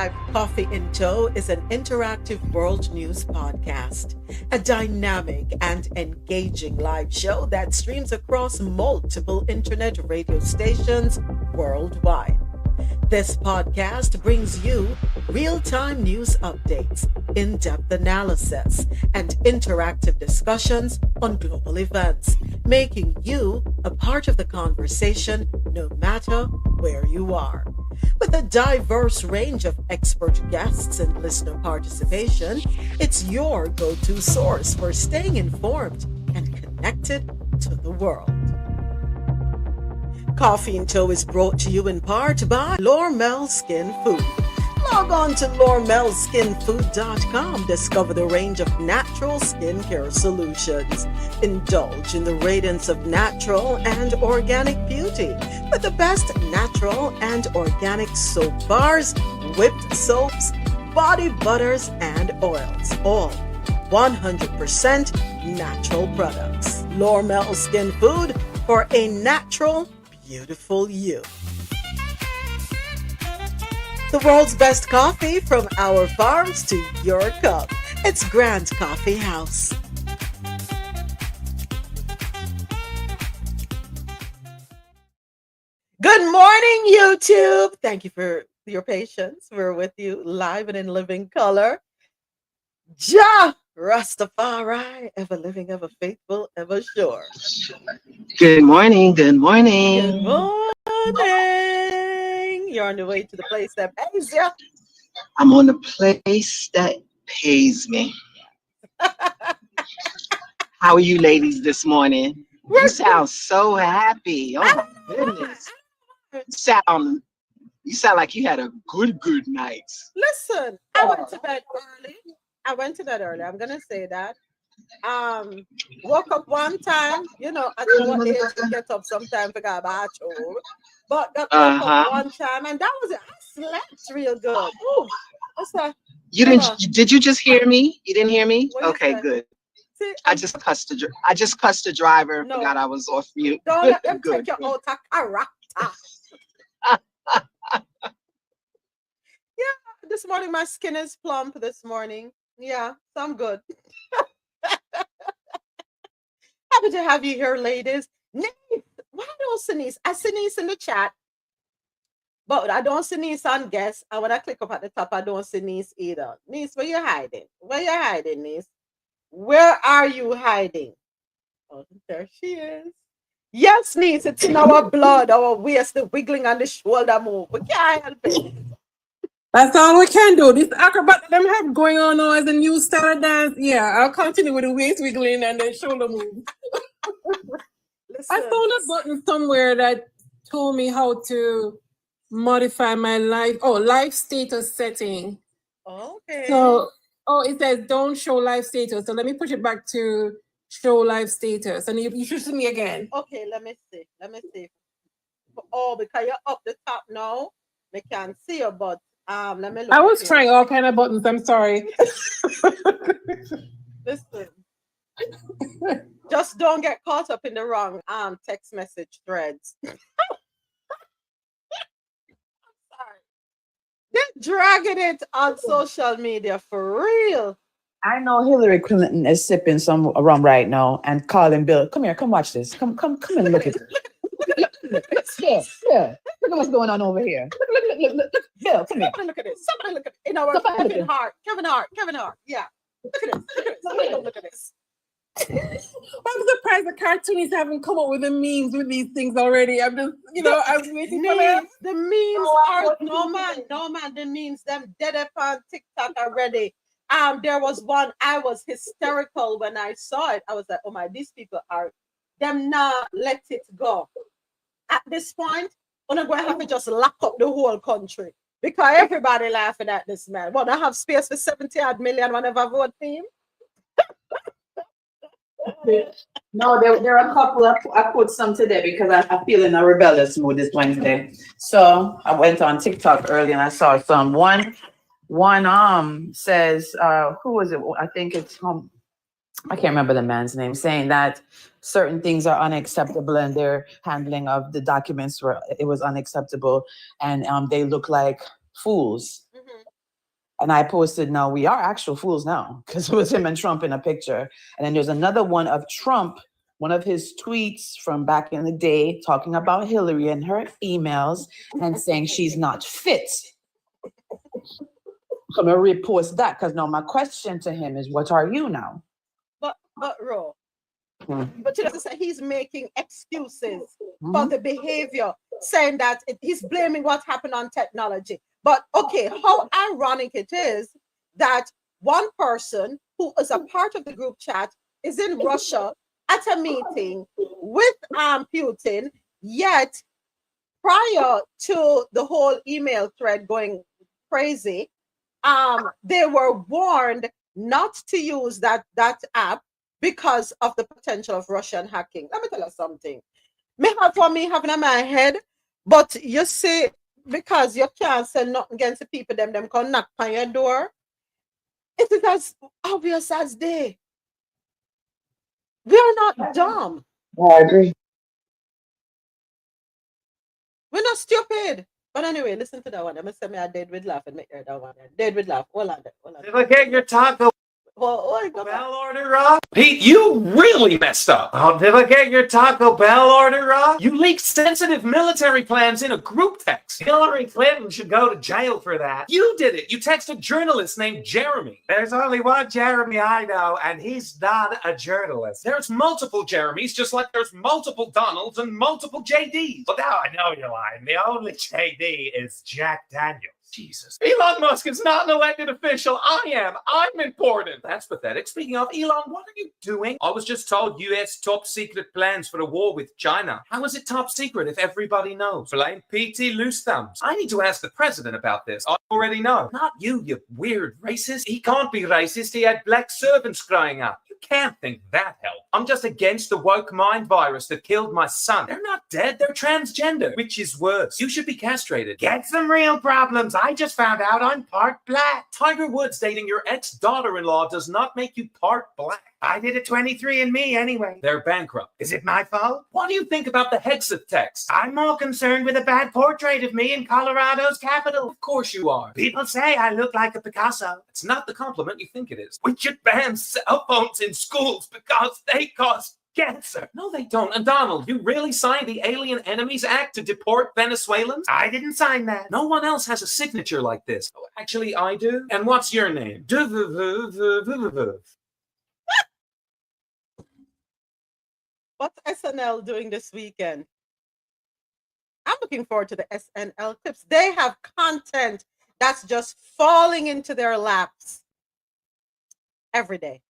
Coffee in Tow is an interactive world news podcast, a dynamic and engaging live show that streams across multiple internet radio stations worldwide. This podcast brings you real-time news updates, in-depth analysis, and interactive discussions on global events, making you a part of the conversation no matter where you are. With a diverse range of expert guests and listener participation, it's your go-to source for staying informed and connected to the world. Coffee in Tow is brought to you in part by L'Ormel Skin Food. Log on to L'OrmelSkinFood.com. Discover the range of natural skincare solutions. Indulge in the radiance of natural and organic beauty with the best natural and organic soap bars, whipped soaps, body butters, and oils. All 100% natural products. L'Ormel Skin Food for a natural, beautiful you. The world's best coffee from our farms to your cup. It's Grand Coffee House. Good morning, YouTube. Thank you for your patience. We're with you live and in living color. Jah Rastafari, ever living, ever faithful, ever sure. Good morning. Good morning. Good morning. You're on the way to the place that pays you. I'm on the place that pays me. How are you ladies this morning? You sound so happy. Oh my goodness. You sound like you had a good night. Listen, I went to bed early. I'm gonna say that. Woke up one time, I don't know what age to get up sometimes to go bathroom. But got woke up one time and that was it. I slept real good. Ooh, what's that? Did you just hear me? You didn't hear me? Okay, good. See, I just cussed the driver and forgot I was off mute. Don't let them take you out of character. Yeah, this morning my skin is plump this morning. Yeah, so I'm good. Happy to have you here, ladies. Niece, why don't see Niece? I see Niece in the chat, but I don't see Niece on guest. And when I click up at the top, I don't see Niece either. Niece, where you hiding? Where you hiding, Niece? Where are you hiding? Oh, there she is. Yes, Niece, it's in our blood, our waist, the wiggling and the shoulder move. We can't help it. That's all we can do. This acrobat them have going on now as a new style of dance. Yeah, I'll continue with the waist wiggling and the shoulder move. I found a button somewhere that told me how to modify my life status setting. Okay. So, it says don't show life status. So let me push it back to show life status. And you should see me again. Okay, let me see. Oh, because you're up the top now, we can't see you, but let me look. I was trying all kind of buttons. I'm sorry. Listen, just don't get caught up in the wrong text message threads. I'm sorry. They're dragging it on social media for real. I know Hillary Clinton is sipping some rum right now and calling Bill. Come here, come watch this. Come and look at it. Yeah. Look at what's going on over here. Look. Bill, come here. Somebody look at this. In our Kevin Hart. Yeah. Look at this. Somebody look at this. I'm surprised the cartoonists haven't come up with the memes with these things already. I'm just, I'm waiting for them. The memes are no man. The memes, them dead up on TikTok already. There was one, I was hysterical when I saw it. I was like, oh my, these people are them not let it go. At this point, we're going to have to just lock up the whole country because everybody laughing at this man. Well, I have space for 70 million whenever I vote for him. No, there are a couple. I put some today because I feel in a rebellious mood this Wednesday. So I went on TikTok early and I saw some. One says, who was it? I think it's I can't remember the man's name, saying that certain things are unacceptable and their handling of the documents was unacceptable, and they look like fools. And I posted, no, we are actual fools now, because it was him and Trump in a picture. And then there's another one of Trump, one of his tweets from back in the day, talking about Hillary and her emails and saying she's not fit. So I'm going to repost that, because now my question to him is, what are you now? But Ro, but you know, he's making excuses for the behavior, saying that he's blaming what happened on technology. But okay, how ironic it is that one person who is a part of the group chat is in Russia at a meeting with Putin, yet prior to the whole email thread going crazy, they were warned not to use that app because of the potential of Russian hacking. Let me tell you something. Me have for me having in my head, but you see, because you can't say nothing against the people, them can knock on your door. It is as obvious as day. We are not dumb. I agree. We're not stupid. But anyway, listen to that one. I'm going to say me I dead with laugh and make hear that one. Dead with laugh. Hold on. Look at your taco Bell order up. Pete, you really messed up. Oh, did I get your Taco Bell order up? You leaked sensitive military plans in a group text. Hillary Clinton should go to jail for that. You did it. You texted a journalist named Jeremy. There's only one Jeremy I know, and he's not a journalist. There's multiple Jeremys, just like there's multiple Donalds and multiple JDs. But now I know you're lying. The only JD is Jack Daniels. Jesus. Elon Musk is not an elected official. I am. I'm important. That's pathetic. Speaking of, Elon, what are you doing? I was just told U.S. top secret plans for the war with China. How is it top secret if everybody knows? Blame PT Loose Thumbs. I need to ask the president about this. I already know. Not you, you weird racist. He can't be racist. He had black servants growing up. You can't think that helped. I'm just against the woke mind virus that killed my son. They're not dead. They're transgender, which is worse. You should be castrated. Get some real problems. I just found out I'm part black. Tiger Woods dating your ex-daughter-in-law does not make you part black. I did a 23andMe anyway. They're bankrupt. Is it my fault? What do you think about the Hegseth text? I'm more concerned with a bad portrait of me in Colorado's capital. Of course you are. People say I look like a Picasso. It's not the compliment you think it is. We should ban cell phones in schools because they cause cancer. No, they don't. And Donald, you really signed the Alien Enemies Act to deport Venezuelans? I didn't sign that. No one else has a signature like this. Oh, actually, I do. And what's your name? What's SNL doing this weekend? I'm looking forward to the SNL clips. They have content that's just falling into their laps every day.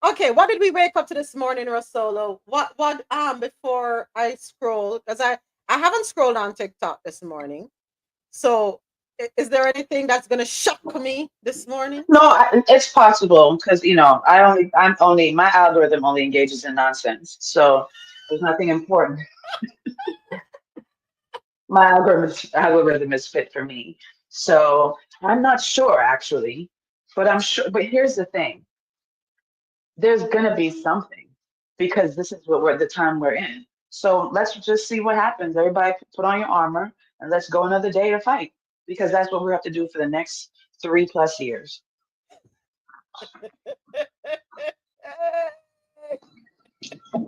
Okay, what did we wake up to this morning, Rosolo? What before I scroll, because I haven't scrolled on TikTok this morning. So is there anything that's gonna shock me this morning? No, it's possible because my algorithm only engages in nonsense. So there's nothing important. My algorithm is fit for me. So I'm not sure actually, but I'm sure. But here's the thing. There's gonna be something because this is the time we're in. So let's just see what happens. Everybody put on your armor and let's go another day to fight because that's what we have to do for the next 3+ years.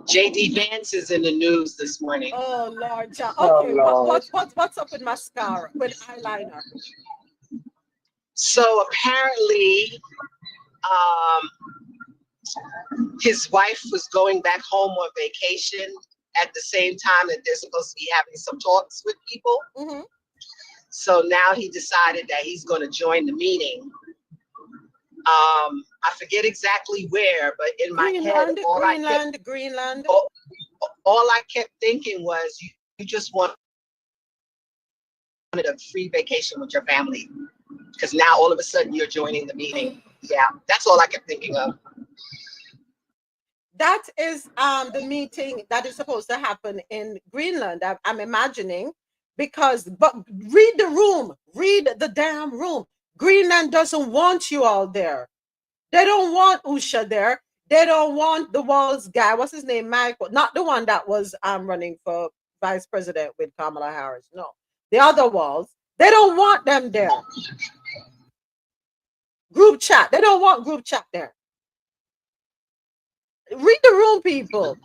JD Vance is in the news this morning. Oh Lord, okay. Oh, Lord. What's up with mascara, with eyeliner? So apparently, his wife was going back home on vacation at the same time that they're supposed to be having some talks with people. Mm-hmm. So now he decided that he's going to join the meeting. I forget exactly where, but in my head, Greenland. All I kept thinking was, you just wanted a free vacation with your family, because now all of a sudden you're joining the meeting. Yeah, that's all I kept thinking of. That is the meeting that is supposed to happen in Greenland, I'm imagining, but read the damn room. Greenland doesn't want you all there. They don't want Usha there. They don't want the Walls guy. What's his name? Michael. Not the one that was running for vice president with Kamala Harris. No, the other Walls. They don't want them there. Group chat. They don't want group chat there. Read the room, people.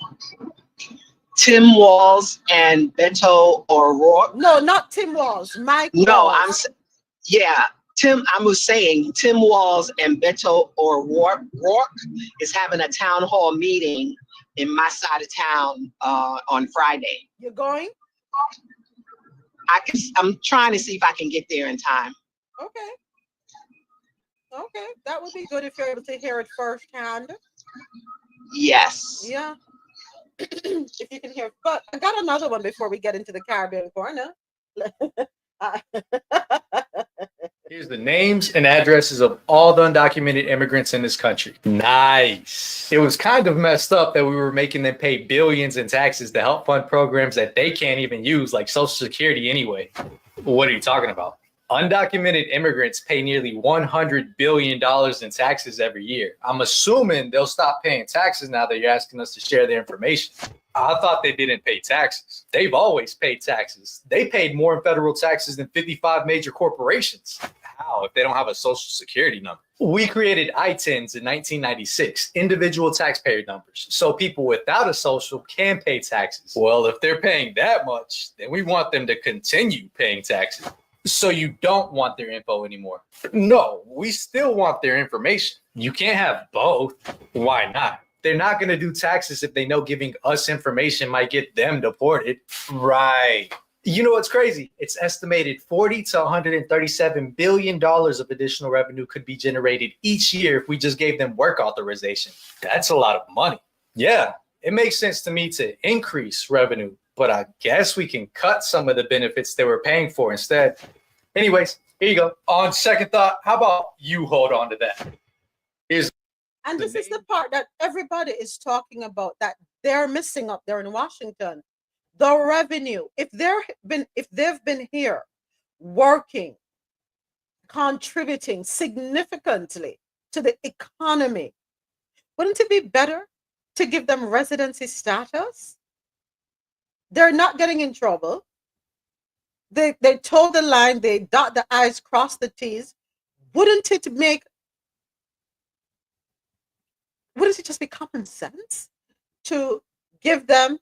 Tim Walz and Beto O'Rourke. No, not Tim Walz. Mike No, Walz. I was saying Tim Walz and Beto O'Rourke is having a town hall meeting in my side of town on Friday. You're going? I'm trying to see if I can get there in time. Okay. Okay, that would be good if you're able to hear it firsthand. Yes. Yeah. If you can hear. But I got another one before we get into the Caribbean corner. Here's the names and addresses of all the undocumented immigrants in this country. Nice. It was kind of messed up that we were making them pay billions in taxes to help fund programs that they can't even use, like Social Security anyway. What are you talking about? Undocumented immigrants pay nearly $100 billion in taxes every year. I'm assuming they'll stop paying taxes now that you're asking us to share their information. I thought they didn't pay taxes. They've always paid taxes. They paid more in federal taxes than 55 major corporations. How if they don't have a social security number? We created ITINs in 1996, individual taxpayer numbers, so people without a social can pay taxes. Well, if they're paying that much, then we want them to continue paying taxes. So you don't want their info anymore? No, we still want their information. You can't have both. Why not? They're not going to do taxes if they know giving us information might get them deported. Right. You know what's crazy? It's estimated $40 to $137 billion of additional revenue could be generated each year if we just gave them work authorization. That's a lot of money. Yeah, it makes sense to me to increase revenue, but I guess we can cut some of the benefits they were paying for instead. Anyways, here you go. On second thought, how about you hold on to that? And this is the part that everybody is talking about that they're missing up there in Washington. The revenue. If they've been here working, contributing significantly to the economy, wouldn't it be better to give them residency status? They're not getting in trouble. They toe the line, they dot the I's, cross the T's. Wouldn't it just be common sense to give them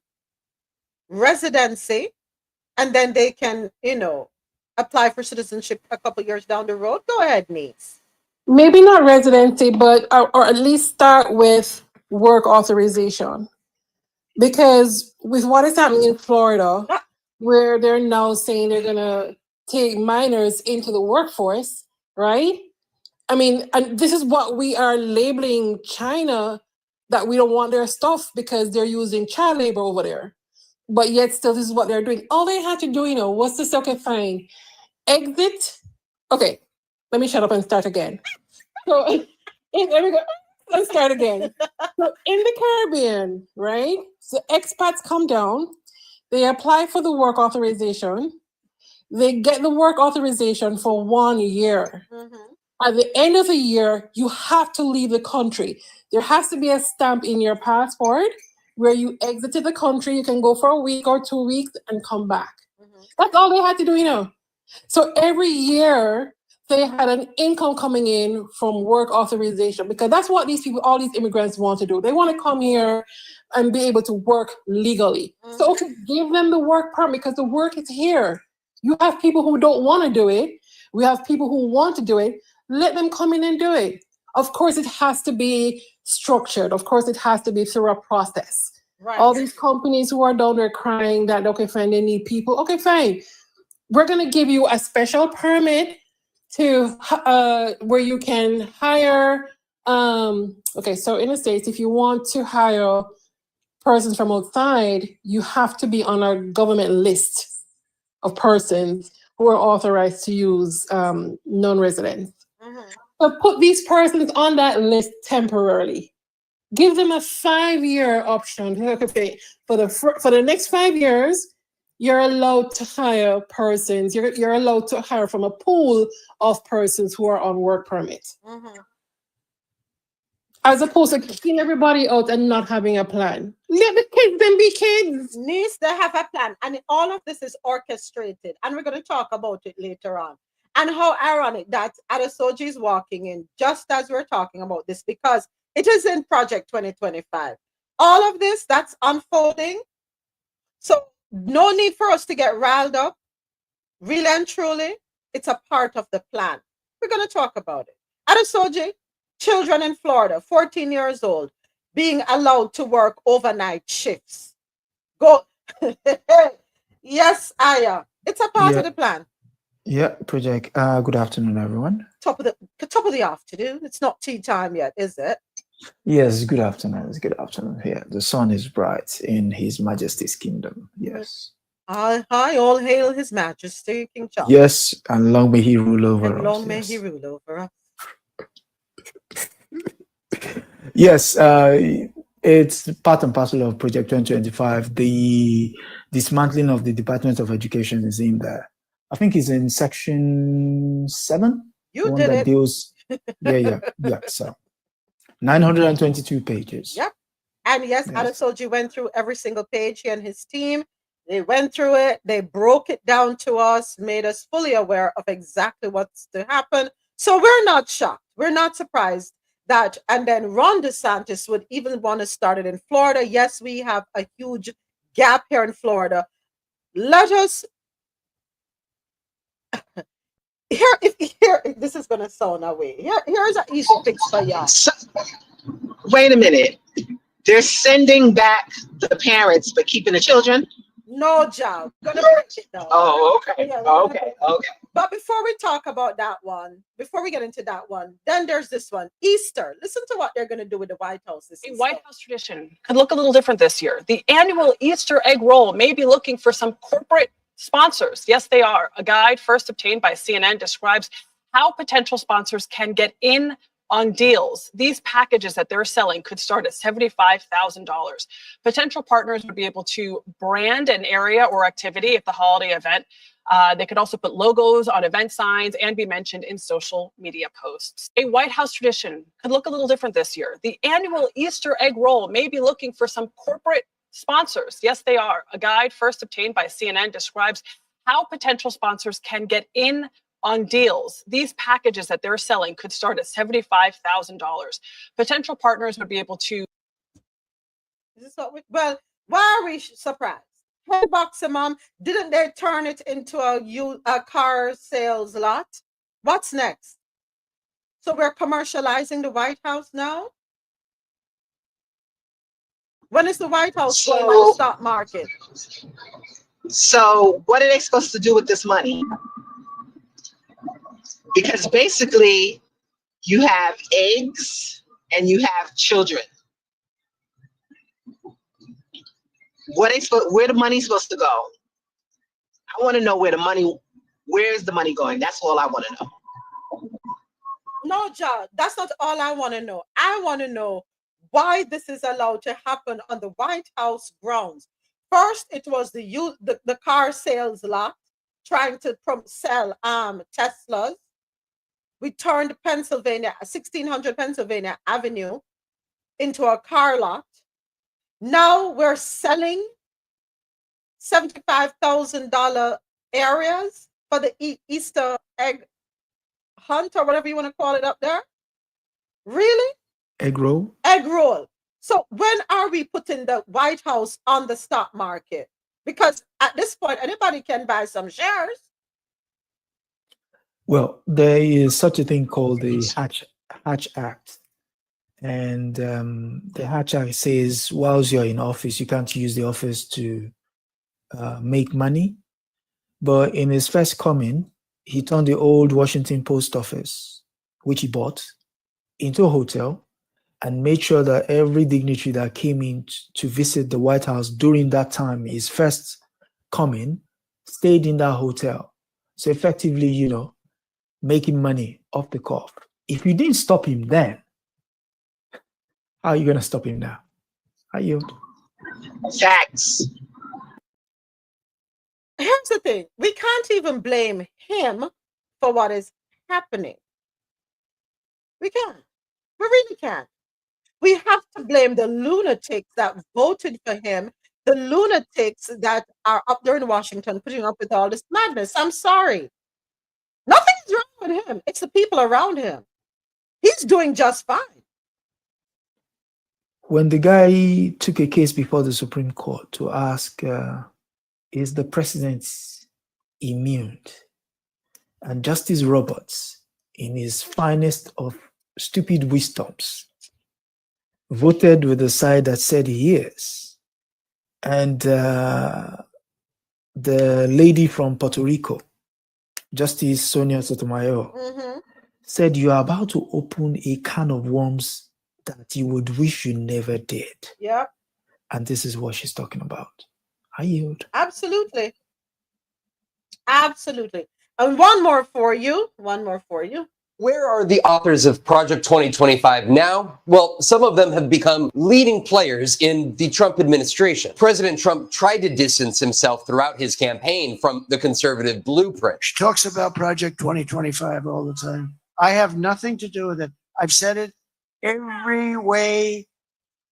residency and then they can, apply for citizenship a couple years down the road? Go ahead, niece. Maybe not residency, but or at least start with work authorization. Because with what is happening in Florida, where they're now saying they're going to take minors into the workforce, right? I mean, and this is what we are labeling China, that we don't want their stuff because they're using child labor over there. But yet still, this is what they're doing. All they had to do, was to say, okay, fine, exit. Okay, let me shut up and start again. So there we go. Let's start again. So in the Caribbean, right? So expats come down, they apply for the work authorization, they get the work authorization for 1 year. Mm-hmm. At the end of the year, you have to leave the country. There has to be a stamp in your passport where you exited the country. You can go for a week or 2 weeks and come back. Mm-hmm. That's all they had to do, So every year, they had an income coming in from work authorization, because that's what these people, all these immigrants want to do. They want to come here and be able to work legally. Mm-hmm. So okay, give them the work permit because the work is here. You have people who don't want to do it. We have people who want to do it. Let them come in and do it. Of course, it has to be structured. Of course, it has to be through a process. Right. All these companies who are down there crying that, okay, fine, they need people. Okay, fine. We're going to give you a special permit to where you can hire. Okay, so in the States, if you want to hire persons from outside, you have to be on a government list of persons who are authorized to use non-residents. Mm-hmm. So put these persons on that list temporarily. Give them a 5-year option. Okay, for the next 5 years, you're allowed to hire persons. You're allowed to hire from a pool of persons who are on work permit. Mm-hmm. As opposed to kicking everybody out and not having a plan. Let the kids then be kids. Needs to have a plan. And all of this is orchestrated. And we're going to talk about it later on. And how ironic that Adesoji is walking in just as we're talking about this, because it is in Project 2025. All of this that's unfolding. So no need for us to get riled up. Really and truly, it's a part of the plan. We're going to talk about it. Adesoji, children in Florida, 14 years old, being allowed to work overnight shifts. Go. Yes, Aya. It's a part of the plan. Yeah, Project. Good afternoon, everyone. Top of the afternoon. It's not tea time yet, is it? Yes, good afternoon. It's good afternoon here. The sun is bright in His Majesty's kingdom. Yes. Hi, all hail His Majesty, King Charles. Yes, and long may He rule over us. And long may He rule over us. Yes, it's part and parcel of Project 2025. The dismantling of the Department of Education is in there. I think it's in section 7. You did it. Deals, yeah. So 922 pages. Yep. And yes, Adesoji went through every single page. He and his team, they went through it. They broke it down to us, made us fully aware of exactly what's to happen. So we're not shocked. We're not surprised that. And then Ron DeSantis would even want to start it in Florida. Yes, we have a huge gap here in Florida. Let us here, this is gonna sound away. Here's an easy fix for y'all. So, wait a minute. They're sending back the parents, but keeping the children? No job. Gonna break it down. Oh, okay. Yeah, Okay. But before we talk about that one, before we get into that one, then there's this one. Easter. Listen to what they're gonna do with the White House this year. The White House tradition could look a little different this year. The annual Easter egg roll may be looking for some corporate sponsors. Yes, they are. A guide first obtained by CNN describes how potential sponsors can get in on deals. These packages that they're selling could start at $75,000. Potential partners would be able to brand an area or activity at the holiday event. They could also put logos on event signs and be mentioned in social media posts. A White House tradition could look a little different this year. The annual Easter egg roll may be looking for some corporate sponsors. Yes, they are. A guide first obtained by CNN describes how potential sponsors can get in on deals. These packages that they're selling could start at $75,000. Potential partners would be able to. Well, why are we surprised? Hey, Boxer Mom, didn't they turn it into a car sales lot? What's next? So we're commercializing the White House now? When is the White House going on the stock market? So what are they supposed to do with this money? Because basically you have eggs and you have children. Where the money supposed to go? I want to know where's the money going? That's all I want to know. No, John, that's not all I want to know. I want to know why this is allowed to happen on the White House grounds. First, it was the car sales lot trying to sell Teslas. We turned 1600 Pennsylvania Avenue into a car lot. Now we're selling $75,000 areas for the Easter egg hunt or whatever you want to call it up there. Really? Egg roll? Egg roll. So when are we putting the White House on the stock market? Because at this point, anybody can buy some shares. Well, there is such a thing called the Hatch Act. And the Hatch Act says, whilst you're in office, you can't use the office to make money. But in his first coming, he turned the old Washington Post Office, which he bought, into a hotel and made sure that every dignitary that came in to visit the White House during that time, his first coming, stayed in that hotel. So effectively, making money off the cuff. If you didn't stop him then, how are you going to stop him now? Are you? Facts. Here's the thing. We can't even blame him for what is happening. We can't. We really can't. We have to blame the lunatics that voted for him, the lunatics that are up there in Washington putting up with all this madness. I'm sorry. Nothing is with him. It's the people around him. He's doing just fine. When the guy took a case before the Supreme Court to ask, is the president immune? And Justice Roberts, in his finest of stupid wisdoms, voted with the side that said he is. And the lady from Puerto Rico, Justice Sonia Sotomayor, said, you are about to open a can of worms that you would wish you never did. Yep. And this is what she's talking about. I yield. Absolutely. Absolutely. And one more for you. Where are the authors of Project 2025 now? Well, some of them have become leading players in the Trump administration. President Trump tried to distance himself throughout his campaign from the conservative blueprint. She talks about Project 2025 all the time. I have nothing to do with it. I've said it every way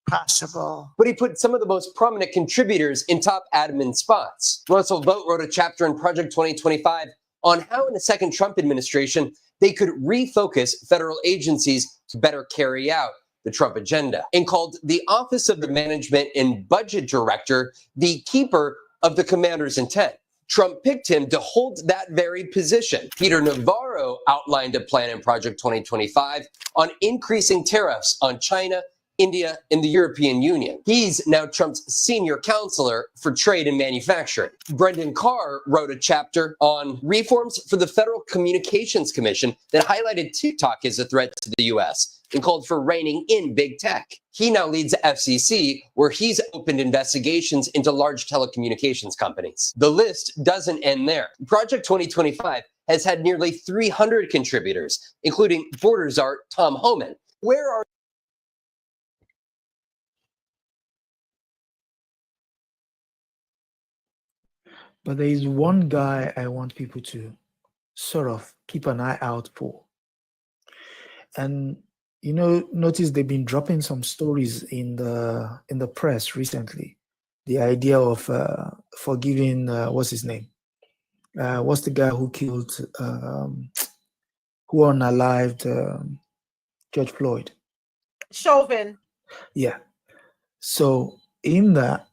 possible. But he put some of the most prominent contributors in top admin spots. Russell Vogt wrote a chapter in Project 2025 on how in the second Trump administration, they could refocus federal agencies to better carry out the Trump agenda, and called the Office of the Management and Budget Director the keeper of the commander's intent. Trump picked him to hold that very position. Peter Navarro outlined a plan in Project 2025 on increasing tariffs on China, India, and the European Union. He's now Trump's senior counselor for trade and manufacturing. Brendan Carr wrote a chapter on reforms for the Federal Communications Commission that highlighted TikTok as a threat to the U.S. and called for reining in big tech. He now leads the FCC, where he's opened investigations into large telecommunications companies. The list doesn't end there. Project 2025 has had nearly 300 contributors, including Borders Art Tom Homan. Where are But there is one guy I want people to sort of keep an eye out for. And you know, notice they've been dropping some stories in the press recently. The idea of forgiving what's his name? What's the guy who killed who unalived George Floyd? Chauvin. Yeah. So in that,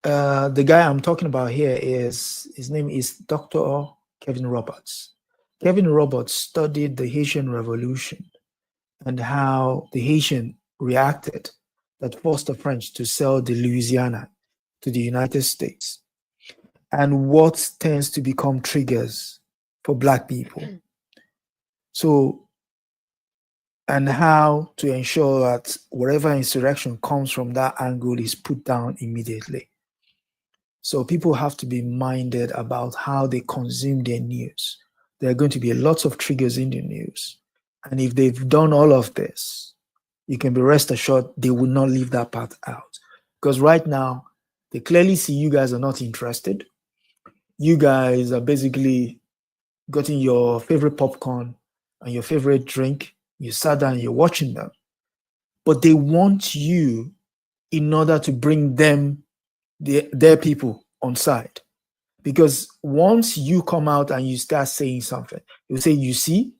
the guy I'm talking about here his name is Dr. Kevin Roberts. Kevin Roberts studied the Haitian Revolution and how the Haitian reacted that forced the French to sell the Louisiana to the United States, and what tends to become triggers for Black people. So, and how to ensure that whatever insurrection comes from that angle is put down immediately. So people have to be minded about how they consume their news. There are going to be lots of triggers in the news. And if they've done all of this, you can be rest assured they will not leave that part out. Because right now, they clearly see you guys are not interested. You guys are basically getting your favorite popcorn and your favorite drink. You sat down and you're watching them. But they want you in order to bring them their people on side. Because once you come out and you start saying something, you say, you see,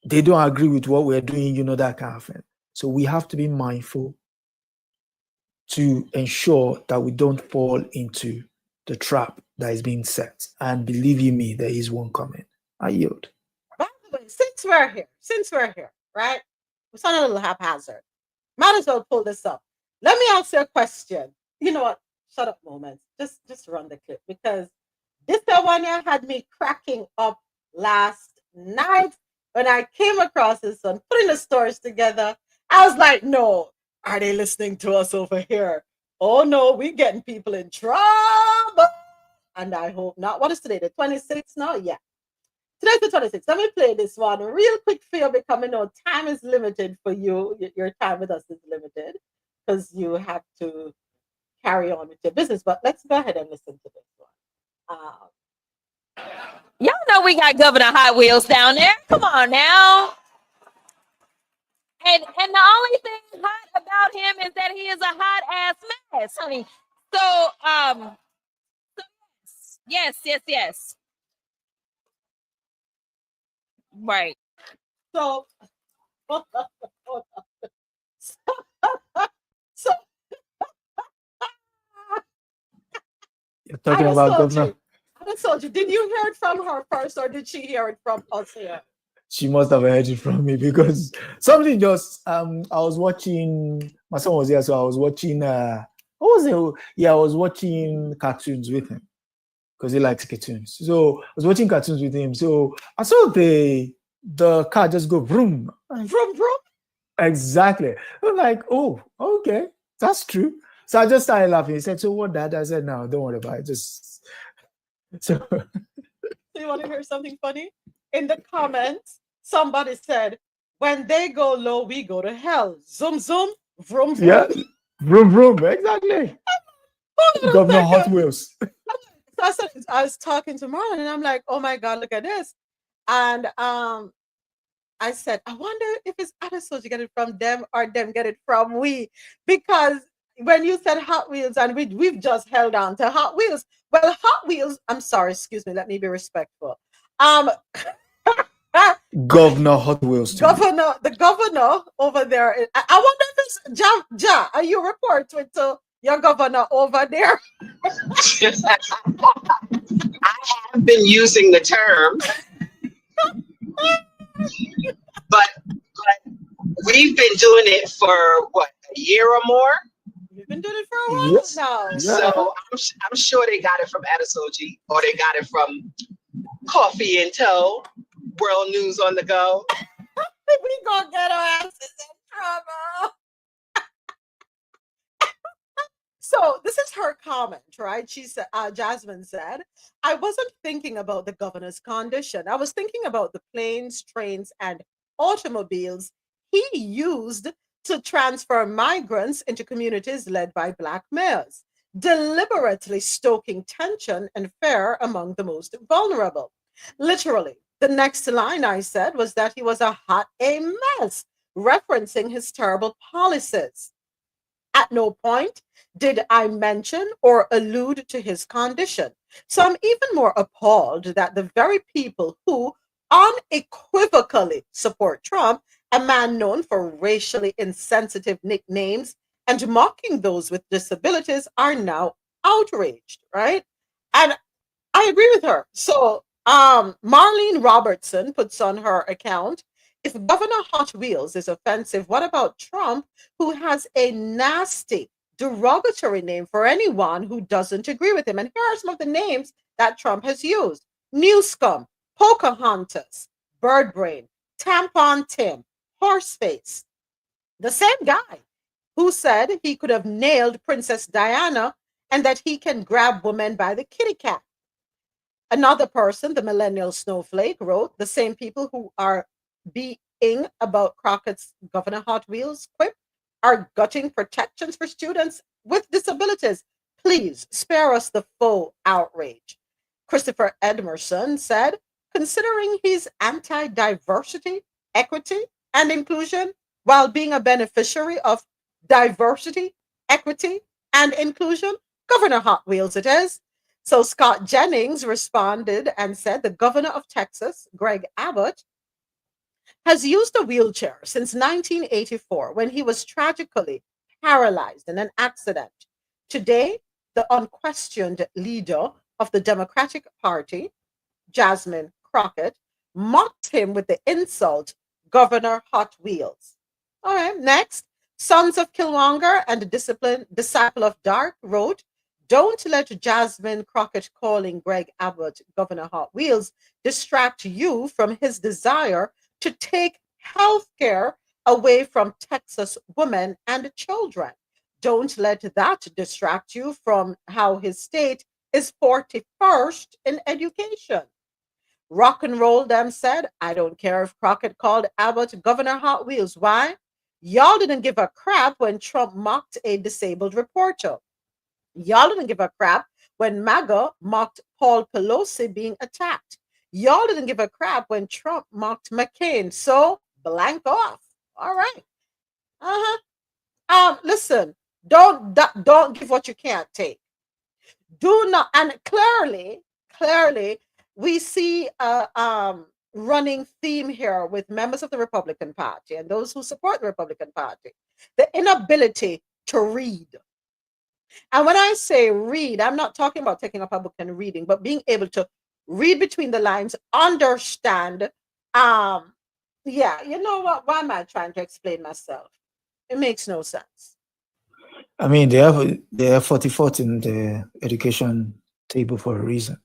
they don't agree with what we're doing, you know, that kind of thing. So we have to be mindful to ensure that we don't fall into the trap that is being set. And believe you me, there is one coming. I yield. By the way, since we're here, right? We sound a little haphazard. Might as well pull this up. Let me ask you a question. You know what? Shut up, moment. Just run the clip, because this one here had me cracking up last night when I came across this one, putting the stories together. I was like, no, are they listening to us over here? Oh no, we're getting people in trouble. And I hope not. What is today? The 26th now? Yeah. Today's the 26th. Let me play this one real quick for you, because I know time is limited for you. Your time with us is limited because you have to carry on with your business. But let's go ahead and listen to this one. Y'all know we got Governor Hot Wheels down there. Come on now. And the only thing hot about him is that he is a hot ass mess, honey. So yes. Right. So, so You're talking about governor. I told you. Did you hear it from her first, or did she hear it from us here? She must have heard it from me because something just I was watching, my son was here, so I was watching what was it? Yeah, I was watching cartoons with him because he likes cartoons. So I was watching cartoons with him. So I saw the car just go vroom. Vroom vroom. Exactly. I'm like, oh, okay, that's true. So I just started laughing. He said, "So what, Dad?" I said, "No, don't worry about it. Just so." So you want to hear something funny? In the comments, somebody said, "When they go low, we go to hell. Zoom zoom, vroom vroom." Yeah, vroom vroom. Exactly. Governor Hot Wheels. So I was talking to Marlon, and I'm like, "Oh my God, look at this!" And I said, "I wonder if it's other souls you get it from them or them get it from we," because when you said Hot Wheels and we've just held on to Hot Wheels. Well, Hot Wheels. I'm sorry, excuse me. Let me be respectful. Governor Hot Wheels. The governor over there. I wonder if it's Ja. Are you reporting to your governor over there? I have been using the term, but we've been doing it for what, a year or more? We've been doing it for a while now. So I'm sure they got it from Adasoji, or they got it from Coffee in Tow, World News on the Go. We gonna get our asses in trouble. So this is her comment, right? She said, Jasmine said, "I wasn't thinking about the governor's condition. I was thinking about the planes, trains, and automobiles he used to transfer migrants into communities led by Black mayors, deliberately stoking tension and fear among the most vulnerable." Literally, the next line I said was that he was a hot mess, referencing his terrible policies. At no point did I mention or allude to his condition. So I'm even more appalled that the very people who unequivocally support Trump, a man known for racially insensitive nicknames and mocking those with disabilities, are now outraged, right? And I agree with her. So Marlene Robertson puts on her account, "If Governor Hot Wheels is offensive, what about Trump, who has a nasty, derogatory name for anyone who doesn't agree with him?" And here are some of the names that Trump has used: New Scum, Pocahontas, Bird Brain, Tampon Tim, Horseface. The same guy who said he could have nailed Princess Diana and that he can grab women by the kitty cat. Another person, the millennial snowflake, wrote, "The same people who are being about Crockett's Governor Hot Wheels quip are gutting protections for students with disabilities. Please spare us the faux outrage." Christopher Edmerson said, "Considering he's anti-diversity, equity, and inclusion while being a beneficiary of diversity, equity, and inclusion, Governor Hot Wheels it is." So Scott Jennings responded and said, "The governor of Texas, Greg Abbott, has used a wheelchair since 1984 when he was tragically paralyzed in an accident. Today, the unquestioned leader of the Democratic Party, Jasmine Crockett, mocked him with the insult, Governor Hot Wheels." All right, next. Sons of Killmonger and the Disciple of Dark wrote, "Don't let Jasmine Crockett calling Greg Abbott Governor Hot Wheels distract you from his desire to take health care away from Texas women and children. Don't let that distract you from how his state is 41st in education." Rock and Roll Them said, "I don't care if Crockett called Abbott Governor Hot Wheels. Why? Y'all didn't give a crap when Trump mocked a disabled reporter. Y'all didn't give a crap when MAGA mocked Paul Pelosi being attacked. Y'all didn't give a crap when Trump mocked McCain. So blank off." All right. Listen, don't give what you can't take. Do not, and clearly, we see running theme here with members of the Republican Party and those who support the Republican Party, the inability to read. And when I say read, I'm not talking about taking up a book and reading, but being able to read between the lines, understand. Yeah, you know what? Why am I trying to explain myself? It makes no sense. I mean, they have 44th in the education table for a reason.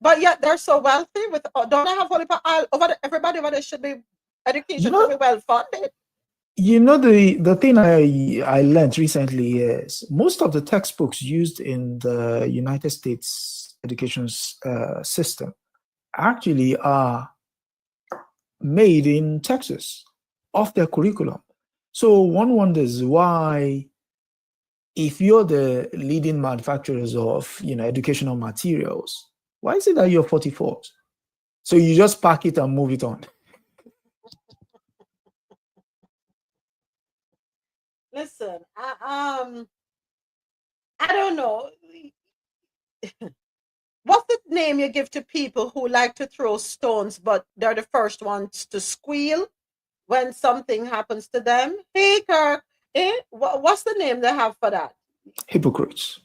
But yet they're so wealthy. With don't I have everybody over there should be education should be well funded. You know, the thing I learned recently is most of the textbooks used in the United States education system actually are made in Texas off their curriculum. So one wonders why, if you're the leading manufacturers of educational materials, why is it that you're 44th? So you just pack it and move it on. Listen, I don't know. What's the name you give to people who like to throw stones, but they're the first ones to squeal when something happens to them? Hey, Kirk, what's the name they have for that? Hypocrites.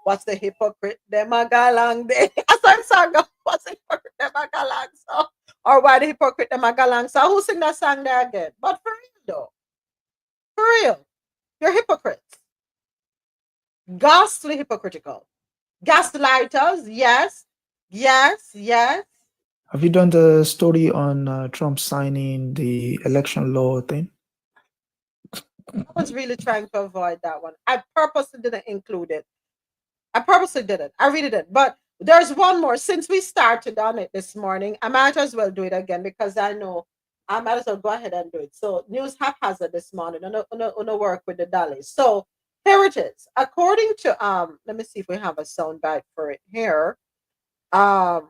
What's the hypocrite? Them a galang day. I'm sorry, what's the hypocrite? Them a galang so? Or why the hypocrite? Them a galang so? Who sing that song there again? But for real though. For real. You're hypocrites. Ghastly hypocritical. Gaslighters, yes. Yes, yes. Have you done the story on Trump signing the election law thing? I was really trying to avoid that one. I purposely didn't include it. I purposely didn't. I really didn't. But there's one more. Since we started on it this morning, I might as well do it again because I know I might as well go ahead and do it. So news haphazard this morning. On work with the dollies. So here it is. According to let me see if we have a sound bite for it here. The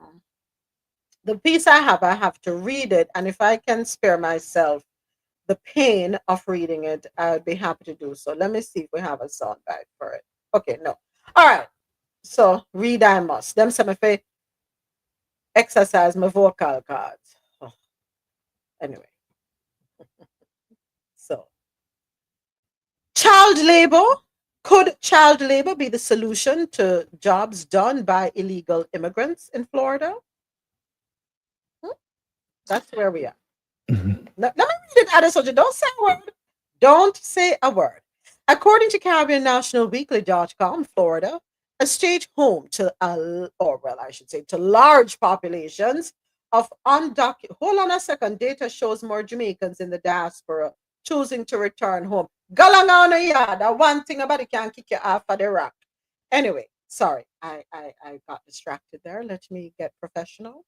piece I have to read it, and if I can spare myself the pain of reading it, I'd be happy to do so. Let me see if we have a sound bite for it. Okay, no. All right. So read I must. Them say me exercise my vocal cords. Oh. Anyway. So child labor. Could child labor be the solution to jobs done by illegal immigrants in Florida? That's where we are. Mm-hmm. Let me read it, Adesoja. Don't say a word. Don't say a word. According to CaribbeanNationalWeekly.com, Florida, a state home to to large populations of undocumented. Hold on a second. Data shows more Jamaicans in the diaspora choosing to return home. Galangana yard. One thing about it can kick you off of the rack. Anyway, sorry, I got distracted there. Let me get professional.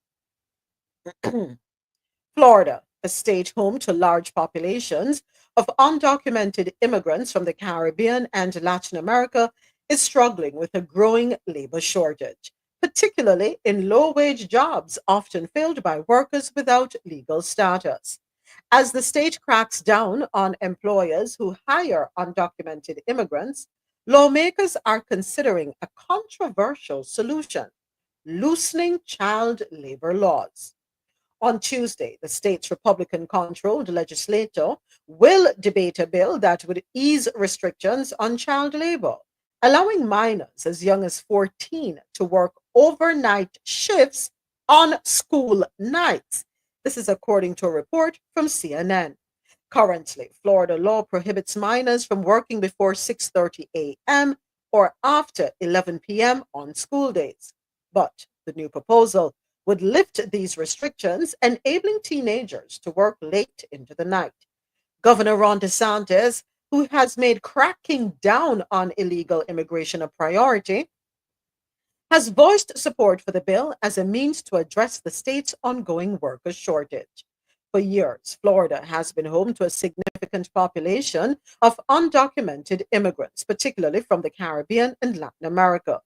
Florida, a state home to large populations of undocumented immigrants from the Caribbean and Latin America, is struggling with a growing labor shortage, particularly in low-wage jobs often filled by workers without legal status. As the state cracks down on employers who hire undocumented immigrants, lawmakers are considering a controversial solution: loosening child labor laws. On Tuesday, the state's Republican-controlled legislature will debate a bill that would ease restrictions on child labor, allowing minors as young as 14 to work overnight shifts on school nights. This is according to a report from CNN. Currently, Florida law prohibits minors from working before 6:30 a.m. or after 11 p.m. on school days. But the new proposal would lift these restrictions, enabling teenagers to work late into the night. Governor Ron DeSantis, who has made cracking down on illegal immigration a priority, has voiced support for the bill as a means to address the state's ongoing worker shortage. For years, Florida has been home to a significant population of undocumented immigrants, particularly from the Caribbean and Latin America.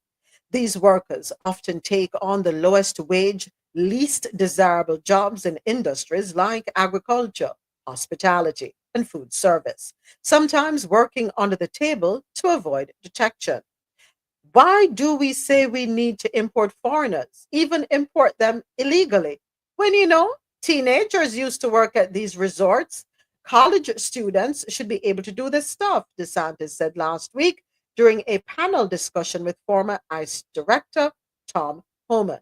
These workers often take on the lowest wage, least desirable jobs in industries like agriculture, hospitality, and food service, sometimes working under the table to avoid detection. Why do we say we need to import foreigners, even import them illegally? When teenagers used to work at these resorts, college students should be able to do this stuff, DeSantis said last week during a panel discussion with former ICE Director Tom Homan.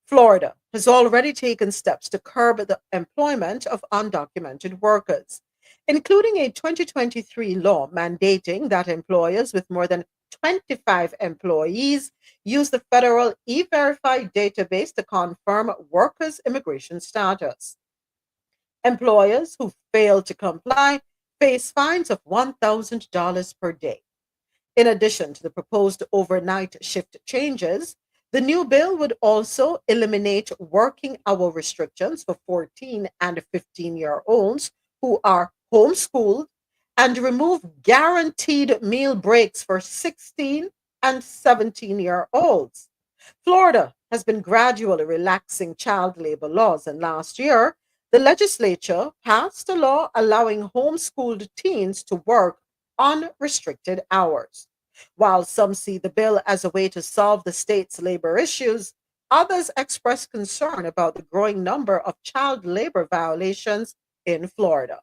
Florida has already taken steps to curb the employment of undocumented workers, including a 2023 law mandating that employers with more than 25 employees use the federal E-Verify database to confirm workers' immigration status. Employers who fail to comply face fines of $1,000 per day. In addition to the proposed overnight shift changes, the new bill would also eliminate working hour restrictions for 14 and 15-year-olds who are homeschooled and remove guaranteed meal breaks for 16 and 17-year-olds. Florida has been gradually relaxing child labor laws, and last year, the legislature passed a law allowing homeschooled teens to work unrestricted hours. While some see the bill as a way to solve the state's labor issues, others express concern about the growing number of child labor violations in Florida.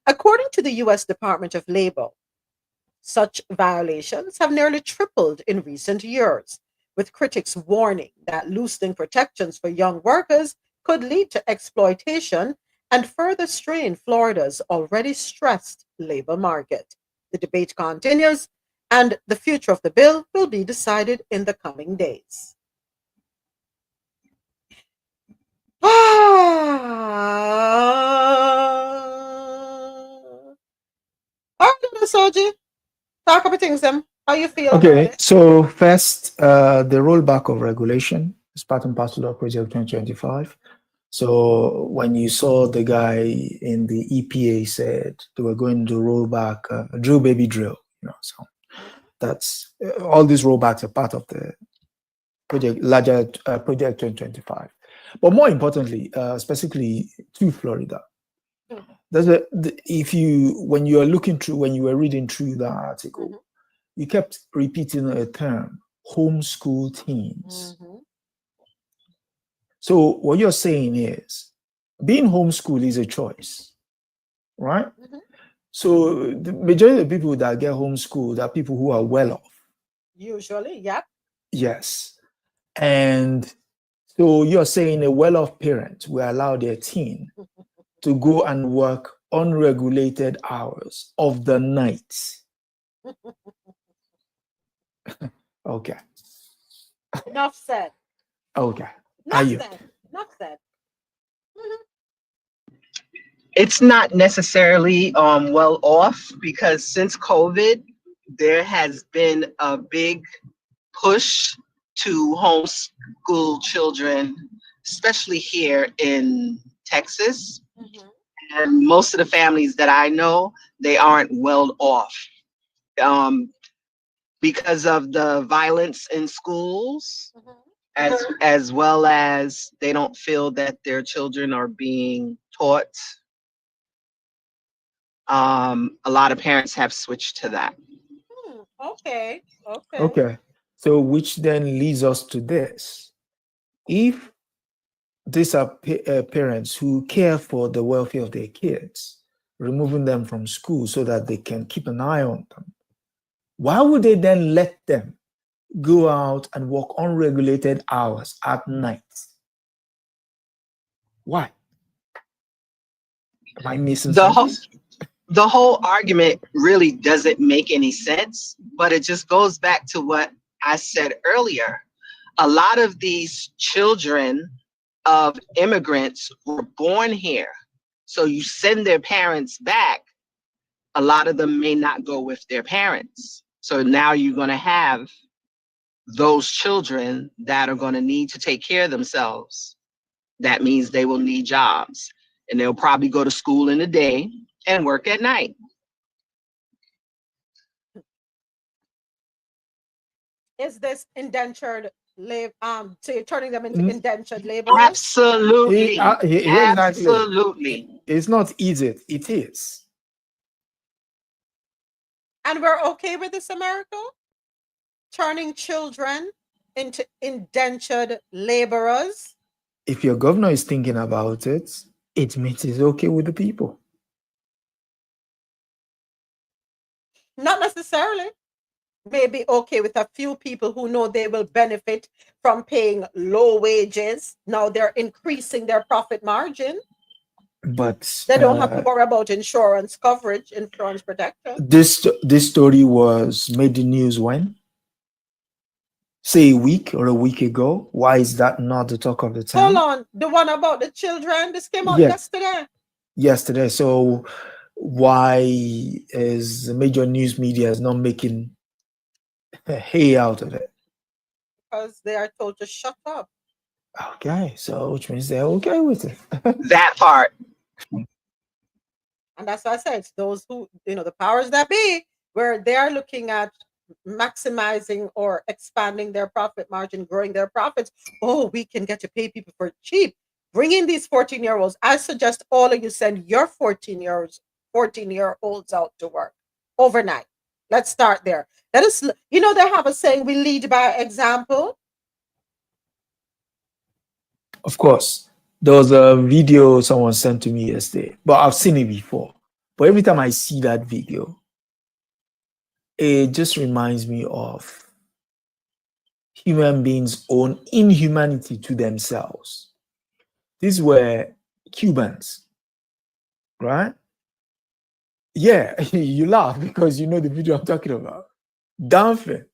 According to the U.S. Department of Labor, such violations have nearly tripled in recent years, with critics warning that loosening protections for young workers could lead to exploitation and further strain Florida's already stressed labor market. The debate continues, and the future of the bill will be decided in the coming days. All right, Soji, talk about things. How you feel? Okay, so first, the rollback of regulation is part and parcel of Project 2025. So when you saw the guy in the EPA said they were going to roll back drill baby drill, so that's all these rollbacks are part of the larger Project 2025. But more importantly, specifically to Florida, when you were reading through the article, you kept repeating a term, homeschool teens. So what you're saying is, being homeschooled is a choice, right? So the majority of the people that get homeschooled are people who are well off. Usually, yep. Yes. And so you're saying a well-off parent will allow their teen to go and work unregulated hours of the night. Okay. Enough said. Okay. Enough said. It's not necessarily well off, because since COVID, there has been a big push to homeschool children, especially here in Texas. And most of the families that I know, they aren't well off because of the violence in schools, as well as they don't feel that their children are being taught. A lot of parents have switched to that. Okay. So which then leads us to this. If these are parents who care for the welfare of their kids, removing them from school so that they can keep an eye on them, why would they then let them go out and work unregulated hours at night? Why? Am I missing something? The whole argument really doesn't make any sense, but it just goes back to what I said earlier. A lot of these children of immigrants were born here. So you send their parents back, a lot of them may not go with their parents. So now you're going to have those children that are going to need to take care of themselves. That means they will need jobs, and they'll probably go to school in the day and work at night. Is this indentured labor? So you're turning them into indentured labor? Absolutely. Absolutely. It's not easy. It is. And we're okay with this, America? Turning children into indentured laborers? if your governor is thinking about it, it means it's okay with the people. Not necessarily. Maybe okay with a few people who know they will benefit from paying low wages. Now they're increasing their profit margin. But they don't have to worry about insurance coverage, insurance protection. This story was made the news when? Say a week or a week ago. Why is that not the talk of the town? Hold on, the one about the children. This came out yesterday. Yesterday. So why is the major news media is not making hay out of it? Because they are told to shut up. Okay, so which means they're okay with it. That part. And that's why I said it's those who, the powers that be, where they're looking at maximizing or expanding their profit margin, growing their profits. Oh, we can get to pay people for cheap. Bring in these 14-year-olds. I suggest all of you send your 14-year-olds out to work overnight. Let's start there. Let us, they have a saying, we lead by example. Of course, there was a video someone sent to me yesterday, but I've seen it before. But every time I see that video, it just reminds me of human beings' own inhumanity to themselves. These were Cubans, right? Yeah, you laugh because you know the video I'm talking about. Dancing.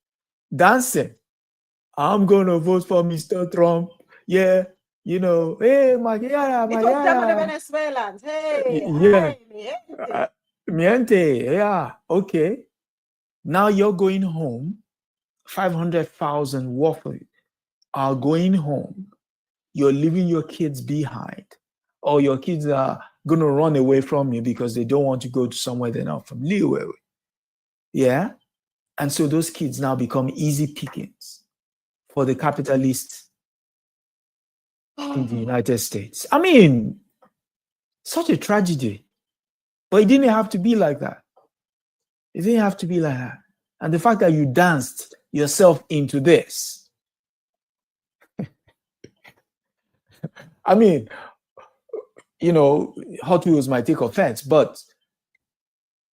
I'm going to vote for Mr. Trump. Yeah, hey, Magyara. It was them and the Venezuelans. Hey, yeah. Hi, miente, yeah, okay. Now you're going home. 500,000 worth of it are going home. You're leaving your kids behind, or your kids are going to run away from you because they don't want to go to somewhere they're not familiar with. Yeah. And so those kids now become easy pickings for the capitalists in the United States. I mean, such a tragedy. But it didn't have to be like that. It didn't have to be like that. And the fact that you danced yourself into this. I mean, Hot Wheels might take offense, but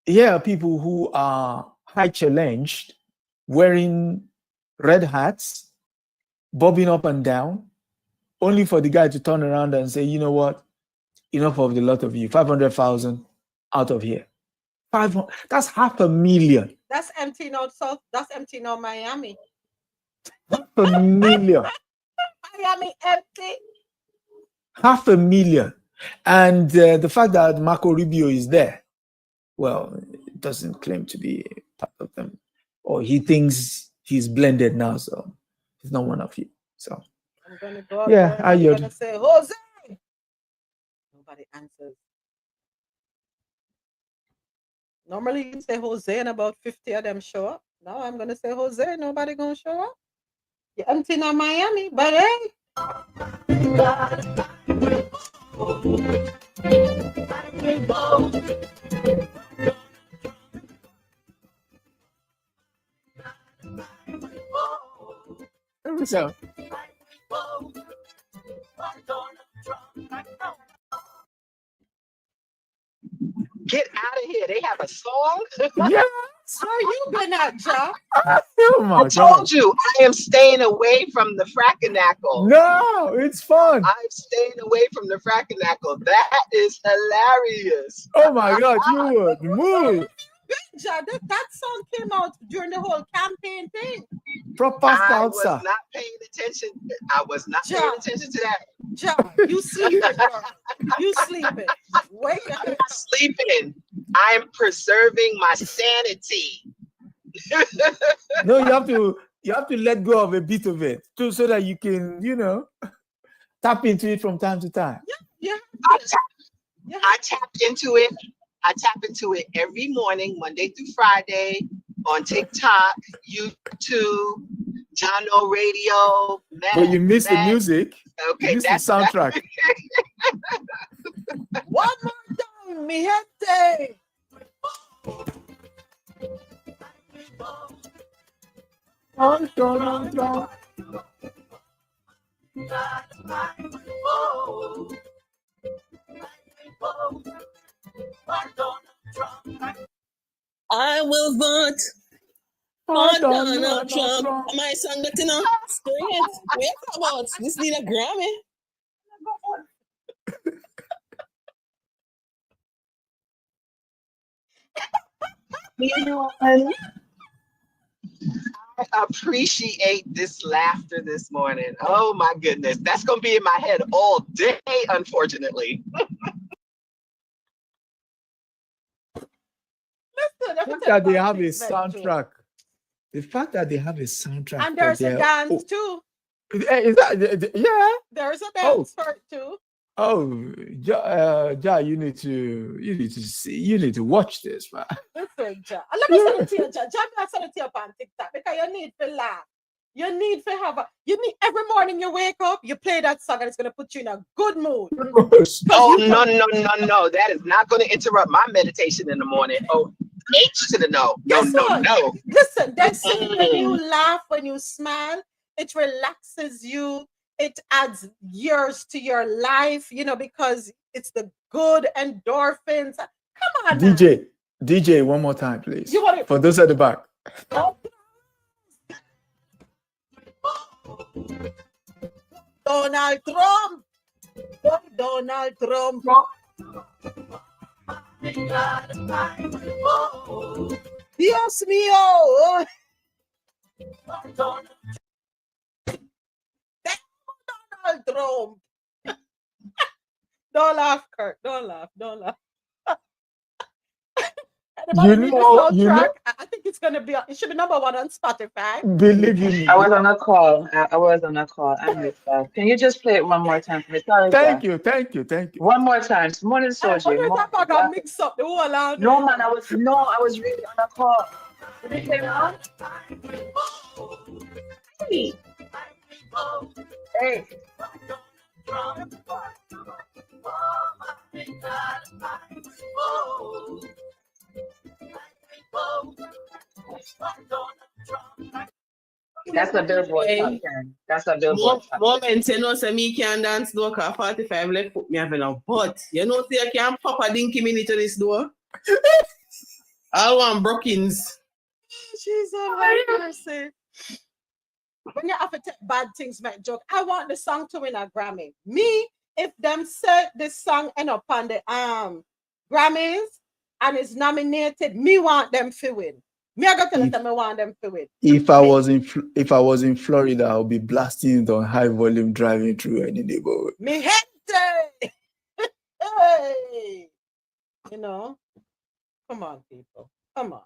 here are people who are high challenged, wearing red hats, bobbing up and down, only for the guy to turn around and say, you know what? Enough of the lot of you. 500,000 out of here. 500. That's 500,000. That's empty now, South. That's empty now, Miami. 500,000. Miami empty. 500,000. And the fact that Marco Rubio is there, well, it doesn't claim to be part of them. Or he thinks he's blended now, so he's not one of you. So I'm gonna go I'm gonna say Jose. Nobody answers. Normally you say Jose and about 50 of them show up. Now I'm gonna say Jose, nobody gonna show up. You're empty now, Miami, but hey. So Get out of here. They have a song? yes. Where you been at, Joe? Oh my I told you, I am staying away from the frackernackle. No, it's fun. I'm staying away from the frackernackle. That is hilarious. Oh my God, you would move. Ja, that song came out during the whole campaign thing. Proper I was salsa. not paying attention. I was not paying attention to that. Ja, you sleeping, girl. You sleeping. Wait a minute. Sleeping. I'm preserving my sanity. No, you have to let go of a bit of it too, so that you can, tap into it from time to time. Yeah. I tap into it. I tap into it every morning, Monday through Friday, on TikTok, YouTube, John O Radio. But you miss the music. Okay, you miss the soundtrack. One more time, mi gente. I will vote for Donald Trump. My song that you know, straight. Wait about this need a Grammy. I appreciate this laughter this morning. Oh my goodness. That's going to be in my head all day, unfortunately. Listen, The fact that they have a soundtrack. The fact that they have a soundtrack. and there's a dance too. Is that, yeah. There's a dance for it too. Oh, Ja, you need to watch this, man. Listen, Ja. Let me send it to you, Ja. Ja, I send it to you on TikTok because you need to laugh. You need every morning you wake up, you play that song and it's gonna put you in a good mood. Oh no. That is not gonna interrupt my meditation in the morning. Oh, H to the no. No. Listen, they say when you laugh, when you smile, it relaxes you. It adds years to your life, you know, because it's the good endorphins. Come on, DJ, one more time, please. You want it? For those at the back. Donald Trump. Donald Trump. Dios mío. Donald Trump. Don't laugh, Kurt. Don't laugh. I think it's gonna be. It should be number 1 on Spotify. Believe me. I was on a call. I missed that. Can you just play it one more time for me? Sorry, Thank you. One more time. Morning, Soji. I got mix up the whole out. No, man, I was really on a call. Did you play wrong? Hey. That's a Billboard top 10. That's a Billboard top 10. Moment, you know, say me can dance door, cause 45 left put me having a butt. You know, say I can't pop a dinky minute to this door. I want Brookings. She's a right person. When you have to take bad things, make joke. I want the song to win a Grammy. Me, if them said this song end up on the Grammys and is nominated, me want them to win. Me I got to tell them I want them to win. If I was in Florida, I would be blasting it on high volume driving through any neighborhood. Mi gente. Hey. You know, come on, people. Come on.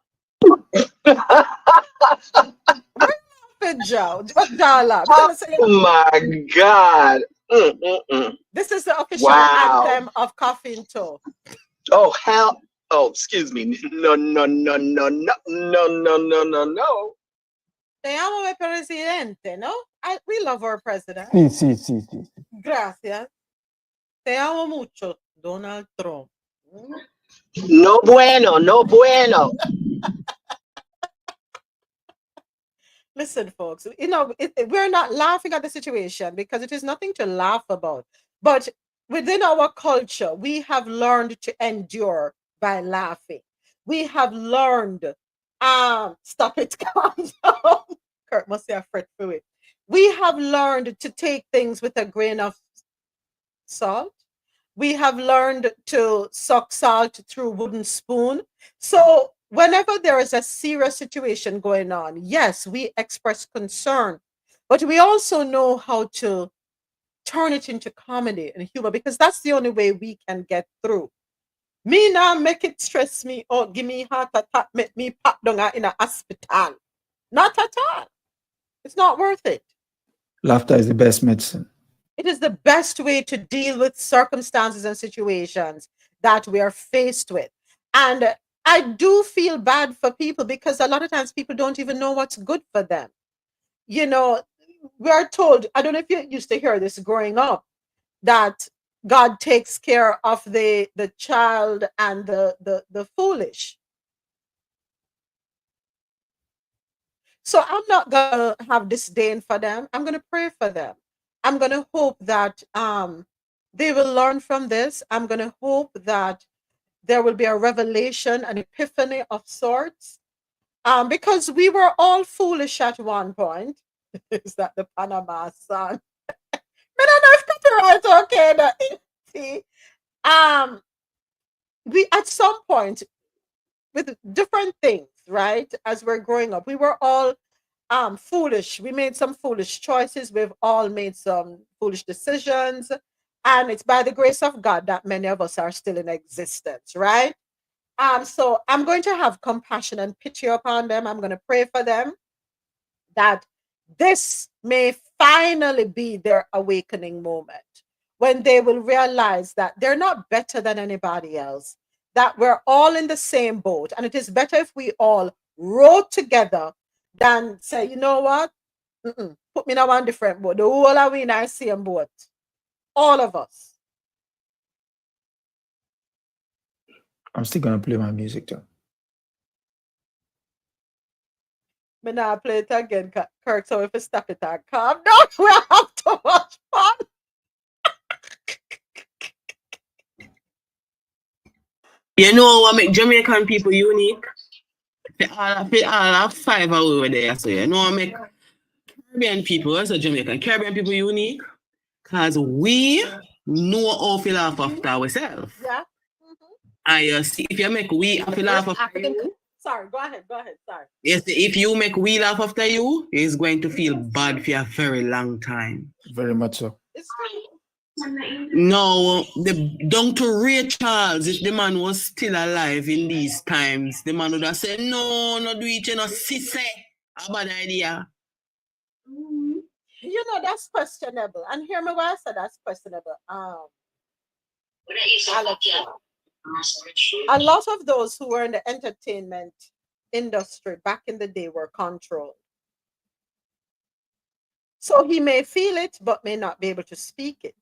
Joe. Oh my God. This is the official anthem of Coffin Toe. Oh, hell. Oh, excuse me. No. Te amo, mi presidente, no? We love our president. Sí. Gracias. Te amo mucho, Donald Trump. No bueno. Listen, folks, you know, we're not laughing at the situation because it is nothing to laugh about. But within our culture, we have learned to endure by laughing. We have learned, stop it, calm down. Kurt must say a fret for it. We have learned to take things with a grain of salt. We have learned to suck salt through wooden spoon. So whenever there is a serious situation going on, yes, we express concern, but we also know how to turn it into comedy and humor because that's the only way we can get through. Me now make it stress me or give me heart attack, make me pop down in a hospital. Not at all. It's not worth it. Laughter is the best medicine. It is the best way to deal with circumstances and situations that we are faced with. And I do feel bad for people because a lot of times people don't even know what's good for them. You know, we are told, I don't know if you used to hear this growing up, that God takes care of the child and the foolish. So I'm not going to have disdain for them. I'm going to pray for them. I'm going to hope that they will learn from this. I'm going to hope that there will be a revelation, an epiphany of sorts, because we were all foolish at one point. Is that the Panama Sun? I don't know if copyright okay. See, we at some point with different things, right? As we're growing up, we were all foolish. We made some foolish choices. We've all made some foolish decisions, and it's by the grace of God that many of us are still in existence, right? So I'm going to have compassion and pity upon them. I'm going to pray for them that this may finally be their awakening moment when they will realize that they're not better than anybody else, that we're all in the same boat. And it is better if we all row together than say, you know what? Put me in a one different boat. The whole of we in our same boat. All of us. I'm still gonna play my music though. Me now play it again, Kirk. So if you stop it and calm down, we have too much fun. You know what make Jamaican people unique? All have 5 over there. So you know what make Caribbean people, also Jamaican, Caribbean people unique? Because we know how to laugh after ourselves. Yeah. And you see, if you make we have to laugh after you, sorry, go ahead, sorry. Yes, if you make we laugh after you, it's going to feel bad for a very long time. Very much so. It's true. No, down to Ray Charles, if the man was still alive in these times, the man would have said, no, not do it, you know, sissy. A bad idea. You know, that's questionable. And hear me why I said that's questionable. Alexa, a lot of those who were in the entertainment industry back in the day were controlled. So he may feel it, but may not be able to speak it.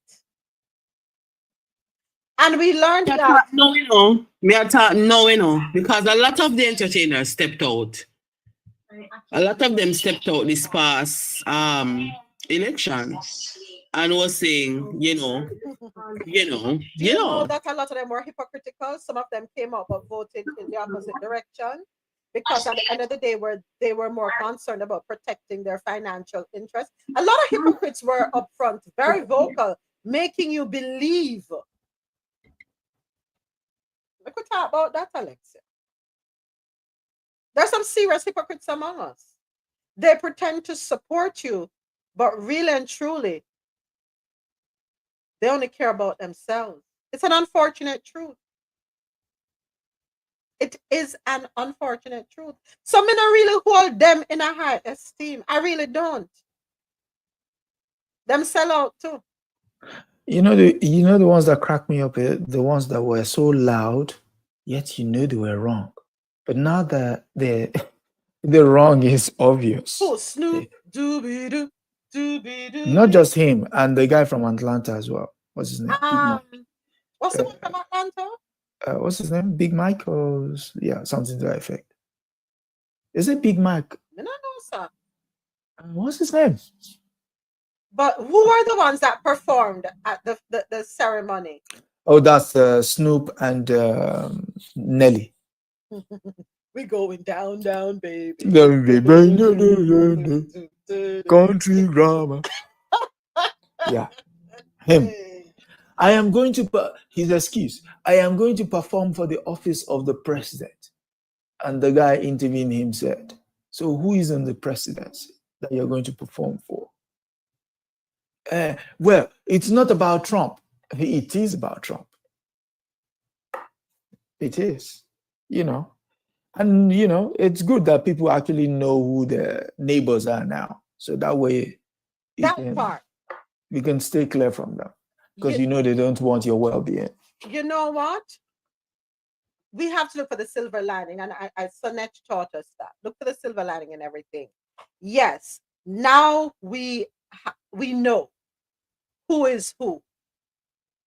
And we learned that. No, you know. We are talking no, you know, because a lot of the entertainers stepped out. A lot of them stepped out this past election and was saying, you know that a lot of them were hypocritical. Some of them came up and voted in the opposite direction because at the end of the day, they were more concerned about protecting their financial interests. A lot of hypocrites were upfront, very vocal, making you believe. We could talk about that, Alexia. There's some serious hypocrites among us. They pretend to support you, but really and truly, they only care about themselves. It's an unfortunate truth. It is an unfortunate truth. So I don't really hold them in a high esteem. I really don't. Them sell out too. You know the ones that crack me up, the ones that were so loud, yet you knew they were wrong. But now that the wrong is obvious. Oh, Snoop, dooby-doo, dooby-doo. Not just him, and the guy from Atlanta as well. What's his name? What's the one from Atlanta? What's his name? Big Mike, or yeah, something to that effect. Is it Big Mike? I don't know, sir. What's his name? But who were the ones that performed at the ceremony? Oh, that's Snoop and Nelly. We going down, down, baby. Country drama. Yeah, him. I am going to his excuse. I am going to perform for the office of the president. And the guy intervened him said, so who is in the presidency that you're going to perform for? Well, it's not about Trump. It is about Trump. It is, and it's good that people actually know who their neighbors are now. So that way we can stay clear from them, because they don't want your well-being. You know what? We have to look for the silver lining, and Sonette taught us that. Look for the silver lining in everything. Yes, now we know who is who.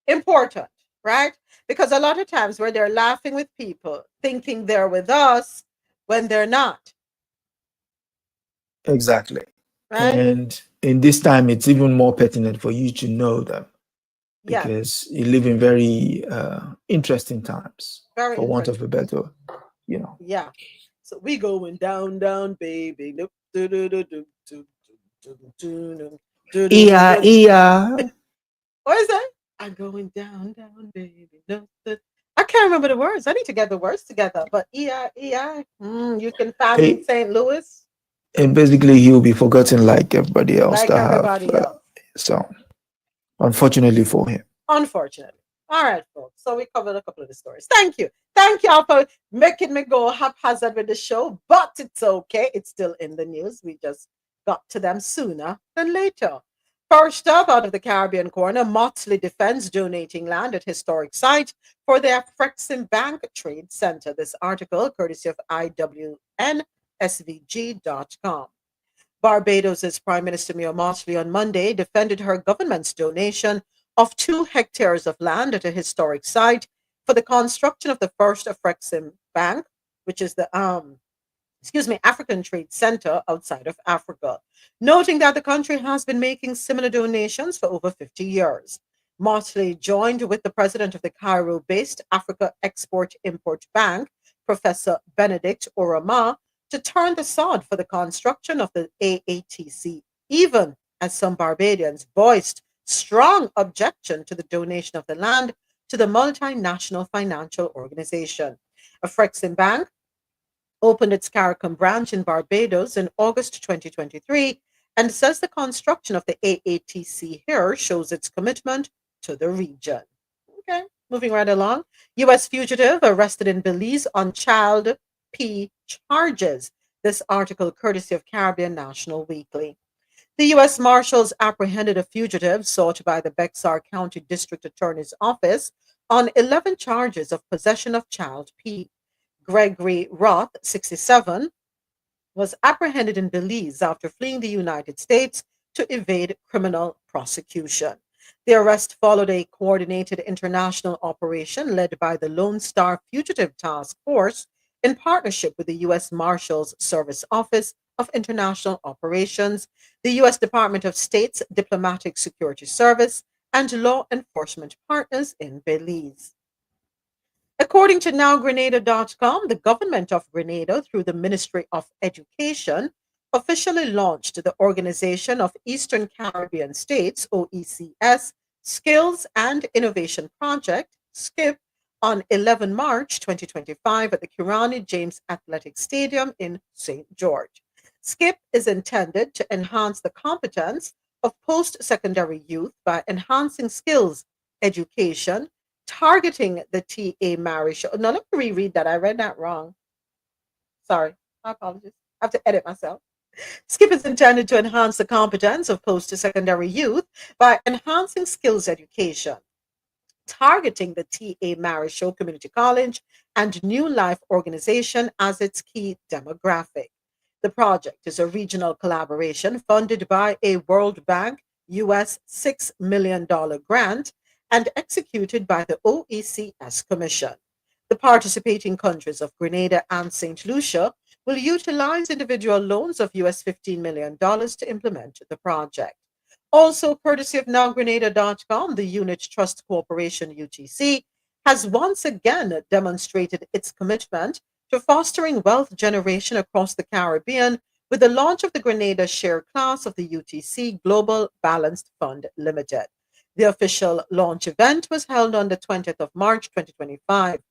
Important, right? Because a lot of times where they're laughing with people, thinking they're with us when they're not. Exactly. Right? And in this time, it's even more pertinent for you to know them because you live in very interesting times, Very for want of a better, you know. Yeah. So we going down, down, baby. What is that? I'm going down, down, baby. I can't remember the words. I need to get the words together. But EI. You can find me in St. Louis. And basically, he'll be forgotten like everybody else Like everybody else. So, unfortunately for him. Unfortunately. All right, folks. So we covered a couple of the stories. Thank you. Thank y'all for making me go haphazard with the show, but it's okay. It's still in the news. We just got to them sooner than later. First up, out of the Caribbean corner, Motley defends donating land at historic site for their Frexim Bank Trade Center. This article, courtesy of IWNSVG.com. Barbados' Prime Minister Mia Mottley on Monday defended her government's donation of 2 hectares of land at a historic site for the construction of the first Frexim Bank, which is the African Trade Center outside of Africa, noting that the country has been making similar donations for over 50 years. Motley joined with the president of the Cairo-based Africa Export-Import Bank, Professor Benedict Orama, to turn the sod for the construction of the AATC, even as some Barbadians voiced strong objection to the donation of the land to the multinational financial organization. A Frexim Bank opened its CARICOM branch in Barbados in August 2023 and says the construction of the AATC here shows its commitment to the region. Okay, moving right along. U.S. fugitive arrested in Belize on child P charges. This article courtesy of Caribbean National Weekly. The U.S. Marshals apprehended a fugitive sought by the Bexar County District Attorney's Office on 11 charges of possession of child P. Gregory Roth, 67, was apprehended in Belize after fleeing the United States to evade criminal prosecution. The arrest followed a coordinated international operation led by the Lone Star Fugitive Task Force in partnership with the U.S. Marshals Service Office of International Operations, the U.S. Department of State's Diplomatic Security Service, and law enforcement partners in Belize. According to NowGrenada.com, the government of Grenada, through the Ministry of Education, officially launched the Organization of Eastern Caribbean States, OECS, Skills and Innovation Project, SKIP, on 11 March 2025 at the Kirani James Athletic Stadium in St. George. SKIP is intended to enhance the competence of post-secondary youth by enhancing skills education, targeting the TA marriage. No, let me reread that. I read that wrong. Sorry, my apologies. I have to edit myself. SKIP is intended to enhance the competence of post-secondary youth by enhancing skills education, targeting the TA Marriage Show Community College and New Life organization as its key demographic. The project is a regional collaboration funded by a World Bank US $6 million grant and executed by the OECS Commission. The participating countries of Grenada and St. Lucia will utilize individual loans of US $15 million to implement the project. Also, courtesy of NowGrenada.com, the Unit Trust Corporation, UTC, has once again demonstrated its commitment to fostering wealth generation across the Caribbean with the launch of the Grenada share class of the UTC Global Balanced Fund Limited. The official launch event was held on the 20th of March, 2025.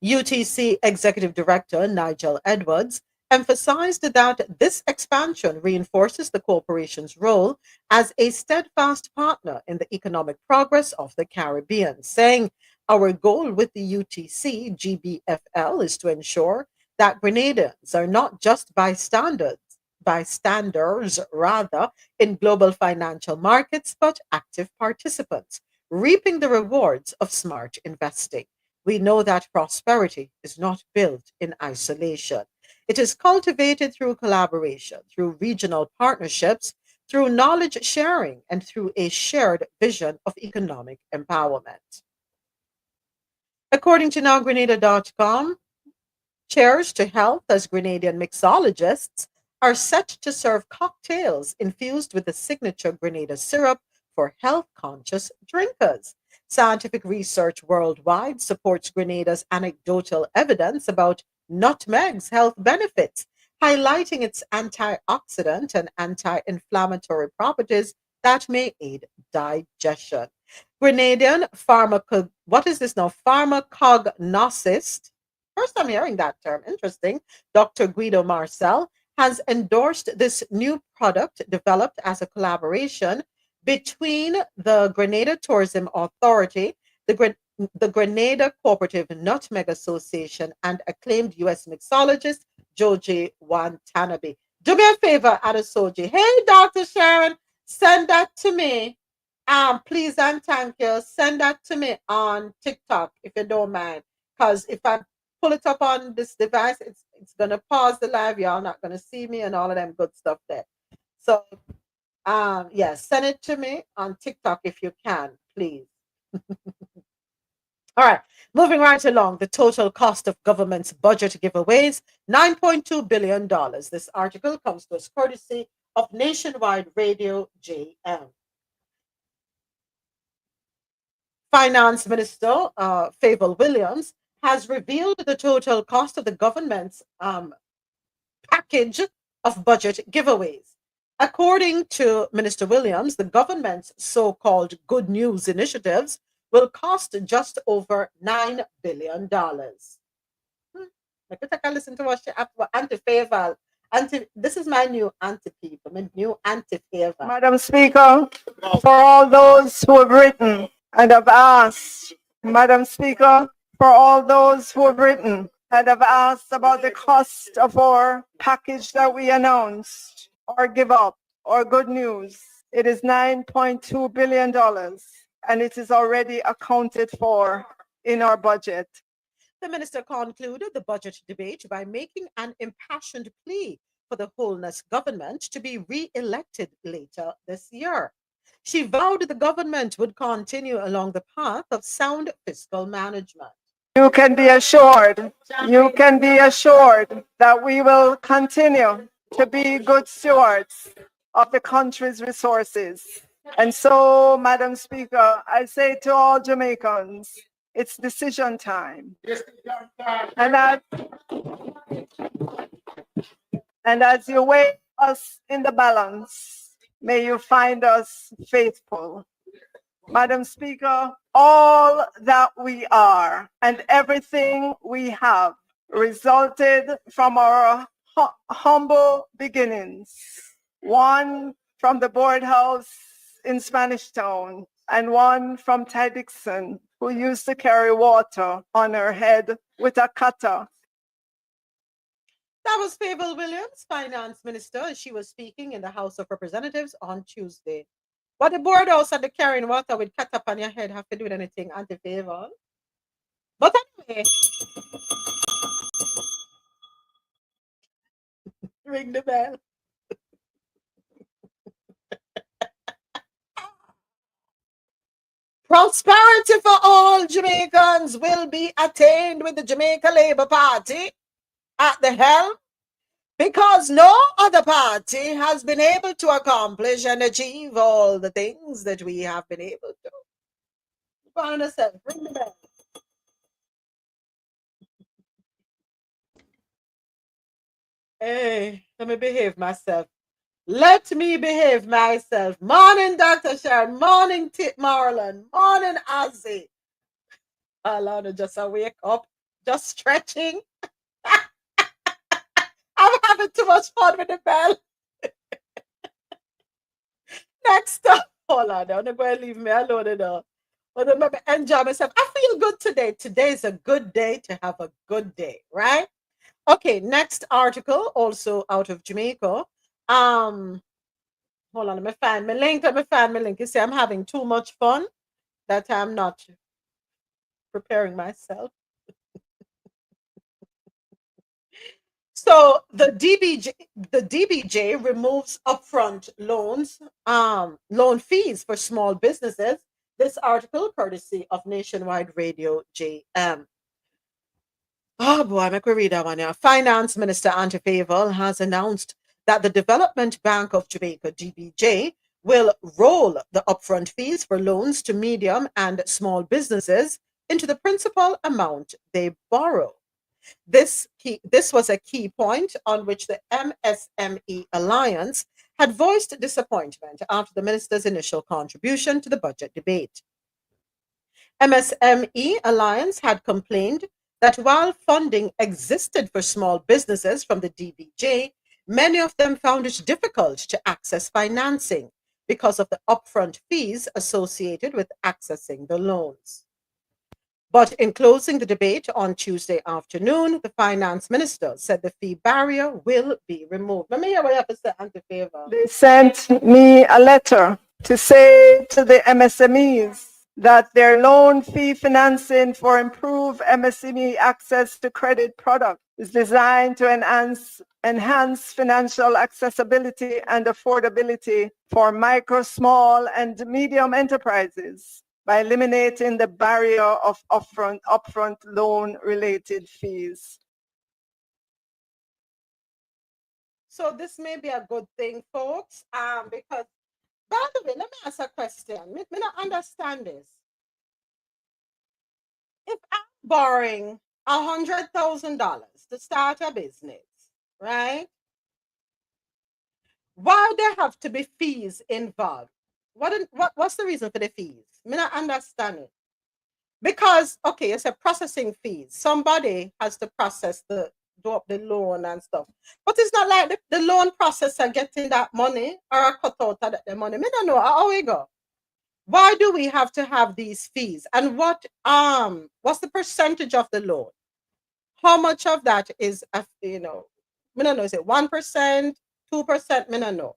UTC Executive Director Nigel Edwards emphasized that this expansion reinforces the corporation's role as a steadfast partner in the economic progress of the Caribbean, saying, "Our goal with the UTC GBFL is to ensure that Grenadans are not just bystanders in global financial markets, but active participants, reaping the rewards of smart investing. We know that prosperity is not built in isolation. It is cultivated through collaboration, through regional partnerships, through knowledge sharing, and through a shared vision of economic empowerment." According to NowGrenada.com, cheers to health as Grenadian mixologists are set to serve cocktails infused with the signature Grenada syrup for health-conscious drinkers. Scientific research worldwide supports Grenada's anecdotal evidence about nutmeg's health benefits, highlighting its antioxidant and anti-inflammatory properties that may aid digestion. Grenadian what is this now? Pharmacognosist. First time hearing that term. Interesting. Dr. Guido Marcel has endorsed this new product developed as a collaboration between the Grenada Tourism Authority, the Grenada Cooperative Nutmeg Association, and acclaimed U.S. mixologist Joji Watanabe. Do me a favor, Adesoji. Hey, Dr. Sharon, send that to me. Please and thank you. Send that to me on TikTok if you don't mind. Because if I pull it up on this device, it's gonna pause the live. Y'all not gonna see me and all of them good stuff there. So yes, send it to me on TikTok if you can, please. All right, moving right along. The total cost of government's budget giveaways, $9.2 billion. This article comes to us courtesy of Nationwide Radio JM. Finance Minister Fable Williams has revealed the total cost of the government's package of budget giveaways. According to Minister Williams, the government's so-called good news initiatives will cost just over $9 billion. I could take a listen to what anti-Faval. This is my new anti-people, my new anti-Faval. Madam Speaker, for all those who have written and have asked, Madam Speaker, for all those who have written and have asked about the cost of our package that we announced, or give up, or good news, it is $9.2 billion, and it is already accounted for in our budget. The minister concluded the budget debate by making an impassioned plea for the Holness government to be re-elected later this year. She vowed the government would continue along the path of sound fiscal management. You can be assured that we will continue to be good stewards of the country's resources. And so, Madam Speaker, I say to all Jamaicans, it's decision time. And as you weigh us in the balance, may you find us faithful. Madam Speaker, all that we are and everything we have resulted from our humble beginnings. One from the board house in Spanish Town, and one from Ty Dixon, who used to carry water on her head with a cutter. That was Fable Williams, Finance Minister, as she was speaking in the House of Representatives on Tuesday. What the board house and the carrying water with cut up on your head have to do with anything anti-Fable? But anyway, ring the bell. Prosperity for all Jamaicans will be attained with the Jamaica Labour Party at the helm, because no other party has been able to accomplish and achieve all the things that we have been able to. Find yourself, ring the bell. Hey, let me behave myself. Let me behave myself. Morning, Dr. Sharon. Morning, Tip Marlon. Morning, Ozzy. Alana just wake up, just stretching. I'm having too much fun with the bell. Next up, hold on, I'm going to leave me alone now. But I'm enjoy myself. I feel good today. Today is a good day to have a good day, right? Okay, next article, also out of Jamaica. Hold on, let me find my link. You see, I'm having too much fun that I'm not preparing myself. So the DBJ removes upfront loan fees for small businesses. This article, courtesy of Nationwide Radio JM. Oh boy, I'm going to read that one now. Finance Minister Anti Favel has announced that the Development Bank of Jamaica, DBJ, will roll the upfront fees for loans to medium and small businesses into the principal amount they borrow. This was a key point on which the MSME Alliance had voiced disappointment after the minister's initial contribution to the budget debate. MSME Alliance had complained that while funding existed for small businesses from the DBJ, many of them found it difficult to access financing because of the upfront fees associated with accessing the loans. But in closing the debate on Tuesday afternoon, the finance minister said the fee barrier will be removed. Let me hear what you have to say, Anti-Favor. They sent me a letter to say to the MSMEs that their loan fee financing for improved MSME access to credit product is designed to enhance financial accessibility and affordability for micro, small, and medium enterprises by eliminating the barrier of upfront loan-related fees. So this may be a good thing, folks, because, by the way, let me ask a question. Me not understand this. If I'm borrowing $100,000 to start a business, right? Why there have to be fees involved? What's the reason for the fees? Me not understand it. Because, okay, it's a processing fees. Somebody has to process do up the loan and stuff. But it's not like the loan processor getting that money or a cut out of the money. Me don't know how we go. Why do we have to have these fees? And what's the percentage of the loan? How much of that is, me don't know, is it 1%, 2%? Me don't know.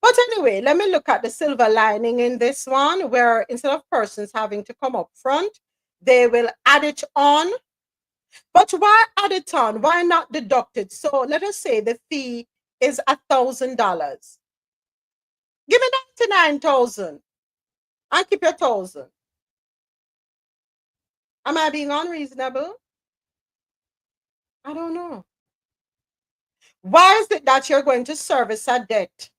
But anyway, let me look at the silver lining in this one, where instead of persons having to come up front, they will add it on. But why add it on? Why not deduct it? So let us say the fee is $1,000. Give me 99,000. I keep your 1,000. Am I being unreasonable? I don't know. Why is it that you're going to service a debt?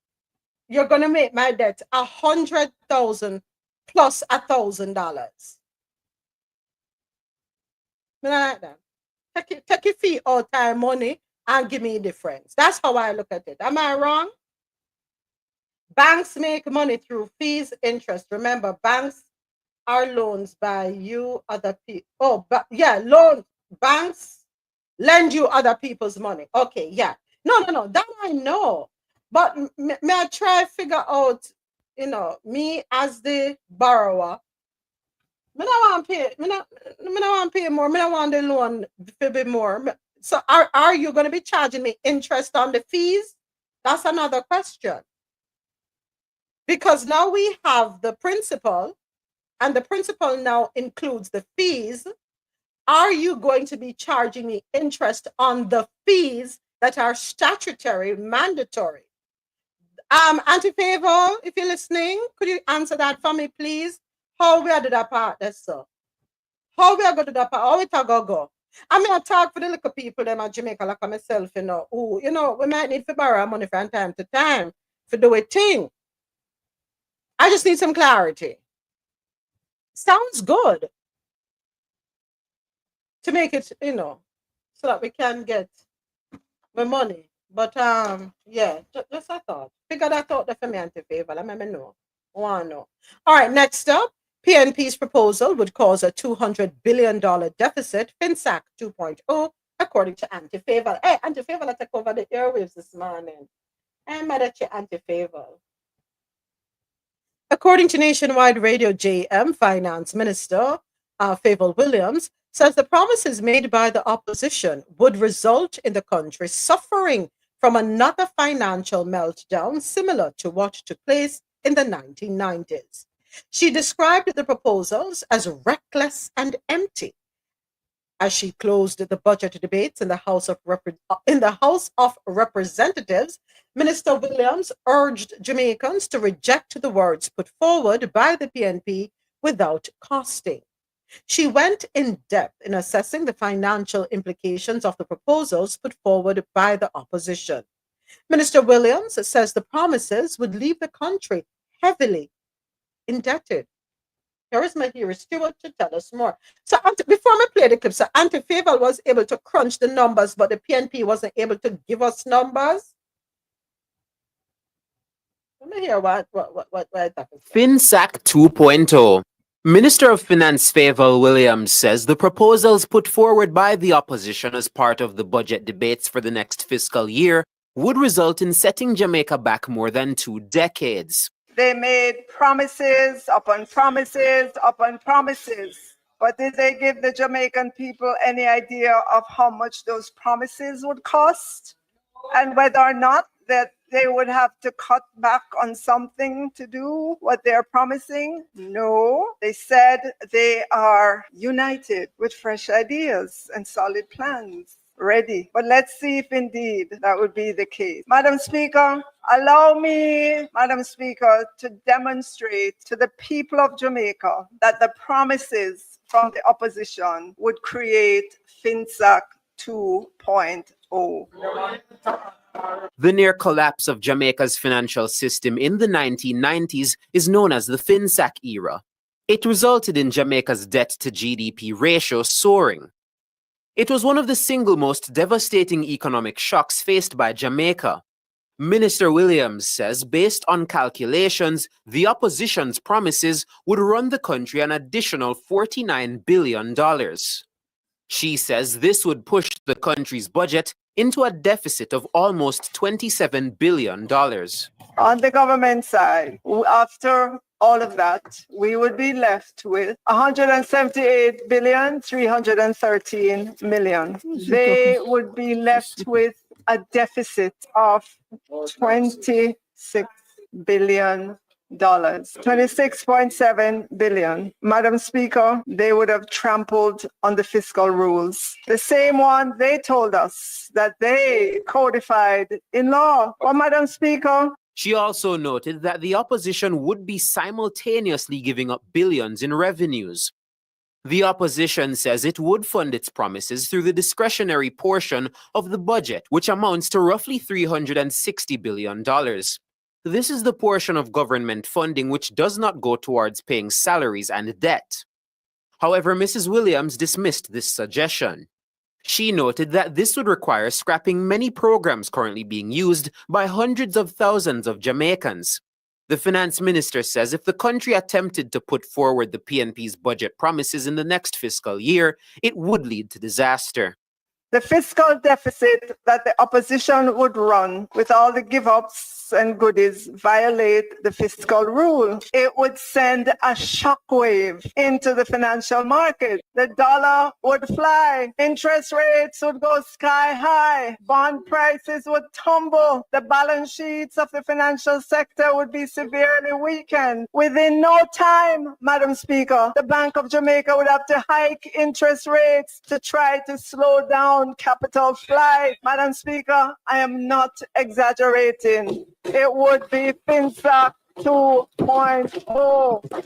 You're going to make my debt 100,000 plus $1,000. I like that. Take your fee out time money and give me a difference. That's how I look at it. Am I wrong? Banks make money through fees, interest. Remember, banks are loans by you, other people. Oh, but yeah, loans. Banks lend you other people's money. Okay, yeah. No. That I know. But may I try to figure out, me as the borrower, I don't want to pay more. I don't want the loan to be more. So are you going to be charging me interest on the fees? That's another question. Because now we have the principal, and the principal now includes the fees. Are you going to be charging me interest on the fees that are statutory, mandatory? Anti-Favor, if you're listening, could you answer that for me, please? How we are do that part, that's so. How we are going to do that part? How we go? I mean, I talk for the little people them at Jamaica like myself, who, we might need to borrow money from time to time to do a thing. I just need some clarity. Sounds good to make it, so that we can get the money. But yeah, just a thought. Figure that out for me, Anti-Favor. Let me know. I want to know. All right, next up, PNP's proposal would cause a $200 billion deficit, FinSAC 2.0, according to Anti-Favor. Hey, Anti-Favor, let's take over the airwaves this morning. I'm mad at you, Anti-Favor. According to Nationwide Radio JM, Finance Minister Favor Williams says the promises made by the opposition would result in the country suffering from another financial meltdown similar to what took place in the 1990s. She described the proposals as reckless and empty. As she closed the budget debates in the House of Representatives, Minister Williams urged Jamaicans to reject the words put forward by the PNP without costing. She went in depth in assessing the financial implications of the proposals put forward by the opposition. Minister Williams says the promises would leave the country heavily indebted. Here is my hero Stewart to tell us more. So before I play the clip, so Auntie Favel was able to crunch the numbers, but the PNP wasn't able to give us numbers. Let me hear what FinSAC 2.0. Minister of Finance Favel Williams says the proposals put forward by the opposition as part of the budget debates for the next fiscal year would result in setting Jamaica back more than 2 decades. They made promises upon promises upon promises. But did they give the Jamaican people any idea of how much those promises would cost? And whether or not that they would have to cut back on something to do what they're promising? No, they said they are united with fresh ideas and solid plans. Ready. But let's see if indeed that would be the case. Madam Speaker, allow me, Madam Speaker, to demonstrate to the people of Jamaica that the promises from the opposition would create FinSAC 2.0. The near collapse of Jamaica's financial system in the 1990s is known as the FinSAC era. It resulted in Jamaica's debt to GDP ratio soaring. It was one of the single most devastating economic shocks faced by Jamaica. Minister Williams says, based on calculations, the opposition's promises would run the country an additional $49 billion. She says this would push the country's budget into a deficit of almost $27 billion. On the government side, after all of that, we would be left with $178,313,000,000. They would be left with a deficit of $26 billion. $26.7 billion. Madam Speaker, they would have trampled on the fiscal rules. The same one they told us that they codified in law. Well, Madam Speaker, she also noted that the opposition would be simultaneously giving up billions in revenues. The opposition says it would fund its promises through the discretionary portion of the budget, which amounts to roughly $360 billion. This is the portion of government funding which does not go towards paying salaries and debt. However, Mrs. Williams dismissed this suggestion. She noted that this would require scrapping many programs currently being used by hundreds of thousands of Jamaicans. The finance minister says if the country attempted to put forward the PNP's budget promises in the next fiscal year, it would lead to disaster. the fiscal deficit that the opposition would run with all the give-ups and goodies violate the fiscal rule. It would send a shockwave into the financial market. The dollar would fly. Interest rates would go sky high. Bond prices would tumble. The balance sheets of the financial sector would be severely weakened. Within no time, Madam Speaker, the Bank of Jamaica would have to hike interest rates to try to slow down capital flight. Madam Speaker, I am not exaggerating. It would be FinSAC 2.0.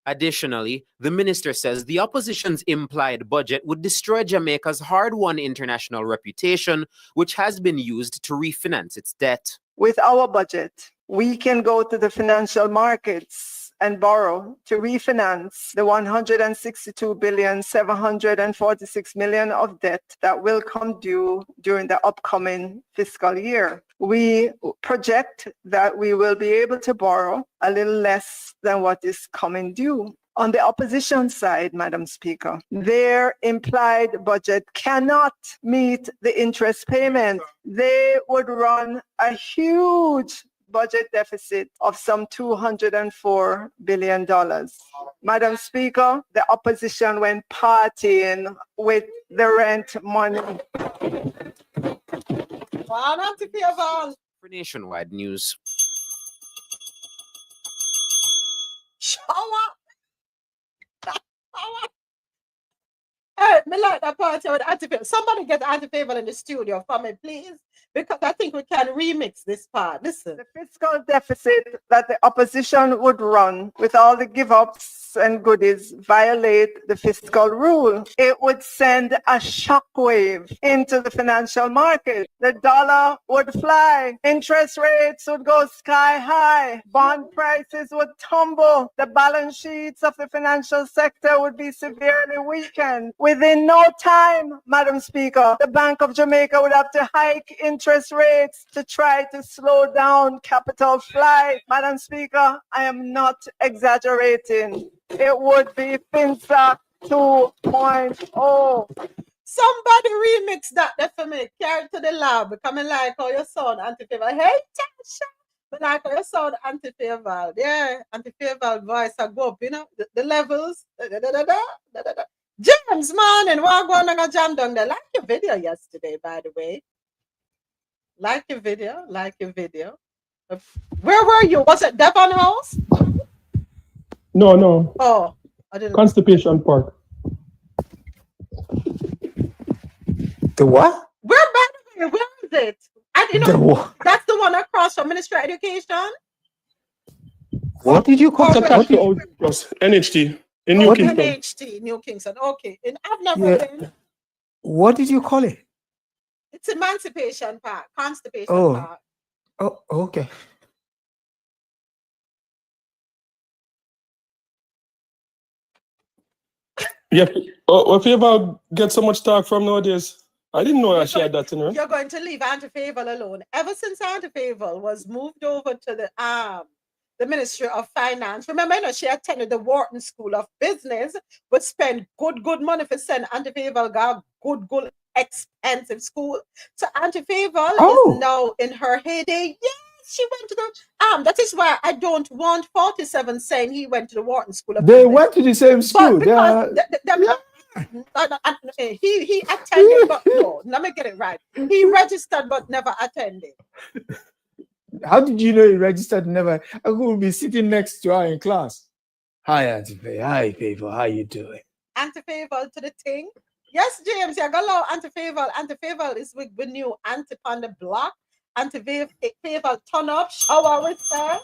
Additionally, the minister says the opposition's implied budget would destroy Jamaica's hard-won international reputation, which has been used to refinance its debt. With our budget, we can go to the financial markets and borrow to refinance the $162,746,000,000 of debt that will come due during the upcoming fiscal year. We project that we will be able to borrow a little less than what is coming due. On the opposition side, Madam Speaker, their implied budget cannot meet the interest payment. They would run a huge budget deficit of some $204 billion. Madam Speaker, the opposition went partying with the rent money. For Nationwide News. Hey, me like that party with Auntie Favel. Somebody get Auntie Favel in the studio for me, please. because I think we can remix this part. Listen. The fiscal deficit that the opposition would run with all the give-ups and goodies violate the fiscal rule. It would send a shockwave into the financial market. The dollar would fly. Interest rates would go sky high. Bond prices would tumble. The balance sheets of the financial sector would be severely weakened. Within no time, Madam Speaker, the Bank of Jamaica would have to hike interest rates to try to slow down capital flight. Madam Speaker, I am not exaggerating. It would be FinSA 2.0. Somebody remix that there for me. Carry it to the lab. Coming like how you sound, Anti-Favor. Hey, Tasha. But like how you sound, Anti-Favor. Yeah, Anti-Favor voice. I go up, you know, the levels. James, man, and we're going to jam down there. Like your video yesterday, by the way. Like your video. Where were you? Was it Devon House? No. Oh, I didn't. Constipation Park. The what? Where is it? That's the one across from Ministry of Education. What did you call it? NHT in New Kingston. NHT, New Kingston. Okay. And I've never been. What did you call it? It's Emancipation Park, Constipation Park. Oh, okay. Yeah. If you ever get so much talk from nowadays, I didn't know that she had that in her. You're going to leave Anti-Favor alone. Ever since Anti-Favor was moved over to the Ministry of Finance, remember, she attended the Wharton School of Business, but spent good money for send Anti-Favor got good expensive school. So Anti-Favor is now in her heyday. Yes, she went to the that is why I don't want 47 saying he went to the Wharton School of Business. They went to the same school. He attended, but no, let me get it right. He registered but never attended. How did you know he registered never? I could be sitting next to her in class. Hi, Anti-Favor. Hi, Favor. How you doing? Anti-Favor to the thing. Yes, James, you're going to allow Anti-Favor. Anti-Favor is with the new Anti on the block. Anti-Favor turn up, shower with her.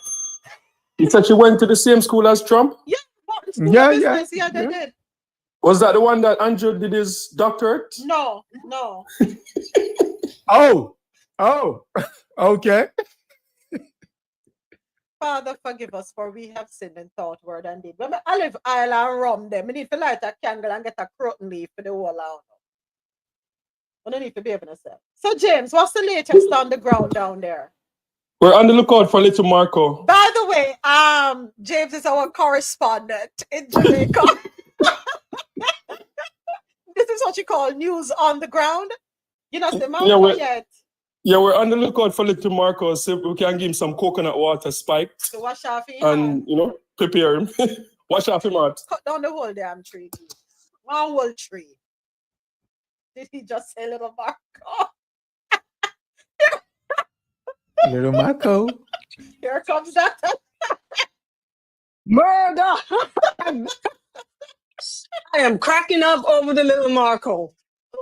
You said she went to the same school as Trump? Yeah, business. Yeah, they did. Was that the one that Andrew did his doctorate? No. Oh, okay. Father, forgive us, for we have sinned in thought, word, and deed. When I live Isle and rum them, I need to light a candle and get a croton leaf for the whole house. I don't need to be able to say. So, James, what's the latest on the ground down there? We're on the lookout for little Marco. By the way, James is our correspondent in Jamaica. This is what you call news on the ground. You know, the Marco yet. Yeah, we're on the lookout for little Marco. So we can give him some coconut water spiked. To wash off him. And, prepare him. Wash off him out. Cut down the whole damn tree. One whole tree. Did he just say little Marco? Little Marco. Here comes that. Murder! I am cracking up over the little Marco.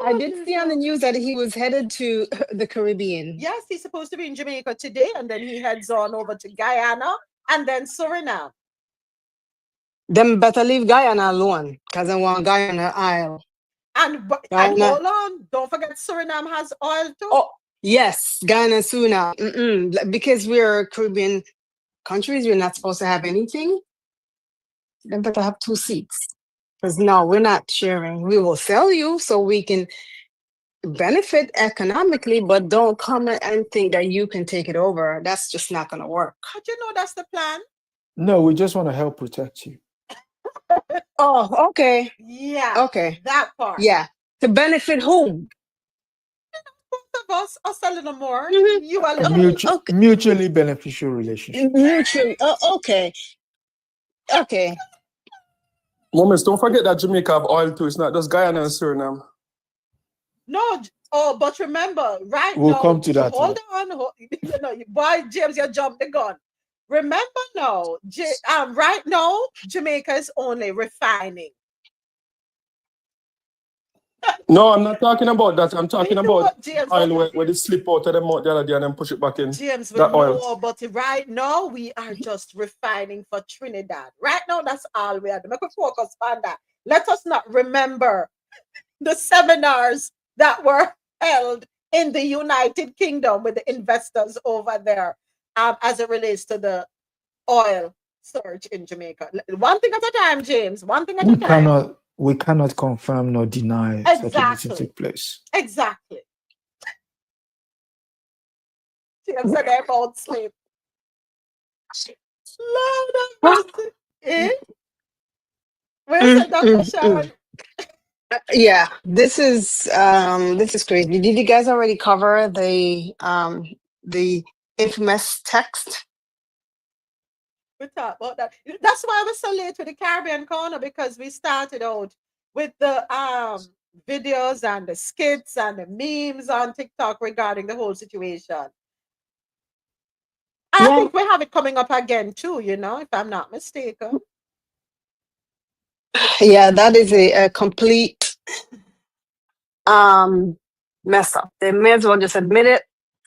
I did see on the news that he was headed to the Caribbean. Yes, he's supposed to be in Jamaica today, and then he heads on over to Guyana and then Suriname. Them better leave Guyana alone, because I want Guyana Isle. And hold on, don't forget Suriname has oil too. Oh, yes, Guyana sooner. Because we're Caribbean countries, we're not supposed to have anything. Then better have 2 seats. Because no, we're not sharing. We will sell you so we can benefit economically, but don't come and think that you can take it over. That's just not going to work. But you know that's the plan. No, we just want to help protect you. Oh, okay. Yeah. Okay. That part. Yeah. To benefit whom? Both of us a little more. You a little Mutually beneficial relationship. Mutually. Okay. Okay. Moments, don't forget that Jamaica have oil too. It's not just Guyana and Suriname. No, but remember, right we'll now, come to that. Hold on. Boy, James, you jumped the gun. Remember now, right now, Jamaica is only refining. No, I'm not talking about that. I'm talking We know about what, James, oil where they slip out of the mouth the other day and then push it back in. James, we That oil. know, but right now we are just refining for Trinidad. Right now, that's all we are doing. Make we focus on that. Let us not remember the seminars that were held in the United Kingdom with the investors over there as it relates to the oil surge in Jamaica. One thing at a time, James. One thing at a time. We cannot confirm nor deny such a meeting took place. Exactly. James said they won't sleep. Lord of mercy. Eh? Where's the Dr. Sharon? Yeah, this is crazy. Did you guys already cover the infamous text? We talked about that. That's why I was so late with the Caribbean Corner, because we started out with the videos and the skits and the memes on TikTok regarding the whole situation. I think we have it coming up again too, you know, if I'm not mistaken. Yeah, that is a complete mess up. They may as well just admit it,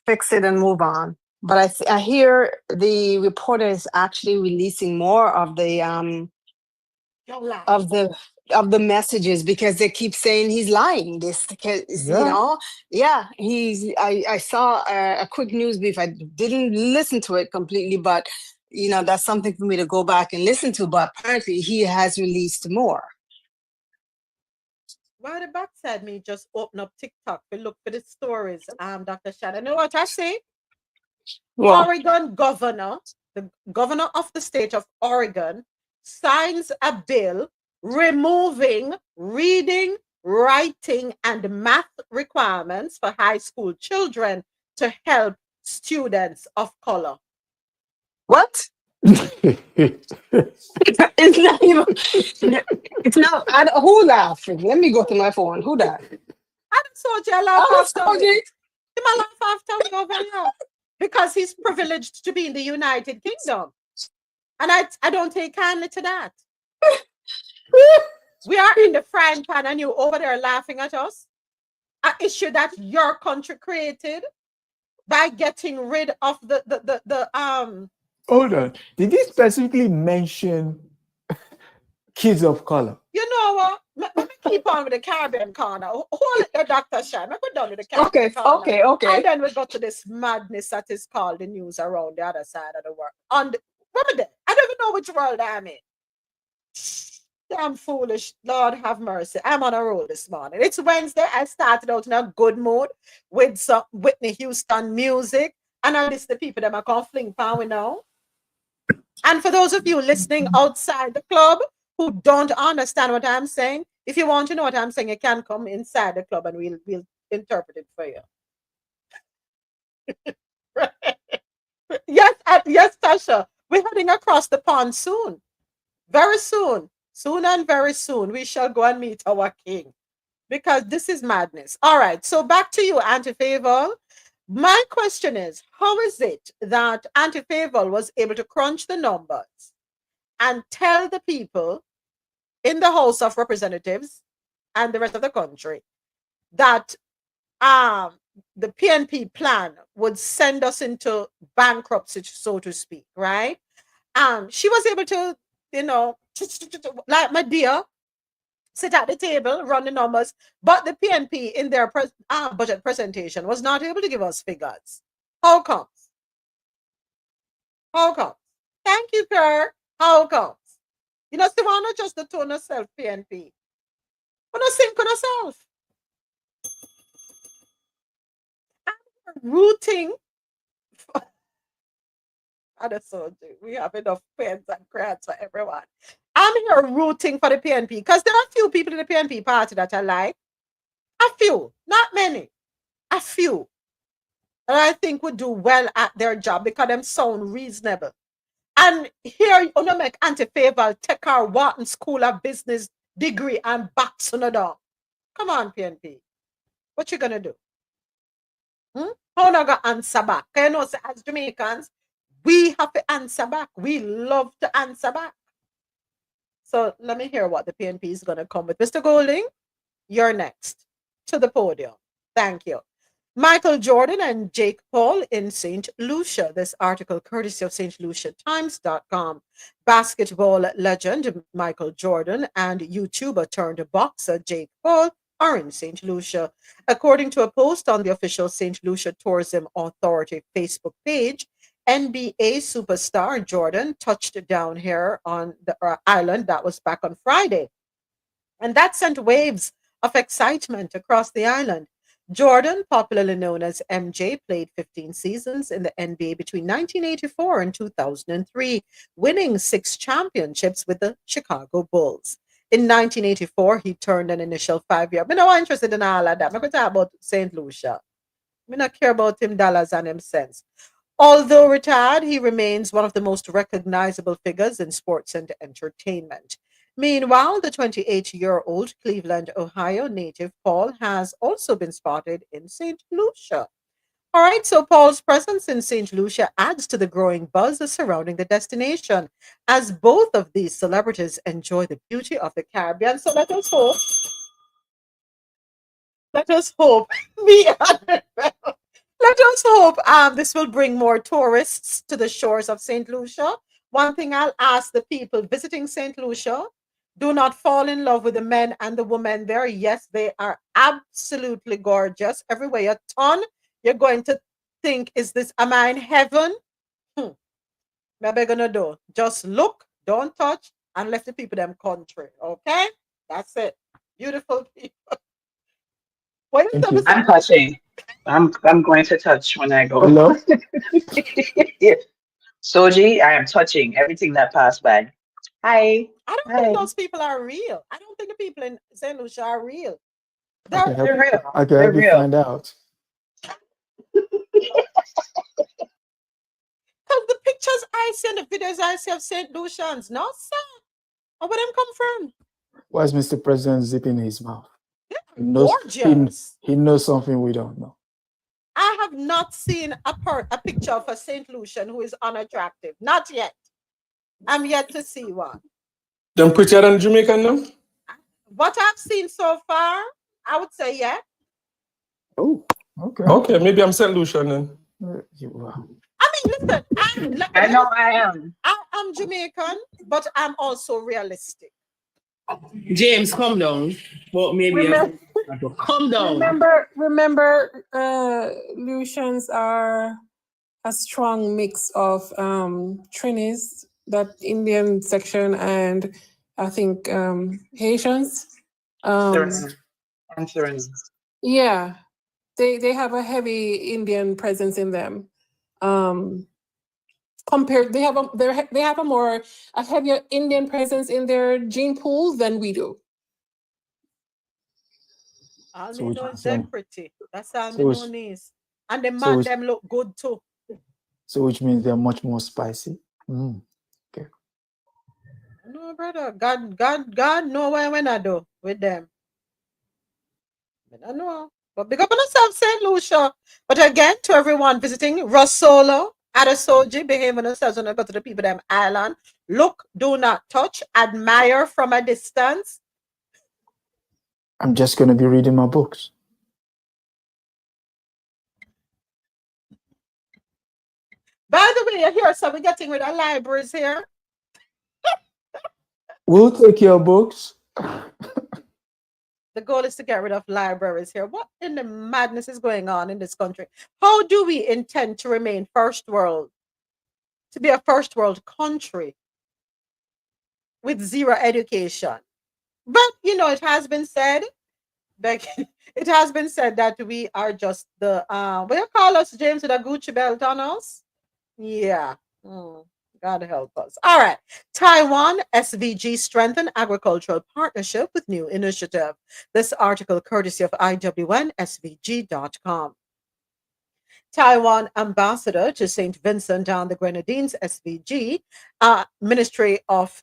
fix it, and move on. But I hear the reporter is actually releasing more of the messages, because they keep saying he's lying. This, because you know, I saw a quick news brief. I didn't listen to it completely, but you know, that's something for me to go back and listen to. But apparently, he has released more. Why the backside me just open up TikTok to look for the stories, Dr. Shannon. You know what I say? Oregon governor, the governor of the state of Oregon, signs a bill removing reading, writing, and math requirements for high school children to help students of color. What? It's not even. It's not. Who laughing? Let me go to my phone. Who that? I saw you laugh after me. He might laugh after me over here because he's privileged to be in the United Kingdom, and I don't take kindly to that. We are in the frying pan, and you over there laughing at us. An issue that your country created by getting rid of the Hold on. Did you specifically mention kids of color? You know what? Let me keep on with the Caribbean Corner. Hold it, Dr. Shine. Let me go down with the Caribbean Corner. Okay. And then we go to this madness that is called the news around the other side of the world. Remember, I don't even know which world I'm in. Damn foolish. Lord have mercy. I'm on a roll this morning. It's Wednesday. I started out in a good mood with some Whitney Houston music. And I list the people that I can fling power now. And for those of you listening outside the club who don't understand what I'm saying, if you want to know what I'm saying, you can come inside the club and we'll interpret it for you. Yes, Tasha. We're heading across the pond soon. Very soon. Soon and very soon, we shall go and meet our king. Because this is madness. All right. So back to you, Auntie Favor. My question is, how is it that Auntie Favor was able to crunch the numbers and tell the people in the House of Representatives and the rest of the country that the PNP plan would send us into bankruptcy, so to speak, right? She was able to, you know, like my dear, sit at the table, run the numbers, but the PNP in their budget presentation was not able to give us figures. How comes? How comes? Thank you, Kerr. How comes? You know, Stefano just the tone of self PNP. We're not sync on ourselves. I'm rooting. We have enough pens and crayons for everyone. I'm here rooting for the PNP because there are a few people in the PNP party that I like. A few, not many. A few. And I think would do well at their job because them sound reasonable. And here, you know, make Auntie Favor take our Wharton School of Business degree and box on the door. Come on, PNP. What you gonna do? How not gonna answer back? You know, as Jamaicans, we have to answer back. We love to answer back. So let me hear what the PNP is gonna come with. Mr. Golding, you're next. to the podium. Thank you. Michael Jordan and Jake Paul in St. Lucia. This article courtesy of stluciatimes.com. Basketball legend Michael Jordan and YouTuber turned boxer Jake Paul are in St. Lucia. According to a post on the official St. Lucia Tourism Authority Facebook page, NBA superstar Jordan touched down here on the island. That was back on Friday. And that sent waves of excitement across the island. Jordan, popularly known as MJ, played 15 seasons in the NBA between 1984 and 2003, winning 6 championships with the Chicago Bulls. In 1984, he turned an initial 5-year. I'm not interested in all of that. I'm going to talk about St. Lucia. I don't care about him dollars and him cents. Although retired, he remains one of the most recognizable figures in sports and entertainment. Meanwhile, the 28-year-old Cleveland, Ohio native Paul has also been spotted in St. Lucia. All right, so Paul's presence in St. Lucia adds to the growing buzz surrounding the destination, as both of these celebrities enjoy the beauty of the Caribbean. So let us hope, this will bring more tourists to the shores of St. Lucia. One thing I'll ask the people visiting St. Lucia, do not fall in love with the men and the women there. Yes, they are absolutely gorgeous. Everywhere you turn, you're going to think, am I in heaven? What am I gonna do? Just look, don't touch, and left the people them country. Okay? That's it. Beautiful people. I'm touching. I'm going to touch when I go. Hello? Soji, I am touching everything that passed by. Hi. I don't think those people are real. I don't think the people in St. Lucia are real. They're real. I can help you find out. Because the pictures I see and the videos I see of St. Lucians, no, sir. Where them come from? Why is Mr. President zipping his mouth? He Gorgeous. He knows something we don't know. I have not seen a picture of a St. Lucian who is unattractive. Not yet. I'm yet to see one. Them prettier than Jamaican now? What I've seen so far, I would say yeah. Oh, okay. Okay, maybe I'm St. Lucian then. I mean, listen, I know I am. I'm Jamaican, but I'm also realistic. James, come down. But maybe come down. Remember, Lucians are a strong mix of Trinis, that Indian section, and I think Haitians. Yeah, they have a heavy Indian presence in them. Compared, they have a heavier Indian presence in their gene pool than we do. All they know is them pretty. That's all they know is. And the man them look good too. So which means they're much more spicy. Okay. No, brother. God know where when I do with them. I don't know. But big up on yourself, St. Lucia. But again, to everyone visiting Rosolo, Adasoji, behave on yourselves when I go to the people them island. Look, do not touch, admire from a distance. I'm just going to be reading my books. By the way, here, so we're getting rid of libraries here. We'll take your books. The goal is to get rid of libraries here. What in the madness is going on in this country? How do we intend to remain first world, to be a first world country with zero education? But, it has been said, that we are just the, what do you call us, James, with a Gucci belt on us? Yeah. God help us. All right. Taiwan SVG strengthen agricultural partnership with new initiative. This article courtesy of IWNSVG.com. Taiwan ambassador to St. Vincent and the Grenadines SVG, Minister of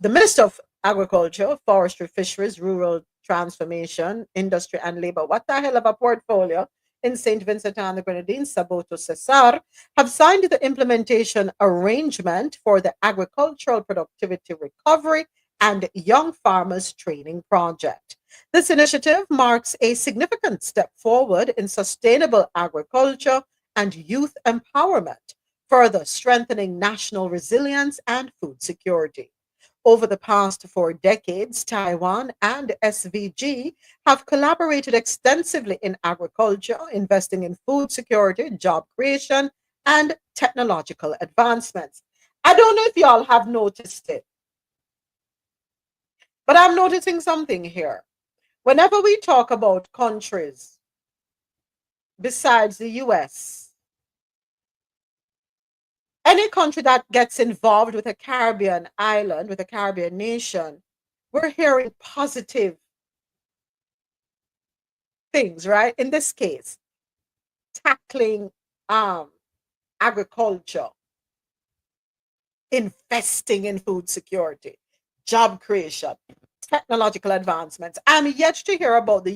Agriculture, Forestry, Fisheries, Rural Transformation, Industry and Labor. What the hell of a portfolio in St. Vincent and the Grenadines, Saboto Cesar, have signed the implementation arrangement for the Agricultural Productivity Recovery and Young Farmers Training Project. This initiative marks a significant step forward in sustainable agriculture and youth empowerment, further strengthening national resilience and food security. Over the past 4 decades, Taiwan and SVG have collaborated extensively in agriculture, investing in food security, job creation, and technological advancements. I don't know if y'all have noticed it, but I'm noticing something here. Whenever we talk about countries besides the US, any country that gets involved with a Caribbean island, with a Caribbean nation, we're hearing positive things, right? In this case, tackling agriculture, investing in food security, job creation, technological advancements. I'm yet to hear about the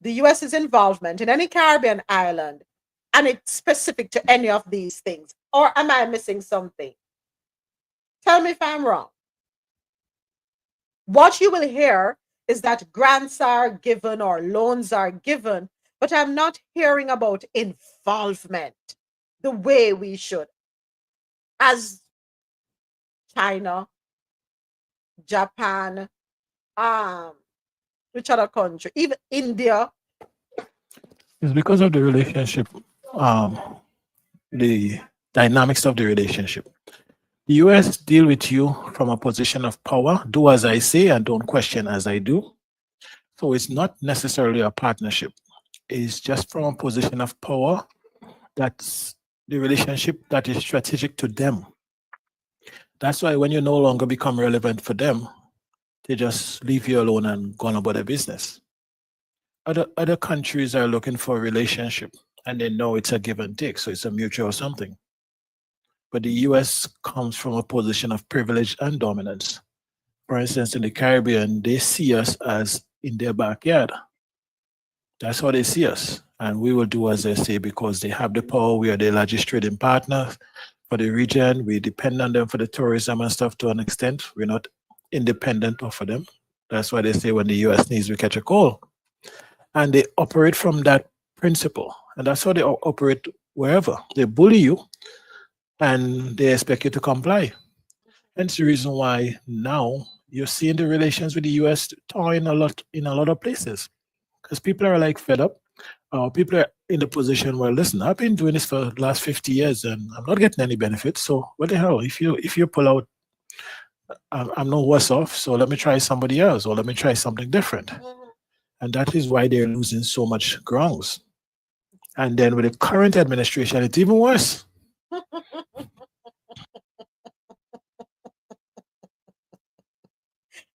US's involvement in any Caribbean island, and it's specific to any of these things. Or am I missing something? Tell me if I'm wrong. What you will hear is that grants are given or loans are given, but I'm not hearing about involvement the way we should. As China, Japan, which other country, even India. It's because of the relationship, the dynamics of the relationship. The US deal with you from a position of power, do as I say and don't question as I do. So it's not necessarily a partnership. It's just from a position of power. That's the relationship that is strategic to them. That's why when you no longer become relevant for them, they just leave you alone and go on about their business. Other countries are looking for a relationship and they know it's a give and take, so it's a mutual something. But the US comes from a position of privilege and dominance. For instance, in the Caribbean, they see us as in their backyard. That's how they see us. And we will do as they say because they have the power. We are their largest trading partner for the region. We depend on them for the tourism and stuff to an extent. We're not independent of them. That's why they say when the US needs, we catch a call. And they operate from that principle. And that's how they operate wherever. They bully you and they expect you to comply. Hence the reason why now you're seeing the relations with the US thawing a lot in a lot of places. Because people are like fed up. People are in the position where, listen, I've been doing this for the last 50 years and I'm not getting any benefits. So what the hell? If you pull out, I'm no worse off. So let me try somebody else or let me try something different. And that is why they're losing so much grounds. And then with the current administration, it's even worse.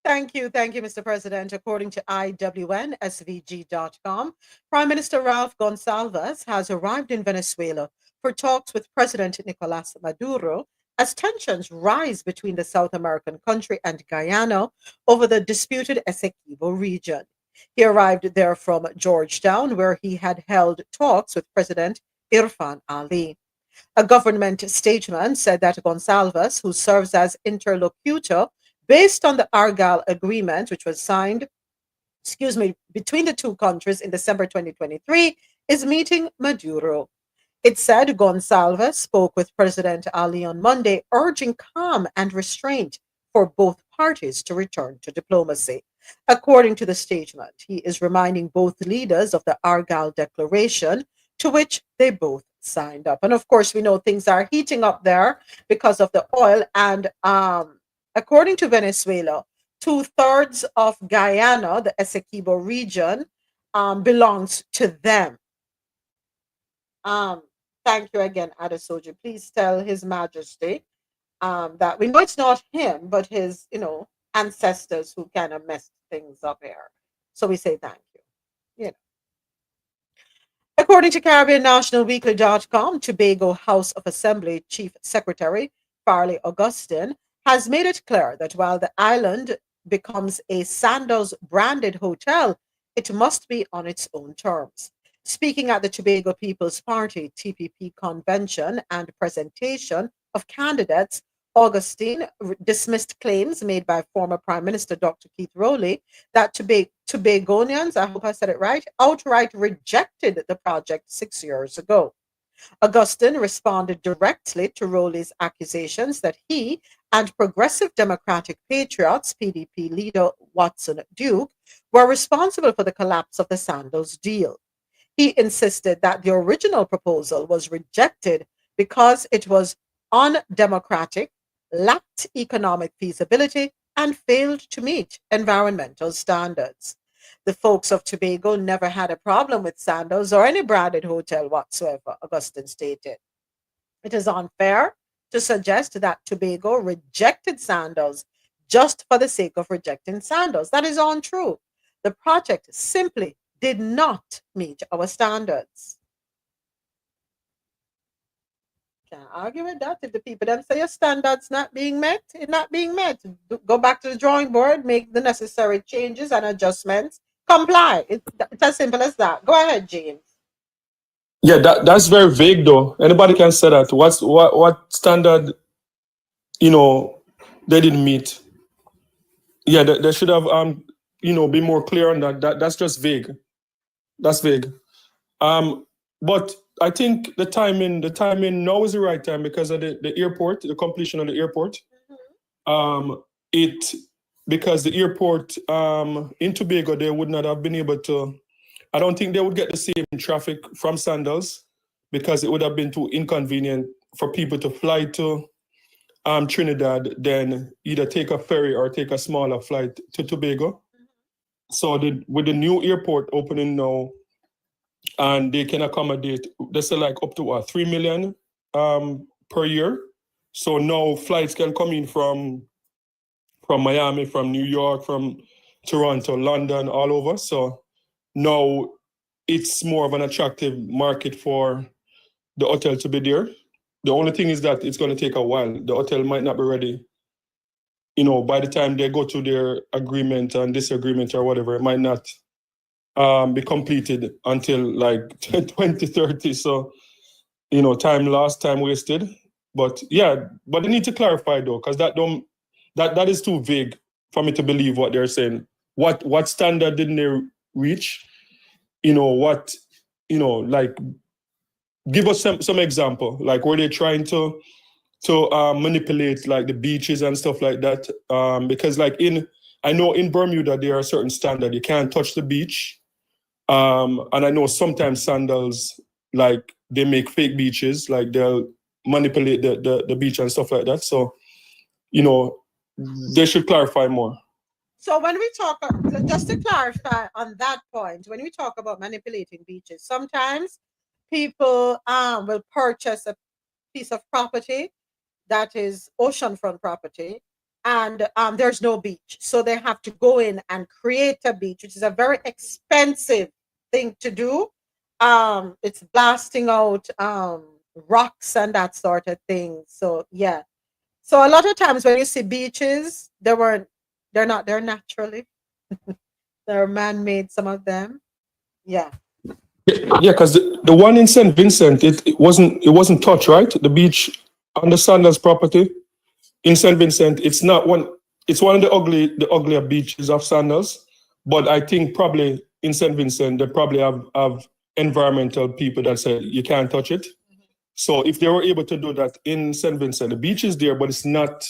Thank you, Mr. President. According to IWNSVG.com, Prime Minister Ralph Gonsalves has arrived in Venezuela for talks with President Nicolas Maduro as tensions rise between the South American country and Guyana over the disputed Essequibo region. He arrived there from Georgetown, where he had held talks with President Irfan Ali. A government statement said that Gonsalves, who serves as interlocutor based on the Argyle Agreement, which was signed, between the two countries in December 2023, is meeting Maduro. It said Gonsalves spoke with President Ali on Monday, urging calm and restraint for both parties to return to diplomacy. According to the statement, he is reminding both leaders of the Argyle Declaration, to which they both signed up. And of course, we know things are heating up there because of the oil. And according to Venezuela, 2/3 of Guyana, the Essequibo region, belongs to them. Thank you again, Adesoji. Please tell His Majesty that we know it's not him, but his, ancestors who kind of messed things up here. So we say thank you. According to CaribbeanNationalWeekly.com, Tobago House of Assembly Chief Secretary Farley Augustine has made it clear that while the island becomes a Sandals branded hotel, it must be on its own terms. Speaking at the Tobago People's Party TPP convention and presentation of candidates Augustine dismissed claims made by former Prime Minister Dr. Keith Rowley that Tobagonians, I hope I said it right, outright rejected the project 6 years ago. Augustine responded directly to Rowley's accusations that he and Progressive Democratic Patriots PDP leader Watson Duke were responsible for the collapse of the Sandoz deal. He insisted that the original proposal was rejected because it was undemocratic, lacked economic feasibility, and failed to meet environmental standards. The folks of Tobago never had a problem with Sandoz or any branded hotel whatsoever, Augustine stated. It is unfair to suggest that Tobago rejected Sandoz just for the sake of rejecting Sandoz. That is untrue. The project simply did not meet our standards. Can't argue with that. If the people then say your standards not being met, it's not being met. Go back to the drawing board, make the necessary changes and adjustments, comply. It's as simple as that. Go ahead, James. Yeah, that's very vague though. Anybody can say that. What standard, they didn't meet? Yeah, they should have be more clear on that. That's just vague. That's vague. But I think the timing now is the right time because of the airport, the completion of the airport. Because the airport in Tobago, they would not have been able to, I don't think they would get the same traffic from Sandoz because it would have been too inconvenient for people to fly to Trinidad, then either take a ferry or take a smaller flight to Tobago. So with the new airport opening now, and they can accommodate, they say like up to 3 million per year. So now flights can come in from Miami, from New York, from Toronto, London, all over. So now it's more of an attractive market for the hotel to be there. The only thing is that it's going to take a while. The hotel might not be ready. By the time they go to their agreement and disagreement or whatever, it might not be completed until like 2030. So, time lost, time wasted. But yeah, but they need to clarify though, because that is too vague for me to believe what they're saying. What standard didn't they reach? Like give us some example. Like were they trying to manipulate like the beaches and stuff like that? Because like I know in Bermuda there are certain standards. You can't touch the beach. And I know sometimes Sandoz, like they make fake beaches, like they'll manipulate the beach and stuff like that. So, they should clarify more. So when we talk, just to clarify on that point, when we talk about manipulating beaches, sometimes people will purchase a piece of property that is oceanfront property, and there's no beach. So they have to go in and create a beach, which is a very expensive thing to do. It's blasting out rocks and that sort of thing. So yeah. So a lot of times when you see beaches, they're not there naturally. They're man-made, some of them. Yeah. Yeah, because the one in St. Vincent, it wasn't touched, right? The beach on the Sandoz property in St. Vincent, it's one of the uglier beaches of Sandoz. But I think probably in St. Vincent, they probably have environmental people that say you can't touch it. So if they were able to do that in St. Vincent, the beach is there, but it's not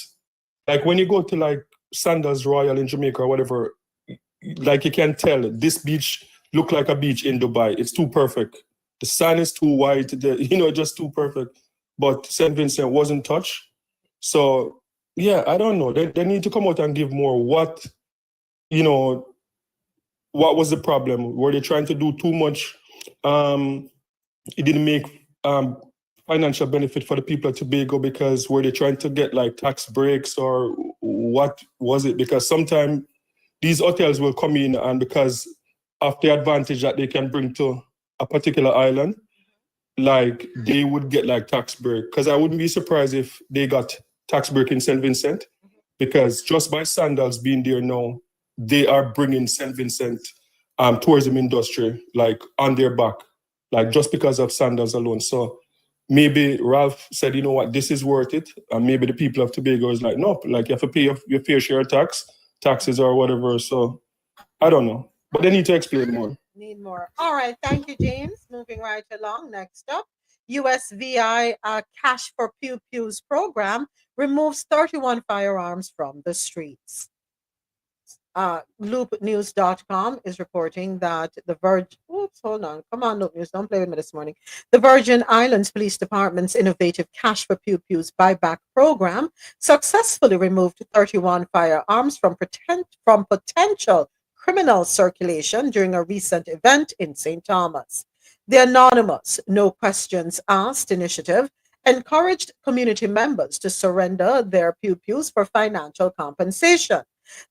like when you go to like Sandoz Royal in Jamaica or whatever, like you can tell this beach look like a beach in Dubai. It's too perfect. The sand is too white, just too perfect. But St. Vincent wasn't touched. So yeah, I don't know. They need to come out and give more what was the problem? Were they trying to do too much? It didn't make financial benefit for the people of Tobago because were they trying to get like tax breaks or what was it? Because sometimes these hotels will come in and because of the advantage that they can bring to a particular island, like they would get like tax break. Because I wouldn't be surprised if they got tax break in St. Vincent because just by Sandoz being there now, they are bringing St. Vincent tourism industry like on their back, like just because of Sandoz alone. So maybe Ralph said, you know what, this is worth it. And maybe the people of Tobago is like, no, like you have to pay your fair share of taxes or whatever. So I don't know. But they need to explain more. Need more. All right. Thank you, James. Moving right along. Next up, USVI Cash for Pew Pews program removes 31 firearms from the streets. LoopNews.com is reporting that the Virgin, oops, hold on. Come on, Loop News, don't play with me this morning. The Virgin Islands Police Department's innovative Cash for Pew Pews buyback program successfully removed 31 firearms from potential criminal circulation during a recent event in St. Thomas. The anonymous No Questions Asked initiative encouraged community members to surrender their pew pews for financial compensation.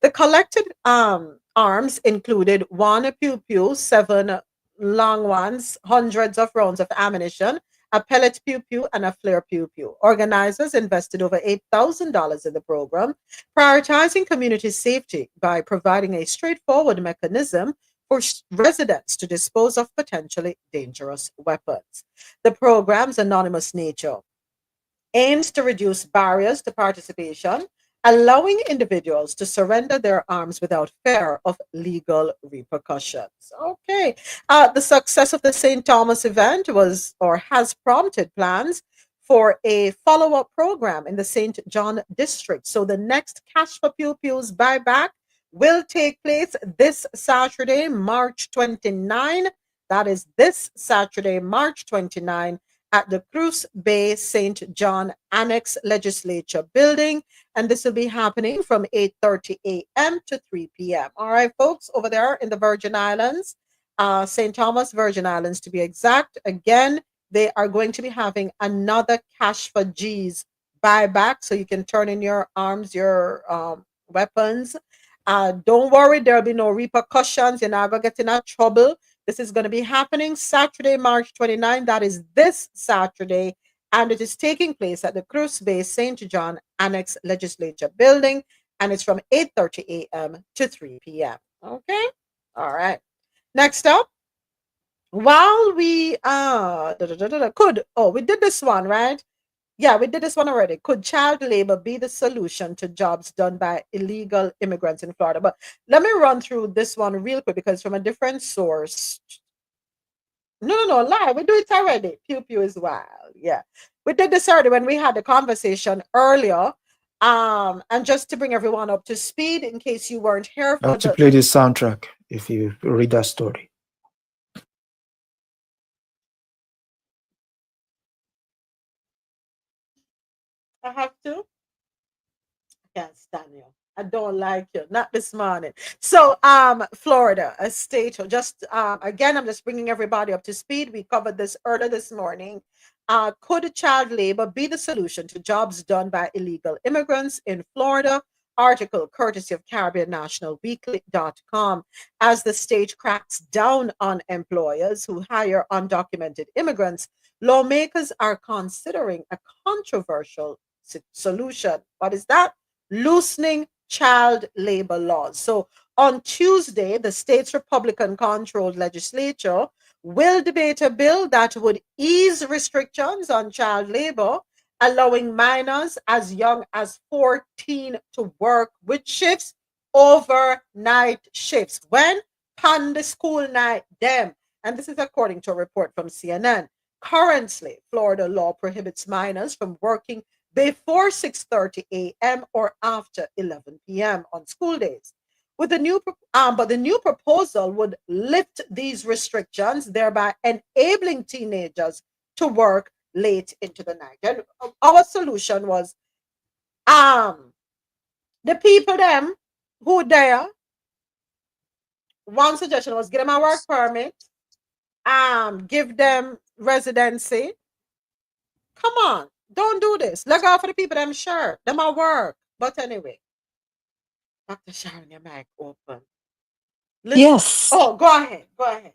The collected arms included one pew pew, 7 long ones, hundreds of rounds of ammunition, a pellet pew pew, and a flare pew pew. Organizers invested over $8,000 in the program, prioritizing community safety by providing a straightforward mechanism for residents to dispose of potentially dangerous weapons. The program's anonymous nature aims to reduce barriers to participation, allowing individuals to surrender their arms without fear of legal repercussions. Okay. The success of the St. Thomas event has prompted plans for a follow-up program in the St. John district. So the next Cash for Pew Pews buyback will take place this Saturday, March 29. That is this Saturday, March 29, at the Cruz Bay St. John Annex Legislature Building. And this will be happening from 8:30 a.m. to 3 p.m. All right, folks, over there in the Virgin Islands, St. Thomas, Virgin Islands to be exact. Again, they are going to be having another Cash for G's buyback, so you can turn in your arms, your weapons. Don't worry, there'll be no repercussions. You're not going to get in trouble. This is going to be happening Saturday, March 29. That is this Saturday. And it is taking place at the Cruz Bay St. John Annex Legislature Building. And it's from 8:30 a.m. to 3 p.m. Okay? All right. Next up, while we we did this one, right? Yeah, we did this one already. Could child labor be the solution to jobs done by illegal immigrants in Florida? But let me run through this one real quick because from a different source. No, lie. We do it already. Pew Pew is wild. Yeah. We did this already when we had the conversation earlier. And just to bring everyone up to speed in case you weren't here. I have to play this soundtrack if you read that story. I have to. I can't stand you. I don't like you. Not this morning. So, Florida, a state. Just again, I'm just bringing everybody up to speed. We covered this earlier this morning. Could child labor be the solution to jobs done by illegal immigrants in Florida? Article courtesy of CaribbeanNationalWeekly.com. As the state cracks down on employers who hire undocumented immigrants, lawmakers are considering a controversial solution. What is that? Loosening child labor laws. So on Tuesday, the state's Republican-controlled legislature will debate a bill that would ease restrictions on child labor, allowing minors as young as 14 to work with shifts, overnight shifts. When? On the school night, them. And this is according to a report from CNN. Currently, Florida law prohibits minors from working before 6:30 a.m. or after 11 p.m. on school days. With the new, but the new proposal would lift these restrictions, thereby enabling teenagers to work late into the night. And our solution was, the people them who there. One suggestion was give them a work permit, give them residency. Come on. Don't do this. Look out for the people, I'm sure. Them are work. But anyway. Dr. Sharon, your mic open. Listen. Yes. Oh, go ahead. Go ahead.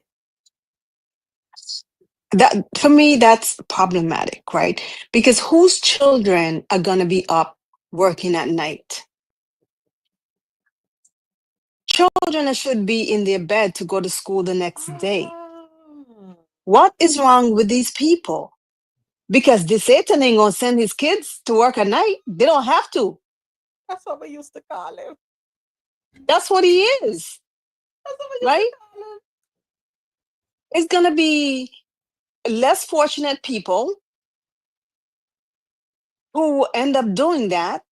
That for me, that's problematic, right? Because whose children are gonna be up working at night? Children should be in their bed to go to school the next day. What is wrong with these people? Because the Satan ain't gonna send his kids to work at night. They don't have to. That's what we used to call him. That's what he is. That's what we used right? to call him. It's gonna be less fortunate people who end up doing that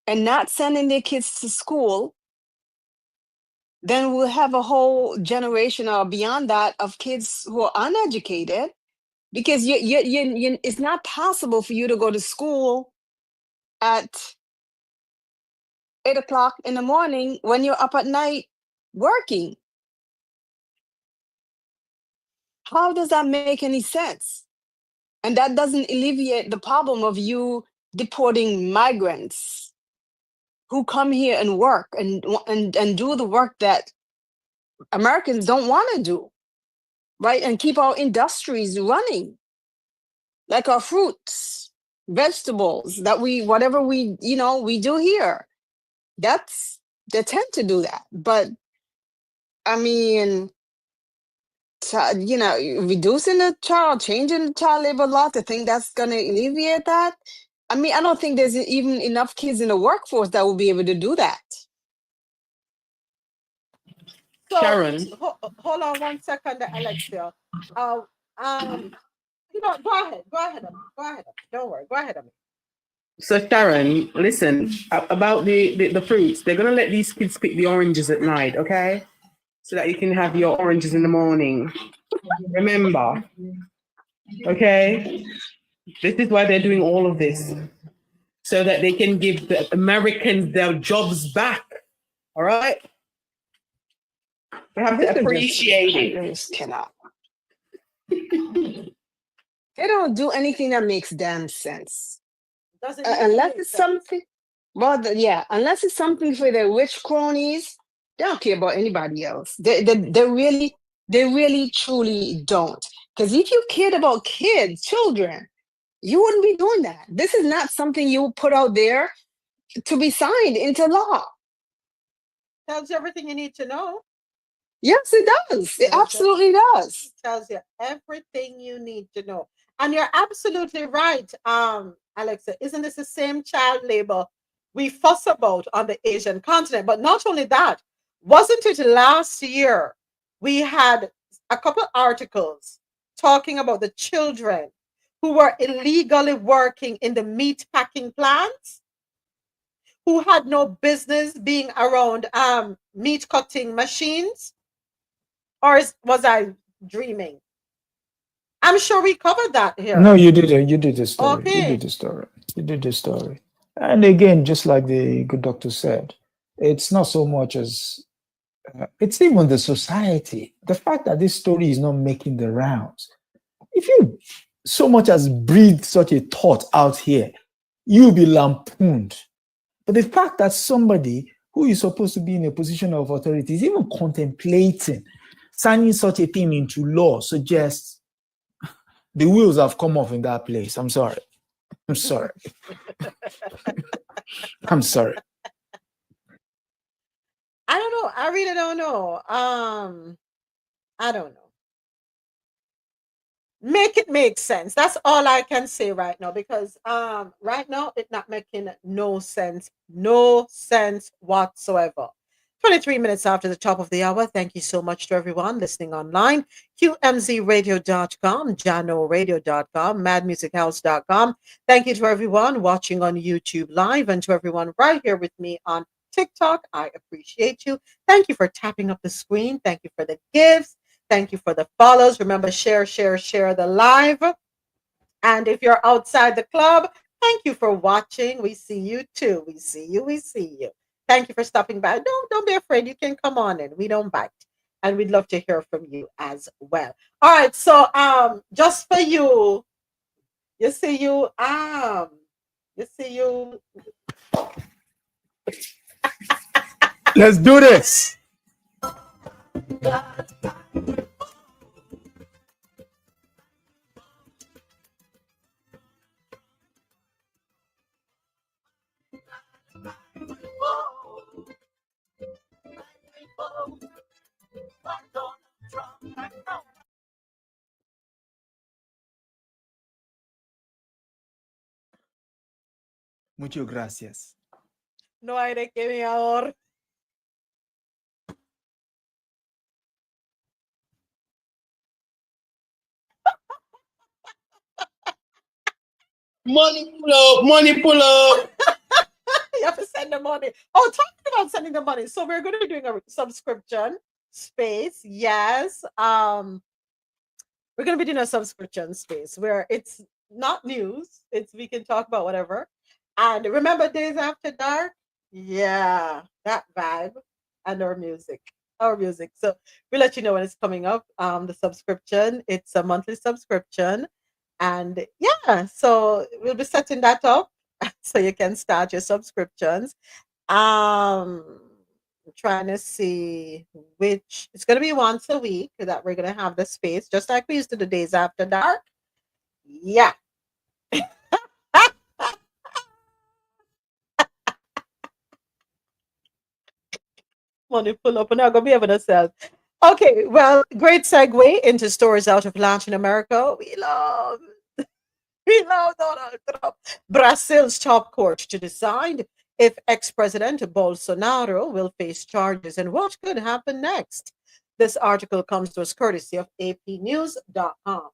and not sending their kids to school. Then we'll have a whole generation or beyond that of kids who are uneducated, because it's not possible for you to go to school at 8 o'clock in the morning when you're up at night working. How does that make any sense? And that doesn't alleviate the problem of you deporting migrants who come here and work and do the work that Americans don't want to do, right? And keep our industries running, like our fruits, vegetables that whatever we do here. They tend to do that. But I mean, reducing changing the child labor law to think that's going to alleviate that. I mean, I don't think there's even enough kids in the workforce that will be able to do that. So, Sharon. Hold on 1 second, Alexia. Go ahead. Don't worry. Go ahead. So Sharon, listen about the fruits. They're gonna let these kids pick the oranges at night, okay? So that you can have your oranges in the morning. Remember, okay? This is why they're doing all of this, so that they can give the Americans their jobs back. All right? We have to appreciate it. They just cannot. They don't do anything that makes damn sense. Unless it's something. Well, unless it's something for their rich cronies, they don't care about anybody else. They really truly don't. Because if you cared about children, you wouldn't be doing that. This is not something you put out there to be signed into law. Tells you everything you need to know. Yes, it does. It absolutely does. It tells you everything you need to know. And you're absolutely right, Alexa. Isn't this the same child labor we fuss about on the Asian continent? But not only that, wasn't it last year we had a couple articles talking about the children who were illegally working in the meat packing plants, who had no business being around meat cutting machines? Or was I dreaming? I'm sure we covered that here. No, you did. You did the story. Okay. You did the story. And again, just like the good doctor said, it's not so much as it's even the society. The fact that this story is not making the rounds. If you so much as breathe such a thought out here, you'll be lampooned. But the fact that somebody who is supposed to be in a position of authority is even contemplating signing such a thing into law suggests the wheels have come off in that place. I'm sorry. I'm sorry. I'm sorry. I don't know. I really don't know. I don't know. Make it make sense. That's all I can say right now, because right now it's not making no sense whatsoever. 23 minutes after the top of the hour. Thank you so much to everyone listening online. QMZRadio.com, JanoRadio.com, MadMusicHouse.com. Thank you to everyone watching on YouTube Live, and to everyone right here with me on TikTok. I appreciate you. Thank you for tapping up the screen. Thank you for the gifts. Thank you for the follows. Remember, share the live. And if you're outside the club, thank you for watching. We see you too. We see you. Thank you for stopping by. Don't be afraid. You can come on in. We don't bite. And we'd love to hear from you as well. All right. So just for you, let's do this. Muchas gracias. No hay de qué, mi amor. Money pull up, money pull up. You have to send the money. Oh, talking about sending the money. So we're going to be doing a subscription space. Yes. We're going to be doing a subscription space where it's not news. It's we can talk about whatever. And remember Days After Dark? Yeah, that vibe and our music. Our music. So we'll let you know when it's coming up. The subscription. It's a monthly subscription. And yeah, so we'll be setting that up so you can start your subscriptions. I'm trying to see which it's going to be once a week that we're going to have the space, just like we used to do Days After Dark. Yeah. Money pull up, and not going to be able to sell. Okay, well, great segue into stories out of Latin America. We love Donald Trump. Brazil's top court to decide if ex-president Bolsonaro will face charges and what could happen next. This article comes to us courtesy of apnews.com.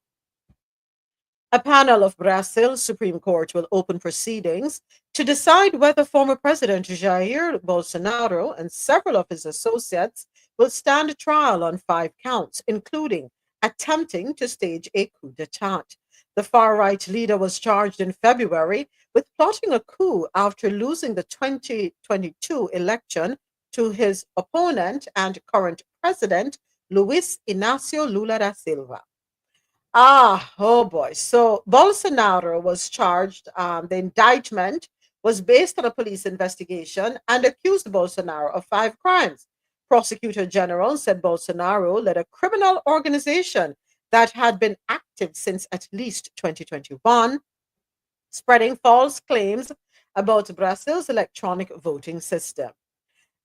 A panel of Brazil's Supreme Court will open proceedings to decide whether former President Jair Bolsonaro and several of his associates will stand trial on 5 counts, including attempting to stage a coup d'etat. The far-right leader was charged in February with plotting a coup after losing the 2022 election to his opponent and current president, Luiz Inácio Lula da Silva. Oh boy. So Bolsonaro was charged. The indictment was based on a police investigation and accused Bolsonaro of 5 crimes. Prosecutor General said Bolsonaro led a criminal organization that had been active since at least 2021, spreading false claims about Brazil's electronic voting system.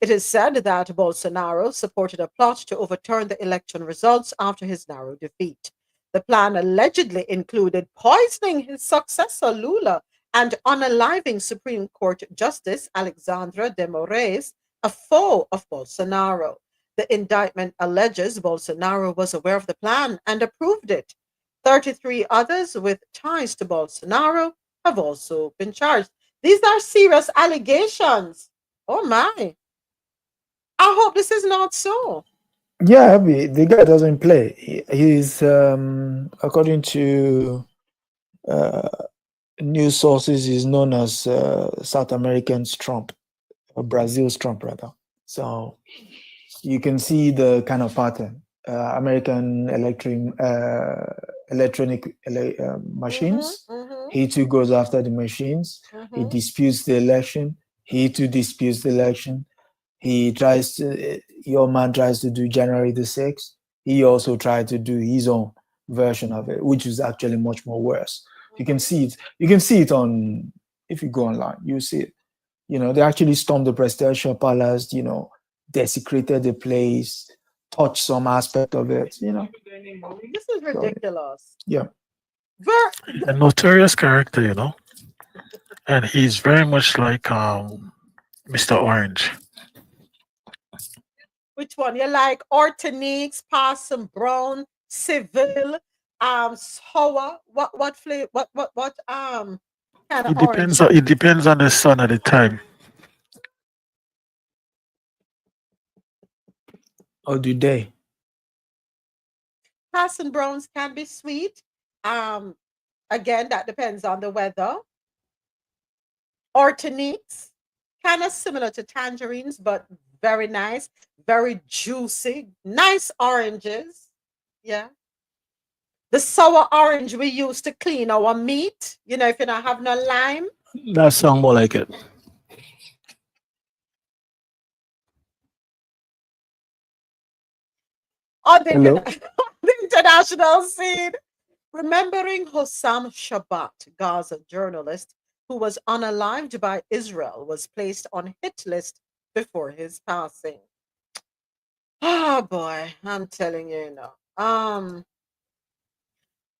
It is said that Bolsonaro supported a plot to overturn the election results after his narrow defeat. The plan allegedly included poisoning his successor, Lula, and unaliving Supreme Court Justice Alexandra de Moraes, a foe of Bolsonaro. The indictment alleges Bolsonaro was aware of the plan and approved it. 33 others with ties to Bolsonaro have also been charged. These are serious allegations. Oh my. I hope this is not so. Yeah, the guy doesn't play. He's, according to news sources, is known as South American's Trump, or Brazil's Trump, rather. So you can see the kind of pattern. American electronic machines. He too goes after the machines. He disputes the election. He too disputes the election. He tries to, your man tries to do January the 6th. He also tried to do his own version of it, which is actually much more worse. You can see it. You can see it on, if you go online, you see it. You know, they actually stormed the presidential palace, you know, desecrated the place, touched some aspect of it, you know. This is ridiculous. Yeah. A notorious character, you know. And he's very much like Mr. Orange. Which one? You like Ortoniques, Parson Brown, Seville, Sour? What flavor? What kind of orange? It depends on the sun at the time. Or do they? Parson Browns can be sweet. Again, that depends on the weather. Ortoniques, kind of similar to tangerines, but very nice, very juicy, nice oranges. Yeah. The sour orange we use to clean our meat. You know, if you don't have no lime. That sounds more like it. On the international scene, remembering Hossam Shabat, Gaza journalist who was unalived by Israel, was placed on hit list before his passing. Oh boy, I'm telling you, you know.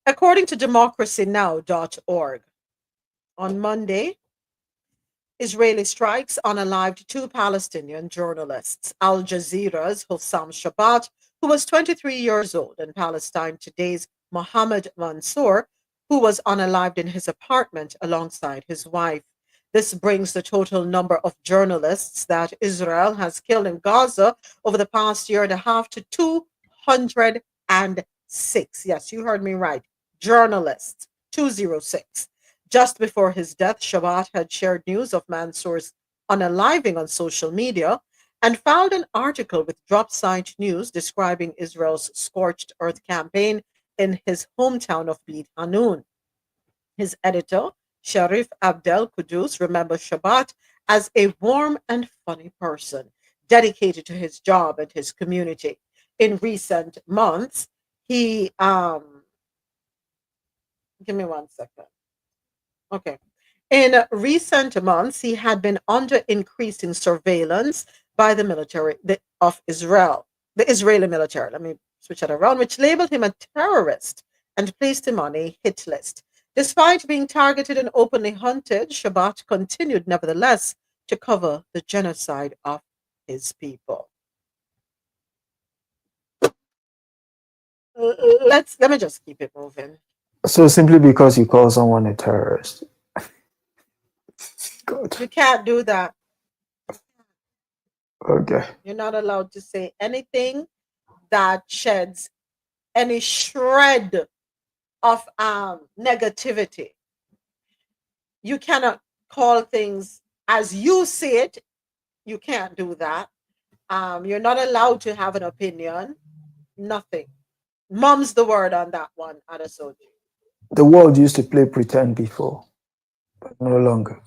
According to democracynow.org, on Monday, Israeli strikes unalived two Palestinian journalists. Al Jazeera's Hussam Shabat, who was 23 years old, and Palestine Today's Mohammed Mansour, who was unalived in his apartment alongside his wife. This brings the total number of journalists that Israel has killed in Gaza over the past year and a half to 206. Yes, you heard me right. Journalists, 206. Just before his death, Shabat had shared news of Mansour's unaliving on social media and found an article with drop site news describing Israel's scorched earth campaign in his hometown of Beit Hanun. His editor, Sharif Abdel Kudus, remembers Shabat as a warm and funny person, dedicated to his job and his community. In recent months, he give me 1 second. Okay. In recent months, he had been under increasing surveillance by the military of Israel, the Israeli military. Let me switch that around, which labeled him a terrorist and placed him on a hit list. Despite being targeted and openly hunted, Shabat continued, nevertheless, to cover the genocide of his people. Let me just keep it moving. So simply because you call someone a terrorist. God. You can't do that. Okay. You're not allowed to say anything that sheds any shred of negativity. You cannot call things as you see it. You can't do that. You're not allowed to have an opinion. Nothing. Mum's the word on that one, Adasoji. The world used to play pretend before, but no longer.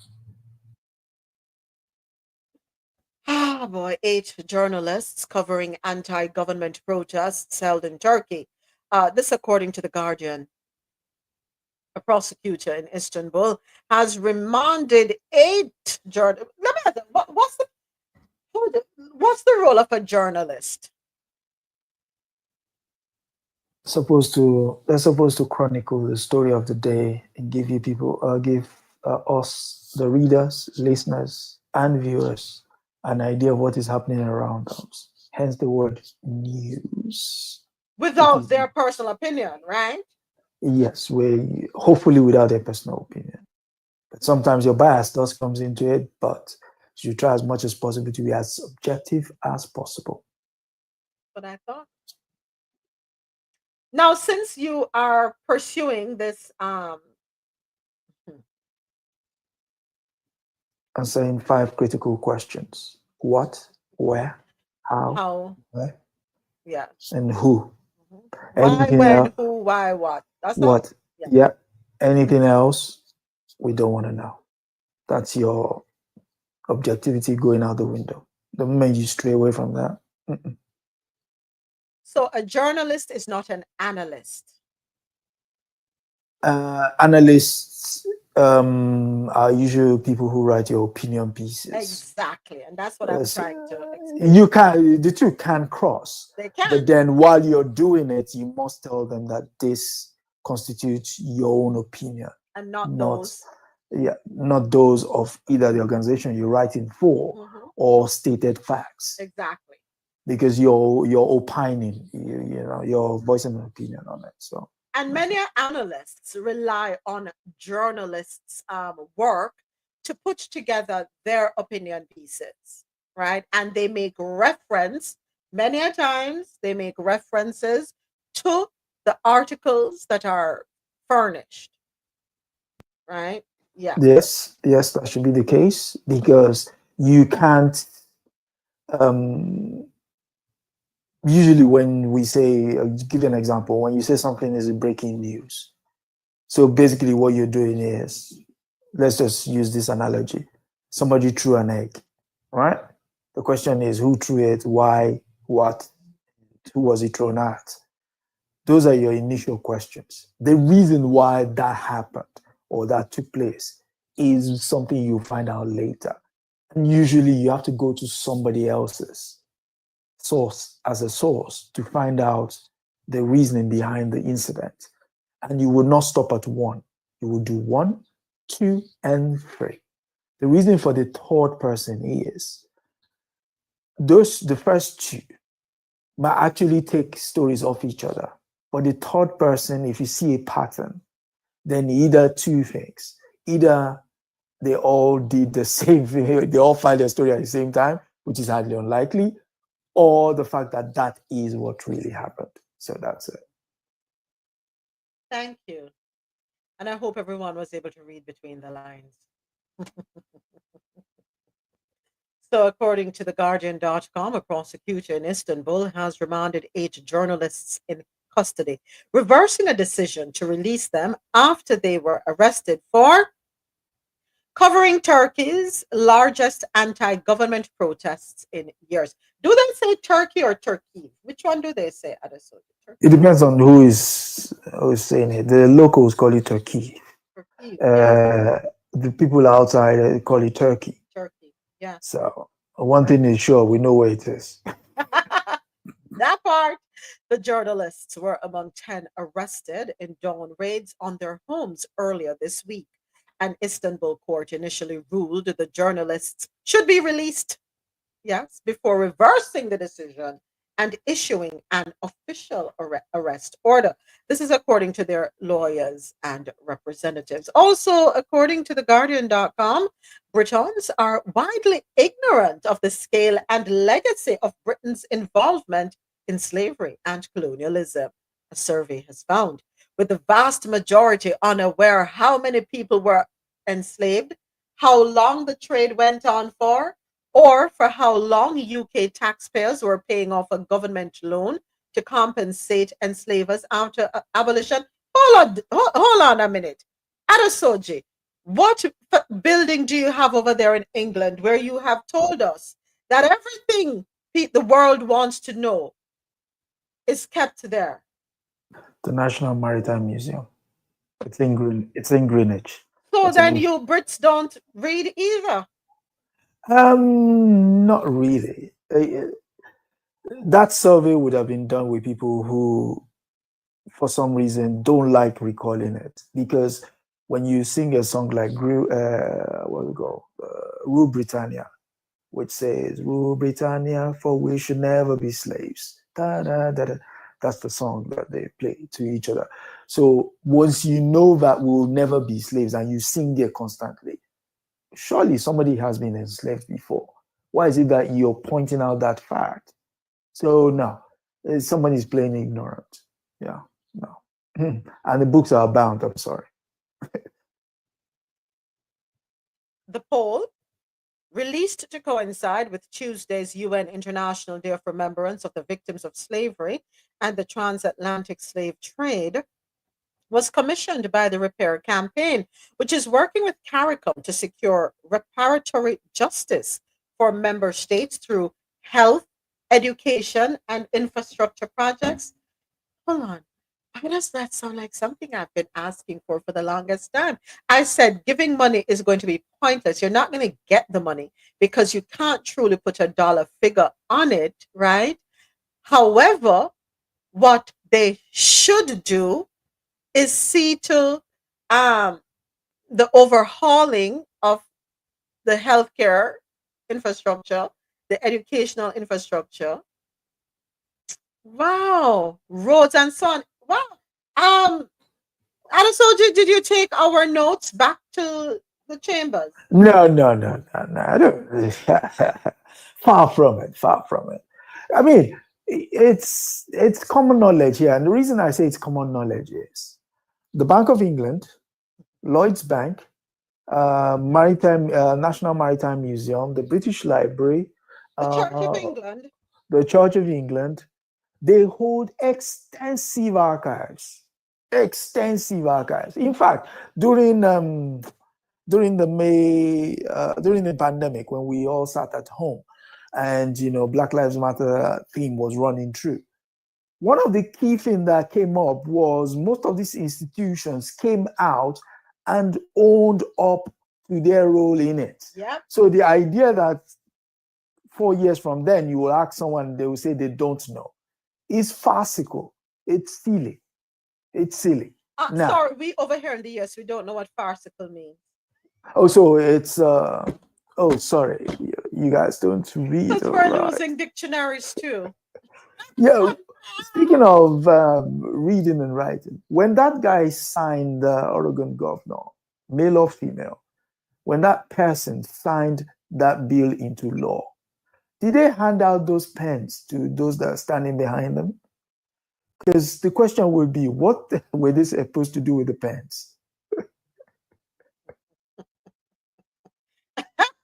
Ah, boy, 8 journalists covering anti-government protests held in Turkey. This, according to The Guardian. A prosecutor in Istanbul has remanded 8 journalists. What's the role of a journalist? They're supposed to chronicle the story of the day and give us, the readers, listeners, and viewers, an idea of what is happening around us. Hence the word news. Without their personal opinion, right? Yes, hopefully without their personal opinion. But sometimes your bias does comes into it, but you try as much as possible to be as objective as possible. What I thought. Now, since you are pursuing this, answering 5 critical questions: what, where, how, where, yeah, and who. Why, Anything when, else? who, why, what. That's What? all? Yeah. Anything else? We don't want to know. That's your objectivity going out the window. The moment you stray away from that. So a journalist is not an analyst. Analysts are usually people who write your opinion pieces. Exactly, and that's what I'm trying to explain. The two can cross. They can. But then while you're doing it, you must tell them that this constitutes your own opinion. And not those. Yeah, not those of either the organization you're writing for or stated facts. Exactly. Because you're opining, you're voicing an opinion on it. So. And many analysts rely on journalists' work to put together their opinion pieces, right? And they make reference, many a times, they make references to the articles that are furnished, right? Yeah. Yes, that should be the case, because you can't, usually when we say, I'll give you an example, when you say something is breaking news. So basically what you're doing is, let's just use this analogy. Somebody threw an egg, right? The question is who threw it, why, what, who was it thrown at? Those are your initial questions. The reason why that happened or that took place is something you'll find out later. And usually you have to go to somebody else's source as a source to find out the reasoning behind the incident. And you will not stop at 1. You will do 1, 2, and 3. The reason for the third person is the first two might actually take stories off each other. But the third person, if you see a pattern, then either two things. Either they all did the same thing, they all find their story at the same time, which is highly unlikely, or the fact that that is what really happened. So that's it. Thank you. And I hope everyone was able to read between the lines. So, according to TheGuardian.com, a prosecutor in Istanbul has remanded 8 journalists in custody, reversing a decision to release them after they were arrested for covering Turkey's largest anti-government protests in years. Do they say Turkey or Turkey? Which one do they say? It depends on who is saying it. The locals call it Turkey. The people outside call it Turkey. Turkey, yeah. So one thing is sure, we know where it is. That part. The journalists were among 10 arrested in dawn raids on their homes earlier this week. An Istanbul court initially ruled the journalists should be released, yes, before reversing the decision and issuing an official arrest order. This is according to their lawyers and representatives. Also, according to TheGuardian.com, Britons are widely ignorant of the scale and legacy of Britain's involvement in slavery and colonialism, a survey has found, with the vast majority unaware how many people were enslaved, how long the trade went on for, or for how long UK taxpayers were paying off a government loan to compensate enslavers after abolition. Hold on a minute. Adesoji, what building do you have over there in England where you have told us that everything the world wants to know is kept there? The National Maritime Museum. It's in Greenwich. So then you Brits don't read either? Not really. That survey would have been done with people who, for some reason, don't like recalling it. Because when you sing a song like Rule Britannia, which says, Rule Britannia, for we should never be slaves. Da, da, da, da. That's the song that they play to each other. So once you know that we'll never be slaves and you sing there constantly, surely somebody has been enslaved before. Why is it that you're pointing out that fact? So no, somebody's playing ignorant. Yeah, no. And the books are bound, I'm sorry. The poll, released to coincide with Tuesday's UN International Day of Remembrance of the Victims of Slavery and the Transatlantic Slave Trade, was commissioned by the Repair Campaign, which is working with CARICOM to secure reparatory justice for member states through health, education, and infrastructure projects. Hold on. Why does that sound like something I've been asking for the longest time? I said giving money is going to be pointless. You're not going to get the money because you can't truly put a dollar figure on it, right? However, what they should do is see to the overhauling of the healthcare infrastructure, the educational infrastructure. Wow, roads and so on. Wow. Adesoji, did you take our notes back to the chambers? No. I don't. Far from it. I mean, it's common knowledge here, and the reason I say it's common knowledge is the Bank of England, Lloyd's Bank, National Maritime Museum, the British Library, the Church of England. The Church of England, they hold extensive archives. In fact, during the pandemic, when we all sat at home, and Black Lives Matter theme was running through, one of the key things that came up was most of these institutions came out and owned up to their role in it. Yep. So the idea that 4 years from then you will ask someone, they will say they don't know, is farcical. It's silly. Now, Sorry, we over here in the US, we don't know what farcical means. Oh, so it's oh, sorry, you guys don't read. Because All we're right. losing dictionaries too. Yeah. Speaking of reading and writing, when that guy signed the Oregon governor, male or female, when that person signed that bill into law, did they hand out those pens to those that are standing behind them? Because the question would be, what were they supposed to do with the pens?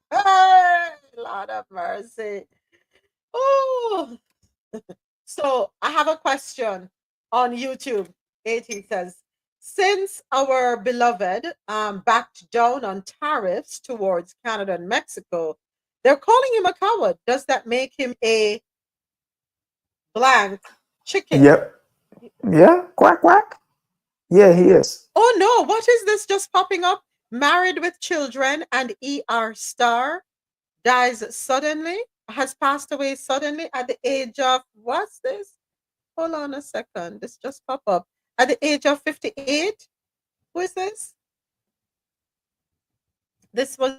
Hey, Lord of mercy. Oh, so I have a question on YouTube. 18 says, since our beloved backed down on tariffs towards Canada and Mexico, they're calling him a coward. Does that make him a blank chicken? Yep. Yeah. Quack quack. Yeah, he is. Oh no, what is this just popping up? Married with children and ER star dies suddenly, has passed away suddenly at the age of, what's this? Hold on a second. This just popped up. At the age of 58? Who is this? This was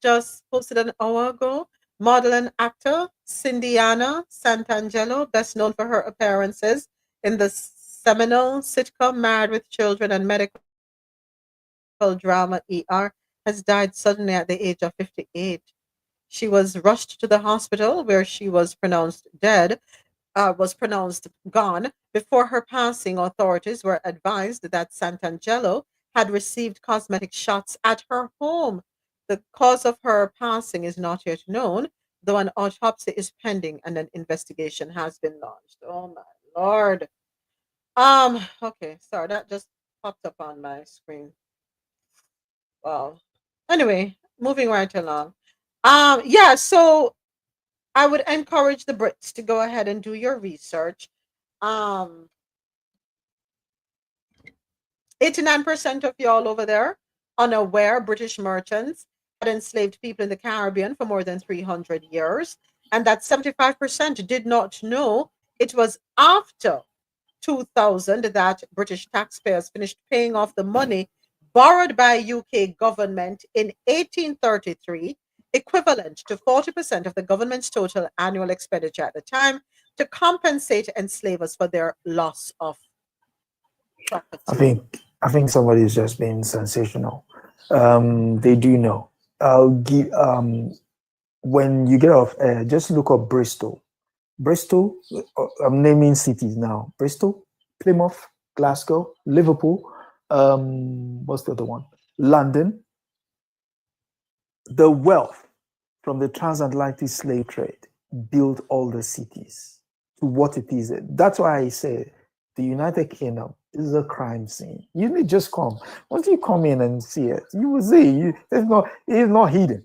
just posted an hour ago. Model and actor Cindiana Santangelo, best known for her appearances in the seminal sitcom Married with Children and medical drama ER, has died suddenly at the age of 58. She was rushed to the hospital where she was pronounced dead, was pronounced gone. Before her passing, authorities were advised that Santangelo had received cosmetic shots at her home. The cause of her passing is not yet known, though an autopsy is pending and an investigation has been launched. Oh my Lord. Okay, sorry, that just popped up on my screen. Wow. Anyway, moving right along. Yeah, so I would encourage the Brits to go ahead and do your research. 89% of y'all over there unaware British merchants had enslaved people in the Caribbean for more than 300 years, and that 75% did not know it was after 2000 that British taxpayers finished paying off the money borrowed by UK government in 1833, equivalent to 40% of the government's total annual expenditure at the time, to compensate enslavers for their loss of property. I think somebody's just being sensational. They do know. I'll give when you get off air, just look up Bristol. Bristol, I'm naming cities now. Bristol, Plymouth, Glasgow, Liverpool, what's the other one? London. The wealth from the transatlantic slave trade built all the cities to what it is. That's why I say the United Kingdom is a crime scene. You need just come. Once you come in and see it, you will see it's not hidden.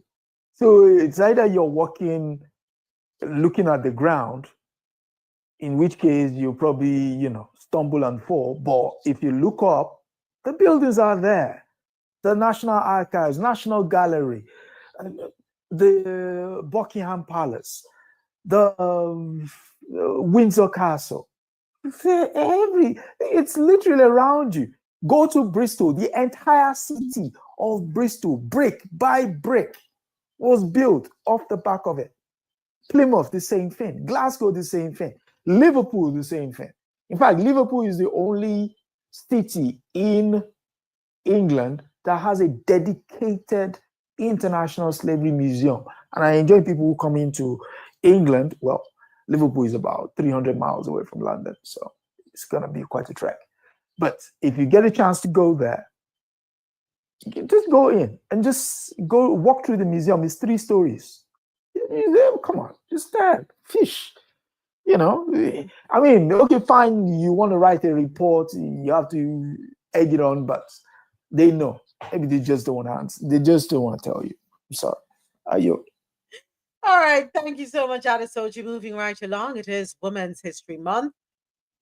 So it's either you're walking, looking at the ground, in which case you probably, stumble and fall. But if you look up, the buildings are there. The National Archives, National Gallery, the Buckingham Palace, the Windsor Castle. It's literally around you. Go to Bristol. The entire city of Bristol, brick by brick, was built off the back of it. Plymouth, the same thing. Glasgow, the same thing. Liverpool, the same thing. In fact, Liverpool is the only city in England that has a dedicated international slavery museum. And I enjoy people who come into England. Well, Liverpool is about 300 miles away from London, so it's going to be quite a trek. But if you get a chance to go there, just go in and just go walk through the museum. It's 3 stories. Come on, just stand, fish. I mean, okay, fine. You want to write a report, you have to egg it on, but they know. Maybe they just don't want to answer. They just don't want to tell you. I'm sorry. Are you? All right. Thank you so much, Adesoji. Moving right along. It is Women's History Month,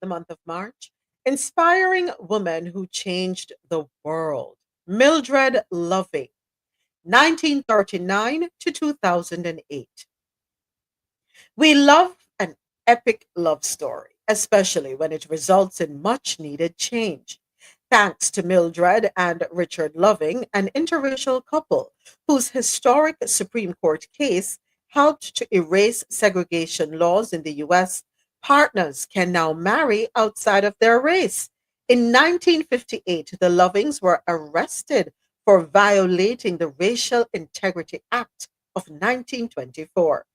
the month of March. Inspiring women who changed the world. Mildred Loving, 1939 to 2008. We love an epic love story, especially when it results in much needed change. thanks to Mildred and Richard Loving, an interracial couple whose historic Supreme Court case helped to erase segregation laws in the U.S. Partners can now marry outside of their race. In 1958, the Lovings were arrested for violating the Racial Integrity Act of 1924.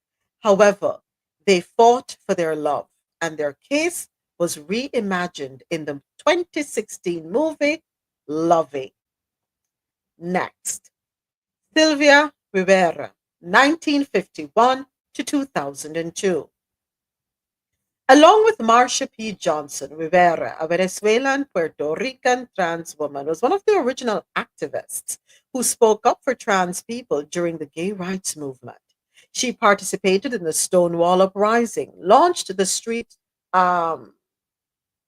However, they fought for their love, and their case was reimagined in the 2016 movie Loving. Next, Sylvia Rivera, 1951 to 2002. Along with Marsha P. Johnson, Rivera, a Venezuelan Puerto Rican trans woman, was one of the original activists who spoke up for trans people during the gay rights movement. She participated in the Stonewall Uprising, launched the Street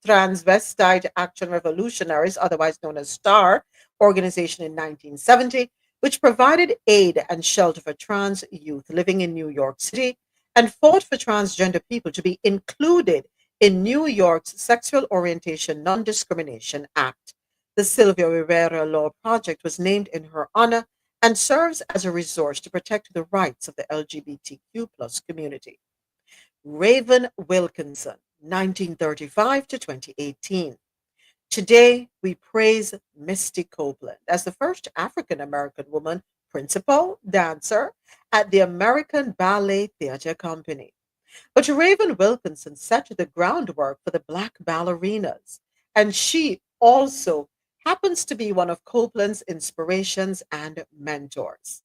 Transvestite Action Revolutionaries, otherwise known as STAR, organization in 1970, which provided aid and shelter for trans youth living in New York City and fought for transgender people to be included in New York's Sexual Orientation Non-Discrimination Act. The Sylvia Rivera Law Project was named in her honor and serves as a resource to protect the rights of the LGBTQ plus community. Raven Wilkinson, 1935 to 2018. Today, we praise Misty Copeland as the first African-American woman principal dancer at the American Ballet Theatre Company. But Raven Wilkinson set the groundwork for the Black ballerinas, and she also happens to be one of Copeland's inspirations and mentors.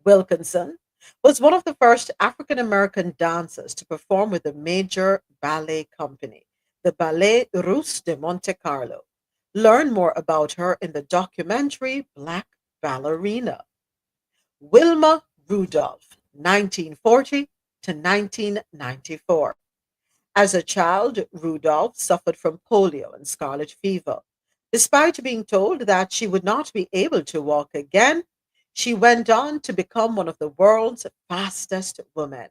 Wilkinson was one of the first African-American dancers to perform with a major ballet company, the Ballet Russe de Monte Carlo. Learn more about her in the documentary Black Ballerina. Wilma Rudolph, 1940 to 1994. As a child, Rudolph suffered from polio and scarlet fever. Despite being told that she would not be able to walk again, she went on to become one of the world's fastest women.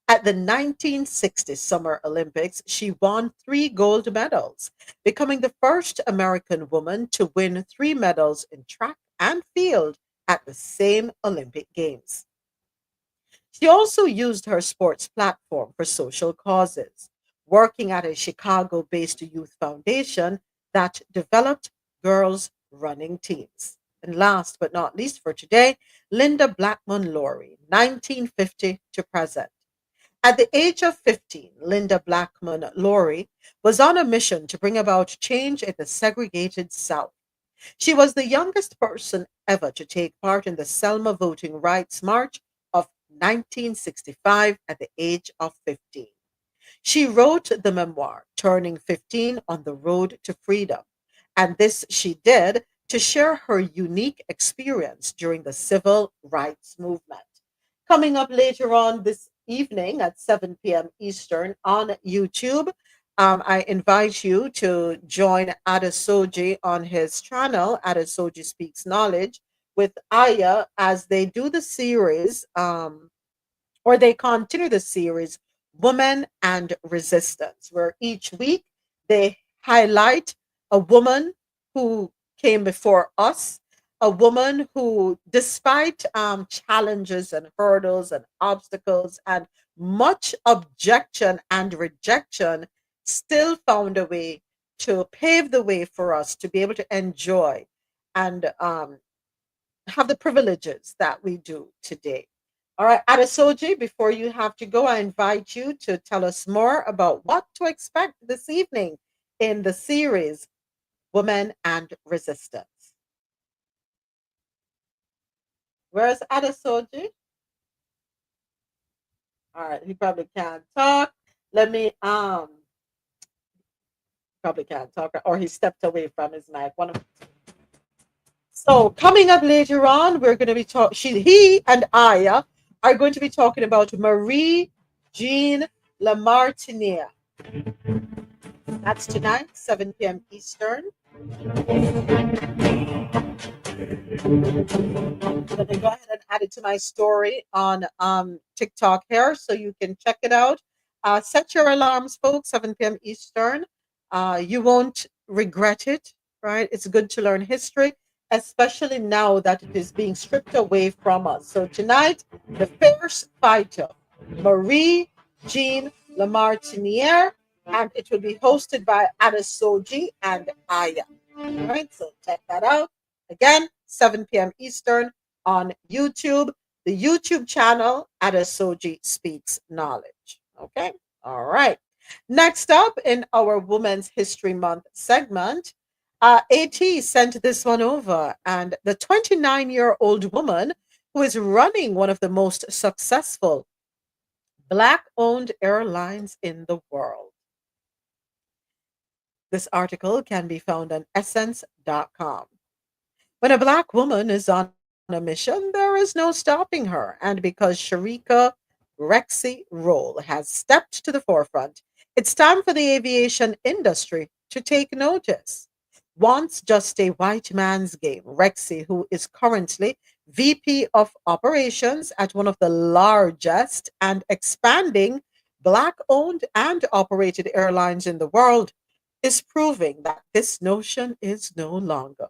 At the 1960 Summer Olympics, she won 3 gold medals, becoming the first American woman to win 3 medals in track and field at the same Olympic Games. She also used her sports platform for social causes, working at a Chicago-based youth foundation that developed girls' running teams. And last but not least for today, Linda Blackman Laurie, 1950 to present. At the age of 15, Linda Blackman Laurie was on a mission to bring about change in the segregated South. She was the youngest person ever to take part in the Selma Voting Rights March of 1965 at the age of 15. She wrote the memoir, Turning 15 on the Road to Freedom, and this she did to share her unique experience during the civil rights movement. Coming up later on this evening at 7 p.m. Eastern on YouTube, I invite you to join Adesoji on his channel, Adesoji Speaks Knowledge, with Aya as they do the series, or they continue the series, Woman and Resistance, where each week they highlight a woman who came before us, a woman who, despite challenges and hurdles and obstacles and much objection and rejection, still found a way to pave the way for us to be able to enjoy and have the privileges that we do today. All right, Adesoji, before you have to go, I invite you to tell us more about what to expect this evening in the series Women and Resistance. Where's Adesoji? All right, he probably can't talk. Let me probably can't talk, or he stepped away from his mic. So coming up later on, we're going to be he and Aya are going to be talking about Marie Jean Lamartiniere. That's tonight, 7 p.m. Eastern. I'm going to go ahead and add it to my story on TikTok here so you can check it out. Set your alarms, folks, 7 p.m. Eastern. You won't regret it. right? It's good to learn history, especially now that it is being stripped away from us. So tonight, the fierce fighter, Marie Jean Lamartiniere, and it will be hosted by Anasoji and Aya. All right, so check that out. Again, 7 p.m. Eastern on YouTube, the YouTube channel Anasoji Speaks Knowledge. Okay, all right. Next up in our Women's History Month segment, AT sent this one over, and the 29-year-old woman who is running one of the most successful Black-owned airlines in the world. This article can be found on essence.com. When a Black woman is on a mission, there is no stopping her. And because Sharika Rexy Roll has stepped to the forefront, it's time for the aviation industry to take notice. Once just a white man's game, Rexy, who is currently VP of Operations at one of the largest and expanding Black-owned and operated airlines in the world, is proving that this notion is no longer.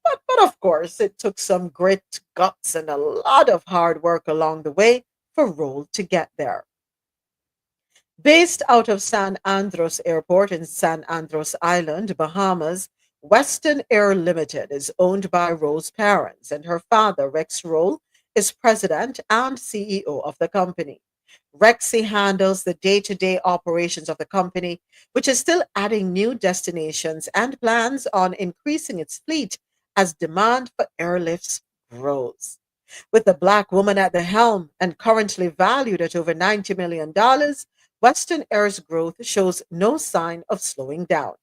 But of course, it took some grit, guts, and a lot of hard work along the way for Roll to get there. Based out of San Andros Airport in San Andros Island, Bahamas, Western Air Limited is owned by Roll's parents, and her father, Rex Roll, is president and CEO of the company. Rexy handles the day-to-day operations of the company, which is still adding new destinations and plans on increasing its fleet as demand for airlifts grows. With the Black woman at the helm and currently valued at over $90 million, Western Air's growth shows no sign of slowing down.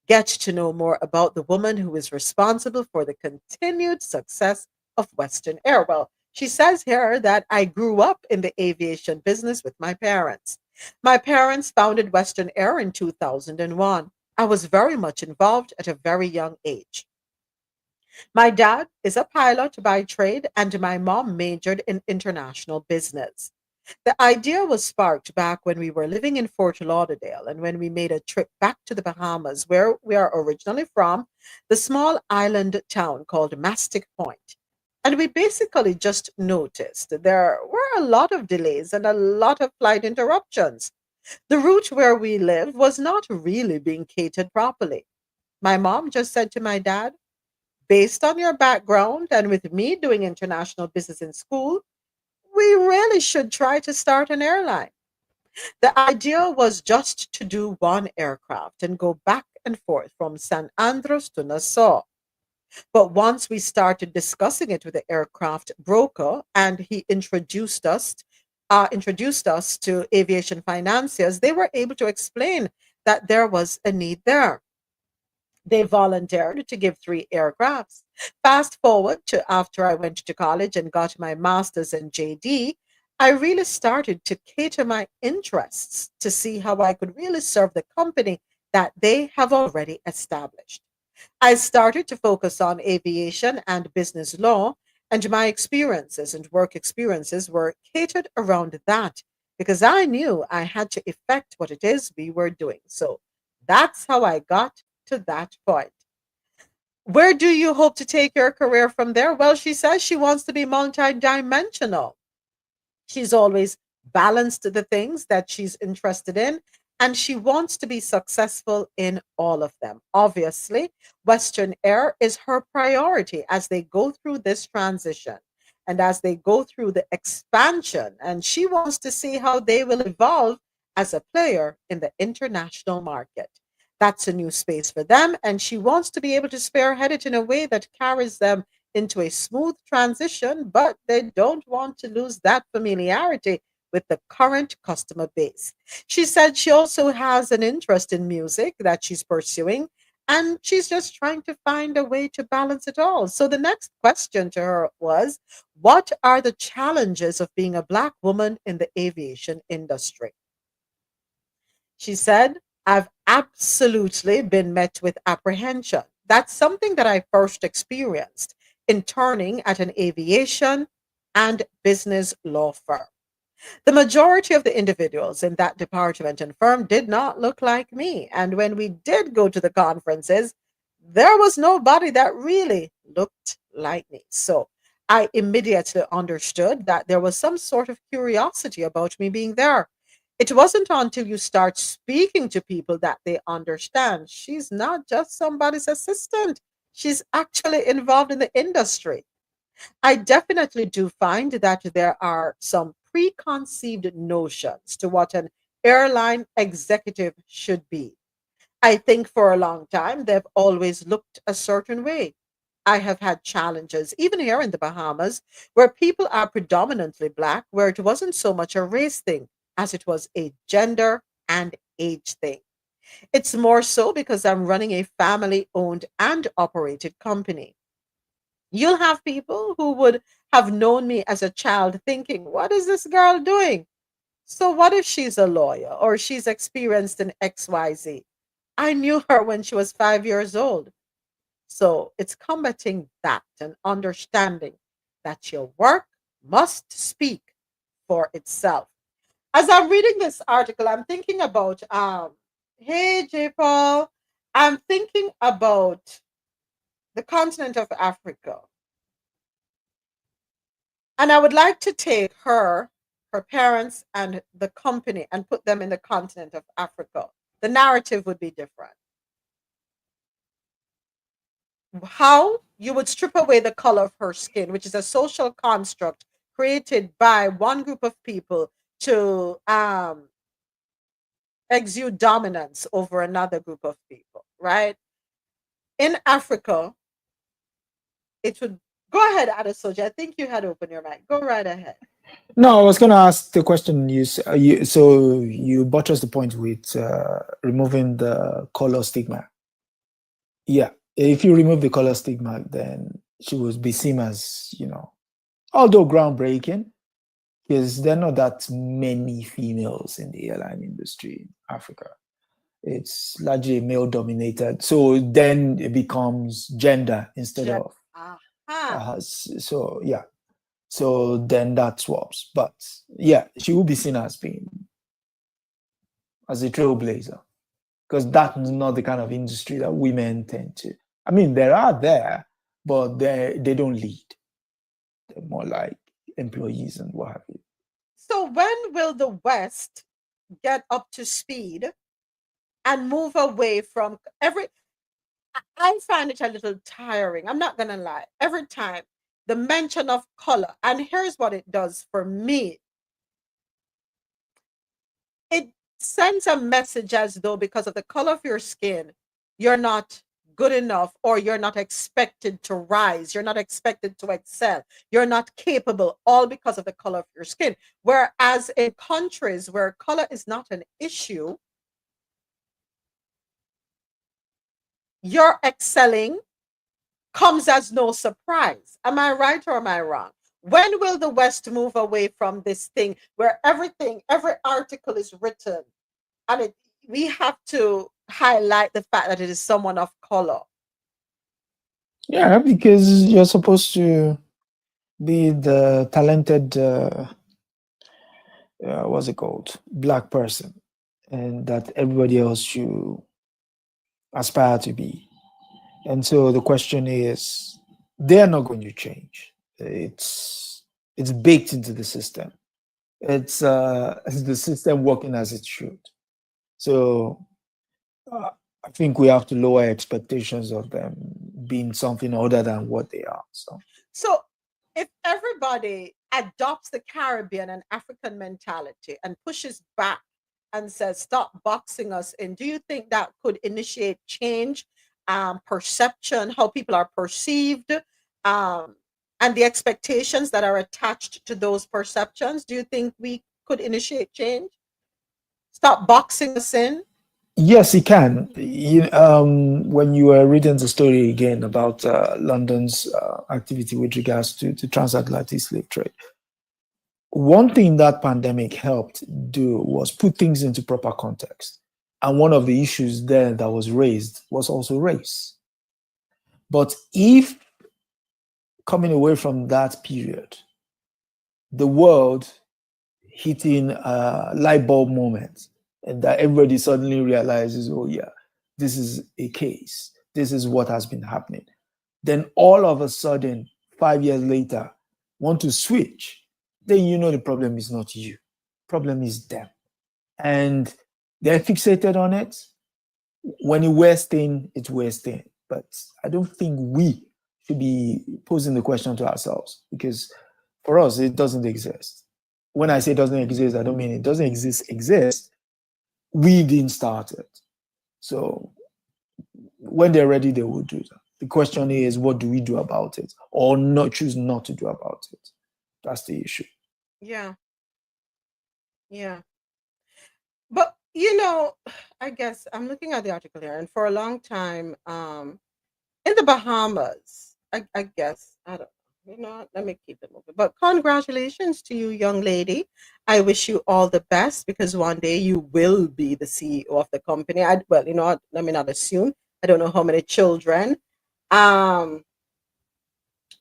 Get to know more about the woman who is responsible for the continued success of Western Air. Well, she says here that I grew up in the aviation business with my parents. My parents founded Western Air in 2001. I was very much involved at a very young age. My dad is a pilot by trade, and my mom majored in international business. The idea was sparked back when we were living in Fort Lauderdale and when we made a trip back to the Bahamas, where we are originally from, the small island town called Mastic Point. And we basically just noticed there were a lot of delays and a lot of flight interruptions. The route where we live was not really being catered properly. My mom just said to my dad, based on your background and with me doing international business in school, we really should try to start an airline. The idea was just to do one aircraft and go back and forth from San Andros to Nassau. But once we started discussing it with the aircraft broker and he introduced us to aviation financiers, they were able to explain that there was a need there. They volunteered to give 3 aircrafts. Fast forward to after I went to college and got my master's in JD, I really started to cater my interests to see how I could really serve the company that they have already established. I started to focus on aviation and business law, and my experiences and work experiences were catered around that because I knew I had to effect what it is we were doing. So that's how I got to that point. Where do you hope to take your career from there? Well, she says she wants to be multidimensional. She's always balanced the things that she's interested in, and she wants to be successful in all of them. Obviously, Western Air is her priority as they go through this transition and as they go through the expansion, and she wants to see how they will evolve as a player in the international market. That's a new space for them, and she wants to be able to spearhead it in a way that carries them into a smooth transition, but they don't want to lose that familiarity with the current customer base. She said she also has an interest in music that she's pursuing, and she's just trying to find a way to balance it all. So the next question to her was, what are the challenges of being a Black woman in the aviation industry? She said, I've absolutely been met with apprehension. That's something that I first experienced interning at an aviation and business law firm. The majority of the individuals in that department and firm did not look like me. And when we did go to the conferences, there was nobody that really looked like me. So I immediately understood that there was some sort of curiosity about me being there. It wasn't until you start speaking to people that they understand she's not just somebody's assistant. She's actually involved in the industry. I definitely do find that there are some preconceived notions to what an airline executive should be. I think for a long time they've always looked a certain way. I have had challenges, even here in the Bahamas, where people are predominantly Black, where it wasn't so much a race thing as it was a gender and age thing. It's more so because I'm running a family owned and operated company. You'll have people who would have known me as a child thinking, what is this girl doing? So, what if she's a lawyer or she's experienced in XYZ? I knew her when she was 5 years old. So, it's combating that and understanding that your work must speak for itself. As I'm reading this article, I'm thinking about, hey, J. Paul, I'm thinking about the continent of Africa. And I would like to take her parents, and the company and put them in the continent of Africa. The narrative would be different. How you would strip away the color of her skin, which is a social construct created by one group of people to exude dominance over another group of people, right? In Africa, it would go ahead, Adesoja. I think you had opened your mic. Go right ahead. No, I was going to ask the question. So you buttress the point with removing the color stigma. Yeah, if you remove the color stigma, then she would be seen as, although groundbreaking, because there are not that many females in the airline industry in Africa. It's largely male dominated. So then it becomes gender instead of. So yeah. So then that swaps. But yeah, she will be seen as being as a trailblazer, because that's not the kind of industry that women tend to. I mean, there are there, but they don't lead. They're more like employees and what have you. So when will the West get up to speed and move away from I find it a little tiring. I'm not gonna lie. Every time the mention of color, and here's what it does for me. It sends a message as though because of the color of your skin, you're not good enough, or you're not expected to rise, you're not expected to excel, you're not capable, all because of the color of your skin. Whereas in countries where color is not an issue, your excelling comes as no surprise. Am I right or am I wrong? When will the West move away from this thing where every article is written and we have to highlight the fact that it is someone of color? Yeah, because you're supposed to be the talented, what's it called, Black person, and that everybody else should aspire to be. And so the question is, they're not going to change. It's baked into the system. It's the system working as it should. So I think we have to lower expectations of them being something other than what they are. So if everybody adopts the Caribbean and African mentality and pushes back and says, stop boxing us in, do you think that could initiate change, perception, how people are perceived, and the expectations that are attached to those perceptions? Do you think we could initiate change? Stop boxing us in? Yes, it can. When you were reading the story again about London's activity with regards to transatlantic slave trade, one thing that pandemic helped do was put things into proper context. And one of the issues there that was raised was also race. But if coming away from that period, the world hitting a light bulb moment, and that everybody suddenly realizes, oh yeah, this is a case. this is what has been happening. Then all of a sudden, 5 years later, want to switch, then you know the problem is not you. Problem is them. And they're fixated on it. When it wears thin, it wears thin. But I don't think we should be posing the question to ourselves, because for us, it doesn't exist. When I say it doesn't exist, I don't mean it doesn't exist. We didn't start it. So when they're ready, they will do that. The question is, what do we do about it, or not choose not to do about it? That's the issue. Yeah. Yeah. But, you know, I guess I'm looking at the article here, and for a long time, in the Bahamas, I guess, I don't know. You know what? Let me keep it moving. But congratulations to you, young lady. I wish you all the best, because one day you will be the CEO of the company. Well, you know what? Let me not assume. I don't know how many children.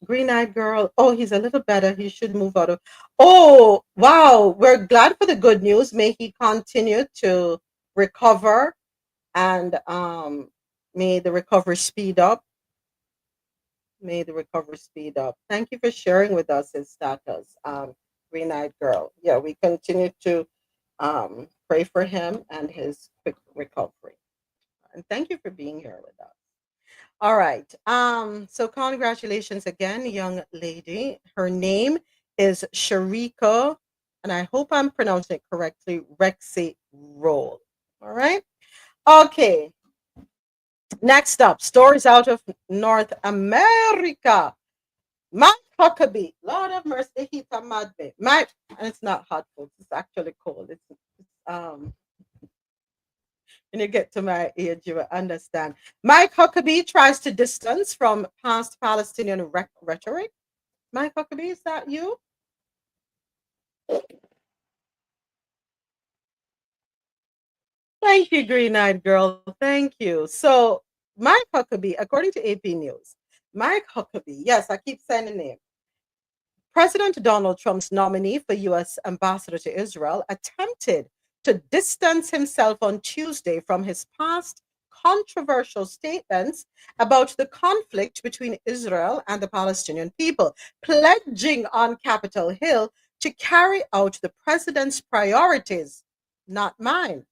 Green-eyed girl. Oh, he's a little better. He should move out of. Oh, wow. We're glad for the good news. May he continue to recover, and may the recovery speed up. May the recovery speed up. Thank you for sharing with us his status, Green-eyed girl. Yeah, we continue to pray for him and his quick recovery. And thank you for being here with us. All right. So congratulations again, young lady. Her name is Sharika, and I hope I'm pronouncing it correctly, Rexy Roll. All right. Okay. Next up, stories out of North America. Mike Huckabee, Lord of mercy, he's a mad babe. And it's not hot, folks. It's actually cold. It's when you get to my age, you will understand. Mike Huckabee tries to distance from past Palestinian rhetoric. Mike Huckabee, is that you? Thank you, green-eyed girl. Thank you. So, Mike Huckabee, according to AP News, Mike Huckabee, yes, I keep saying the name. President Donald Trump's nominee for U.S. ambassador to Israel attempted to distance himself on Tuesday from his past controversial statements about the conflict between Israel and the Palestinian people, pledging on Capitol Hill to carry out the president's priorities, not mine.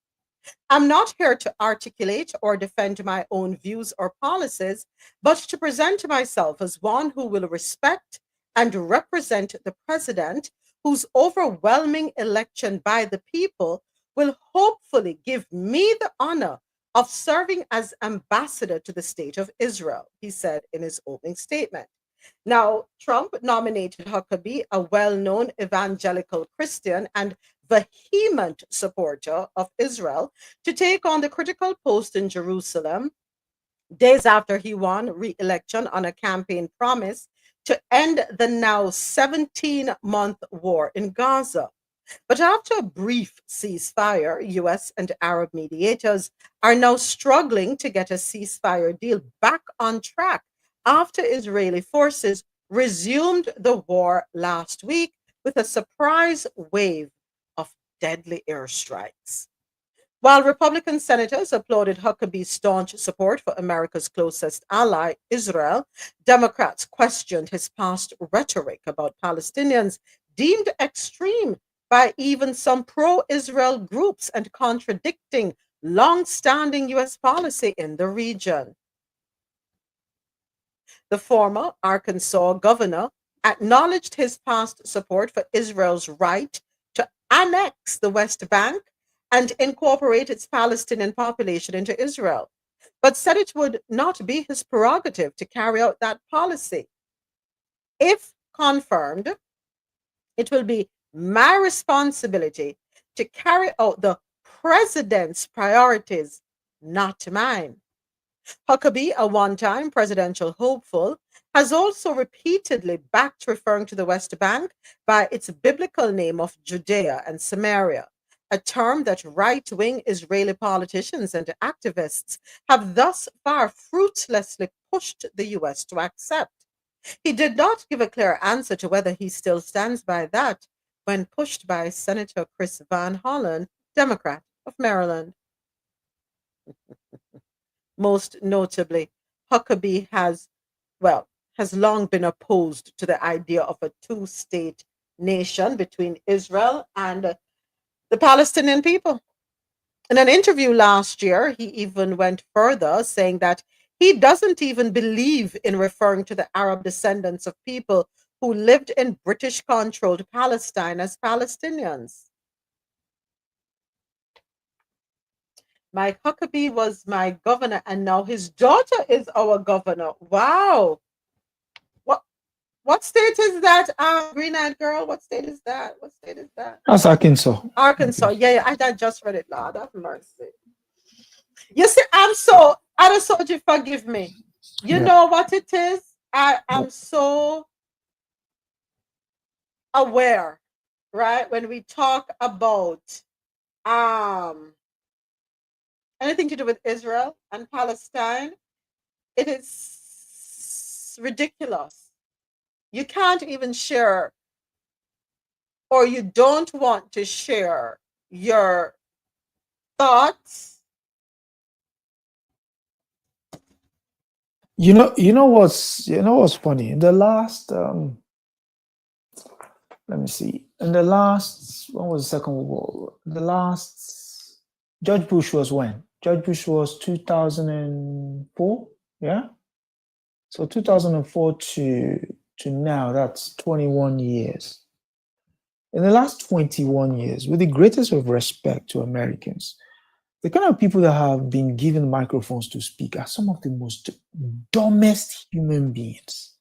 I'm not here to articulate or defend my own views or policies, but to present myself as one who will respect and represent the president, whose overwhelming election by the people will hopefully give me the honor of serving as ambassador to the state of Israel, he said in his opening statement. Now, Trump nominated Huckabee, a well-known evangelical Christian and vehement supporter of Israel, to take on the critical post in Jerusalem days after he won re-election on a campaign promise to end the now 17-month war in Gaza. But after a brief ceasefire, U.S. and Arab mediators are now struggling to get a ceasefire deal back on track after Israeli forces resumed the war last week with a surprise wave of deadly airstrikes. While Republican senators applauded Huckabee's staunch support for America's closest ally, Israel, Democrats questioned his past rhetoric about Palestinians, deemed extreme by even some pro-Israel groups and contradicting long-standing U.S. policy in the region. The former Arkansas governor acknowledged his past support for Israel's right to annex the West Bank and incorporate its Palestinian population into Israel, but said it would not be his prerogative to carry out that policy. If confirmed, it will be my responsibility to carry out the president's priorities, not mine. Huckabee, a one-time presidential hopeful, has also repeatedly backed referring to the West Bank by its biblical name of Judea and Samaria, a term that right-wing Israeli politicians and activists have thus far fruitlessly pushed the U.S. to accept. He did not give a clear answer to whether he still stands by that when pushed by Senator Chris Van Hollen, Democrat of Maryland. Most notably, Huckabee has long been opposed to the idea of a two-state nation between Israel and the Palestinian people. In an interview last year, he even went further, saying that he doesn't even believe in referring to the Arab descendants of people who lived in British-controlled Palestine as Palestinians. Mike Huckabee was my governor, and now his daughter is our governor. Wow. What state is that? Green-eyed girl. What state is that? What state is that? That's Arkansas. Arkansas. Yeah, I just read it, Lord. Have mercy. You see, Adesoji, forgive me. You know what it is? I'm so aware, right? When we talk about anything to do with Israel and Palestine, it is ridiculous. You can't even share, or you don't want to share your thoughts. You know what's funny? In the last let me see. In the last, when was the Second World War? The last, George Bush was when? George Bush was 2004, yeah? So 2004 to now, that's 21 years. In the last 21 years, with the greatest of respect to Americans, the kind of people that have been given microphones to speak are some of the most dumbest human beings.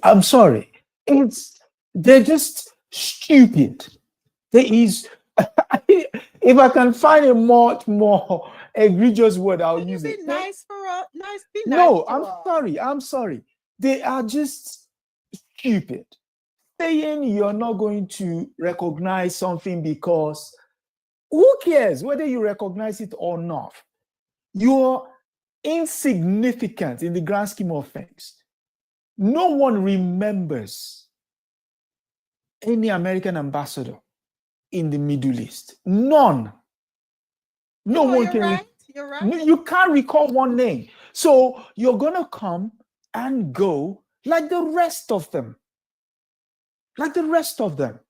I'm sorry, they're just stupid. There is, if I can find a much more egregious word, I'll use it. Nice for us. Nice, be nice. No, I'm sorry. They are just stupid. Saying you're not going to recognize something because who cares whether you recognize it or not? You're insignificant in the grand scheme of things. No one remembers any American ambassador in the Middle East. None. No one can. Right. You're right. You can't recall one name. So you're going to come and go like the rest of them. Like the rest of them.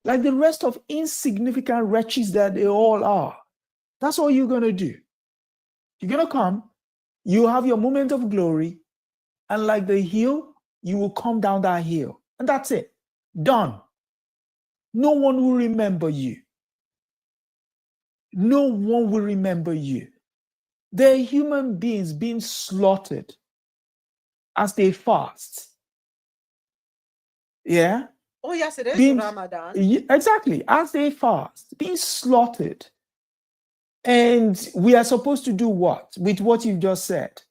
Like the rest of insignificant wretches that they all are. That's all you're going to do. You're going to come, you have your moment of glory, and like the hill, you will come down that hill. And that's it. Done. No one will remember you. No one will remember you. They're human beings being slaughtered as they fast. Yeah? Oh, yes, it is Ramadan. Exactly. As they fast, being slaughtered. And we are supposed to do what? With what you just said.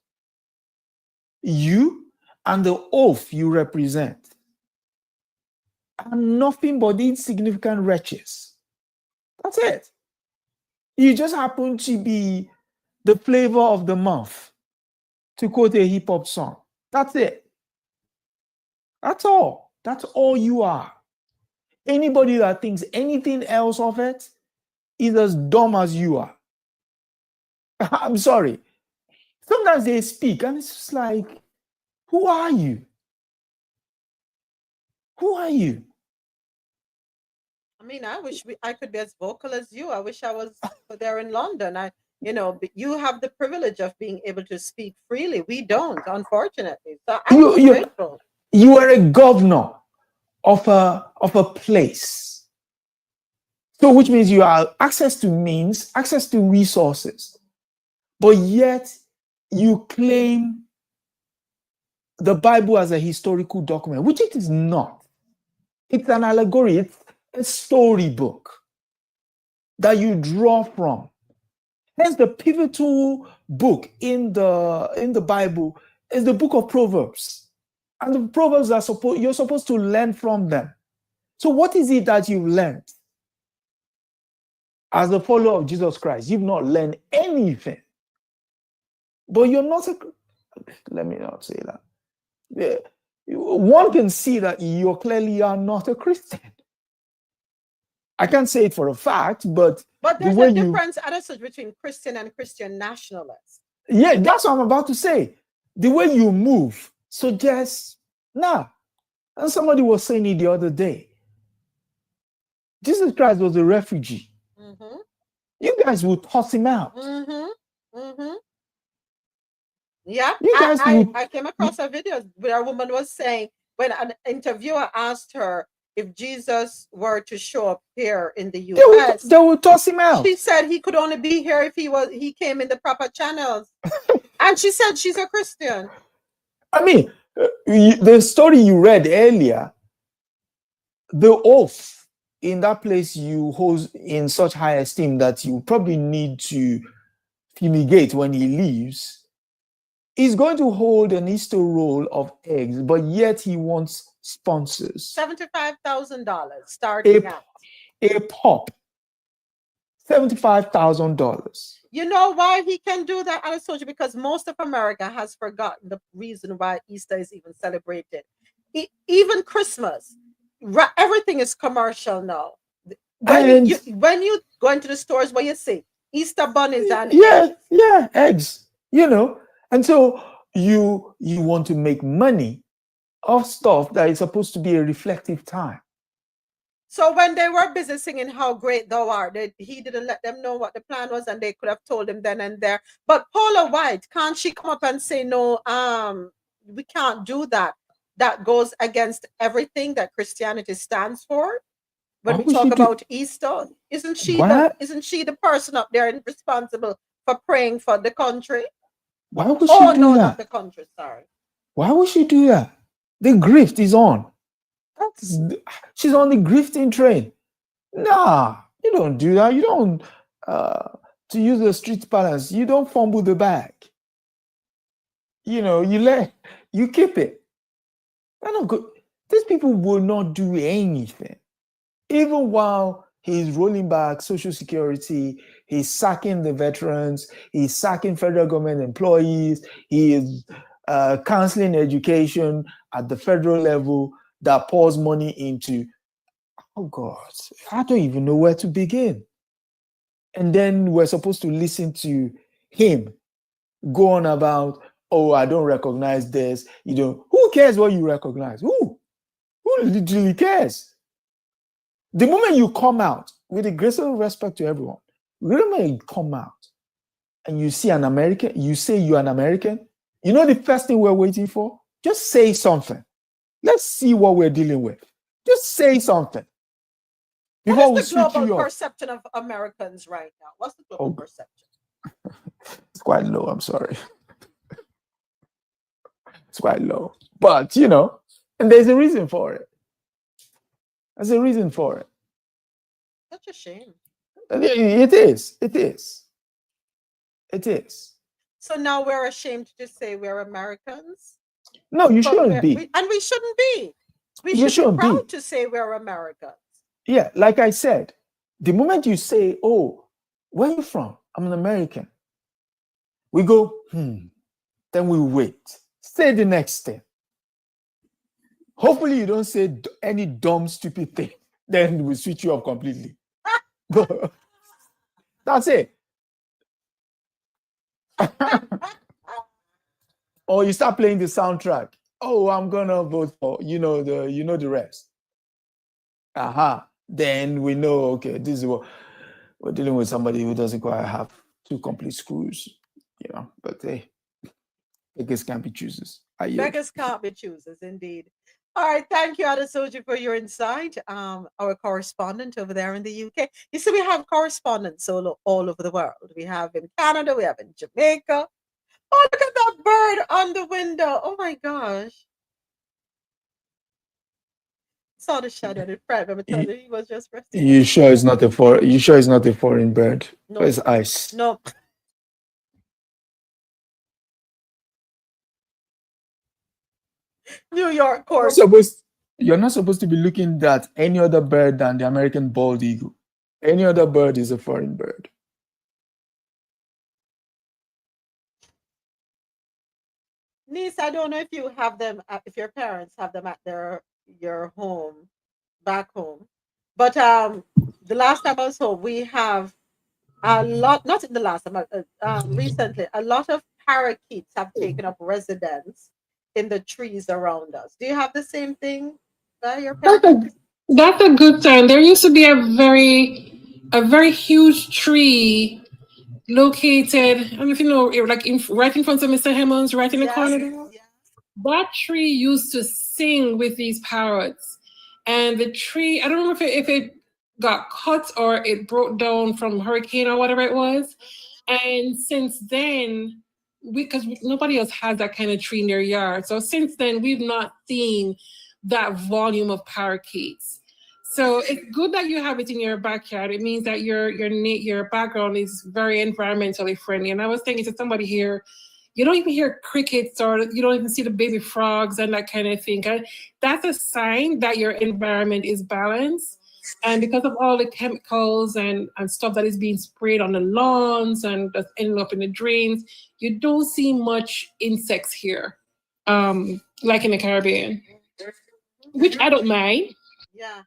You and the oath you represent are nothing but insignificant wretches. That's it. You just happen to be the flavor of the month, to quote a hip-hop song. That's it. That's all. That's all you are. Anybody that thinks anything else of it is as dumb as you are. I'm sorry. Sometimes they speak and it's just like, who are you? Who are you? I mean, I wish I could be as vocal as you. I wish I was there in London. But you have the privilege of being able to speak freely. We don't, unfortunately. So I'm grateful. You are a governor of a place. So which means you have access to means, access to resources. But yet you claim the Bible as a historical document, which it is not. It's an allegory. It's a storybook that you draw from. Hence, the pivotal book in the Bible is the book of Proverbs. And the Proverbs you're supposed to learn from them. So what is it that you've learned? As a follower of Jesus Christ, you've not learned anything. But you're not let me not say that. Yeah. One can see that you clearly are not a Christian. I can't say it for a fact, but there's a difference between Christian and Christian nationalists. Yeah, that's what I'm about to say. The way you move suggests, nah. And somebody was saying it the other day. Jesus Christ was a refugee. Mm-hmm. You guys would toss him out. Mm-hmm. Mm-hmm. Yeah, You guys would. I came across a video where a woman was saying when an interviewer asked her if Jesus were to show up here in the US, they would toss him out. She said he could only be here if he came in the proper channels. And she said she's a Christian. I mean, the story you read earlier, the oath in that place you hold in such high esteem that you probably need to fumigate when he leaves, is going to hold an Easter roll of eggs, but yet he wants sponsors. $75,000 starting out. A pop. $75,000. You know why he can do that, I told you, because most of America has forgotten the reason why Easter is even celebrated. Even Christmas, everything is commercial now. When you go into the stores, where you see Easter bunnies and eggs, you know. And so you want to make money off stuff that is supposed to be a reflective time. So when they were busy singing "How Great Thou Art," he didn't let them know what the plan was, and they could have told him then and there. But Paula White, can't she come up and say, no, we can't do that? That goes against everything that Christianity stands for. When we talk about Easter, isn't she the person up there and responsible for praying for the country? Why would she do that? Not the country, sorry. Why would she do that? The grift is on. She's on the grifting train. Nah, you don't do that. You don't, to use the street balance, you don't fumble the bag. You know, you keep it. I don't go. These people will not do anything. Even while he's rolling back Social Security, he's sacking the veterans, he's sacking federal government employees, he is canceling education at the federal level that pours money into, oh God, I don't even know where to begin. And then we're supposed to listen to him go on about, oh, I don't recognize this. You know, who cares what you recognize? Who literally cares? The moment you come out, with the greatest respect to everyone, the moment you come out and you see an American, you say you're an American, you know the first thing we're waiting for? Just say something. Let's see what we're dealing with. Just say something. What is the global perception of Americans right now? What's the global perception? It's quite low, I'm sorry. It's quite low. But, you know, and there's a reason for it. There's a reason for it. Such a shame. It is. It is. It is. So now we're ashamed to say we're Americans? No, you shouldn't be. We shouldn't be. You shouldn't be proud to say we're Americans. Yeah, like I said, the moment you say, oh, where are you from? I'm an American. We go, then we wait. Say the next thing. Hopefully you don't say any dumb, stupid thing. Then we switch you up completely. That's it. Or you start playing the soundtrack. Oh, I'm gonna vote for, you know the rest. Then we know, okay, this is what we're dealing with, somebody who doesn't quite have two complete screws, you know. But hey, beggars can't be choosers. Beggars can't be choosers, indeed. All right, thank you, Adesoji, for your insight. Our correspondent over there in the UK. You see, we have correspondents all over the world. We have in Canada, we have in Jamaica. Oh, look at that bird on the window. Oh my gosh. Saw the shadow in front of him. He was just resting. You sure it's not a foreign bird? No. It's ice. No. New York court. You're not supposed to be looking at any other bird than the American bald eagle. Any other bird is a foreign bird. Niece, I don't know if you have them, if your parents have them at your home, back home. But the last time I was home, we have a lot, not the last time, recently, a lot of parakeets have taken up residence in the trees around us. Do you have the same thing? That's a good sign. There used to be a very huge tree located. I don't know if you know, like right in front of Mr. Hemmons, right in the corner there. That tree used to sing with these parrots, and the tree, I don't remember if it got cut or it broke down from hurricane or whatever it was. And since then, because nobody else has that kind of tree in their yard, so since then we've not seen that volume of parakeets. So it's good that you have it in your backyard. It means that your background is very environmentally friendly. And I was thinking to somebody here, you don't even hear crickets or you don't even see the baby frogs and that kind of thing. And that's a sign that your environment is balanced. And because of all the chemicals and stuff that is being sprayed on the lawns and that's ending up in the drains, you don't see much insects here, like in the Caribbean, which I don't mind. Yeah.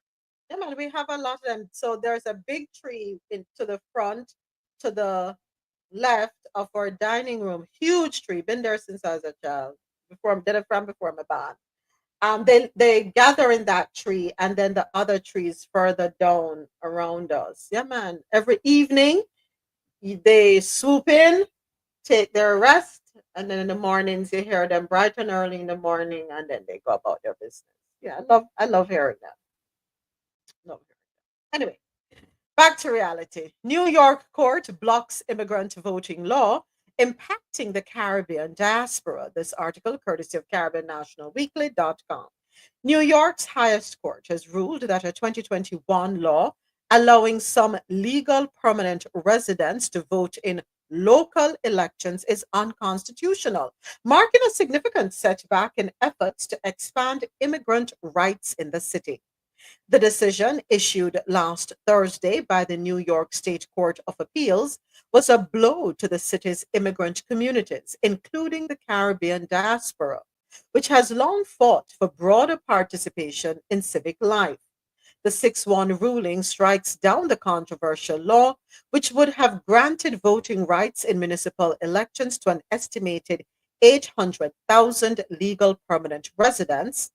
Yeah, man, we have a lot of them. So there's a big tree to the front, to the left of our dining room. Huge tree. Been there since I was a child. Before my barn. They gather in that tree and then the other trees further down around us. Yeah, man. Every evening they swoop in, take their rest, and then in the mornings you hear them bright and early in the morning, and then they go about their business. Yeah, I love hearing that. Anyway, back to reality. New York court blocks immigrant voting law impacting the Caribbean diaspora. This article, courtesy of CaribbeanNationalWeekly.com. New York's highest court has ruled that a 2021 law allowing some legal permanent residents to vote in local elections is unconstitutional, marking a significant setback in efforts to expand immigrant rights in the city. The decision, issued last Thursday by the New York State Court of Appeals, was a blow to the city's immigrant communities, including the Caribbean diaspora, which has long fought for broader participation in civic life. The 6-1 ruling strikes down the controversial law, which would have granted voting rights in municipal elections to an estimated 800,000 legal permanent residents,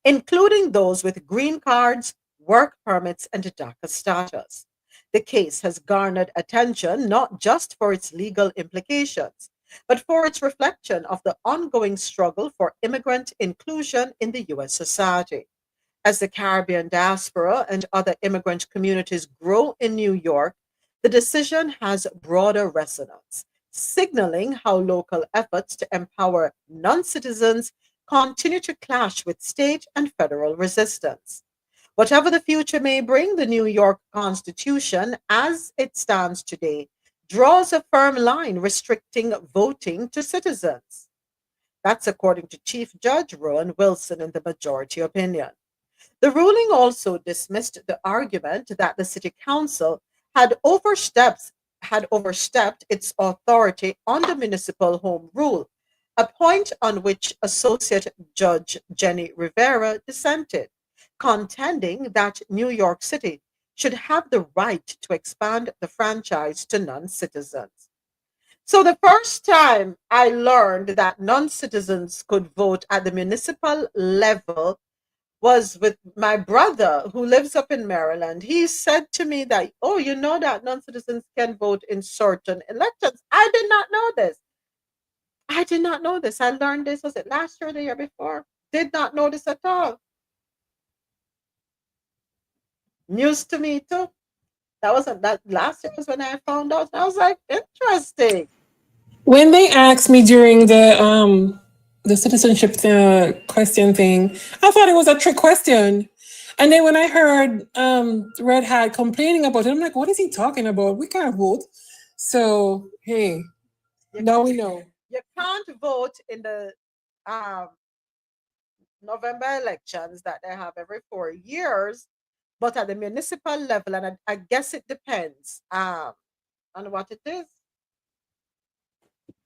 including those with green cards, work permits, and DACA status. The case has garnered attention not just for its legal implications, but for its reflection of the ongoing struggle for immigrant inclusion in the U.S. society. As the Caribbean diaspora and other immigrant communities grow in New York, the decision has broader resonance, signaling how local efforts to empower non-citizens continue to clash with state and federal resistance. Whatever the future may bring, the New York Constitution, as it stands today, draws a firm line restricting voting to citizens. That's according to Chief Judge Rowan Wilson in the majority opinion. The ruling also dismissed the argument that the City Council had overstepped its authority on the municipal home rule, a point on which Associate Judge Jenny Rivera dissented, contending that New York City should have the right to expand the franchise to non-citizens. So the first time I learned that non-citizens could vote at the municipal level was with my brother who lives up in Maryland. He said to me that, oh, you know that non-citizens can vote in certain elections. I did not know this. I learned this, was it last year or the year before? Did not know this at all. News to me too. That last year was when I found out. I was like, interesting. When they asked me during the citizenship question thing, I thought it was a trick question. And then when I heard Red Hat complaining about it, I'm like, what is he talking about? We can't vote. So, hey, now we know. You can't vote in the November elections that they have every 4 years, but at the municipal level, and I guess it depends on what it is.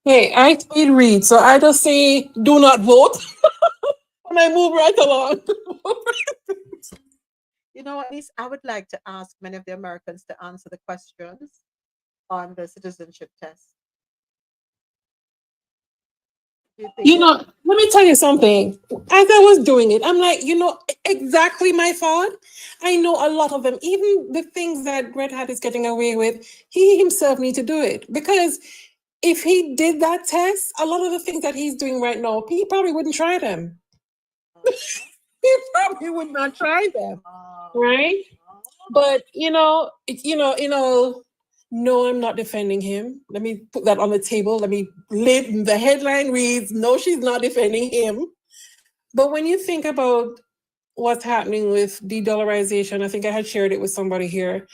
Hey, I speed read, so I just say do not vote and I move right along. You know, at least I would like to ask many of the Americans to answer the questions on the citizenship test. You know, let me tell you something. As I was doing it, I'm like, you know, exactly my thought. I know a lot of them, even the things that Red Hat is getting away with, he himself needs to do it. Because if he did that test, a lot of the things that he's doing right now, he probably wouldn't try them. He probably would not try them, right? But no, I'm not defending him. Let me put that on the table. The headline reads, no, she's not defending him. But when you think about what's happening with de-dollarization, I think I had shared it with somebody here,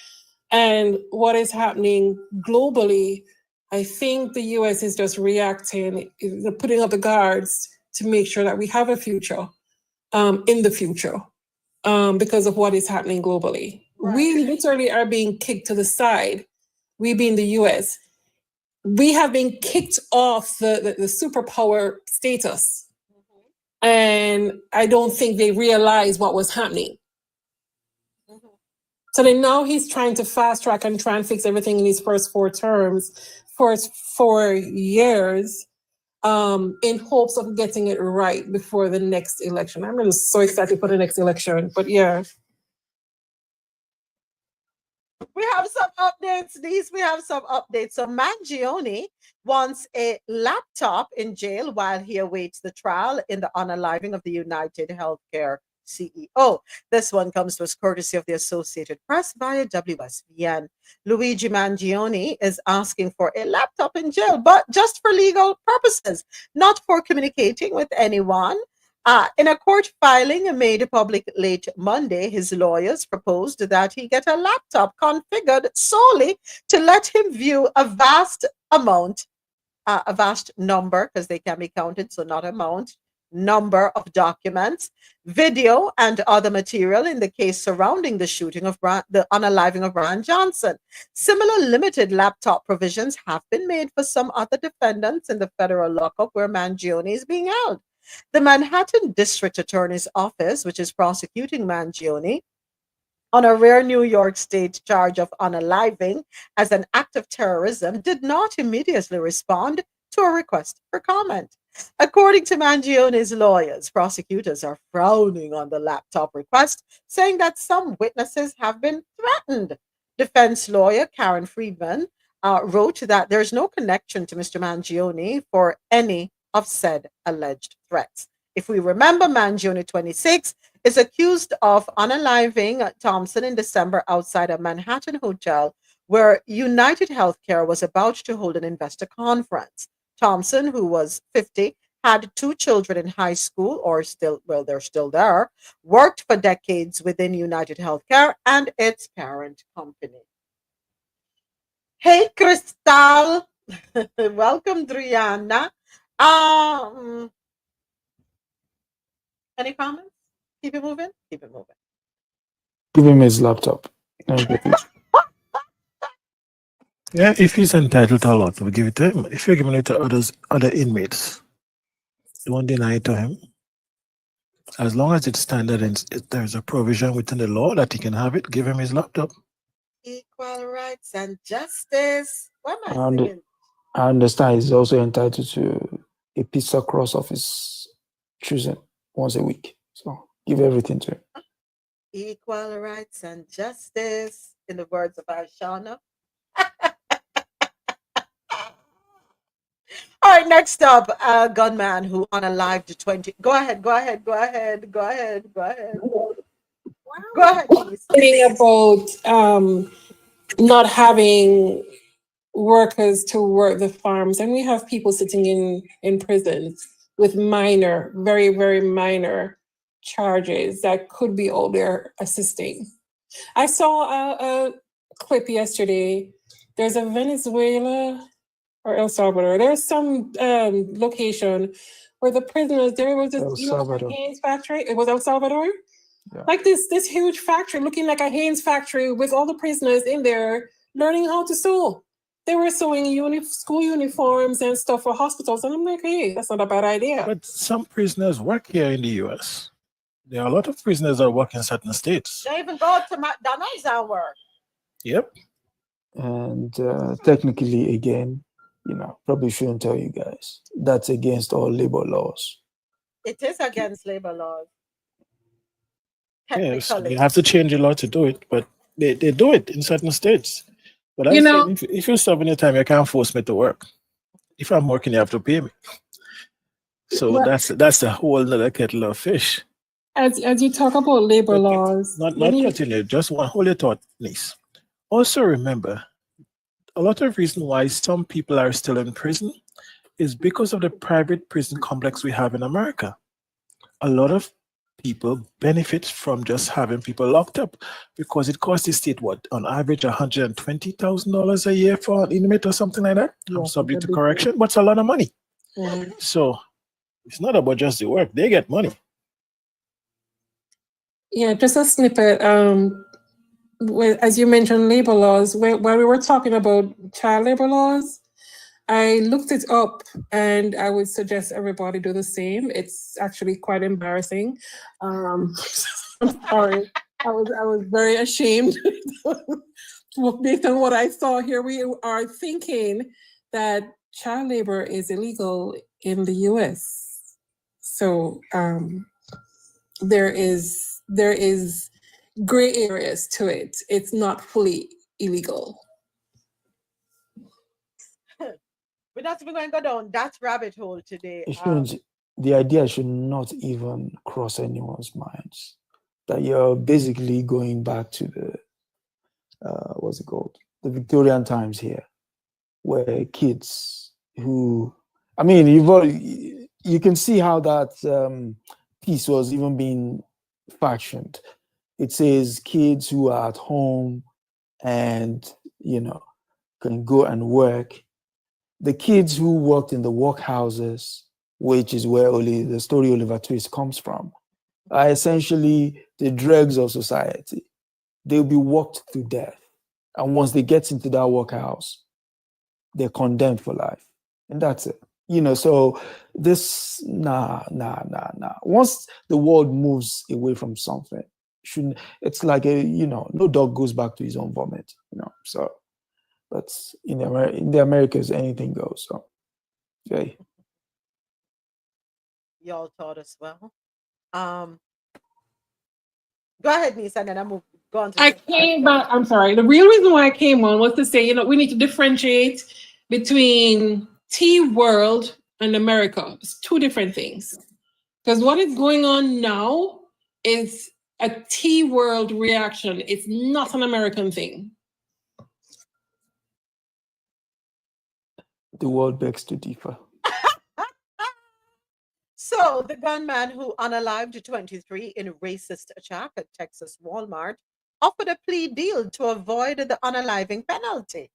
and what is happening globally, I think the US is just reacting, putting up the guards to make sure that we have a future in the future because of what is happening globally. Right. We literally are being kicked to the side. We being the US, we have been kicked off the superpower status. And I don't think they realize what was happening. So then now he's trying to fast track and try and fix everything in his first 4 years, in hopes of getting it right before the next election. I'm just so excited for the next election, but yeah. We have some updates, Lise. We have some updates. So Mangione wants a laptop in jail while he awaits the trial in the unaliving of the United Healthcare CEO. This one comes to us courtesy of the Associated Press via WSVN. Luigi Mangione is asking for a laptop in jail, but just for legal purposes, not for communicating with anyone. In a court filing made public late Monday, his lawyers proposed that he get a laptop configured solely to let him view a vast number, because they can be counted, so not amount, number of documents, video, and other material in the case surrounding the shooting of the unaliving of Brian Johnson. Similar limited laptop provisions have been made for some other defendants in the federal lockup where Mangione is being held. The Manhattan District Attorney's Office, which is prosecuting Mangione on a rare New York State charge of unaliving as an act of terrorism, did not immediately respond to a request for comment. According to Mangione's lawyers, prosecutors are frowning on the laptop request, saying that some witnesses have been threatened. Defense lawyer Karen Friedman wrote that there's no connection to Mr. Mangione for any of said alleged threats. If we remember, Mangione, 26, is accused of unaliving Thompson in December outside a Manhattan hotel where United Healthcare was about to hold an investor conference. Thompson, who was 50, had 2 children in high school, they're still there, worked for decades within United Healthcare and its parent company. Hey, Crystal. Welcome, Driana. Any comments? Keep it moving? Keep it moving. Give him his laptop. Yeah, if he's entitled to a lot, we'll give it to him. If you're giving it to other inmates, you won't deny it to him. As long as it's standard and there's a provision within the law that he can have it, give him his laptop. Equal rights and justice. What am I And thinking? I understand he's also entitled to a pizza cross of his choosing once a week. So give everything to him. Equal rights and justice, in the words of Ashana. All right, next up, a gunman who unalived 20. Go ahead. Please. About not having workers to work the farms, and we have people sitting in prisons with minor, very, very minor charges that could be all there assisting. I saw a clip yesterday. There's a Venezuela or El Salvador. There's some location where the prisoners, there was a Haynes factory. It was El Salvador. Yeah. Like this huge factory, looking like a Haynes factory with all the prisoners in there learning how to sew. They were sewing school uniforms and stuff for hospitals. And I'm like, hey, that's not a bad idea. But some prisoners work here in the US. There are a lot of prisoners that work in certain states. They even go to McDonald's and work. Yep. And technically, again, probably shouldn't tell you guys. That's against all labor laws. It is against labor laws. Yes, you have to change the law to do it, but they do it in certain states. But I said, if you're serving your time, you can't force me to work. If I'm working, you have to pay me. So that's a whole other kettle of fish. As you talk about labor laws, Not cutting it, just one whole thought, please. Also remember, a lot of reason why some people are still in prison is because of the private prison complex we have in America. A lot of people benefit from just having people locked up because it costs the state, what, on average $120,000 a year for an inmate or something like that. I'm subject to correction, but it's a lot of money. So it's not about just the work, they get money. Yeah, just a snippet. As you mentioned, labor laws, while we were talking about child labor laws, I looked it up and I would suggest everybody do the same. It's actually quite embarrassing. I'm sorry. I was very ashamed based on what I saw here. We are thinking that child labor is illegal in the US. So there is gray areas to it. It's not fully illegal. We're not even going to go down that rabbit hole today. The idea should not even cross anyone's minds that you're basically going back to the what's it called, the Victorian times here, where kids who, I mean, you can see how that piece was even being fashioned. It says kids who are at home and can go and work. The kids who worked in the workhouses, which is where the story Oliver Twist comes from, are essentially the dregs of society. They'll be worked to death. And once they get into that workhouse, they're condemned for life. And that's it. So this, nah. Once the world moves away from something, it's like no dog goes back to his own vomit, so. But in the Americas, anything goes. So, okay. Y'all taught us well. Go ahead, Nisa, and then I'm going to. I came back. I'm sorry. The real reason why I came on was to say, we need to differentiate between T world and America. It's two different things. Because what is going on now is a T world reaction. It's not an American thing. The world begs to differ. So the gunman who unalived 23 in a racist attack at Texas Walmart offered a plea deal to avoid the unaliving penalty.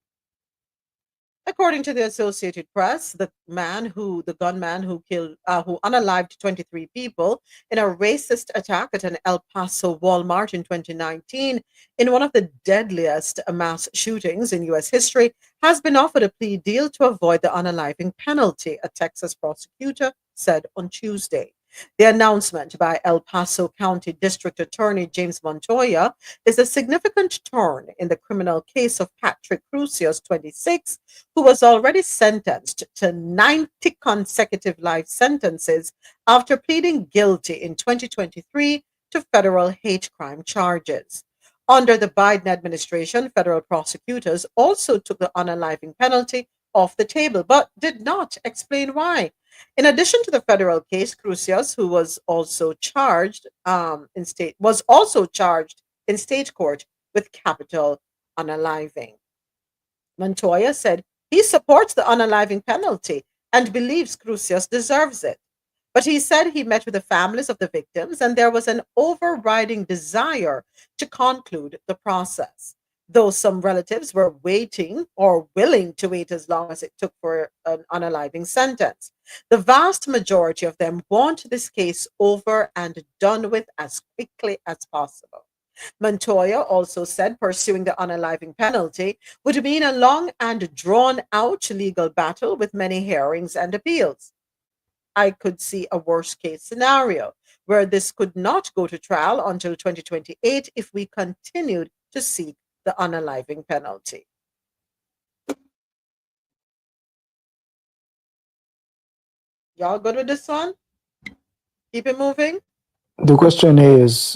According to the Associated Press, the gunman who unalived 23 people in a racist attack at an El Paso Walmart in 2019, in one of the deadliest mass shootings in U.S. history, has been offered a plea deal to avoid the unaliving penalty, a Texas prosecutor said on Tuesday. The announcement by El Paso County District Attorney James Montoya is a significant turn in the criminal case of Patrick Crucius, 26, who was already sentenced to 90 consecutive life sentences after pleading guilty in 2023 to federal hate crime charges. Under the Biden administration, federal prosecutors also took the unaliving penalty off the table, but did not explain why. In addition to the federal case, Crucius, who was also charged in state court with capital unaliving. Montoya said he supports the unaliving penalty and believes Crucius deserves it. But he said he met with the families of the victims and there was an overriding desire to conclude the process. Though some relatives were waiting or willing to wait as long as it took for an unaliving sentence, the vast majority of them want this case over and done with as quickly as possible. Montoya also said pursuing the unaliving penalty would mean a long and drawn-out legal battle with many hearings and appeals. I could see a worst-case scenario where this could not go to trial until 2028 if we continued to seek the unaliving penalty. Y'all good with this one? Keep it moving. The question is,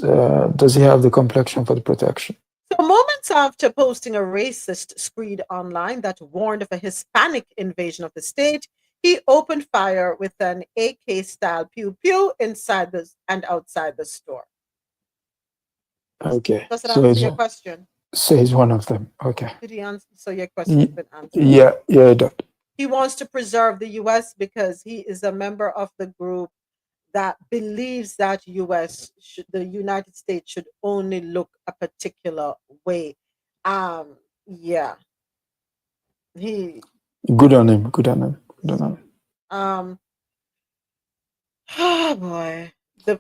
does he have the complexion for the protection? So, moments after posting a racist screed online that warned of a Hispanic invasion of the state, he opened fire with an AK-style pew-pew inside and outside the store. Okay. Does that answer your question? So he's one of them. Okay. Did he answer? So your question has been answered. Yeah, it does. He wants to preserve the U.S. because he is a member of the group that believes that the United States should only look a particular way. Yeah. Good on him. Good on him. Good on him. Oh boy.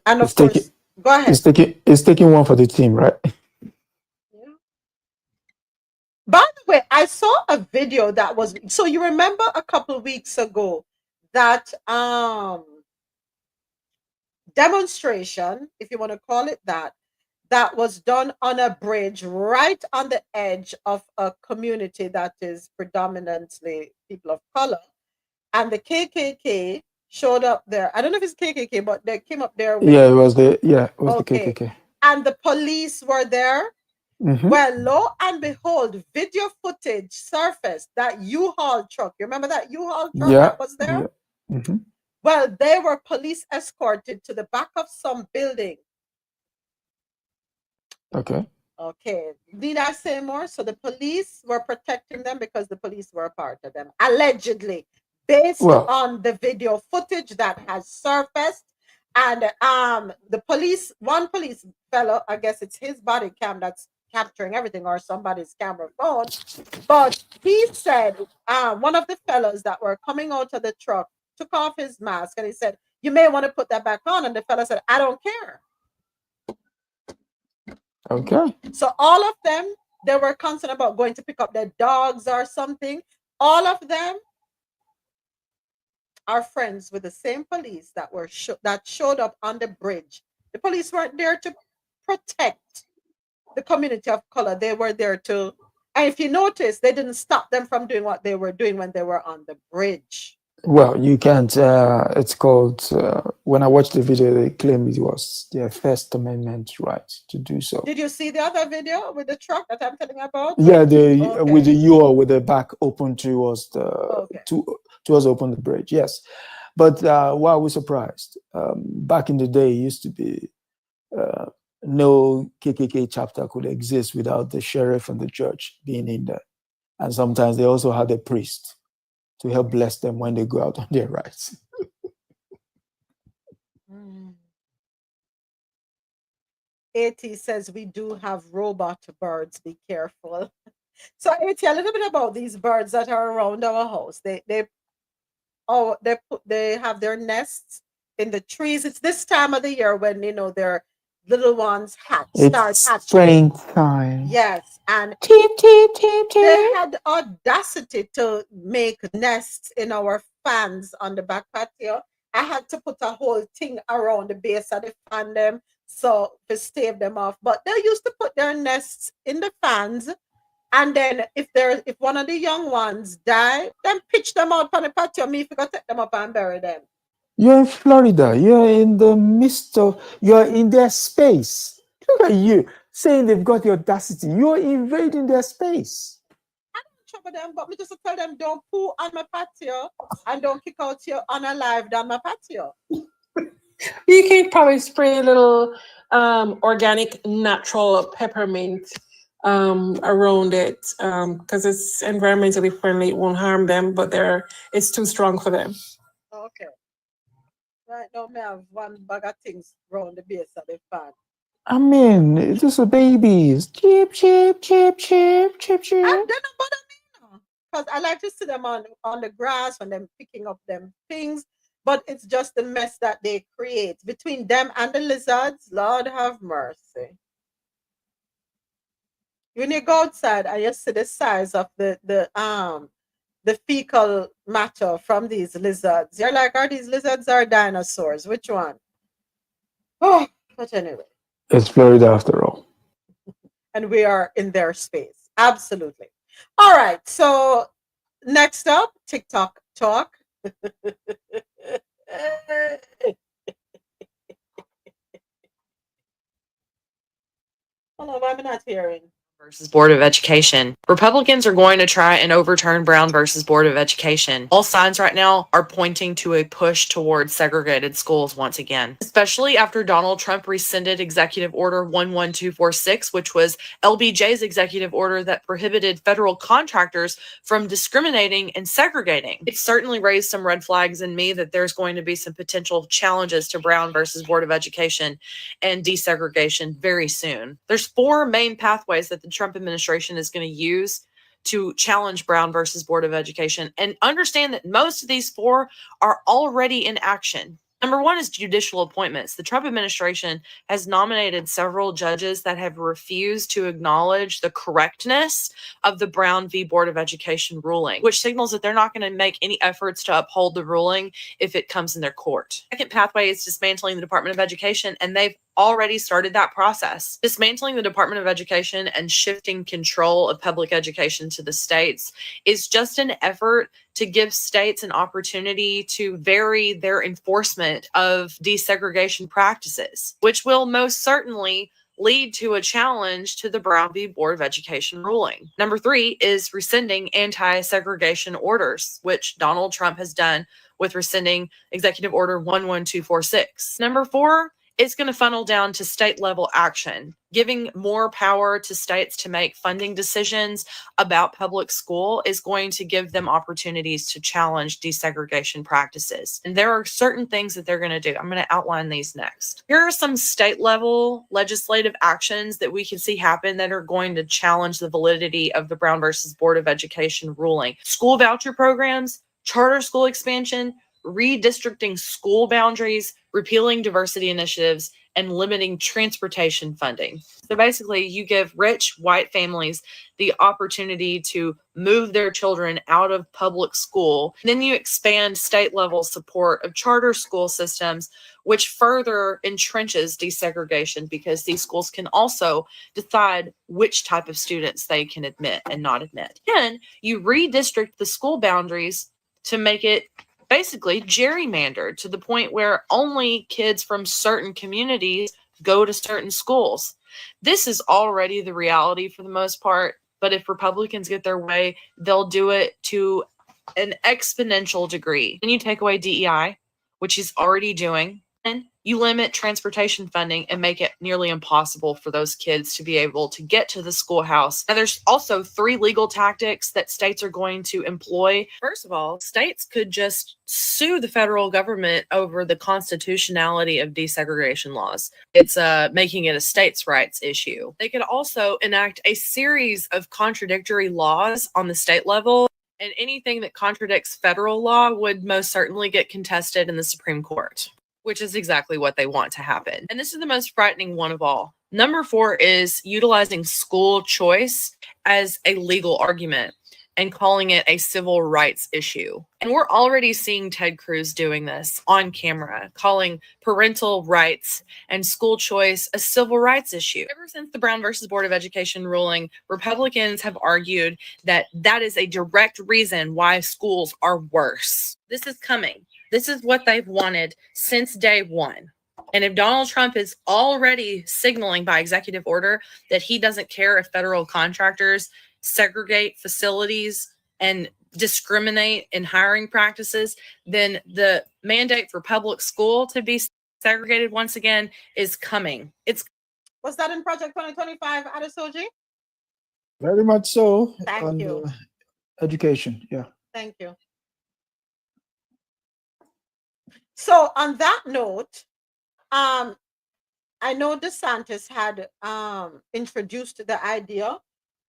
And of course, go ahead. He's taking one for the team, right? Yeah. By the way, I saw a video that was, so you remember a couple of weeks ago that demonstration, if you want to call it that was done on a bridge right on the edge of a community that is predominantly people of color, and the KKK showed up there. I don't know if it's KKK, but they came up there. It was the KKK. And the police were there. Mm-hmm. Well, lo and behold, video footage surfaced that U-Haul truck. You remember that U-Haul truck that was there? Yeah. Mm-hmm. Well, they were police escorted to the back of some building. Okay. Okay. Need I say more? So the police were protecting them because the police were a part of them, allegedly, based on the video footage that has surfaced. And one police fellow, I guess it's his body cam that's capturing everything, or somebody's camera phone. But he said one of the fellows that were coming out of the truck took off his mask and he said, "You may want to put that back on." And the fellow said, "I don't care." Okay. So all of them, they were concerned about going to pick up their dogs or something. All of them are friends with the same police that were that showed up on the bridge. The police weren't there to protect the community of color. They were there to, and if you notice, they didn't stop them from doing what they were doing when they were on the bridge. Well, you can't. It's called. When I watched the video, they claim it was their First Amendment right to do so. Did you see the other video with the truck that I'm telling you about? Yeah, with the U with the back open towards towards open the bridge. Yes, but why are we surprised? Back in the day, it used to be no KKK chapter could exist without the sheriff and the judge being in there, and sometimes they also had a priest to help bless them when they go out on their rights. AT says we do have robot birds. Be careful. So AT, a little bit about these birds that are around our house. They have their nests in the trees. It's this time of the year when their little ones start hatching. Springtime. Yes, and they had the audacity to make nests in our fans on the back patio. I had to put a whole thing around the base of the fan them so to stave them off. But they used to put their nests in the fans, and then if one of the young ones die, then pitch them out on the patio. Me forgot to take them up and bury them. You're in Florida. You're in the midst of. You're in their space. Look at you saying they've got the audacity. You're invading their space. I don't trouble them, but me just tell them don't poo on my patio and don't kick out your unalived on my patio. You can probably spray a little organic, natural peppermint around it because it's environmentally friendly. It won't harm them, but it's too strong for them. Okay. Right now, I have one bag of things around the base of the fan. I mean, it's just a babies. Chip, chip, chip, chip, chip, chip. And they don't bother me, because I like to see them on the grass when they're picking up them things. But it's just the mess that they create between them and the lizards. Lord have mercy. When you go outside and you see the size of the fecal matter from these lizards, you're like, are these lizards or dinosaurs? Which one? Oh, but anyway. It's Florida after all. And we are in their space. Absolutely. All right. So next up, TikTok talk. Hold on, why am I not hearing? Versus Board of Education. Republicans are going to try and overturn Brown versus Board of Education. All signs right now are pointing to a push towards segregated schools once again, especially after Donald Trump rescinded Executive Order 11246, which was LBJ's executive order that prohibited federal contractors from discriminating and segregating. It certainly raised some red flags in me that there's going to be some potential challenges to Brown versus Board of Education and desegregation very soon. There's 4 main pathways that the Trump administration is going to use to challenge Brown versus Board of Education, and understand that most of these 4 are already in action. Number 1 is judicial appointments. The Trump administration has nominated several judges that have refused to acknowledge the correctness of the Brown v. Board of Education ruling, which signals that they're not going to make any efforts to uphold the ruling if it comes in their court. Second pathway is dismantling the Department of Education, and they've already started that process. Dismantling the Department of Education and shifting control of public education to the states is just an effort to give states an opportunity to vary their enforcement of desegregation practices, which will most certainly lead to a challenge to the Brown v. Board of Education ruling. Number 3 is rescinding anti-segregation orders, which Donald Trump has done with rescinding Executive Order 11246. Number 4, it's going to funnel down to state level action, giving more power to states to make funding decisions about public school is going to give them opportunities to challenge desegregation practices. And there are certain things that they're going to do. I'm going to outline these next. Here are some state level legislative actions that we can see happen that are going to challenge the validity of the Brown versus Board of Education ruling. School voucher programs, charter school expansion, redistricting school boundaries, repealing diversity initiatives, and limiting transportation funding. So basically, you give rich white families the opportunity to move their children out of public school. Then you expand state level support of charter school systems, which further entrenches desegregation because these schools can also decide which type of students they can admit and not admit. Then you redistrict the school boundaries to make it basically gerrymandered to the point where only kids from certain communities go to certain schools. This is already the reality for the most part, but if Republicans get their way, they'll do it to an exponential degree. Then you take away DEI, which he's already doing, and you limit transportation funding and make it nearly impossible for those kids to be able to get to the schoolhouse. And there's also 3 legal tactics that states are going to employ. First of all, states could just sue the federal government over the constitutionality of desegregation laws. It's making it a states' rights issue. They could also enact a series of contradictory laws on the state level, and anything that contradicts federal law would most certainly get contested in the Supreme Court, which is exactly what they want to happen. And this is the most frightening one of all. Number 4 is utilizing school choice as a legal argument and calling it a civil rights issue. And we're already seeing Ted Cruz doing this on camera, calling parental rights and school choice a civil rights issue. Ever since the Brown versus Board of Education ruling, Republicans have argued that that is a direct reason why schools are worse. This is coming. This is what they've wanted since day one. And if Donald Trump is already signaling by executive order that he doesn't care if federal contractors segregate facilities and discriminate in hiring practices, then the mandate for public school to be segregated once again is coming. Was that in Project 2025, Adesoji? Very much so. Thank you. Education, yeah. Thank you. So on that note, I know DeSantis had introduced the idea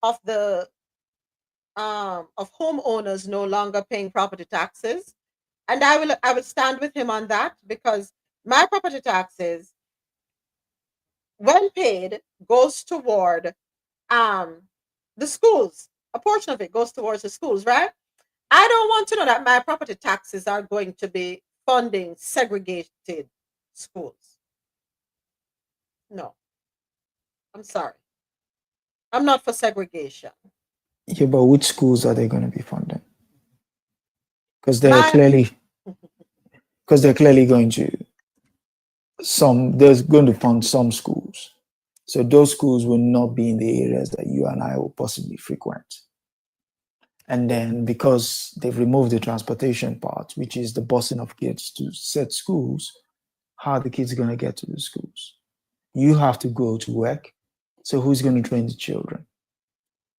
of the of homeowners no longer paying property taxes, and I will stand with him on that, because my property taxes, when paid, goes toward the schools. A portion of it goes towards the schools, right? I don't want to know that my property taxes are going to be funding segregated schools. No, I'm sorry. I'm not for segregation. Yeah, but which schools are they going to be funding? Because they're clearly because they're clearly going to there's going to fund some schools. So those schools will not be in the areas that you and I will possibly frequent. And then because they've removed the transportation part, which is the busing of kids to said schools, how are the kids going to get to the schools? You have to go to work. So who's going to train the children?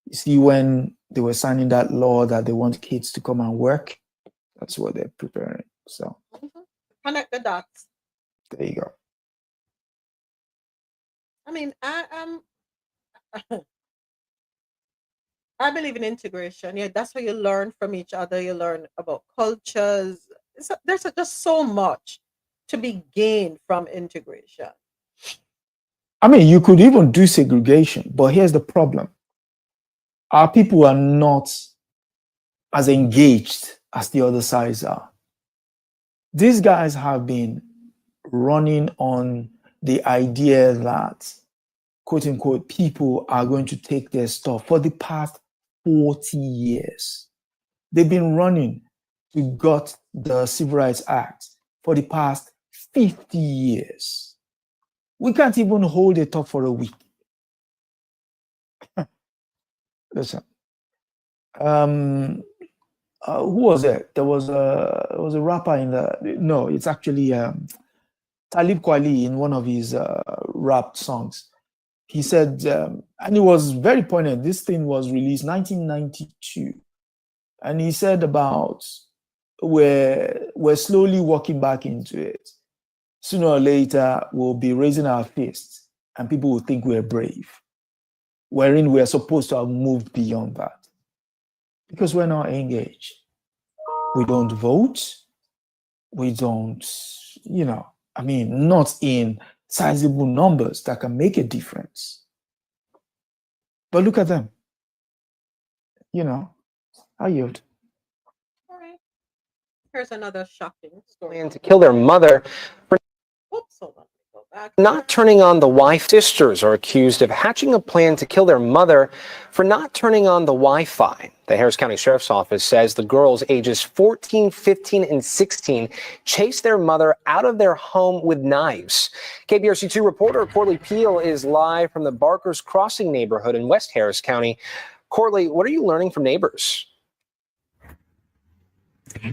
You see, when they were signing that law that they want kids to come and work, that's what they're preparing. So connect the dots. There you go. I mean, I believe in integration. Yeah, that's where you learn from each other. You learn about cultures. There's just so much to be gained from integration. I mean, you could even do segregation, but here's the problem. Our people are not as engaged as the other sides are. These guys have been running on the idea that, quote unquote, people are going to take their stuff for the past 40 years. They've been running to gut the Civil Rights Act for the past 50 years. We can't even hold it up for a week. Listen, who was it? There was a rapper in no, it's actually Talib Kweli in one of his rap songs. He said, and it was very poignant. This thing was released 1992. And he said about we're slowly walking back into it. Sooner or later, we'll be raising our fists and people will think we're brave, wherein we're supposed to have moved beyond that. Because we're not engaged. We don't vote. We don't, I mean, not in sizable numbers that can make a difference. But look at them. I yield. All right. Here's another shocking story. And to kill their mother for not turning on the Wi-Fi. Sisters are accused of hatching a plan to kill their mother for not turning on the Wi-Fi. The Harris County Sheriff's Office says the girls ages 14, 15, and 16 chased their mother out of their home with knives. KBRC2 reporter Corley Peel is live from the Barkers Crossing neighborhood in West Harris County. Corley, what are you learning from neighbors?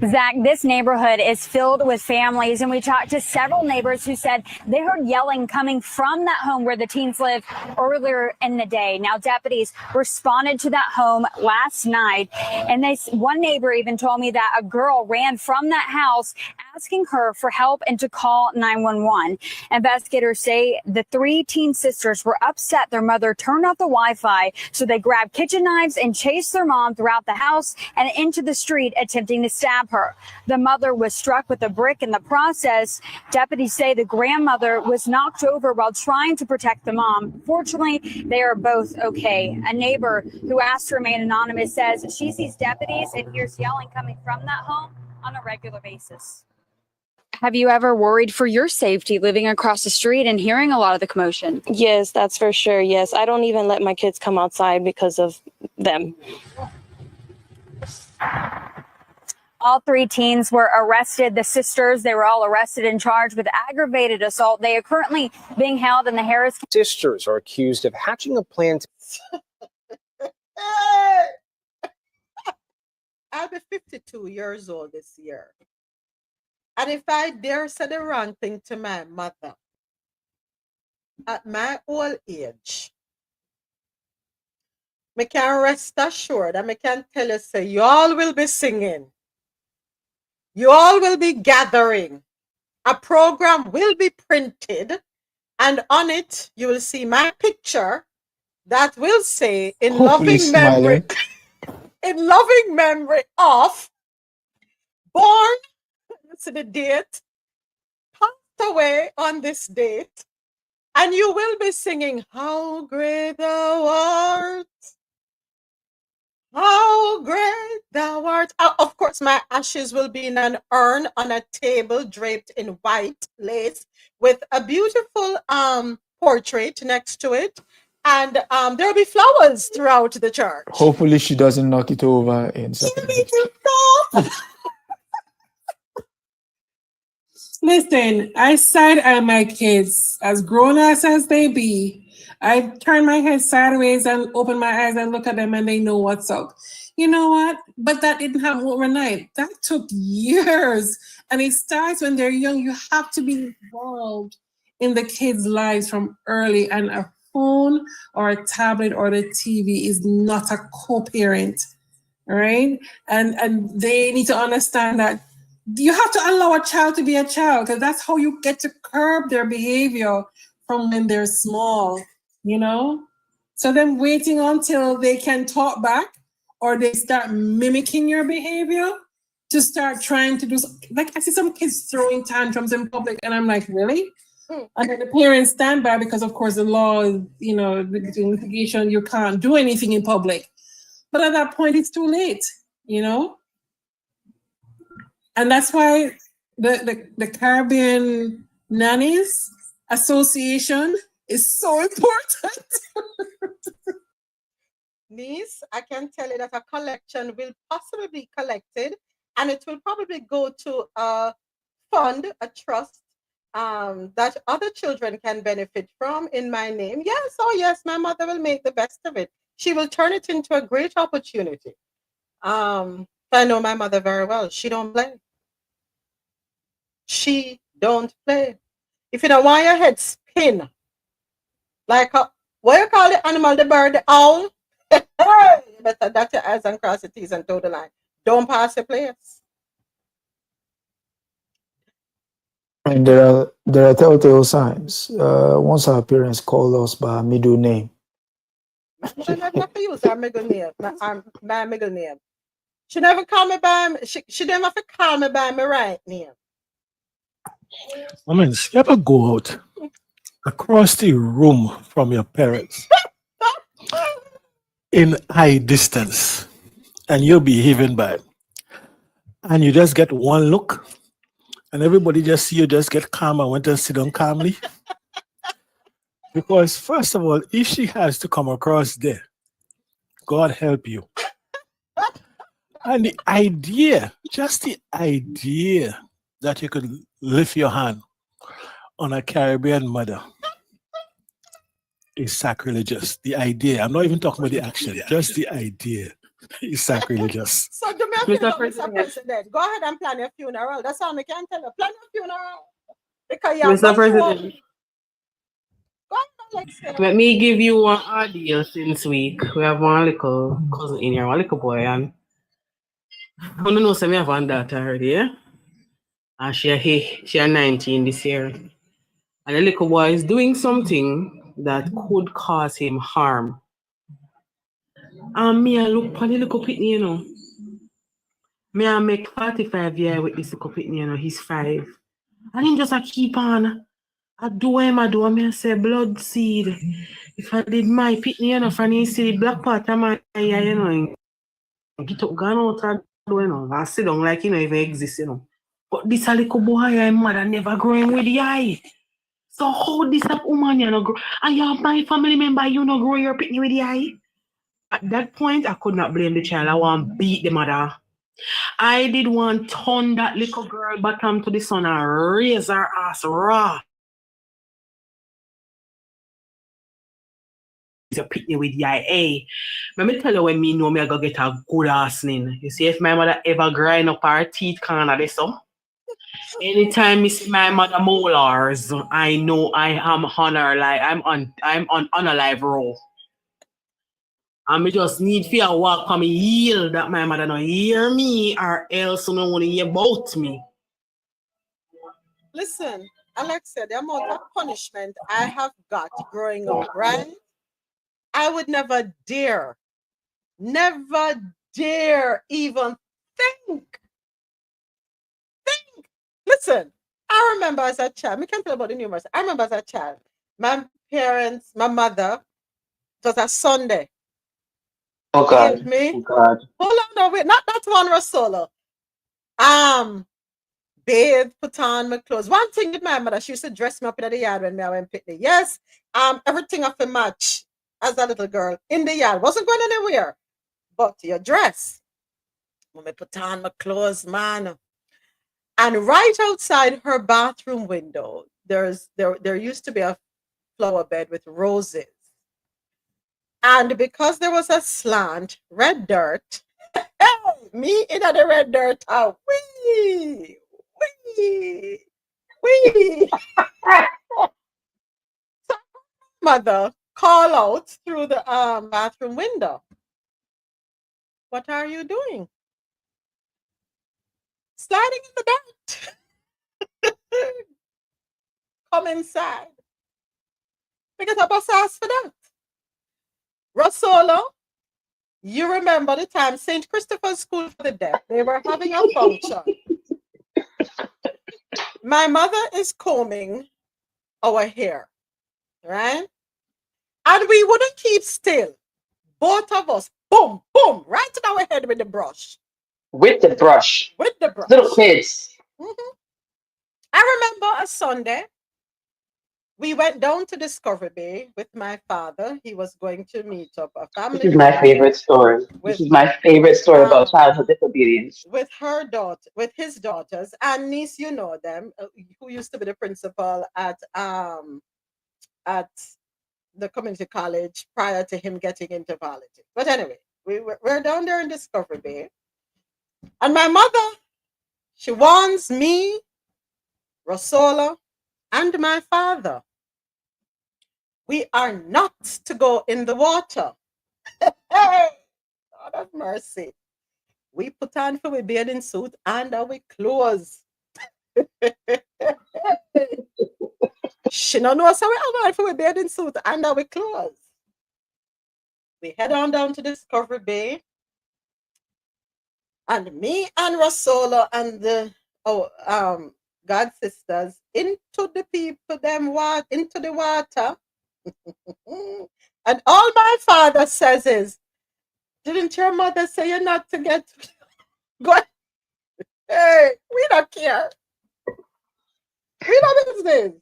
Zach, this neighborhood is filled with families, and we talked to several neighbors who said they heard yelling coming from that home where the teens live earlier in the day. Now, deputies responded to that home last night, and one neighbor even told me that a girl ran from that house asking her for help and to call 911. Investigators say the three teen sisters were upset their mother turned off the Wi-Fi, so they grabbed kitchen knives and chased their mom throughout the house and into the street, attempting to stab her. The mother was struck with a brick in the process. Deputies say the grandmother was knocked over while trying to protect the mom. Fortunately, they are both okay. A neighbor who asked to remain anonymous says she sees deputies and hears yelling coming from that home on a regular basis. Have you ever worried for your safety living across the street and hearing a lot of the commotion? Yes, that's for sure. Yes, I don't even let my kids come outside because of them. All three teens were arrested. The sisters, they were all arrested and charged with aggravated assault. They are currently being held in the Harris. Sisters are accused of hatching a plan to... I'll be 52 years old this year. And if I dare say the wrong thing to my mother, at my old age, I can rest assured and I can tell you, say, you all will be singing. You all will be gathering. A program will be printed, and on it, you will see my picture that will say, in loving memory, in loving memory of, born, to the date, passed away on this date, and you will be singing, how great thou art, how great thou art. Of course, my ashes will be in an urn on a table draped in white lace with a beautiful portrait next to it. And there will be flowers throughout the church. Hopefully she doesn't knock it over in seconds. Listen, I side-eye my kids, as grown-ass as they be. I turn my head sideways and open my eyes and look at them and they know what's up. You know what? But that didn't happen overnight. That took years. And it starts when they're young. You have to be involved in the kids' lives from early. And a phone or a tablet or the TV is not a co-parent, right? And they need to understand that you have to allow a child to be a child, because that's how you get to curb their behavior from when they're small, you know? So then waiting until they can talk back or they start mimicking your behavior to start trying to do, like I see some kids throwing tantrums in public and I'm like, really? And then the parents stand by because of course the law is, you know, between litigation, you can't do anything in public. But at that point it's too late, you know? And that's why the Caribbean Nannies Association is so important. Niece, I can tell you that a collection will possibly be collected and it will probably go to a fund, a trust that other children can benefit from in my name. Yes, oh yes, my mother will make the best of it. She will turn it into a great opportunity. I know my mother very well. She don't play. She don't play. If you don't want your head spin, like what you call the animal, the bird, the owl, you better dot your I's and cross your T's and toe the line. Don't pass your place. And there are telltale signs. Once our parents called us by our middle name. I'm not to use our middle name, my middle name. She never call me by she never have to call me by my right name. I mean, you ever go out across the room from your parents in high distance and you're behaving bad and you just get one look and everybody just see you just get calm and went and sit down calmly? Because first of all, if she has to come across there, God help you. And the idea, just the idea that you could lift your hand on a Caribbean mother is sacrilegious. The idea, I'm not even talking about the action, just the idea is sacrilegious. So do me Mr. President, go ahead and plan your funeral. That's all I can tell you. Plan your funeral. Because Mr. President, let me give you one idea since week. We have one little cousin in here, one little boy, and I don't know, so we have one daughter already, yeah? And she 19 this year. And the little boy is doing something that could cause him harm. And me, I look for the little pitney, you know. Me, I make 45 years with this little pitney, you know, he's 5. And he just keep on. I do him, I say blood seed. If I did my pitney, you know, from you see the black part of my eye, you know, get up, gone out and do, you know, and sit down like, you know, even exist, you know. But this a little boy, I'm mother never growing with the eye. So how this a woman, you know, grow? And you have my family member, you know, grow your pitney with the eye? At that point, I could not blame the child. I want to beat the mother. I did want to turn that little girl bottom to the sun and raise her ass raw. To pick me with the eye. Hey, let me tell you when me know me I go get a good ass in. You see, if my mother ever grind up her teeth corner this so. Anytime me see my mother molars, I know I am on her like I'm on a live row. And me just need to walk for me heel that my mother don't hear me or else no want to hear about me. Listen, Alexa, the amount of punishment I have got growing up, right? I would never dare even think. Listen, I remember as a child, we can't tell about the numerous. I remember as a child, my parents, my mother, it was a Sunday. Oh God. Me. Oh God. Hold on, no, wait, not that one was solo. Bathe, put on my clothes. One thing with my mother, she used to dress me up in the yard when I went picnic. Yes, everything off a match as a little girl in the yard. Wasn't going anywhere. But your dress. When I put on my clothes, man. And right outside her bathroom window, there used to be a flower bed with roses. And because there was a slant, red dirt, me in the red dirt, wee, wee, wee. Mother call out through the bathroom window. What are you doing? Sliding in the dirt. Come inside. Because I must ask for that. Rosolo, you remember the time St. Christopher's School for the Deaf, they were having a function. My mother is combing our hair, right? And we wouldn't keep still. Both of us, boom, boom, right in our head with the brush. With the brush. With the brush. Little kids. Mm-hmm. I remember a Sunday, we went down to Discovery Bay with my father. He was going to meet up a family. This is my favorite story. This is my favorite story about childhood disobedience. With her daughter, with his daughters, and niece, you know them, who used to be the principal at the community college prior to him getting into politics. But anyway, we're down there in Discovery Bay. And my mother, she warns me, Rosola, and my father, we are not to go in the water. Hey, God have mercy. We put on for our bathing suit and our clothes. She don't know, so we have on for our bathing suit and our clothes. We head on down to Discovery Bay. And me and Rosola and the God sisters into the people them into the water. And all my father says is, didn't your mother say you're not to get go? Hey, we don't care. We don't business.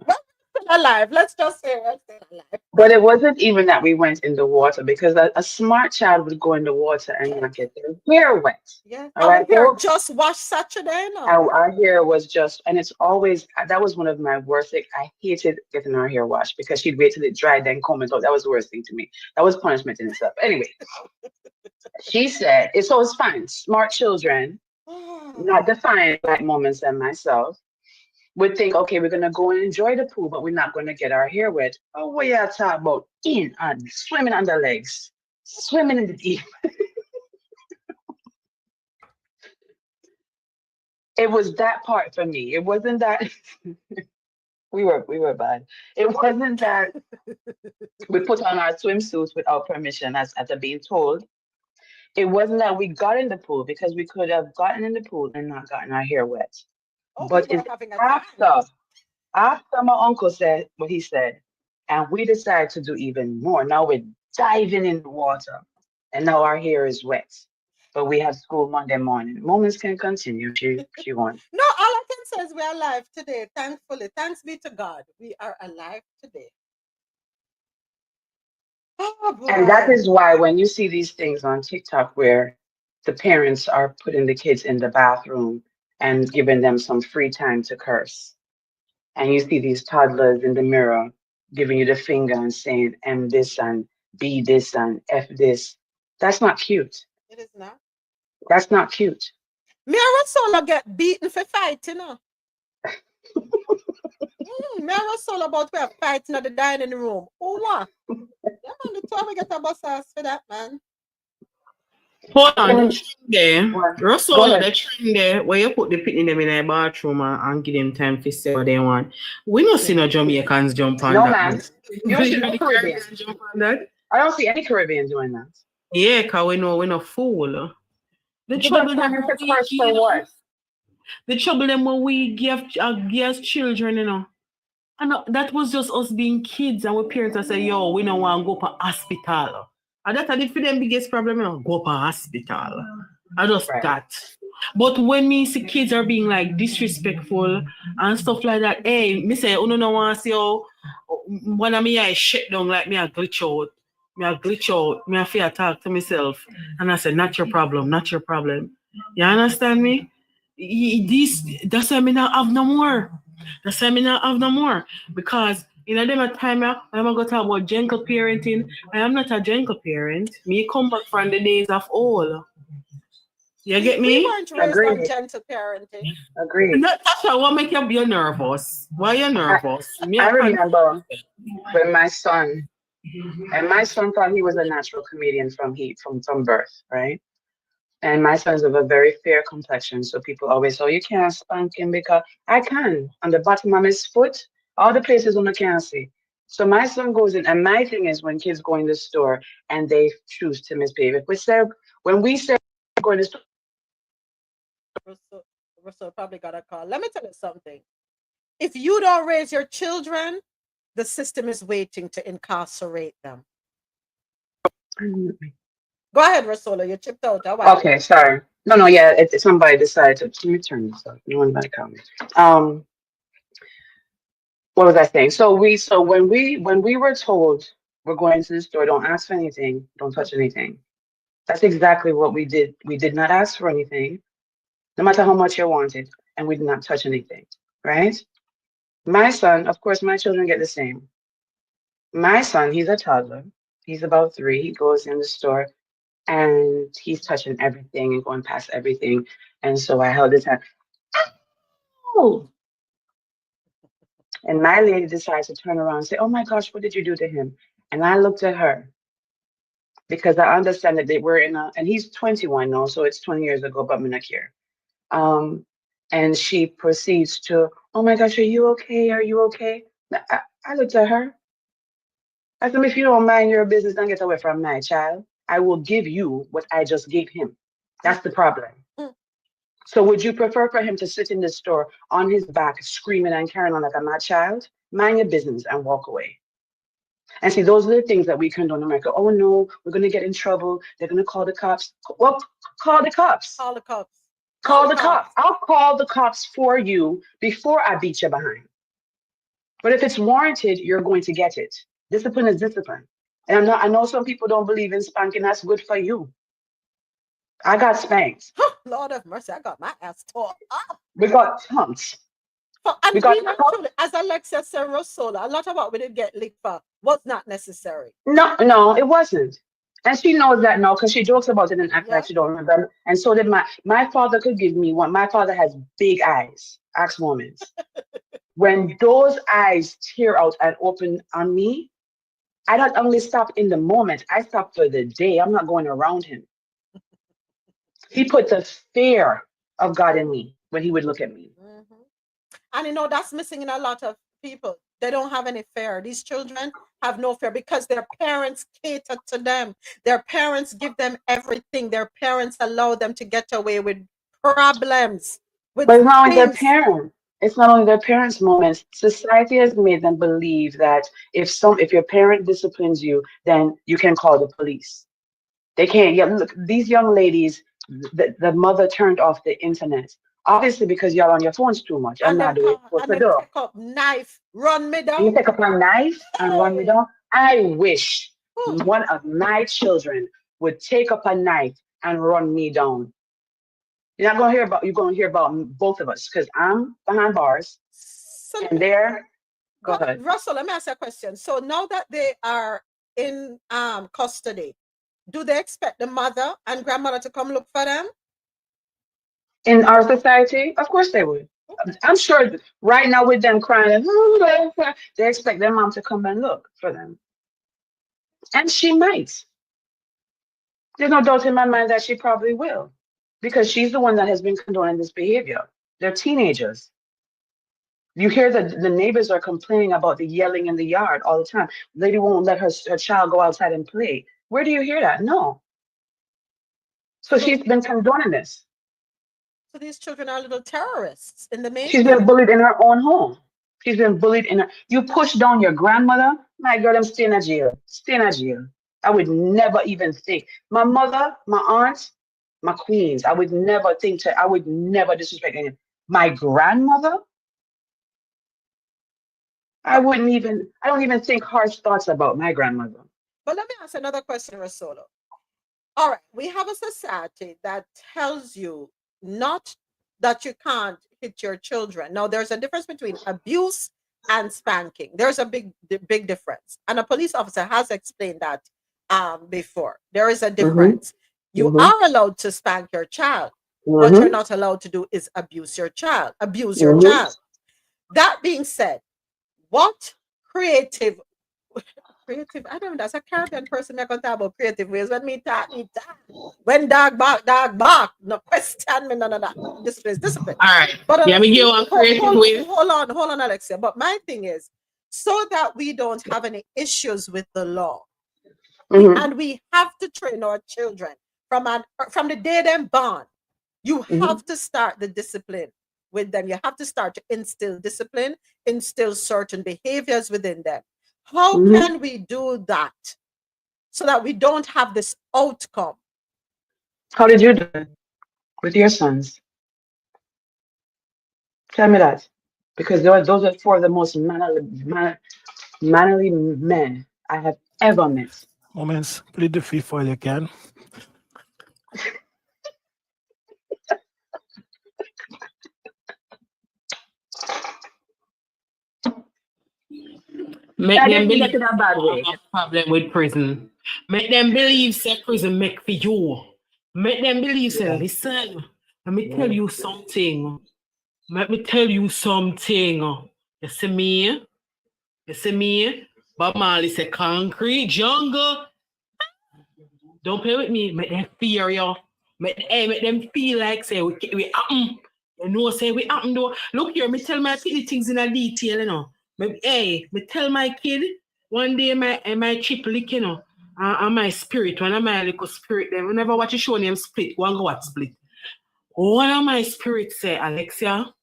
We're still alive. Let's just say we're still alive. But it wasn't even that we went in the water, because a smart child would go in the water and not get their hair wet. Yeah. All right. Hair just washed Saturday now. Our hair was just, and it's always, that was one of my worst things. I hated getting our hair washed because she'd wait till it dried, then comb it out. That was the worst thing to me. That was punishment in itself. Anyway, she said, it's always fine. Smart children, not defined like moments and myself, would think, okay, we're going to go and enjoy the pool, but we're not going to get our hair wet. Oh, what you talking about? In and swimming on the legs, swimming in the deep. It was that part for me. It wasn't that we were bad. It wasn't that we put on our swimsuits without permission, as being told. It wasn't that we got in the pool, because we could have gotten in the pool and not gotten our hair wet. But it's after my uncle said what he said, and we decided to do even more. Now we're diving in the water, and now our hair is wet. But we have school Monday morning. Moments can continue. She won. No, all I can say is we're alive today. Thankfully, thanks be to God, we are alive today. Oh, boy. And that is why when you see these things on TikTok where the parents are putting the kids in the bathroom and giving them some free time to curse, and you see these toddlers in the mirror giving you the finger and saying M this and B this and F this, that's not cute. It is not. That's not cute. Me and Rosola get beaten for fighting, you know. Me and Rosola about we are fighting at the dining room. Oh, what? Yeah, man, the two we get a bus ass for that, man. Hold on, the trend there. Russell, the trend there where you put the picnic them in a bathroom and give them time to say what they want. We don't see no Jamaicans jump on no, that. Man. You don't see no Caribbean jump on that. I don't see any Caribbean doing that. Yeah, because we know we're not fool. The trouble them when we give children, you know. And that was just us being kids, and our parents are saying, yo, we don't want to go to hospital. And that's the for them biggest problem, you know, go to hospital. I just that. But when me see kids are being like disrespectful and stuff like that, hey, me say, oh no want to see how one of me I shut down like me I glitch out. Me I feel talk to myself. And I said, not your problem, not your problem. You understand me? That's why I not have no more. That's why I not have no more. Because in a them time I'm gonna talk about gentle parenting. I am not a gentle parent. Me come back from the days of old. You get me? We weren't raised on gentle parenting. Agreed. Not Tasha, what make you be nervous? Why you nervous? I remember when my son, and my son thought he was a natural comedian from birth, right? And my son's of a very fair complexion, so people always say, oh, you can't spank him because I can. On the bottom of his foot, all the places on the can't see. So my son goes in, and my thing is when kids go in the store and they choose to misbehave. When we say go in the store, Russell probably got a call. Let me tell you something. If you don't raise your children, the system is waiting to incarcerate them. Go ahead, Rosolo. You chipped out. Okay, sorry. No, yeah, somebody decided to, let me turn this off. No one might comment. What was I saying? So when we were told we're going to the store, don't ask for anything, don't touch anything. That's exactly what we did. We did not ask for anything, no matter how much you wanted, and we did not touch anything, right? My son, of course, my children get the same. My son, he's a toddler. He's about 3. He goes in the store and he's touching everything and going past everything. And so I held his hand. Oh! And my lady decides to turn around and say, oh my gosh, what did you do to him? And I looked at her because I understand that they were and he's 21 now, so it's 20 years ago, but I'm not here. And she proceeds to, oh my gosh, are you okay? Are you okay? I looked at her. I said, if you don't mind your business, don't get away from my child. I will give you what I just gave him. That's the problem. So would you prefer for him to sit in the store on his back, screaming and carrying on like a mad child? Mind your business and walk away. And see, those are the things that we condone in America. Oh no, we're going to get in trouble. They're going to call the cops. Well, call the cops. Call the cops. Call the cops. I'll call the cops for you before I beat you behind. But if it's warranted, you're going to get it. Discipline is discipline. And I know some people don't believe in spanking. That's good for you. I got spanked. Lord of mercy, I got my ass tore up. We got thumped. And as Alexia said, Rosola, a lot of what we did get licked for was not necessary. No, it wasn't. And she knows that now because she jokes about it and acts like she don't remember. And so did my father could give me one. My father has big eyes. Ask women. When those eyes tear out and open on me, I don't only stop in the moment. I stop for the day. I'm not going around him. He put the fear of God in me when he would look at me. And you know, that's missing in a lot of people. They don't have any fear. These children have no fear because their parents cater to them. Their parents give them everything. Their parents allow them to get away with problems. But it's not only their parents. It's not only their parents' moments. Society has made them believe that if your parent disciplines you, then you can call the police. They can't. Yeah, look, these young ladies, the mother turned off the internet. Obviously, because y'all on your phones too much. I'm not doing what to do. Take up knife, run me down. You take up a knife and run me down. I wish one of my children would take up a knife and run me down. You're going to hear about both of us because I'm behind bars. And there, go ahead. Russell, let me ask you a question. So now that they are in custody, do they expect the mother and grandmother to come look for them? In our society, of course they would. I'm sure right now with them crying, they expect their mom to come and look for them. And she might. There's no doubt in my mind that she probably will. Because she's the one that has been condoning this behavior. They're teenagers. You hear that the neighbors are complaining about the yelling in the yard all the time. Lady won't let her child go outside and play. Where do you hear that? No. So she's been condoning this. So these children are little terrorists in the main. She's been bullied in her own home. She's been bullied in her. You push down your grandmother, my girl, I'm staying in jail. Stay in jail. I would never even think. My mother, my aunt, my queens, I would never disrespect anyone. My grandmother, I don't even think harsh thoughts about my grandmother. But let me ask another question, Rosolo. All right, we have a society that tells you not that you can't hit your children. Now, there's a difference between abuse and spanking. There's a big difference. And a police officer has explained that before. There is a difference. You are allowed to spank your child. What you're not allowed to do is abuse your child. That being said, what creative, I don't know, that's a Caribbean person that can talk about creative ways. When me talk. When dog bark. No question me, none of that. Discipline is discipline. All right. But Yeah, me give you a creative way. Hold on, Alexia. But my thing is, so that we don't have any issues with the law, and we have to train our children from the day they're born. You have to start the discipline with them. You have to start to instill discipline, instill certain behaviors within them. How can we do that so that we don't have this outcome? How did you do it with your sons? Tell me that. Because those are four of the most mannerly men I have ever met. Moments, plead the fifth while you can. Make them believe in a bad way. Problem with prison. Make them believe say prison make for you. Make them believe say, listen, let me tell you something. Let me tell you something. You see me? You see me? Bob Marley say concrete jungle. Don't play with me. Make them fear you. Make them feel like say we happen. You know, say we happen though. Look here, me tell my things in a detail, you know. Me tell my kid one day my chip lick, you know, and my spirit, one of my little spirit, them whenever watch a show name Split, one go watch Split. One of my spirits say, Alexia,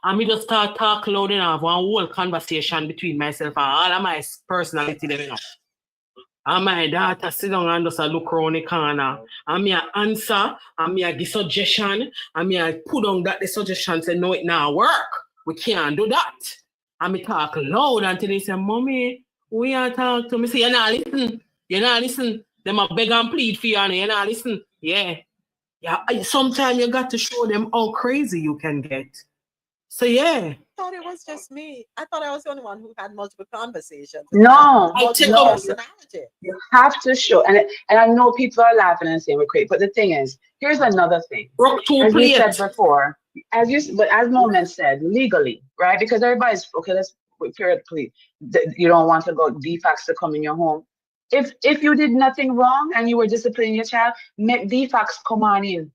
and me just start talk loud and have one whole conversation between myself and all of my personality, them, you know. And my daughter sit down and just look around the corner. And me answer, and me give suggestion, and me put on that the suggestion say, no, it now work. We can't do that. And me talk loud until they say, Mommy, we are talk to me. Say, you not listen. You not listen. Them a beg and plead for you and you not listen. Yeah. Sometimes you got to show them how crazy you can get. So yeah. I thought it was just me. I thought I was the only one who had multiple conversations. No, personality. You have to show, and I know people are laughing and saying we're crazy, but the thing is, here's another thing. As we said before, but as Moment said, legally, right? Because everybody's okay. Let's period, please. You don't want to go DFACS to come in your home. If you did nothing wrong and you were disciplining your child, make DFACS come on in.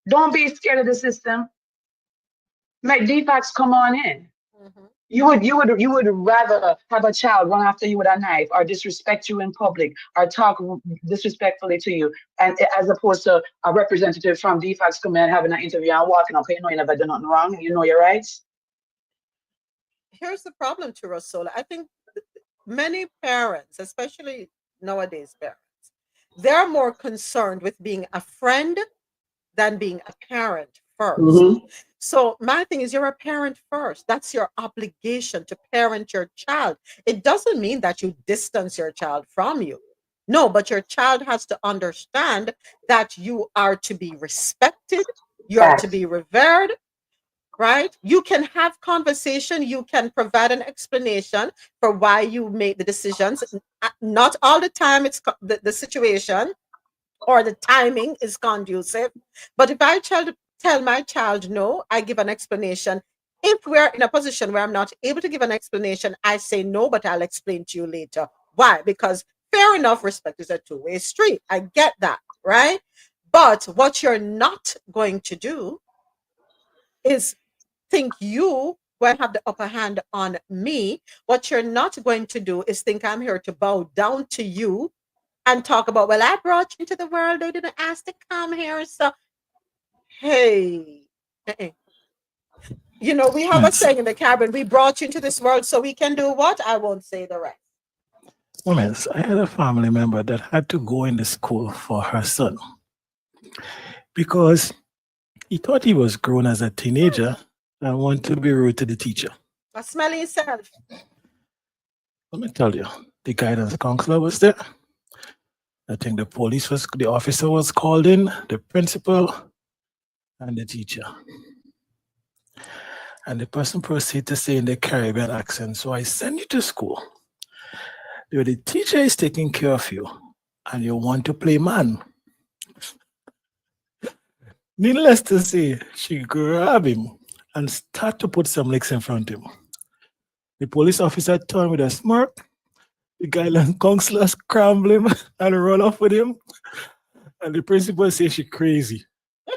Don't be scared of the system. Make DFACS come on in. You would rather have a child run after you with a knife or disrespect you in public or talk disrespectfully to you, and as opposed to a representative from DFACS coming and having an interview and walking up, you know you never done nothing wrong, you know your rights. Here's the problem, to Rosola. I think many parents, especially nowadays parents, they're more concerned with being a friend than being a parent first. So my thing is, you're a parent first. That's your obligation, to parent your child. It doesn't mean that you distance your child from you. No, but your child has to understand that you are to be respected, you are to be revered, right? You can have conversation, you can provide an explanation for why you make the decisions. Not all the time it's the situation or the timing is conducive, but if I tell my child no, I give an explanation. If we're in a position where I'm not able to give an explanation, I say no, but I'll explain to you later. Why? Because fair enough, respect is a two-way street. I get that, right? But what you're not going to do is think you will have the upper hand on me. What you're not going to do is think I'm here to bow down to you and talk about, well, I brought you into the world. They didn't ask to come here. So, hey, you know, we have a saying in the Caribbean, we brought you into this world so we can do what? I won't say the rest. Moments, I had a family member that had to go in the school for her son because he thought he was grown as a teenager and wanted to be rude to the teacher. Smell yourself. Let me tell you, the guidance counselor was there. I think the officer was called in, the principal, and the teacher. And the person proceeded to say in the Caribbean accent, so I send you to school. The teacher is taking care of you, and you want to play man. Needless to say, she grabbed him and started to put some licks in front of him. The police officer turned with a smirk. The guidance counselor scrambled him and run off with him. And the principal said she's crazy.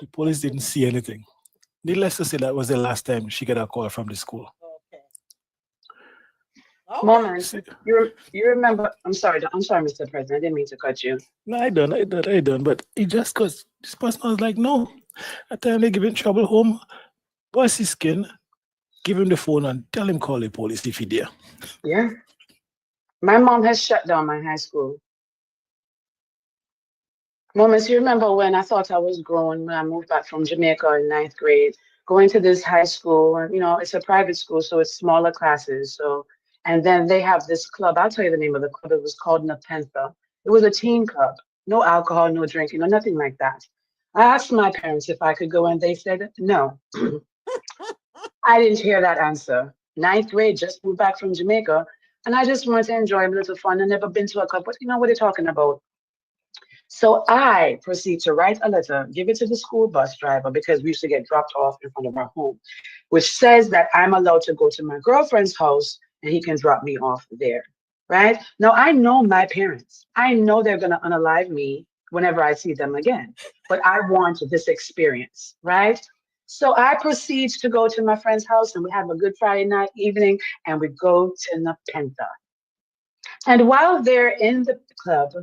The police didn't see anything. Needless to say, that was the last time she got a call from the school. Moment, you remember? I'm sorry, Mr. President. I didn't mean to cut you. No, I done. But it just because this person was like, no. At the time they give him trouble home, bust his skin, give him the phone and tell him call the police if he dare. Yeah. My mom has shut down my high school. Moments, you remember when I thought I was grown when I moved back from Jamaica in 9th grade, going to this high school, and it's a private school, so it's smaller classes. So, and then they have this club. I'll tell you the name of the club. It was called Nepenthe. It was a teen club. No alcohol, no drinking, no nothing like that. I asked my parents if I could go, and they said no. I didn't hear that answer. 9th grade, just moved back from Jamaica, and I just wanted to enjoy a little fun. I've never been to a club, but you know what they're talking about. So I proceed to write a letter, give it to the school bus driver, because we used to get dropped off in front of our home, which says that I'm allowed to go to my girlfriend's house and he can drop me off there, right? Now, I know my parents. I know they're going to unalive me whenever I see them again, but I want this experience, right? So I proceed to go to my friend's house and we have a good Friday night evening and we go to Nepenthe. And while they're in the club,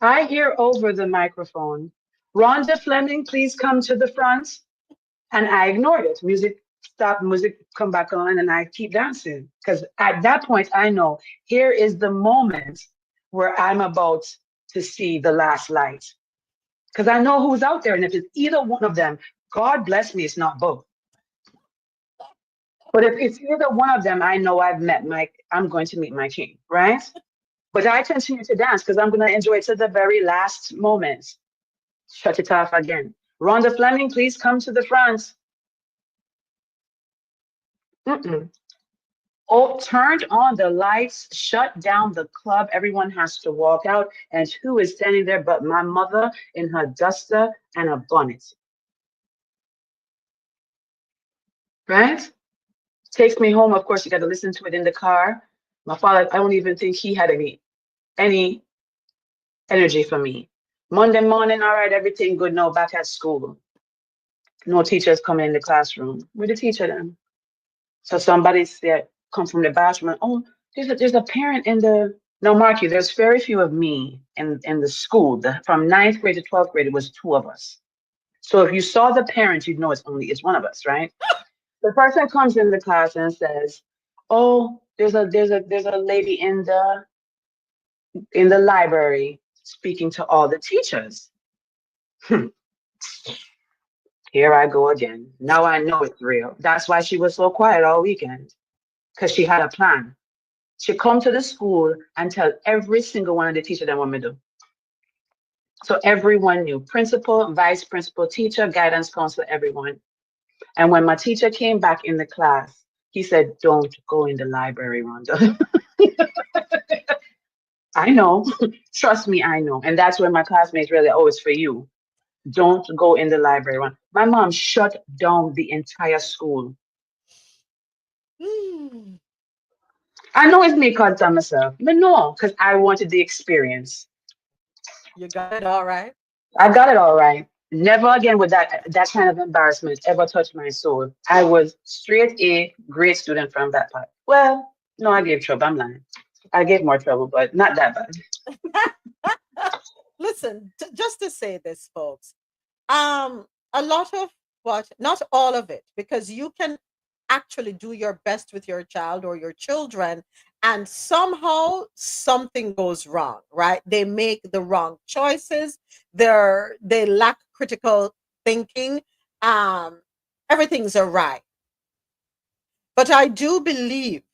I hear over the microphone, Rhonda Fleming, please come to the front. And I ignored it. Music stopped, music come back on, and I keep dancing. Because at that point, I know here is the moment where I'm about to see the last light. Because I know who's out there. And if it's either one of them, God bless me, it's not both. But if it's either one of them, I know I'm going to meet my king, right? But I continue to dance because I'm going to enjoy it to the very last moment. Shut it off again. Rhonda Fleming, please come to the front. Oh, turned on the lights, shut down the club. Everyone has to walk out. And who is standing there but my mother in her duster and a bonnet? Right? Takes me home. Of course, you got to listen to it in the car. My father, I don't even think he had any energy for me. Monday morning, all right, everything good. No, back at school. No teachers coming in the classroom. Where the teacher then? So somebody said, come from the bathroom. Oh, there's a parent in the. Now, mark you, there's very few of me in the school. From 9th grade to 12th grade, it was 2 of us. So if you saw the parent, you'd know it's one of us, right? The person comes in the class and says, "Oh, there's a lady in the library speaking to all the teachers." Here I go again. Now I know it's real. That's why she was so quiet all weekend, because she had a plan. She come to the school and tell every single one of the teachers that want me to do. So everyone knew, principal, vice principal, teacher, guidance counselor, everyone. And when my teacher came back in the class, he said, "Don't go in the library, Rhonda." I know. Trust me, I know. And that's when my classmates really, oh, it's for you. Don't go in the library. My mom shut down the entire school. I know it's me cause I'm myself, but no, because I wanted the experience. You got it all right. I got it all right. Never again would that kind of embarrassment ever touch my soul. I was straight A, great student from that part. Well, no, I gave trouble. I'm lying. I gave more trouble, but not that bad. Listen, just to say this, folks, a lot of not all of it, because you can actually do your best with your child or your children, and somehow something goes wrong, right? They make the wrong choices. They lack critical thinking. Everything's awry. But I do believe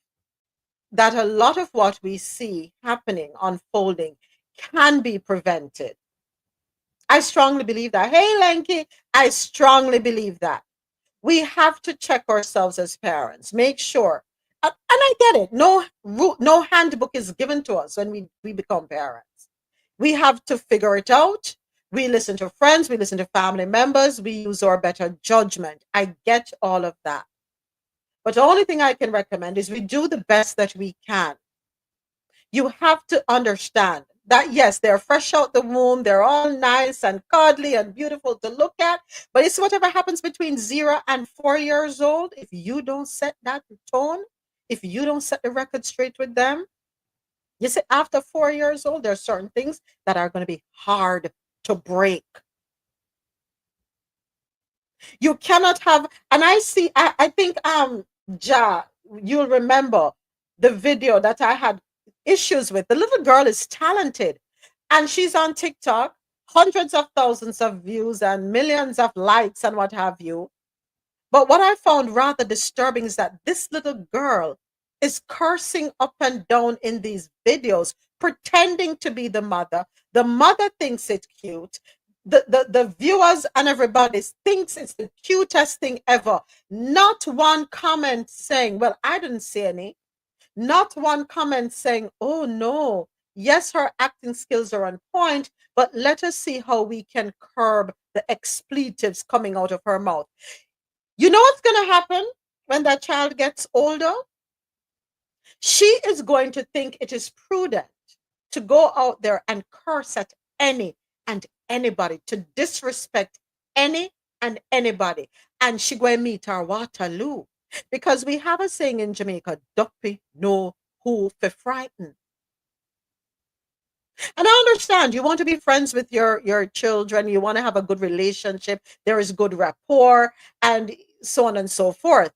that a lot of what we see happening, unfolding, can be prevented. I strongly believe that. Hey, Lanky, I strongly believe that. we have to check ourselves as parents, make sure. And I get it. No handbook is given to us when we become parents. We have to figure it out. We listen to friends, we listen to family members, we use our better judgment. I get all of that. But the only thing I can recommend is we do the best that we can. You have to understand that, yes, they're fresh out the womb, they're all nice and cuddly and beautiful to look at, but it's whatever happens between 0 and 4 years old. If you don't set that tone, if you don't set the record straight with them, you see, after 4 years old, there are certain things that are going to be hard to break. You cannot have, and I think you'll remember the video that I had issues with. The little girl is talented and she's on TikTok, hundreds of thousands of views and millions of likes and what have you. But what I found rather disturbing is that this little girl is cursing up and down in these videos, pretending to be the mother. The mother thinks it's cute. The viewers and everybody thinks it's the cutest thing ever. Not one comment saying, well, I didn't see any. Not one comment saying, oh no, yes, her acting skills are on point, but let us see how we can curb the expletives coming out of her mouth. You know what's going to happen when that child gets older? She is going to think it is prudent to go out there and curse at any and anybody, to disrespect any and anybody. And she going to meet her Waterloo. Because we have a saying in Jamaica, duppy know who for frighten. And I understand you want to be friends with your children, you want to have a good relationship, there is good rapport, and so on and so forth.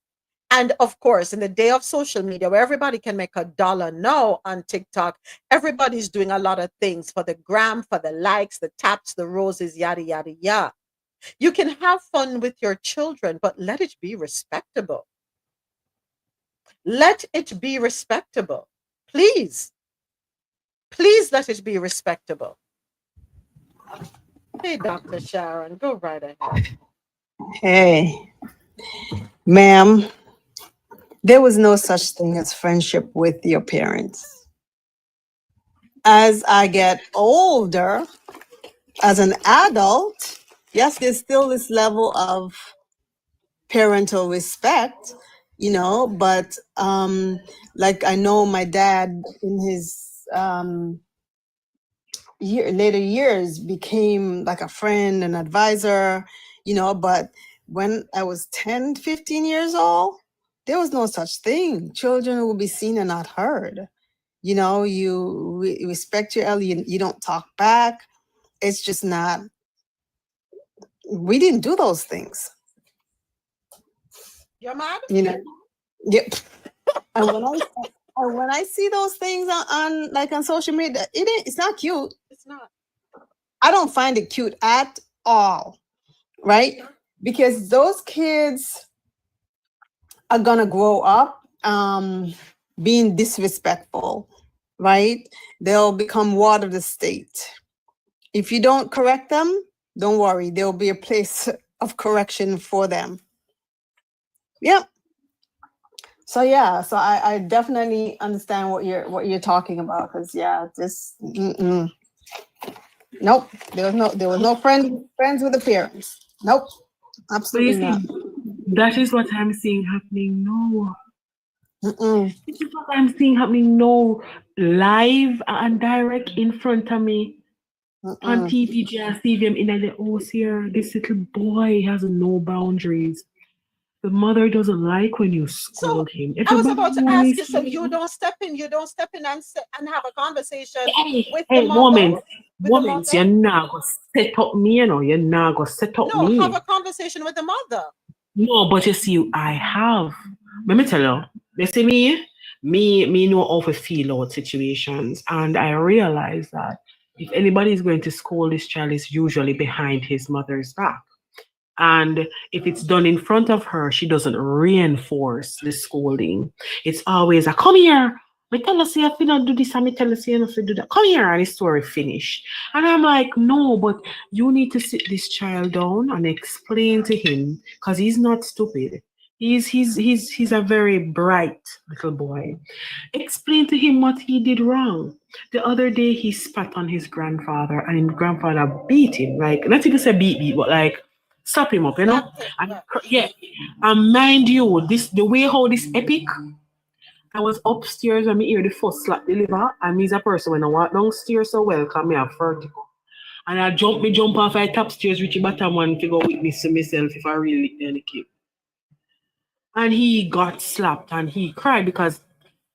And of course, in the day of social media where everybody can make $1 now on TikTok, everybody's doing a lot of things for the gram, for the likes, the taps, the roses, yada, yada, yada. You can have fun with your children, but let it be respectable. Let it be respectable. Please. Please let it be respectable. Hey, Dr. Sharon, go right ahead. Hey, ma'am, there was no such thing as friendship with your parents. As I get older, as an adult, yes, there's still this level of parental respect, you know, but like I know my dad in his later years became like a friend and advisor, you know, but when I was 10, 15 years old, there was no such thing. Children will be seen and not heard. You know, you respect your elder, you don't talk back. It's just not, we didn't do those things. You're mad? You know, yep. And when I see those things on like on social media, it's not cute. It's not. I don't find it cute at all, right? Because those kids are gonna grow up being disrespectful, right? They'll become ward of the state. If you don't correct them, don't worry, there'll be a place of correction for them. Yep. So yeah, so I definitely understand what you're talking about, because yeah, just nope. There was no friends with the parents. Nope, absolutely not. That is what I'm seeing happening now. This is what I'm seeing happening now, live and direct in front of me. On TV, I see them in the house here. This little boy has no boundaries. The mother doesn't like when you scold him. I was about to ask you, so you don't step in and have a conversation with the mother? Woman, you're not going to set up me, you know, you're not going to set up me. No, have a conversation with the mother. No, but you see, I have. Let me tell you, you see me know how to feel out situations, and I realize that if anybody is going to scold this child, it's usually behind his mother's back. And if it's done in front of her, she doesn't reinforce the scolding. It's always a come here, Me tell us you not do this and me tell us you not do that. Come here and the story finish. And I'm like, no, but you need to sit this child down and explain to him, because he's not stupid. He's a very bright little boy. Explain to him what he did wrong. The other day he spat on his grandfather and his grandfather beat him. Like, not even say beat, but like slap him up, you know? And yeah. And mind you, the way how this epic. I was upstairs and me hear the first slap deliver, and me's a person when I walk downstairs so well, cause me have vertigo. And I jump off I top stairs, reach the bottom one to go witness to myself if I really lick the kid. And he got slapped and he cried because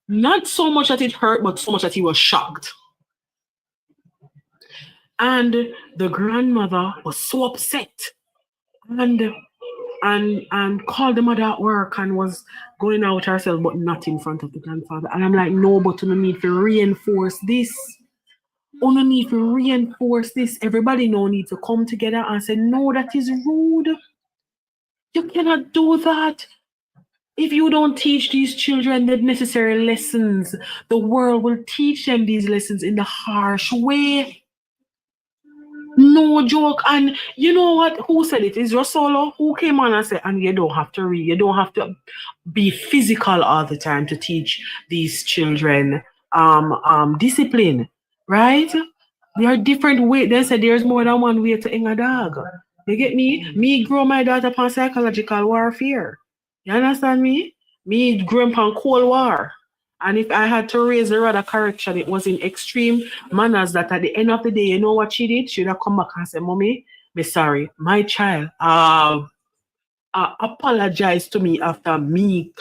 not so much that it hurt, but so much that he was shocked. And the grandmother was so upset and called the mother at work and was going out herself, but not in front of the grandfather. And I'm like, no, but you need to reinforce this. You need to reinforce this. Everybody now need to come together and say, no, that is rude. You cannot do that. If you don't teach these children the necessary lessons, the world will teach them these lessons in the harsh way. No joke. And you know what? Who said it? Is Rosolo who came on and said, and you don't have to read, you don't have to be physical all the time to teach these children discipline, right? There are different ways. They said there's more than one way to hang a dog. You get me? Me grow my daughter upon psychological warfare. You understand me? Me grew up on Cold War. And if I had to raise a rather correction, it was in extreme manners that at the end of the day, you know what she did? She would have come back and said, Mommy, me sorry, my child apologized to me after me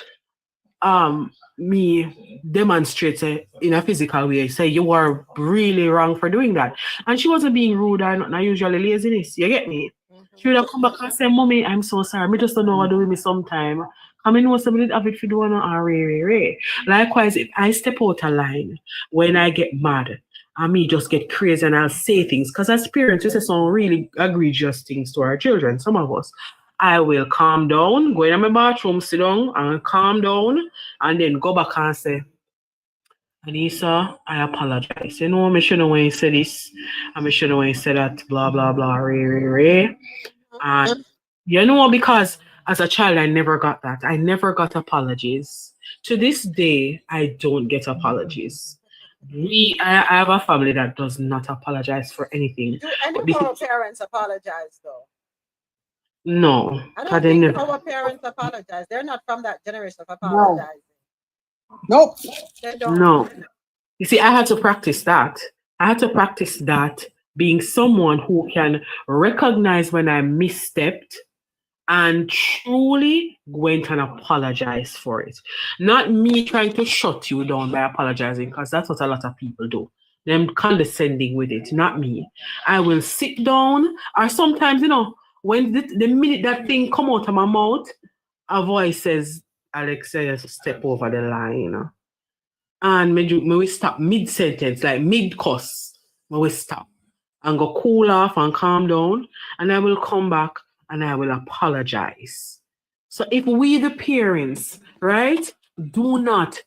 demonstrate in a physical way, say you were really wrong for doing that. And she wasn't being rude or not usually laziness. You get me? She would have come back and say, Mommy, I'm so sorry. Me just don't know what to do with me sometime. I mean, what's somebody have it for doing ray. Likewise, if I step out of line when I get mad, and me just get crazy and I'll say things, because as parents, we say some really egregious things to our children, some of us. I will calm down, go in my bathroom, sit down, and calm down, and then go back and say, Anissa, I apologize. You know, I shouldn't when you say this, and I shouldn't when you say that, blah, blah, blah, ray. And you know, because as a child, I never got that. I never got apologies. To this day, I don't get apologies. I have a family that does not apologize for anything. Do any of our parents apologize, though? No. I don't think our parents apologize. They're not from that generation of apologizing. Nope. They don't. No. You see, I had to practice that. I had to practice that, being someone who can recognize when I misstepped and truly went and apologize for it. Not me trying to shut you down by apologizing, because that's what a lot of people do. Them condescending with it, not me. I will sit down, or sometimes, you know, when the minute that thing come out of my mouth, a voice says, Alexa, step over the line. And me will stop mid-sentence, like mid-cuss. Me will stop and go cool off and calm down. And I will come back and I will apologize. So if we, the parents, right, do not,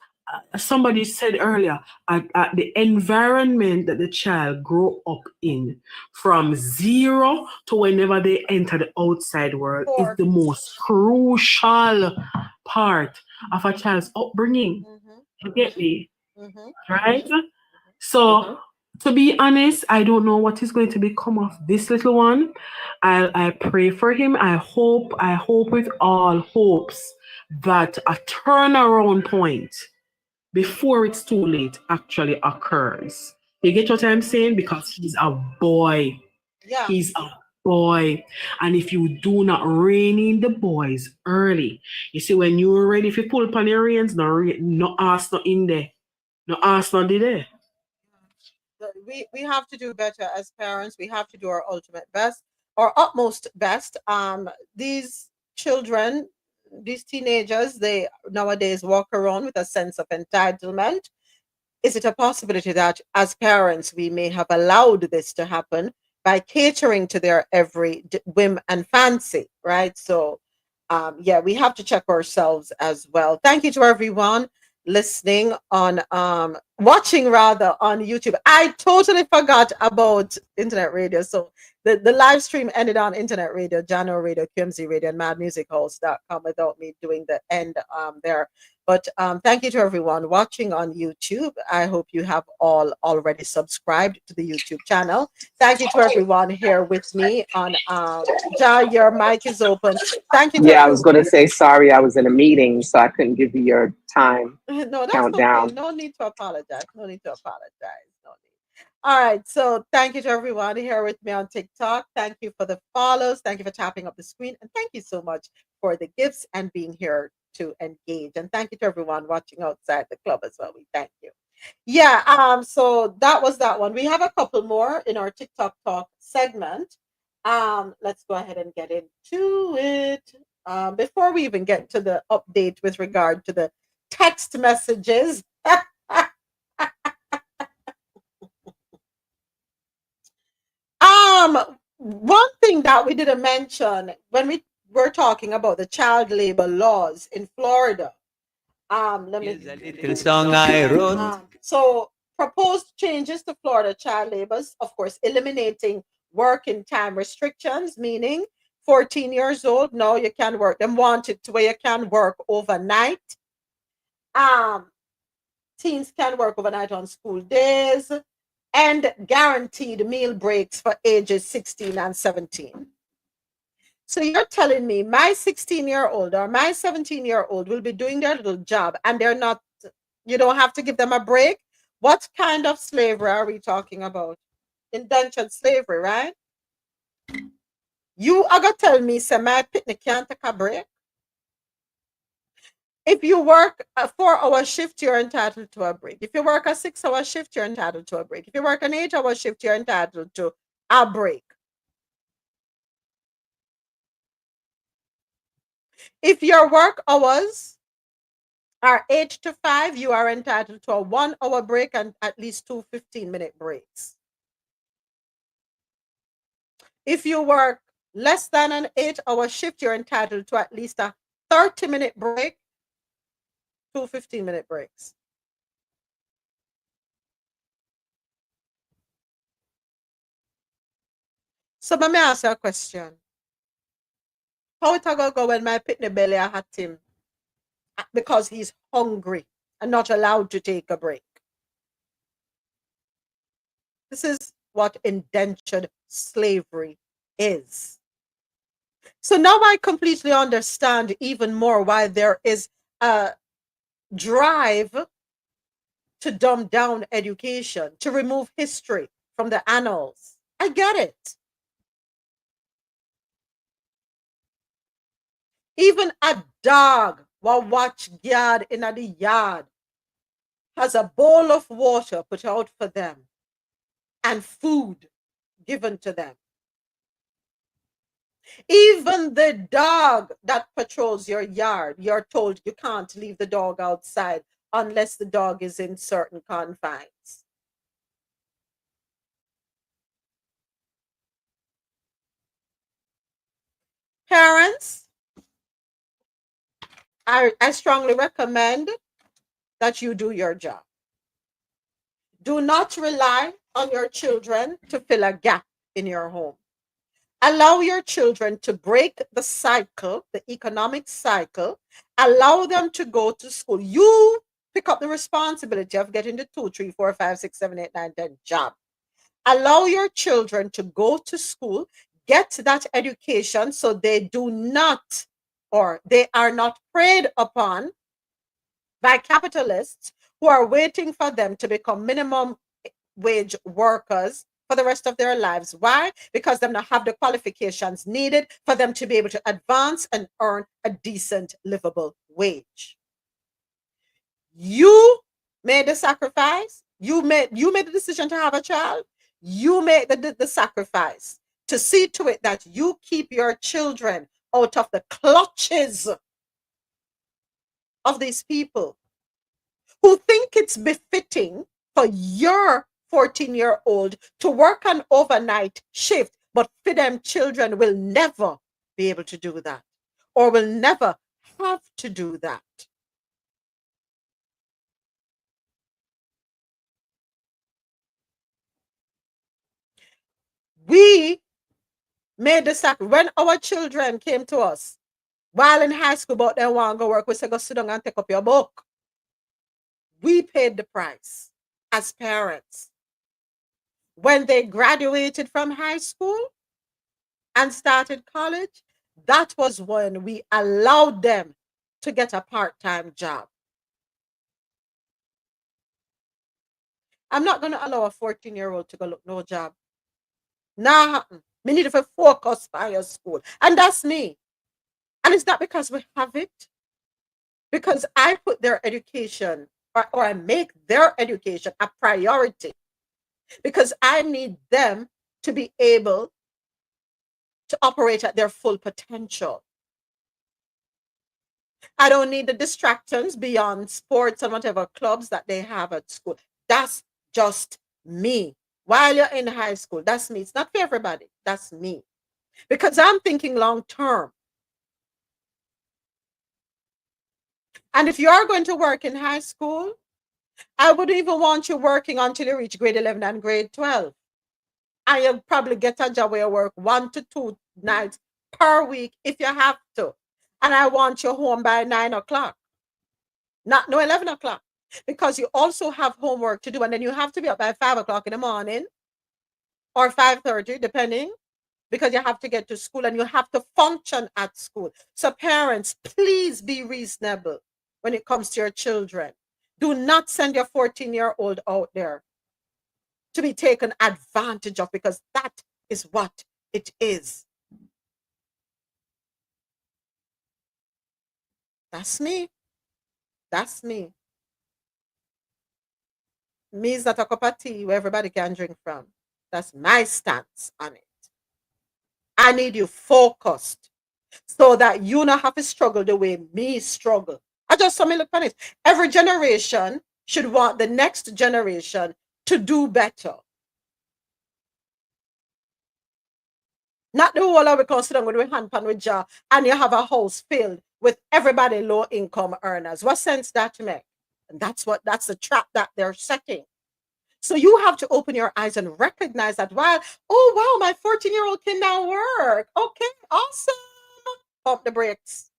somebody said earlier, at the environment that the child grow up in, from 0 to whenever they enter the outside world, is the most crucial part of a child's upbringing. You get me? Right? So, to be honest, I don't know what is going to become of this little one. I pray for him. I hope with all hopes that a turnaround point before it's too late actually occurs. You get what I'm saying? Because he's a boy. Yeah. He's a boy. And if you do not rein in the boys early, you see, when you're ready, if you pull upon your reins, no ass not in there. No ass not there. We have to do better as parents. We have to do our ultimate best, our utmost best. These children, these teenagers, they nowadays walk around with a sense of entitlement. Is it a possibility that as parents we may have allowed this to happen by catering to their every whim and fancy, right? So yeah, we have to check ourselves as well. Thank you to everyone. listening on watching rather on YouTube. I totally forgot about internet radio. So the live stream ended on internet radio, Jano Radio, QMZ Radio, and madmusichouse.com without me doing the end there. But thank you to everyone watching on YouTube. I hope you have all already subscribed to the YouTube channel. Thank you to everyone here with me on Ja, your mic is open. Thank you to Yeah, I was going to say sorry. I was in a meeting, so I couldn't give you your time No, that's countdown. okay. No need to apologize. No need to apologize. No need. All right. So thank you to everyone here with me on TikTok. Thank you for the follows. Thank you for tapping up the screen. And thank you so much for the gifts and being here to engage. And thank you to everyone watching outside the club as well. We thank you. Yeah. So that was that one. We have a couple more in our TikTok talk segment. Let's go ahead and get into it. Before we even get to the update with regard to the text messages. One thing that we didn't mention when we were talking about the child labor laws in Florida. Let me. Little song I wrote. So proposed changes to Florida child labors, of course, eliminating working time restrictions, meaning 14 years old, no, you can't work. Them want it to where you can work overnight. Teens can work overnight on school days, and guaranteed meal breaks for ages 16 and 17. So you're telling me my 16-year-old or my 17-year-old will be doing their little job and they're not, you don't have to give them a break? What kind of slavery are we talking about? Indentured slavery, right? You are going to tell me, say, my picnic can't take a break? If you work a 4-hour shift, you're entitled to a break. If you work a 6-hour shift, you're entitled to a break. If you work an 8-hour shift, you're entitled to a break. If your work hours are 8 to 5, you are entitled to a 1-hour break and at least 2 15-minute breaks. If you work less than an 8-hour shift, you're entitled to at least a 30-minute break, 2 15-minute breaks. So let me ask you a question. How it gonna go when my pitney belly at him because he's hungry and not allowed to take a break? This is what indentured slavery is. So now I completely understand even more why there is a drive to dumb down education, to remove history from the annals. I get it. Even a dog will watch guard in the yard has a bowl of water put out for them and food given to them. Even the dog that patrols your yard, you're told you can't leave the dog outside unless the dog is in certain confines. Parents, I strongly recommend that you do your job. Do not rely on your children to fill a gap in your home. Allow your children to break the cycle, the economic cycle. Allow them to go to school. You pick up the responsibility of getting the 2, 3, 4, 5, 6, 7, 8, 9, 10 job. Allow your children to go to school, get that education so they do not, or they are not preyed upon by capitalists who are waiting for them to become minimum wage workers for the rest of their lives. Why? Because they don't have the qualifications needed for them to be able to advance and earn a decent, livable wage. You made the sacrifice. You made the decision to have a child. You made the sacrifice to see to it that you keep your children out of the clutches of these people who think it's befitting for your 14-year-old to work an overnight shift, but for them children will never be able to do that or will never have to do that. We made the sacrifice. When our children came to us while in high school, but they want to go work, we said, go sit down and take up your book. We paid the price as parents. When they graduated from high school and started college, that was when we allowed them to get a part-time job. I'm not going to allow a 14-year-old to go look no job. Nah, we need to focus on your school. And that's me. And it's not because we have it. Because I put their education or I make their education a priority. Because I need them to be able to operate at their full potential. I don't need the distractions beyond sports and whatever clubs that they have at school. That's just me. While you're in high school, that's me. It's not for everybody. That's me. Because I'm thinking long term. And if you are going to work in high school, I would even want you working until you reach grade 11 and grade 12. And you'll probably get a job where you work 1 to 2 nights per week if you have to. And I want you home by 9 o'clock. No, 11 o'clock. Because you also have homework to do. And then you have to be up by 5 o'clock in the morning or 5:30, depending, because you have to get to school and you have to function at school. So parents, please be reasonable when it comes to your children. Do not send your 14-year-old out there to be taken advantage of, because that is what it is. That's me. That's me. Me is not a cup of tea where everybody can drink from. That's my stance on it. I need you focused so that you not have to struggle the way me struggle. I just saw me look on it. Every generation should want the next generation to do better. Not the whole of it consider with your hand pan with jaw and you have a house filled with everybody low income earners. What sense that make? And that's the trap that they're setting. So you have to open your eyes and recognize that while, oh wow, my 14-year-old can now work. Okay, awesome. Pump the brakes.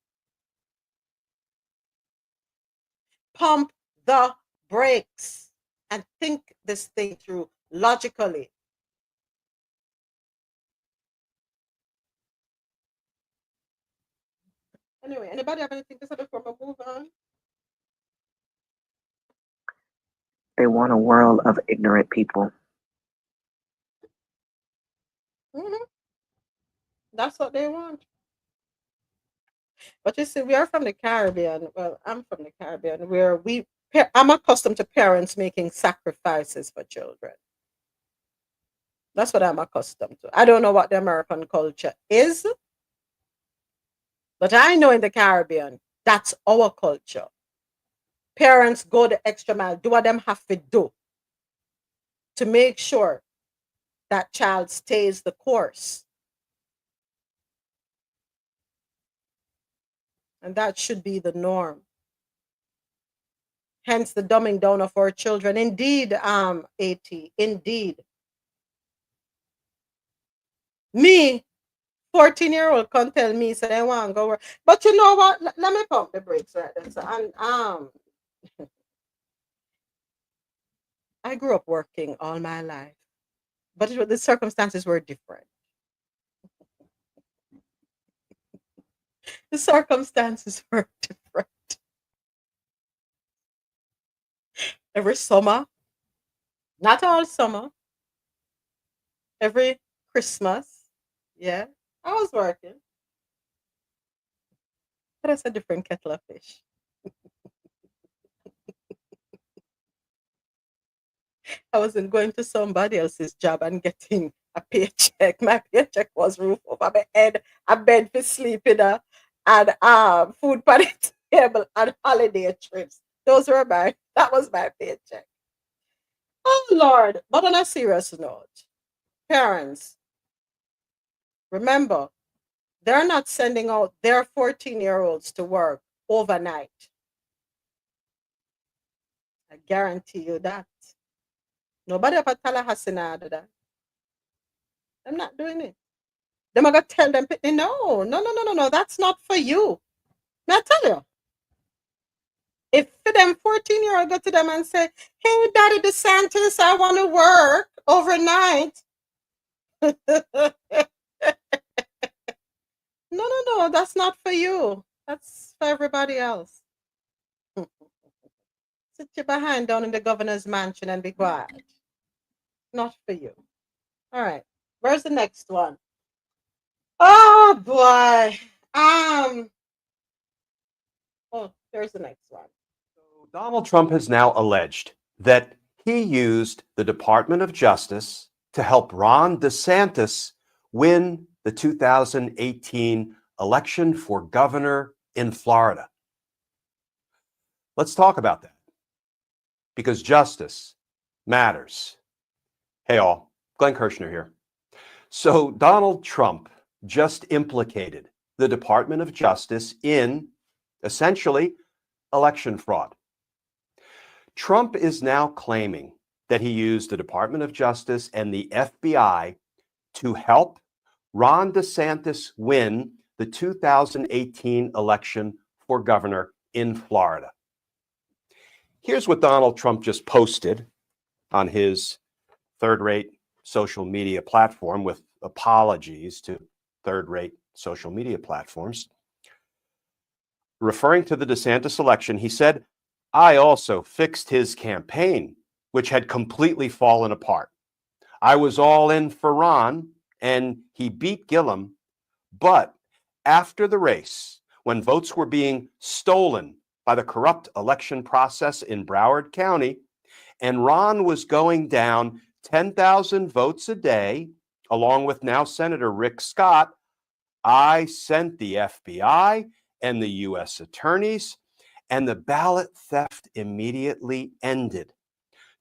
Pump the brakes and think this thing through logically. Anyway, anybody have anything to say before we move on? They want a world of ignorant people. Mm-hmm. That's what they want. But you see, we are from the Caribbean. Well, I'm from the Caribbean, where I'm accustomed to parents making sacrifices for children. That's what I'm accustomed to. I don't know what the American culture is, but I know in the Caribbean, that's our culture. Parents go the extra mile, do what them have to do to make sure that child stays the course. And that should be the norm. Hence the dumbing down of our children. Indeed, AT, indeed. Me, 14-year-old can't tell me, so they want to go work. But you know what? Let me pump the brakes right there. So, I grew up working all my life, but the circumstances were different. The circumstances were different. Every summer, not all summer, every Christmas, yeah, I was working. But it's a different kettle of fish. I wasn't going to somebody else's job and getting a paycheck. My paycheck was roof over my head, a bed for sleeping, and food on the table, and holiday trips. That was my paycheck. Oh Lord. But on a serious note, parents, remember, they're not sending out their 14-year-olds to work overnight. I guarantee you that. Nobody up at Tallahassee now do that. I'm not doing it. Them I got to tell them, no, that's not for you. May I tell you? If for them 14-year-old go to them and say, hey, Daddy DeSantis, I want to work overnight. No, that's not for you. That's for everybody else. Sit your behind down in the governor's mansion and be quiet. Not for you. All right. Where's the next one? Oh boy. Oh, there's the next one. Donald Trump has now alleged that he used the Department of Justice to help Ron DeSantis win the 2018 election for governor in Florida. Let's talk about that, because justice matters. Hey all, Glenn Kirshner here. So Donald Trump just implicated the Department of Justice in essentially election fraud. Trump is now claiming that he used the Department of Justice and the FBI to help Ron DeSantis win the 2018 election for governor in Florida. Here's what Donald Trump just posted on his third-rate social media platform, with apologies to third-rate social media platforms. Referring to the DeSantis election, he said, I also fixed his campaign, which had completely fallen apart. I was all in for Ron, and he beat Gillum. But after the race, when votes were being stolen by the corrupt election process in Broward County, and Ron was going down 10,000 votes a day, along with now Senator Rick Scott, I sent the FBI and the U.S. attorneys, and the ballot theft immediately ended.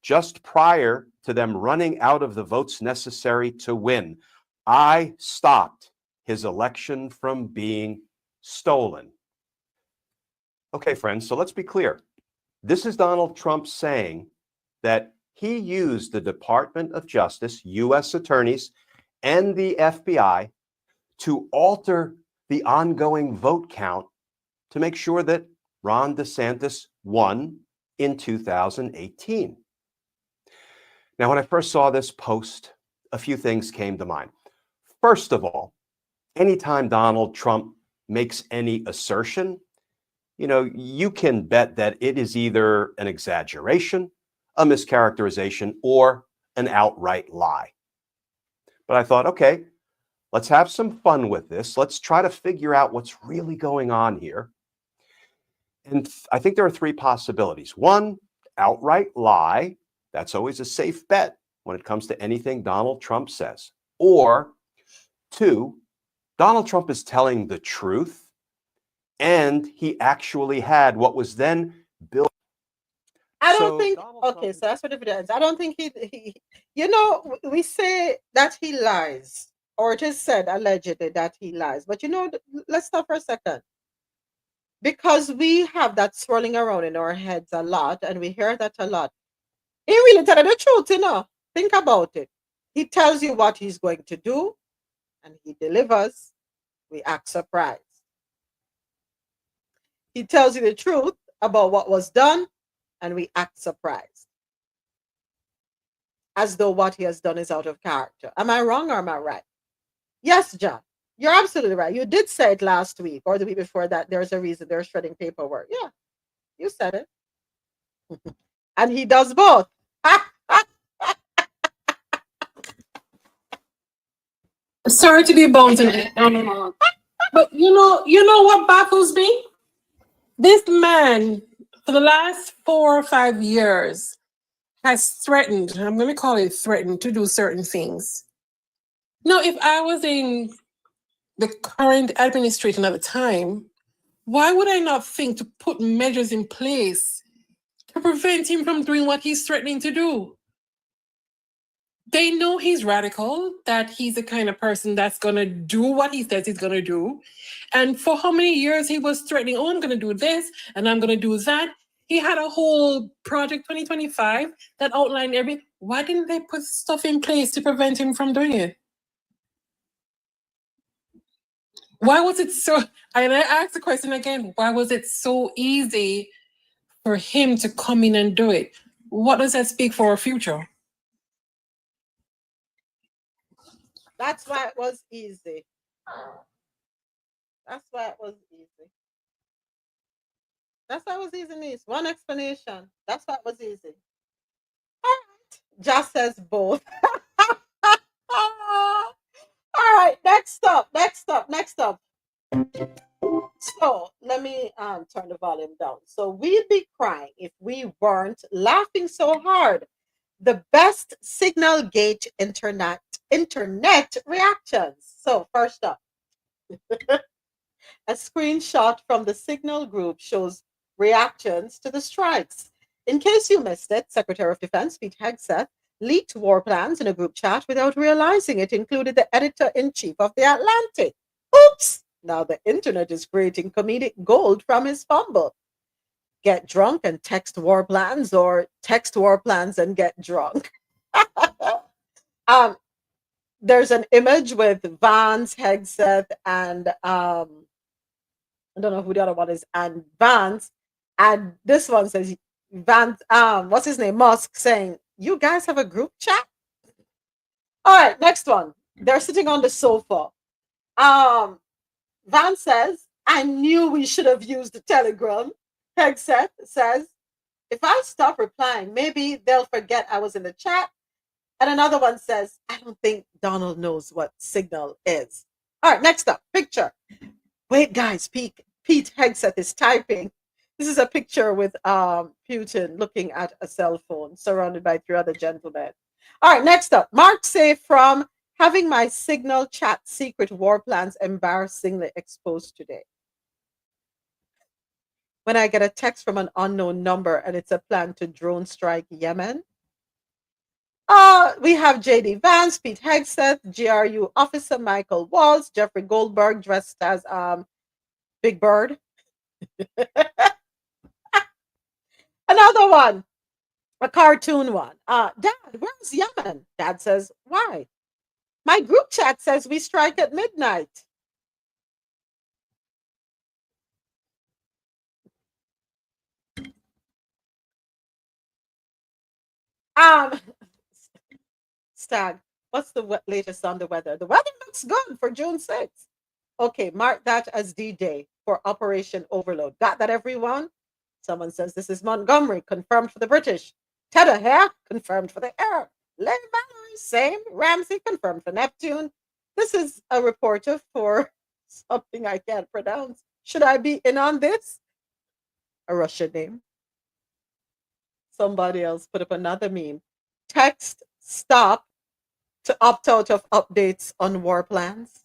Just prior to them running out of the votes necessary to win, I stopped his election from being stolen. Okay, friends, so let's be clear. This is Donald Trump saying that he used the Department of Justice, U.S. attorneys, and the FBI to alter the ongoing vote count to make sure that Ron DeSantis won in 2018. Now, when I first saw this post, a few things came to mind. First of all, anytime Donald Trump makes any assertion, you can bet that it is either an exaggeration, a mischaracterization, or an outright lie. But I thought, okay, let's have some fun with this. Let's try to figure out what's really going on here. And I think there are three possibilities. One, outright lie. That's always a safe bet when it comes to anything Donald Trump says. Or two, Donald Trump is telling the truth, and he actually had what was then built. I don't think, okay, so that's what it is. I don't think he, we say that he lies, or it is said allegedly that he lies. But let's stop for a second. Because we have that swirling around in our heads a lot, and we hear that a lot. He really telling the truth, Think about it. He tells you what he's going to do, and he delivers. We act surprised. He tells you the truth about what was done, and we act surprised. As though what he has done is out of character. Am I wrong or am I right? Yes, John. You're absolutely right. You did say it last week or the week before that there's a reason they're shredding paperwork. Yeah, you said it. And he does both. Sorry to be bouncing it. But you know what baffles me? This man, for the last 4 or 5 years, has threatened, I'm going to call it threatened, to do certain things. Now, if I was in the current administration at the time, why would I not think to put measures in place to prevent him from doing what he's threatening to do? They know he's radical, that he's the kind of person that's going to do what he says he's going to do. And for how many years he was threatening, oh, I'm going to do this and I'm going to do that. He had a whole Project 2025 that outlined why didn't they put stuff in place to prevent him from doing it? Why was it so? And I asked the question again. Why was it so easy for him to come in and do it? What does that speak for our future? That's why it was easy. That's why it was easy. That's why it was easy, niece. One explanation. That's why it was easy. All right. Just says both. All right. Next up. So let me turn the volume down. So we'd be crying if we weren't laughing so hard. The best signal gauge internet reactions. So first up, a screenshot from the Signal group shows reactions to the strikes. In case you missed it, Secretary of Defense Pete Hegseth leaked war plans in a group chat without realizing it included the editor-in-chief of The Atlantic. Oops! Now the internet is creating comedic gold from his fumble. Get drunk and text war plans, or text war plans and get drunk. There's an image with Vance, Hegseth, and I don't know who the other one is, and Vance, and this one says Vance, what's his name? Musk, saying, "You guys have a group chat?" All right, next one. They're sitting on the sofa. Vance says, "I knew we should have used the Telegram." Hegseth says, "If I stop replying, maybe they'll forget I was in the chat." And another one says, "I don't think Donald knows what Signal is." All right, next up, picture. Wait, guys, Pete Hegseth is typing. This is a picture with Putin looking at a cell phone surrounded by 3 other gentlemen. All right, next up, Mark say from having my Signal chat secret war plans embarrassingly exposed today. When I get a text from an unknown number and it's a plan to drone strike Yemen. We have J.D. Vance, Pete Hegseth, GRU officer Michael Waltz, Jeffrey Goldberg dressed as Big Bird. Another one, a cartoon one. Dad, where's Yemen? Dad says, "Why?" "My group chat says we strike at midnight." Stag, what's the latest on the weather? The weather looks good for June 6th. Okay, mark that as D-Day for Operation Overload. Got that, everyone? Someone says this is Montgomery, confirmed for the British. Tedder here, confirmed for the air. Lady Valerie, same. Ramsey, confirmed for Neptune. This is a reporter for something I can't pronounce. Should I be in on this? A Russian name. Somebody else put up another meme. Text stop to opt out of updates on war plans.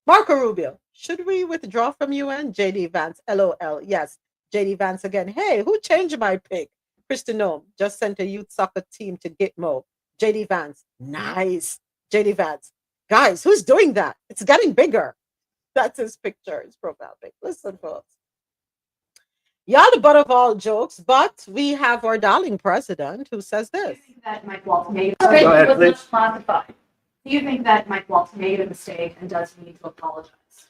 Marco Rubio, should we withdraw from UN? JD Vance, LOL. Yes. JD Vance again. Hey, who changed my pick? Kristen Nome just sent a youth soccer team to Gitmo. JD Vance, nice. JD Vance, guys, who's doing that? It's getting bigger. That's his picture, his profile pic. Listen, folks. Y'all the butt of all jokes, but we have our darling president who says this. That Mike Waltz made Go ahead, was please. not classified. Do you think that Mike Waltz made a mistake and does need to apologize?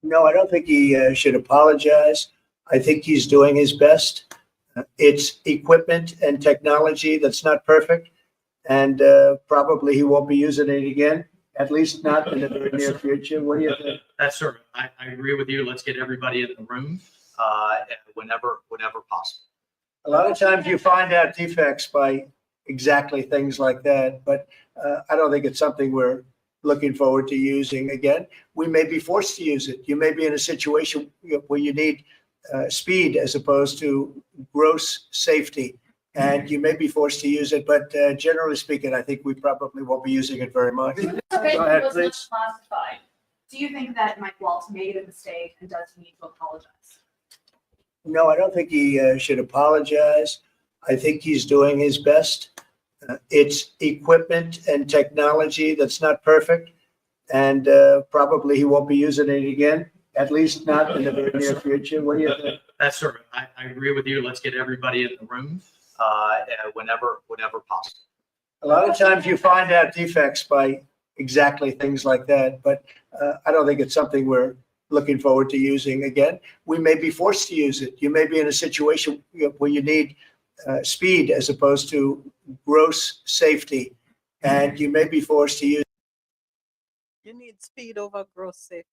No, I don't think he should apologize. I think he's doing his best. It's equipment and technology that's not perfect, and probably he won't be using it again, at least not in the very near future. What do you think? That's sort of, I agree with you. Let's get everybody in the room whenever possible. A lot of times you find out defects by exactly things like that, but I don't think it's something we're looking forward to using again. We may be forced to use it. You may be in a situation where you need speed as opposed to gross safety, and you may be forced to use it, but generally speaking, I think we probably won't be using it very much. Go ahead, was please. not classified. Do you think that Mike Waltz made a mistake and does need to apologize? No, I don't think he should apologize. I think he's doing his best. It's equipment and technology that's not perfect, and probably he won't be using it again, at least not in the very near future. What do you think? That's sort of, I agree with you. Let's get everybody in the room whenever possible. A lot of times you find out defects by exactly things like that. But I don't think it's something we're looking forward to using again. We may be forced to use it. You may be in a situation where you need speed as opposed to gross safety, and you may be forced to use. You need speed over gross safety.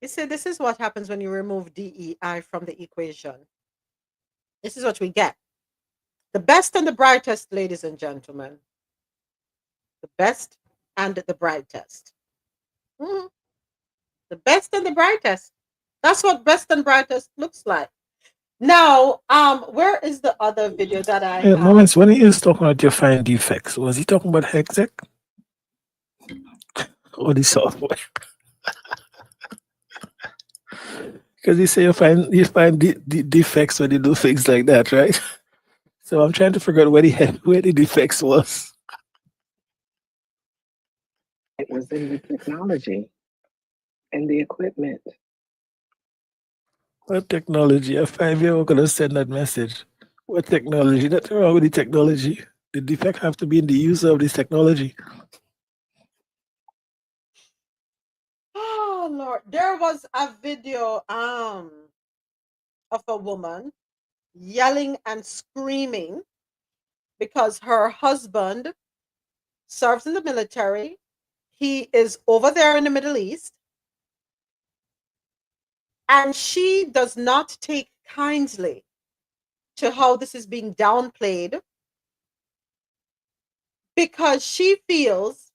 You see, this is what happens when you remove DEI from the equation. This is what we get. The best and the brightest, ladies and gentlemen. The best and the brightest. Mhm. The best and the brightest. That's what best and brightest looks like. Now, where is the other video that I have? Moments when he was talking about your fine defects, was he talking about Hexec or the software? Because you say you find defects when you do things like that, right? So I'm trying to figure out where the defects was. It was in the technology and the equipment. What technology? A 5-year-old gonna send that message. What technology? Nothing wrong with the technology. The defect have to be in the user of this technology. Oh Lord, there was a video of a woman yelling and screaming because her husband serves in the military. He is over there in the Middle East, and she does not take kindly to how this is being downplayed, because she feels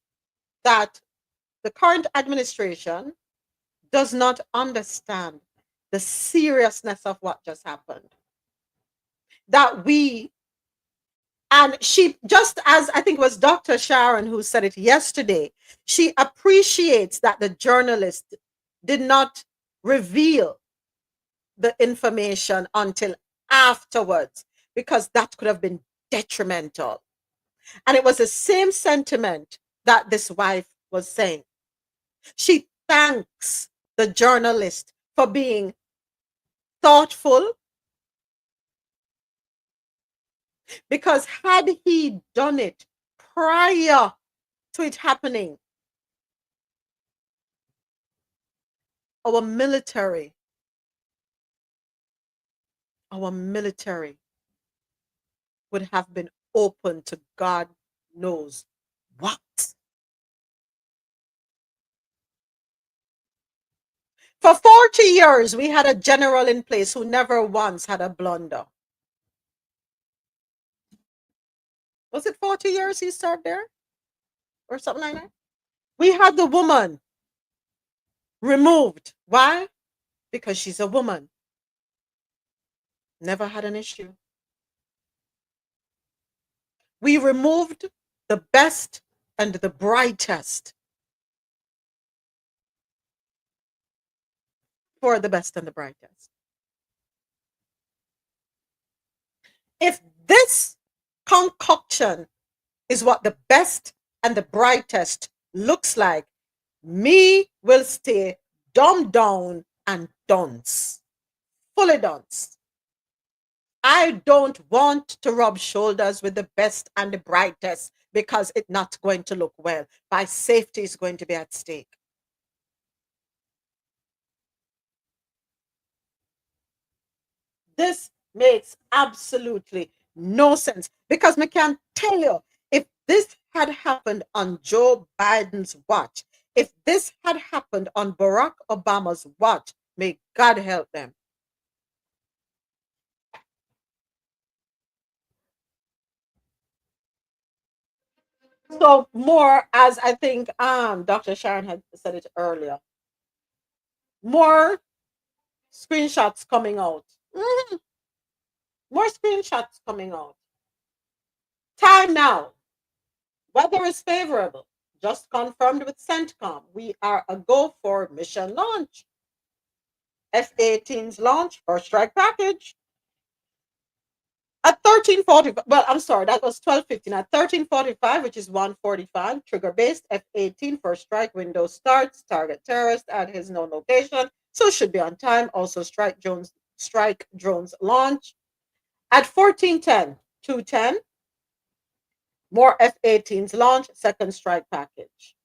that the current administration does not understand the seriousness of what just happened. And she, just as I think it was Dr. Sharon who said it yesterday, she appreciates that the journalist did not reveal the information until afterwards, because that could have been detrimental. And it was the same sentiment that this wife was saying. She thanks the journalist for being thoughtful, because had he done it prior to it happening, our military would have been open to God knows what. For 40 years, we had a general in place who never once had a blunder. Was it 40 years he served there? Or something like that? We had the woman removed. Why? Because she's a woman. Never had an issue. We removed the best and the brightest for the best and the brightest. If this concoction is what the best and the brightest looks like, me will stay dumbed down and dunce. Fully dunce. I don't want to rub shoulders with the best and the brightest, because it's not going to look well. My safety is going to be at stake. This makes absolutely no sense, because I can tell you, if this had happened on Joe Biden's watch, if this had happened on Barack Obama's watch, may God help them. So more, as I think Dr. Sharon had said it earlier, more screenshots coming out. More screenshots coming out. Time now. Weather is favorable. Just confirmed with CENTCOM. We are a go for mission launch. F-18's launch, first strike package. At 13:40, well, I'm sorry, that was 12:15. At 13:45, which is 1:45, trigger-based F-18 first strike window starts. Target terrorist at his known location, so should be on time. Also, strike zones strike drones launch. At 14:10, 2:10, more F-18s launch, second strike package.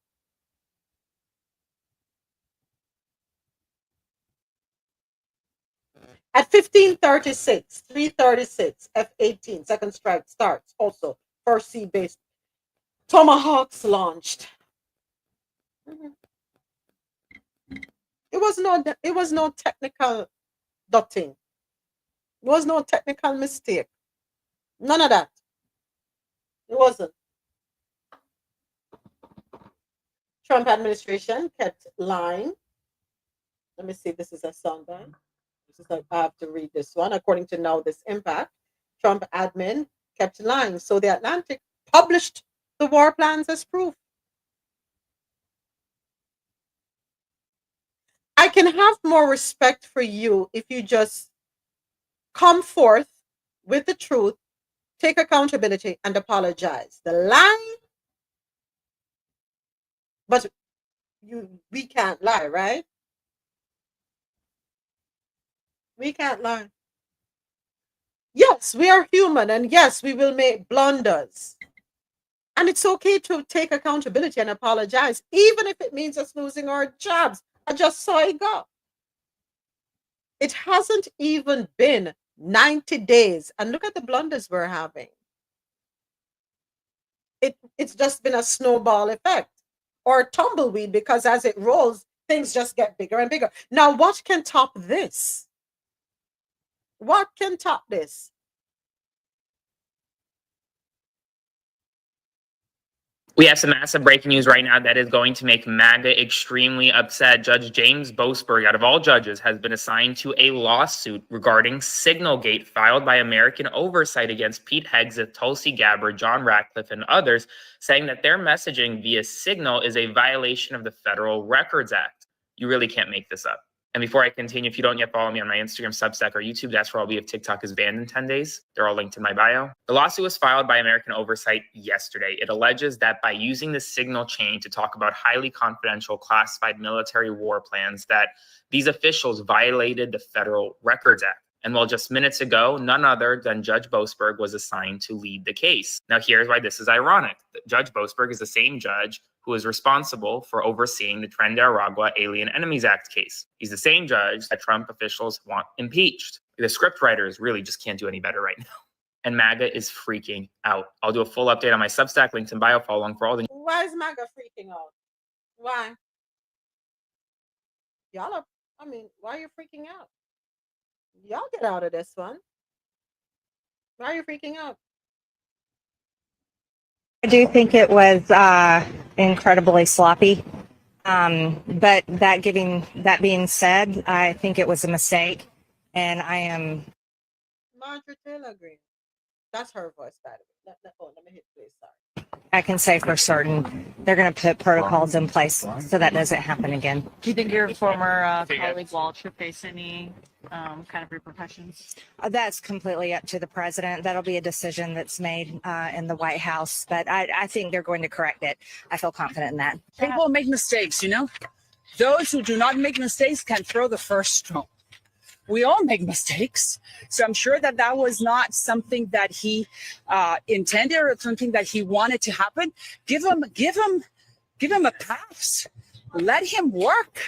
At 15:36, 3:36, F-18, second strike starts. Also, first sea-based Tomahawks launched. It was no technical dotting. It was no technical mistake. None of that. It wasn't. Trump administration kept lying. Let me see. This is a soundbite. I have to read this one. According to Now This Impact, Trump admin kept lying. So the Atlantic published the war plans as proof. I can have more respect for you if you just come forth with the truth, take accountability, and apologize. The lie, but we can't lie, right? We can't lie. Yes, we are human, and yes, we will make blunders. And it's okay to take accountability and apologize, even if it means us losing our jobs. I just saw it go. It hasn't even been 90 days, and look at the blunders we're having. It's just been a snowball effect or tumbleweed, because as it rolls, things just get bigger and bigger. Now, what can top this? What can top this? We have some massive breaking news right now that is going to make MAGA extremely upset. Judge James Boasberg, out of all judges, has been assigned to a lawsuit regarding Signalgate filed by American Oversight against Pete Hegseth, Tulsi Gabbard, John Ratcliffe, and others, saying that their messaging via Signal is a violation of the Federal Records Act. You really can't make this up. And before I continue, if you don't yet follow me on my Instagram, Substack, or YouTube, that's where I'll be if TikTok is banned in 10 days. They're all linked in my bio. The lawsuit was filed by American Oversight yesterday. It alleges that by using the Signal chain to talk about highly confidential classified military war plans, that these officials violated the Federal Records Act. And while just minutes ago, none other than Judge Boasberg was assigned to lead the case. Now, here's why this is ironic. Judge Boasberg is the same judge who is responsible for overseeing the Tren de Aragua Alien Enemies Act case. He's the same judge that Trump officials want impeached. The scriptwriters really just can't do any better right now. And MAGA is freaking out. I'll do a full update on my Substack, links in bio, follow along for all the... Why is MAGA freaking out? Why? Y'all are, why are you freaking out? Y'all get out of this one. Why are you freaking out? I do think it was incredibly sloppy. But that being said, I think it was a mistake, and I am. Marjorie Taylor Greene. That's her voice, by the way. Let me hit play. Sorry. I can say for certain they're going to put protocols in place so that doesn't happen again. Do you think your former colleague Walt should face any kind of repercussions? That's completely up to the president. That'll be a decision that's made in the White House, but I think they're going to correct it. I feel confident in that. People make mistakes, you know? Those who do not make mistakes can throw the first stone. We all make mistakes. So I'm sure that that was not something that he intended or something that he wanted to happen. Give him a pass. Let him work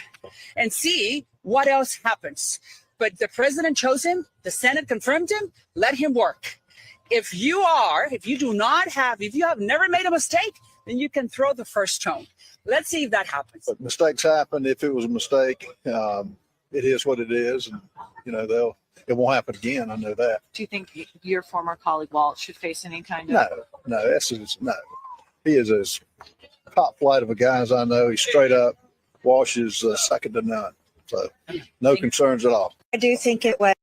and see what else happens. But the president chose him. The Senate confirmed him. Let him work. If you have never made a mistake, then you can throw the first stone. Let's see if that happens. But mistakes happen. If it was a mistake, it is what it is. And, it won't happen again. I know that. Do you think your former colleague Walt should face any kind of... No. He is as top flight of a guy as I know. He's straight up. Walsh is second to none. So no concerns at all. I do think it was.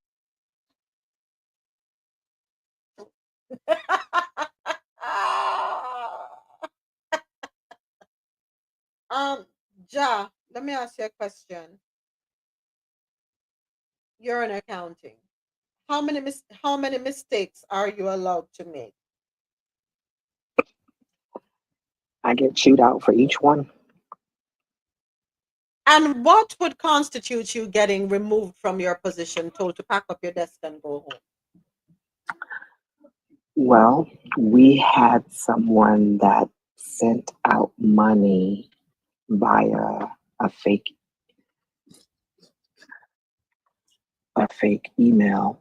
Ja, let me ask you a question. You're in accounting. How many mistakes are you allowed to make? I get chewed out for each one. And what would constitute you getting removed from your position, told to pack up your desk and go home? Well, we had someone that sent out money via a fake email,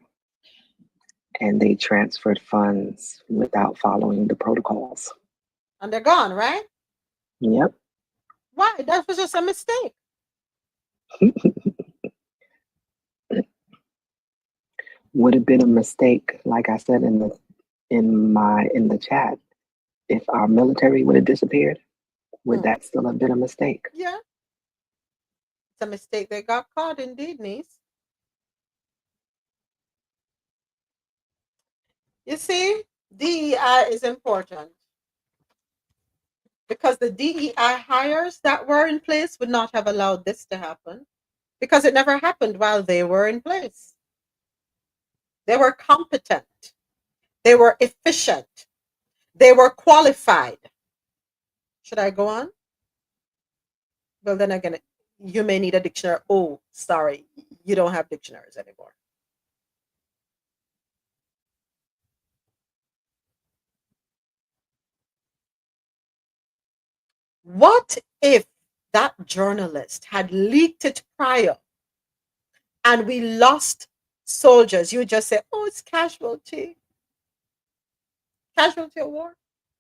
and they transferred funds without following the protocols. And they're gone, right? Yep. Why? That was just a mistake. Would have been a mistake, like I said in the chat. If our military would have disappeared, would that still have been a mistake? Yeah. It's a mistake. They got caught, indeed, niece. You see, DEI is important because the DEI hires that were in place would not have allowed this to happen because it never happened while they were in place. They were competent. They were efficient. They were qualified. Should I go on? Well, then again, you may need a dictionary. Oh, sorry, you don't have dictionaries anymore. What if that journalist had leaked it prior and we lost soldiers? You would just say, oh, it's casualty. Casualty of war.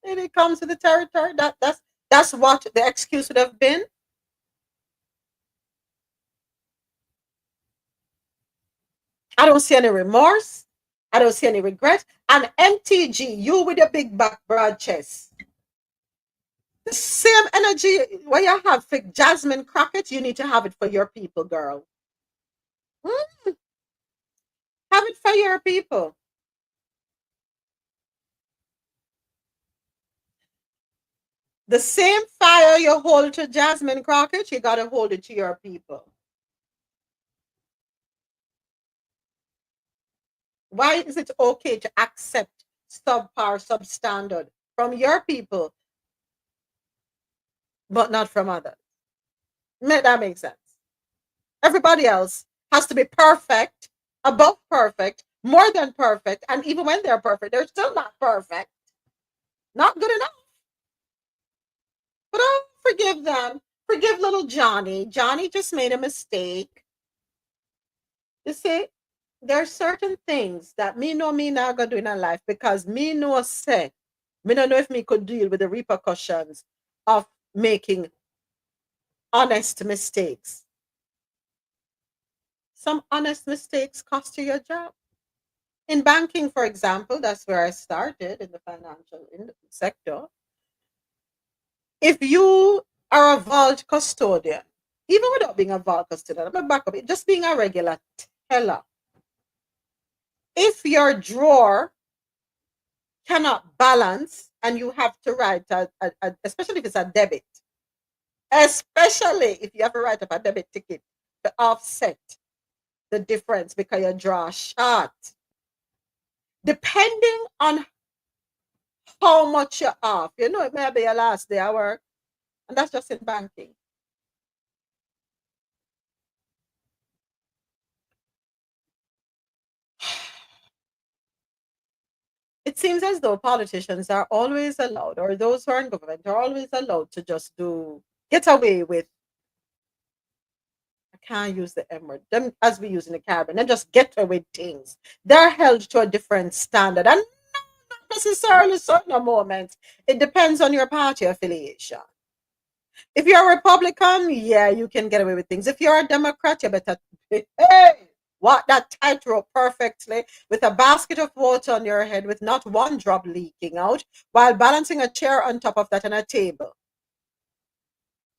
And it comes to the territory. That's what the excuse would have been. I don't see any remorse. I don't see any regret. And MTG, you with your big back broad chest. The same energy where you have for Jasmine Crockett, you need to have it for your people, girl. Have it for your people. The same fire you hold to Jasmine Crockett, you got to hold it to your people. Why is it okay to accept subpar, substandard from your people, but not from others? That makes sense. Everybody else has to be perfect, above perfect, more than perfect, and even when they're perfect, they're still not perfect. Not good enough. But I'll forgive them. Forgive little Johnny. Johnny just made a mistake. You see, there are certain things that me not gonna do in our life because me don't know if me could deal with the repercussions of making honest mistakes. Some honest mistakes cost you your job. In banking, for example, that's where I started in the financial sector. If you are a vault custodian, even without being a vault custodian, I'm going to back up it, just being a regular teller. If your drawer cannot balance and you have to write, especially if it's a debit, especially if you have to write up a debit ticket to offset the difference because you draw short, depending on how much you're off, it may be your last day at work, and that's just in banking. It seems as though politicians are always allowed, or those who are in government are always allowed to just get away with, I can't use the M word, them as we use in the Caribbean, and just get away with things. They're held to a different standard, and not necessarily certain moments. It depends on your party affiliation. If you're a Republican, yeah, you can get away with things. If you're a Democrat, you better, walk that tightrope perfectly with a basket of water on your head with not one drop leaking out while balancing a chair on top of that and a table.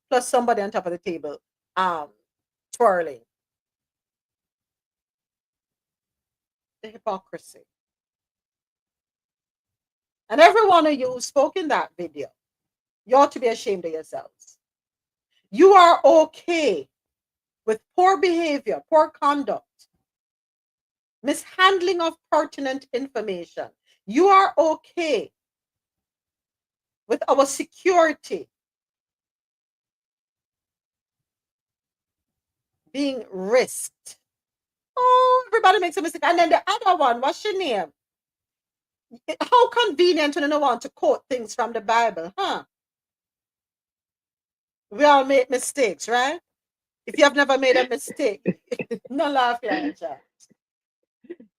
Plus somebody on top of the table twirling. The hypocrisy. And every one of you who spoke in that video, you ought to be ashamed of yourselves. You are okay with poor behavior, poor conduct, mishandling of pertinent information. You are okay with our security being risked. Oh, everybody makes a mistake. And then the other one, what's your name? How convenient when you don't want to quote things from the Bible, huh? We all make mistakes, right? If you have never made a mistake, no laugh, yeah, Jack.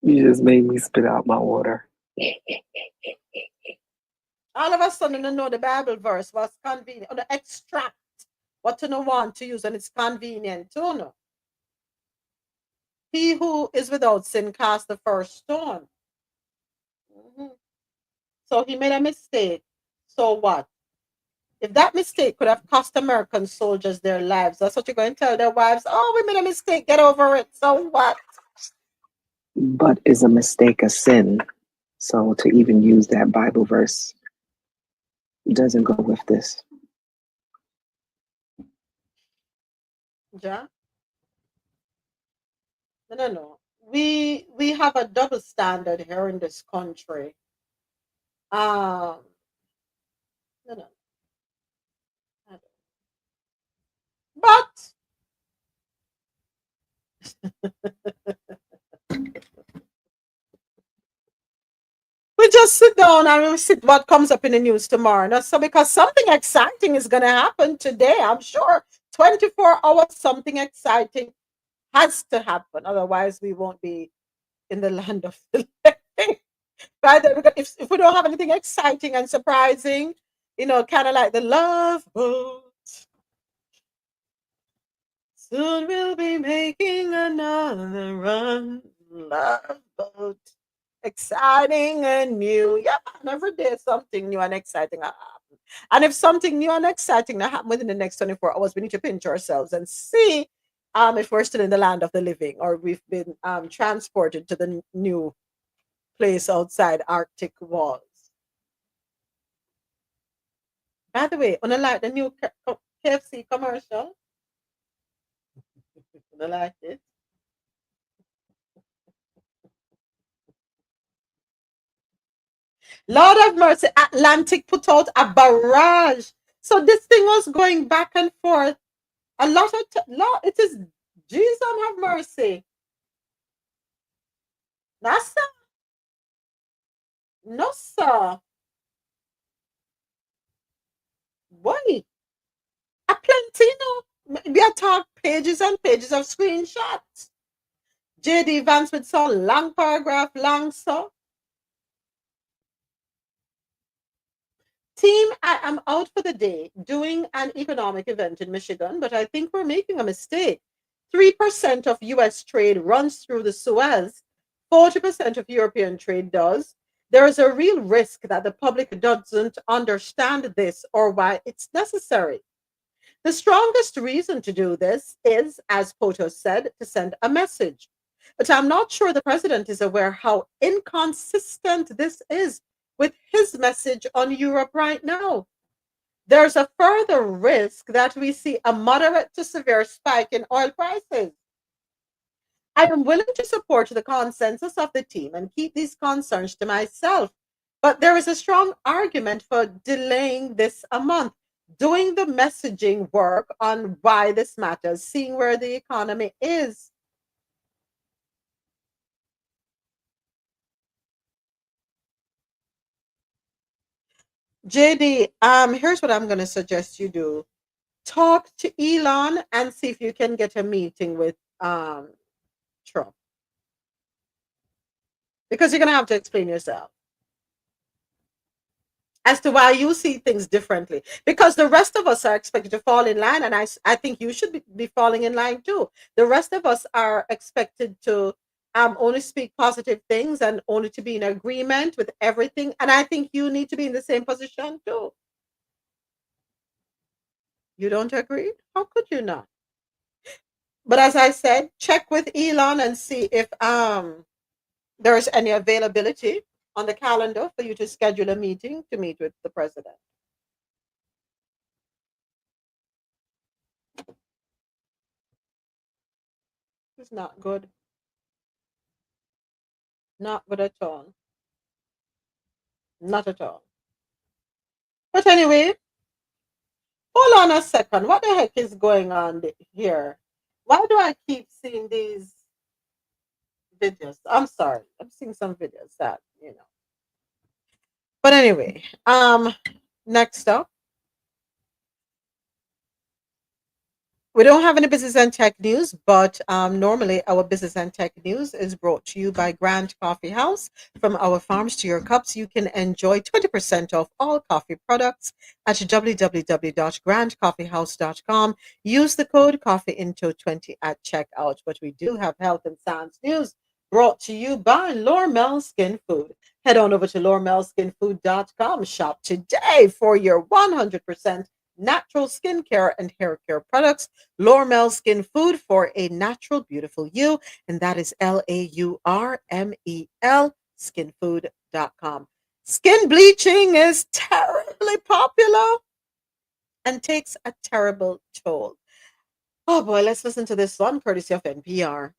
You just made me spit out my water. All of a sudden, you know the Bible verse was convenient, or the extract, what you don't want to use, and it's convenient, you know. He who is without sin cast the first stone. So he made a mistake. So what? If that mistake could have cost American soldiers their lives, that's what you're going to tell their wives. Oh, we made a mistake. Get over it. So what? But is a mistake a sin? So to even use that Bible verse doesn't go with this. Yeah. No. We have a double standard here in this country. No. But we just sit down and we see what comes up in the news tomorrow. Now, so because something exciting is going to happen today, I'm sure 24 hours, something exciting has to happen. Otherwise, we won't be in the land of the living. Right? If we don't have anything exciting and surprising, kind of like the Love Boat. Soon we'll be making another run. Love Boat. Exciting and new. Yeah, every day something new and exciting happen. And if something new and exciting that happen within the next 24 hours, we need to pinch ourselves and see if we're still in the land of the living or we've been transported to the new place outside Arctic walls. By the way, unlike the new KFC commercial, I like it. Lord of mercy, Atlantic put out a barrage. So this thing was going back and forth. A lot of Lord, it is Jesus have mercy. That's no sir. Why? A plenty, we are talk pages and pages of screenshots. JD Vance with some long paragraph, long so. Team, I am out for the day doing an economic event in Michigan, but I think we're making a mistake. 3% of US trade runs through the Suez, 40% of European trade does. There is a real risk that the public doesn't understand this or why it's necessary. The strongest reason to do this is, as Poto said, to send a message. But I'm not sure the president is aware how inconsistent this is with his message on Europe right now. There's a further risk that we see a moderate to severe spike in oil prices. I am willing to support the consensus of the team and keep these concerns to myself, but there is a strong argument for delaying this a month, doing the messaging work on why this matters, seeing where the economy is. JD, here's what I'm going to suggest you do. Talk to Elon and see if you can get a meeting with Trump. Because you're going to have to explain yourself as to why you see things differently. Because the rest of us are expected to fall in line, and I think you should be falling in line too. The rest of us are expected to only speak positive things and only to be in agreement with everything. And I think you need to be in the same position too. You don't agree? How could you not? But as I said, check with Elon and see if there is any availability on the calendar for you to schedule a meeting to meet with the president. It's not good. Not good at all. Not at all. But anyway, hold on a second. What the heck is going on here? Why do I keep seeing these videos? I'm sorry. I'm seeing some videos that, But anyway, next up. We don't have any business and tech news, but normally our business and tech news is brought to you by Grand Coffee House. From our farms to your cups, you can enjoy 20% off all coffee products at www.grandcoffeehouse.com. Use the code CoffeeInto20 at checkout. But we do have health and science news brought to you by Lormel Skin Food. Head on over to lormelskinfood.com. Shop today for your 100% natural skincare and hair care products. Lormel Skin Food for a natural, beautiful you. And that is LAURMEL skinfood.com. Skin bleaching is terribly popular and takes a terrible toll. Oh boy, let's listen to this one courtesy of NPR.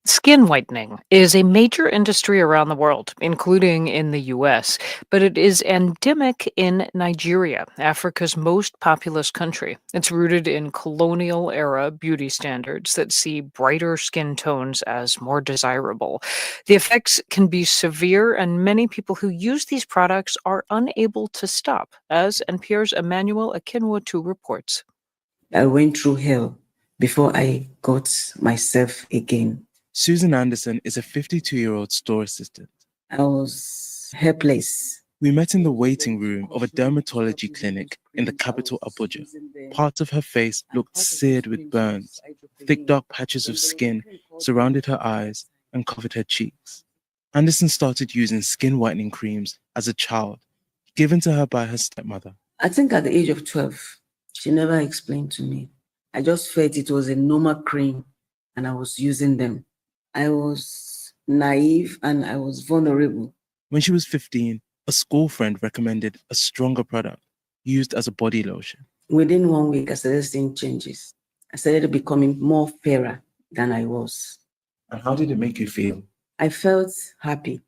Skin whitening is a major industry around the world, including in the US, but it is endemic in Nigeria, Africa's most populous country. It's rooted in colonial era beauty standards that see brighter skin tones as more desirable. The effects can be severe, and many people who use these products are unable to stop, as NPR's Emmanuel Akinwotu reports. I went through hell before I got myself again. Susan Anderson is a 52-year-old store assistant. I was helpless. We met in the waiting room of a dermatology clinic in the capital Abuja. Parts of her face looked seared with burns. Thick dark patches of skin surrounded her eyes and covered her cheeks. Anderson started using skin whitening creams as a child, given to her by her stepmother. I think at the age of 12, she never explained to me. I just felt it was a normal cream and I was using them. I was naive and I was vulnerable. When she was 15, a school friend recommended a stronger product used as a body lotion. Within 1 week, I started seeing changes. I started becoming more fairer than I was. And how did it make you feel? I felt happy.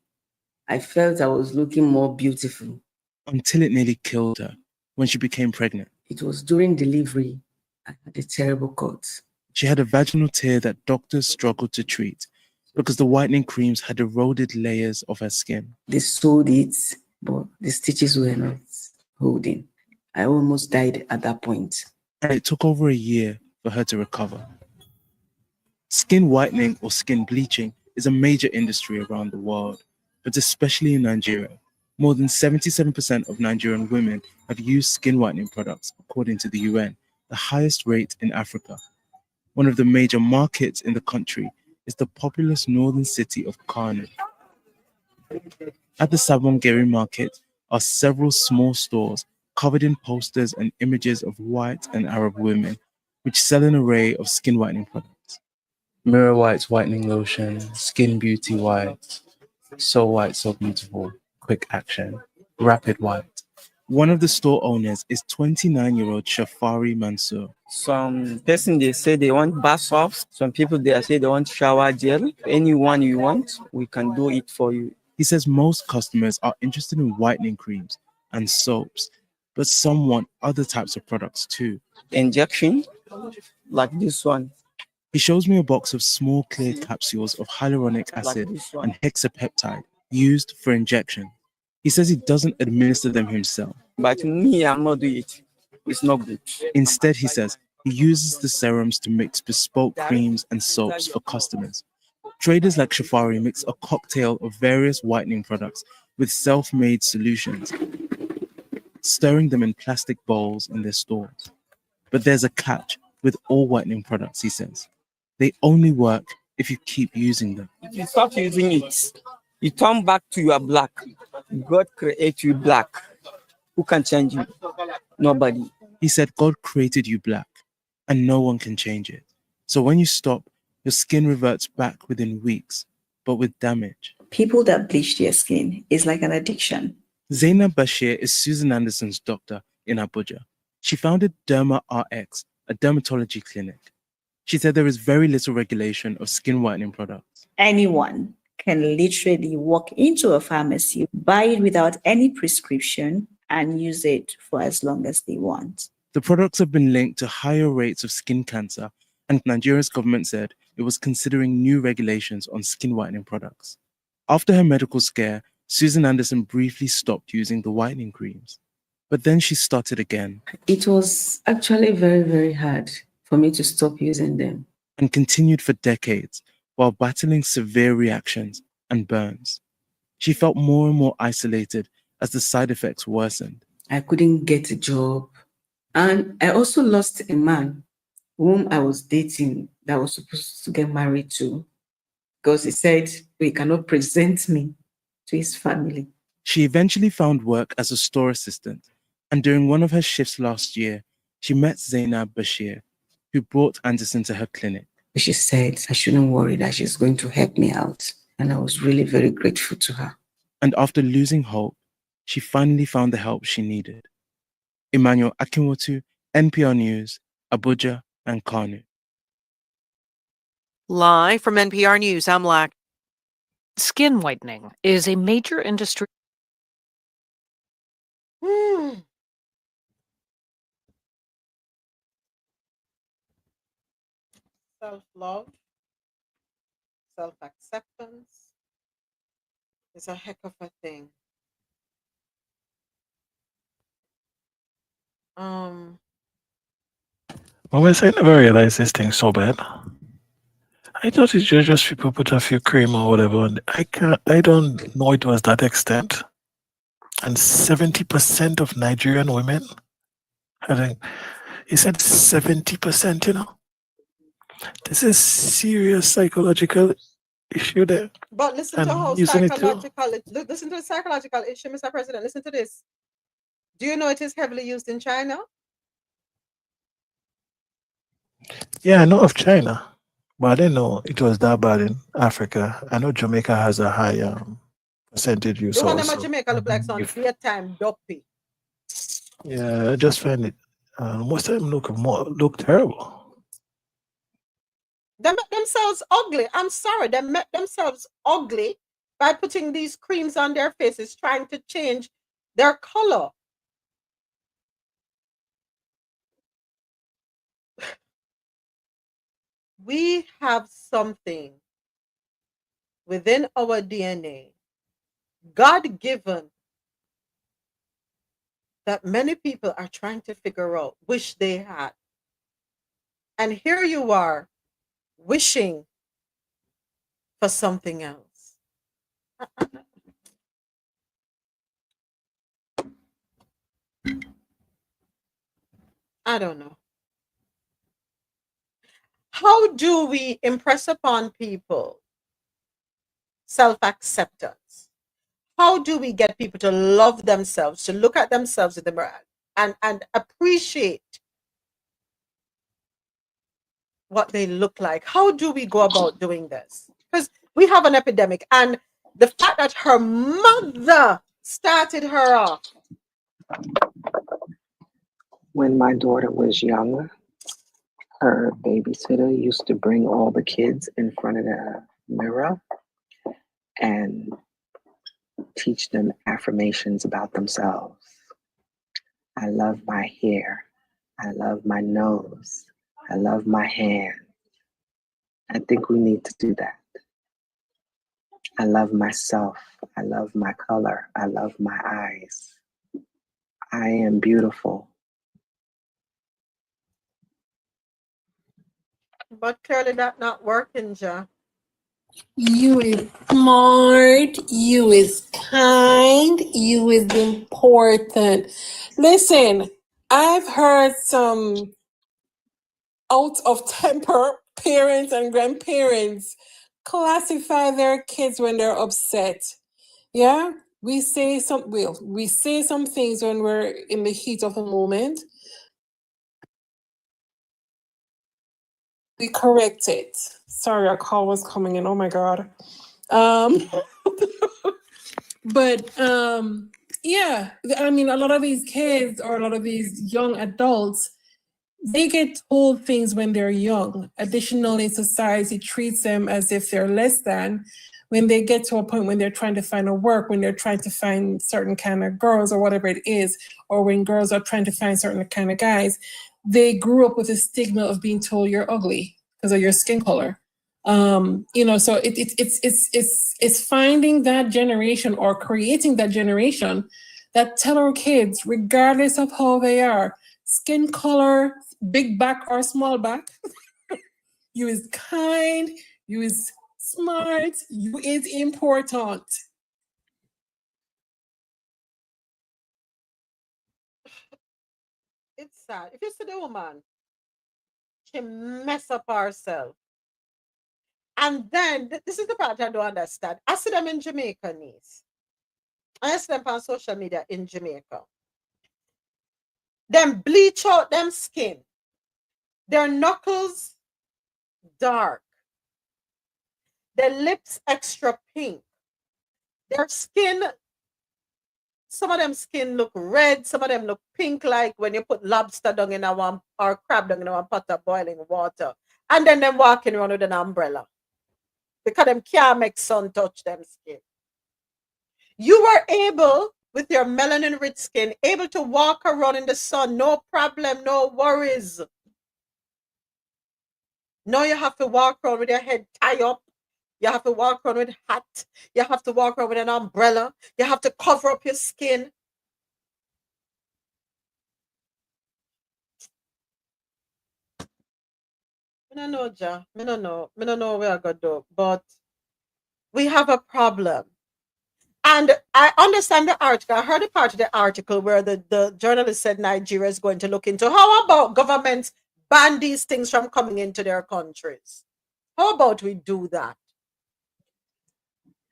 I felt I was looking more beautiful. Until it nearly killed her when she became pregnant. It was during delivery. I had a terrible cut. She had a vaginal tear that doctors struggled to treat because the whitening creams had eroded layers of her skin. They sewed it, but the stitches were not holding. I almost died at that point. And it took over a year for her to recover. Skin whitening or skin bleaching is a major industry around the world, but especially in Nigeria. More than 77% of Nigerian women have used skin whitening products, according to the UN, the highest rate in Africa. One of the major markets in the country is the populous northern city of Kano. At the Sabongeri market are several small stores covered in posters and images of white and Arab women, which sell an array of skin whitening products. Mirror White's whitening lotion, Skin Beauty White, So White, So Beautiful, Quick Action, Rapid White. One of the store owners is 29-year-old Shafari Mansour. Some person they say they want bath salts. Some people they say they want shower gel. Anyone you want, we can do it for you. He says most customers are interested in whitening creams and soaps, but some want other types of products too. Injection, like this one. He shows me a box of small clear capsules of hyaluronic acid and hexapeptide used for injection. He says he doesn't administer them himself. But me, I'm not doing it. It's not good. Instead, he says, he uses the serums to mix bespoke creams and soaps for customers. Traders like Shafari mix a cocktail of various whitening products with self-made solutions, stirring them in plastic bowls in their stores. But there's a catch with all whitening products, he says. They only work if you keep using them. If you stop using it, you turn back to your black. God created you black. Who can change you? Nobody. He said God created you black, and no one can change it. So when you stop, your skin reverts back within weeks, but with damage. People that bleach their skin is like an addiction. Zainab Bashir is Susan Anderson's doctor in Abuja. She founded Derma RX, a dermatology clinic. She said there is very little regulation of skin whitening products. Anyone can literally walk into a pharmacy, buy it without any prescription, and use it for as long as they want. The products have been linked to higher rates of skin cancer and Nigeria's government said it was considering new regulations on skin whitening products. After her medical scare, Susan Anderson briefly stopped using the whitening creams, but then she started again. It was actually very, very hard for me to stop using them. And continued for decades while battling severe reactions and burns. She felt more and more isolated as the side effects worsened. I couldn't get a job. And I also lost a man whom I was dating that I was supposed to get married to, because he said he cannot present me to his family. She eventually found work as a store assistant, and during one of her shifts last year, she met Zainab Bashir, who brought Anderson to her clinic. She said I shouldn't worry, that she's going to help me out, and I was really very grateful to her. And after losing hope, she finally found the help she needed. Emmanuel Akinwotu, NPR News, Abuja and Kanu. Live from NPR News, I'm Lack. Skin whitening is a major industry. Self-love, self-acceptance is a heck of a thing. Always, I never realized this thing so bad. I thought it was just people put a few cream or whatever, and I don't know it was that extent. And 70% of Nigerian women, he said 70%, you know. This is serious psychological issue there. But listen to how listen to the psychological issue, Mr. President. Listen to this. Do you know it is heavily used in China? Yeah, I know of China, but I didn't know it was that bad in Africa. I know Jamaica has a high percentage use. The one that Jamaica look like some daytime dopey. Yeah, I just find it most of them look terrible. They make themselves ugly. I'm sorry, they make themselves ugly by putting these creams on their faces, trying to change their color. We have something within our DNA, God-given, that many people are trying to figure out, wish they had. And here you are, wishing for something else. I don't know. How do we impress upon people self-acceptance? How do we get people to love themselves, to look at themselves in the mirror and appreciate what they look like? How do we go about doing this? Because we have an epidemic, and the fact that her mother started her off. When my daughter was younger, her babysitter used to bring all the kids in front of the mirror and teach them affirmations about themselves. I love my hair. I love my nose. I love my hands. I think we need to do that. I love myself. I love my color. I love my eyes. I am beautiful. But clearly that's not working, Ja. You is smart, you is kind, you is important. Listen, I've heard some out of temper parents and grandparents classify their kids when they're upset. Yeah, we say some things when we're in the heat of the moment. We correct it. Sorry, a call was coming in. Oh my God. But yeah, I mean, a lot of these kids or a lot of these young adults, they get told things when they're young. Additionally, society treats them as if they're less than. When they get to a point when they're trying to find a work, when they're trying to find certain kind of girls or whatever it is, or when girls are trying to find certain kind of guys, they grew up with a stigma of being told you're ugly. because of your skin color. So it's finding that generation or creating that generation that tell our kids, regardless of how they are, skin color, big back or small back, you is kind, you is smart, you is important. It's sad. If you see the woman, she mess up herself. And then this is the part I don't understand. I see them in Jamaica, niece. I see them on social media in Jamaica. Them bleach out them skin. Their knuckles dark. Their lips extra pink. Their skin, some of them skin look red, some of them look pink, like when you put lobster down in a one or crab down in a one pot of boiling water. And then them walking around with an umbrella. Because them can't make sun touch them skin. You were able, with your melanin rich skin, able to walk around in the sun, no problem, no worries. Now you have to walk around with your head tied up. You have to walk around with a hat. You have to walk around with an umbrella. You have to cover up your skin. I don't know, Ja. I don't know. I don't know where I got to do, but we have a problem. And I understand the article. I heard a part of the article where the journalist said Nigeria is going to look into how about governments ban these things from coming into their countries. How about we do that?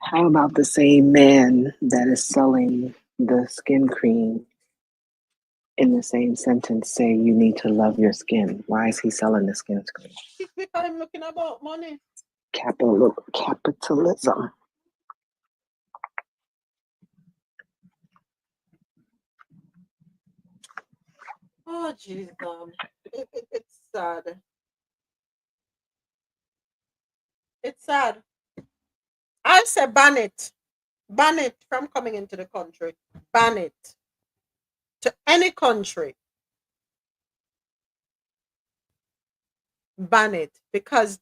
How about the same man that is selling the skin cream in the same sentence say you need to love your skin? Why is he selling the skin cream? Because I'm looking about money. Capitalism. Oh, jeez, it's sad. It's sad. I say ban it. Ban it from coming into the country. Ban it. To any country. Ban it. Because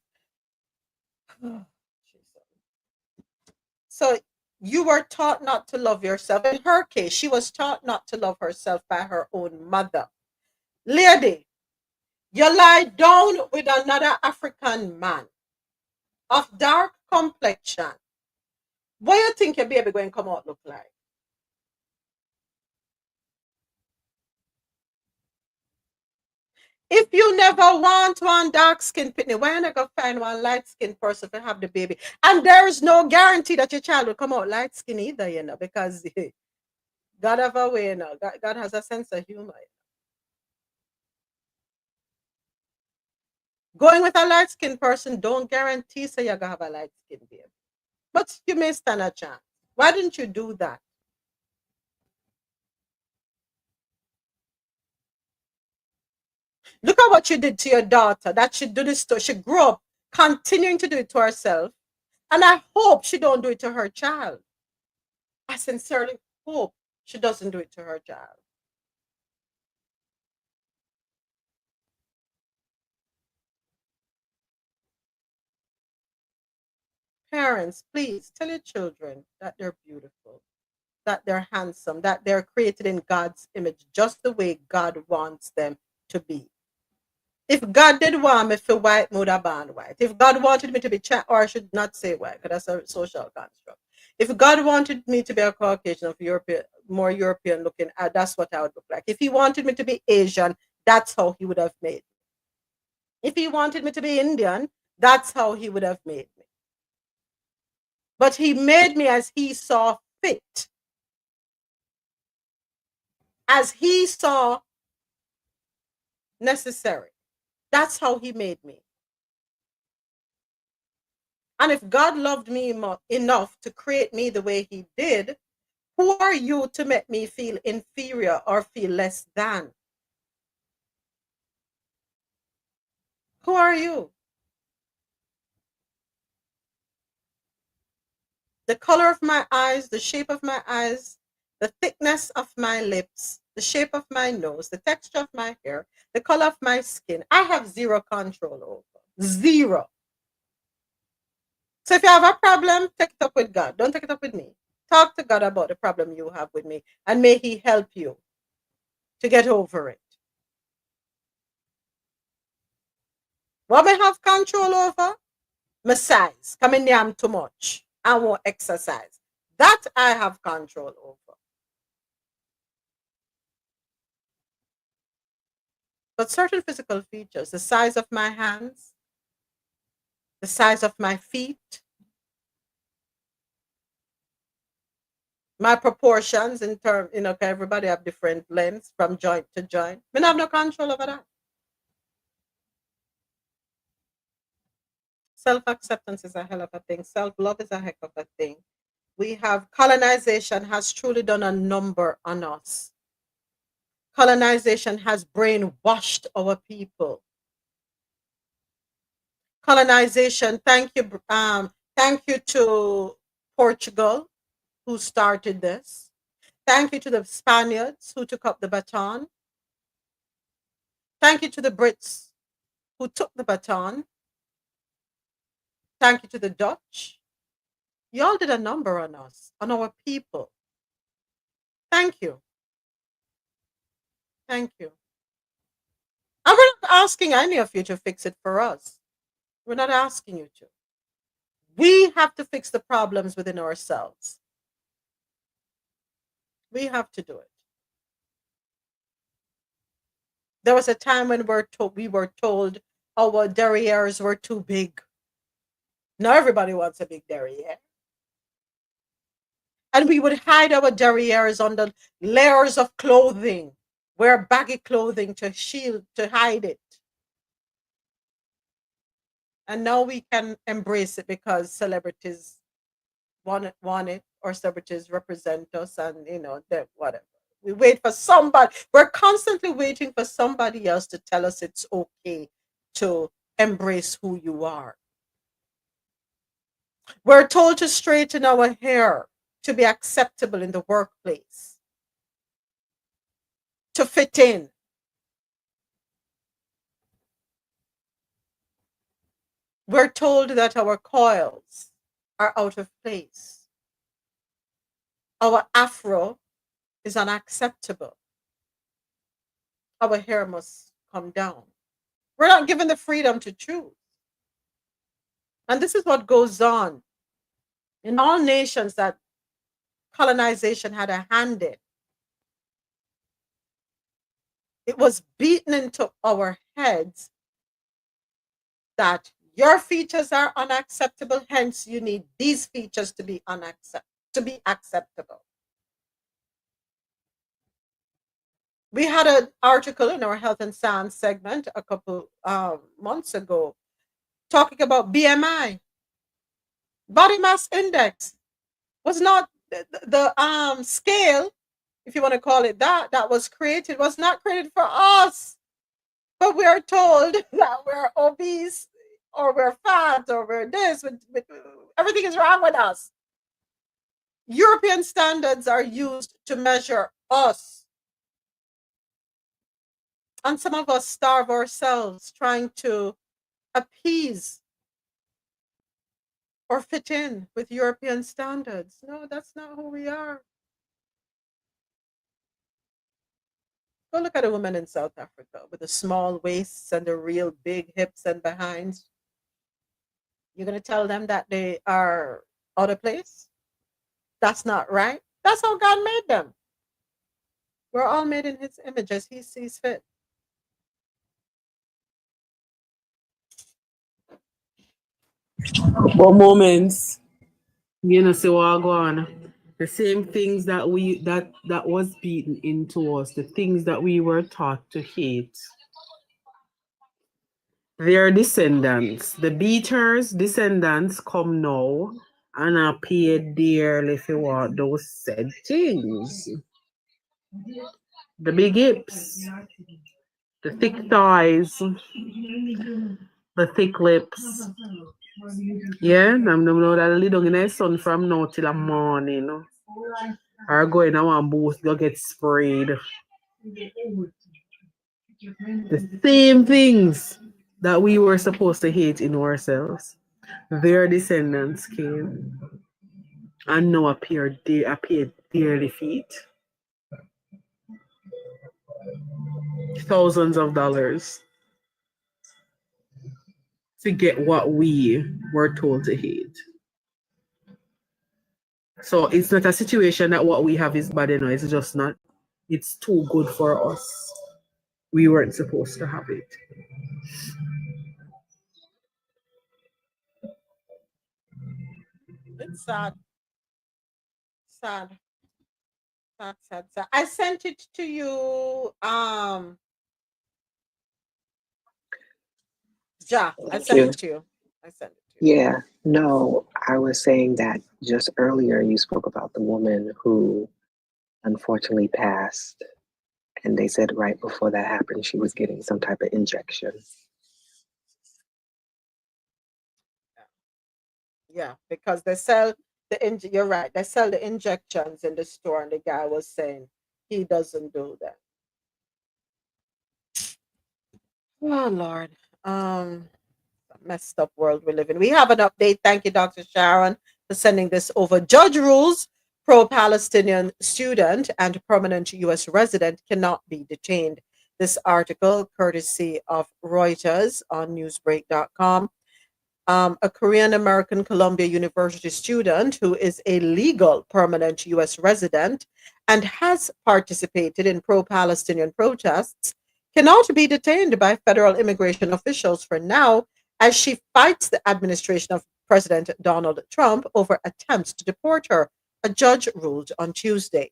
so you were taught not to love yourself. In her case, she was taught not to love herself by her own mother. Lady, you lie down with another African man of dark complexion. What do you think your baby going to come out look like? If you never want one dark-skinned pitney, why not go find one light-skinned person to have the baby? And there is no guarantee that your child will come out light-skinned either, because God have a way, God has a sense of humor. Going with a light-skinned person don't guarantee so you're going to have a light-skinned baby. But you may stand a chance. Why didn't you do that? Look at what you did to your daughter. That she do this to. She grew up continuing to do it to herself. And I hope she don't do it to her child. I sincerely hope she doesn't do it to her child. Parents, please tell your children that they're beautiful, that they're handsome, that they're created in God's image, just the way God wants them to be. If God did want me to white, would have been white. If God wanted me to be or I should not say white, because that's a social construct. If God wanted me to be a Caucasian of European, more European looking, that's what I would look like. If he wanted me to be Asian, that's how he would have made me. If he wanted me to be Indian, that's how he would have made me. But he made me as he saw fit. As he saw necessary. That's how he made me. And if God loved me enough to create me the way he did, who are you to make me feel inferior or feel less than? Who are you? The color of my eyes, the shape of my eyes, the thickness of my lips, the shape of my nose, the texture of my hair, the color of my skin, I have zero control over. Zero. So if you have a problem, take it up with God. Don't take it up with me. Talk to God about the problem you have with me, and may He help you to get over it. What I have control over? My size. Come in there, I'm too much. I won't exercise. That I have control over. But certain physical features, the size of my hands, the size of my feet, my proportions in terms, everybody have different lengths from joint to joint. I have no control over that. Self-acceptance is a hell of a thing. Self-love is a heck of a thing. We have colonization has truly done a number on us. Colonization has brainwashed our people. Colonization, thank you to Portugal, who started this. Thank you to the Spaniards who took up the baton. Thank you to the Brits who took the baton. Thank you to the Dutch. Y'all did a number on us, on our people. Thank you. Thank you. And we're not asking any of you to fix it for us. We're not asking you to. We have to fix the problems within ourselves. We have to do it. There was a time when we were told our derrieres were too big. Now everybody wants a big derriere. And we would hide our derrieres under layers of clothing, wear baggy clothing to shield, to hide it. And now we can embrace it because celebrities want it, or celebrities represent us, and whatever. We wait for somebody. We're constantly waiting for somebody else to tell us it's okay to embrace who you are. We're told to straighten our hair to be acceptable in the workplace, to fit in. We're told that our coils are out of place. Our afro is unacceptable. Our hair must come down. We're not given the freedom to choose. And this is what goes on in all nations that colonization had a hand in. It was beaten into our heads that your features are unacceptable, hence you need these features to be acceptable. We had an article in our health and science segment a couple months ago talking about BMI. Body mass index was not the scale, if you want to call it that was created, was not created for us. But we are told that we're obese, or we're fat, or we're this, everything is wrong with us. European standards are used to measure us. And some of us starve ourselves trying to appease or fit in with European standards. No, that's not who we are. Go look at a woman in South Africa with the small waists and the real big hips and behinds. You're going to tell them that they are out of place? That's not right. That's how God made them. We're all made in His image as He sees fit. But moments, see what go on. The same things that was beaten into us, the things that we were taught to hate. Their descendants, the beaters' descendants, come now and are paid dearly for what those said things. The big hips, the thick thighs, the thick lips. Yeah, I'm know that little in the sun from now till the morning. Or going on one booth, go get sprayed. The same things that we were supposed to hate in ourselves. Their descendants came and now appeared dear defeat. Thousands of dollars to get what we were told to hate. So it's not a situation that what we have is bad enough. It's just not. It's too good for us. We weren't supposed to have it. It's sad. Sad. Sad, sad, sad. I sent it to you. Ja, I Thank sent you. it to you. I sent it to you. Yeah, no, I was saying that just earlier you spoke about the woman who unfortunately passed, and they said right before that happened, she was getting some type of injection. Yeah, because they sell you're right. They sell the injections in the store, and the guy was saying he doesn't do that. Oh Lord. Messed up world we live in. We have an update. Thank you, Dr. Sharon, for sending this over. Judge rules pro-Palestinian student and permanent U.S. resident cannot be detained. This article, courtesy of Reuters on newsbreak.com. A Korean American Columbia University student who is a legal permanent U.S. resident and has participated in pro-Palestinian protests cannot be detained by federal immigration officials for now as she fights the administration of President Donald Trump over attempts to deport her, a judge ruled on Tuesday.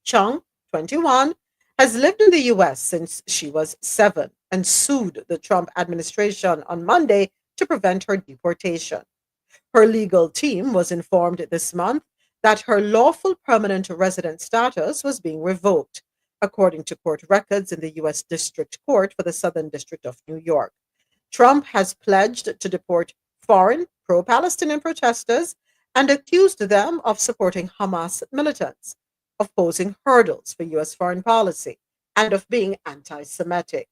Chung, 21, has lived in the U.S. since she was 7 and sued the Trump administration on Monday to prevent her deportation. Her legal team was informed this month that her lawful permanent resident status was being revoked, according to court records in the U.S. District Court for the Southern District of New York. Trump has pledged to deport foreign pro-Palestinian protesters and accused them of supporting Hamas militants, of posing hurdles for U.S. foreign policy, and of being anti-Semitic.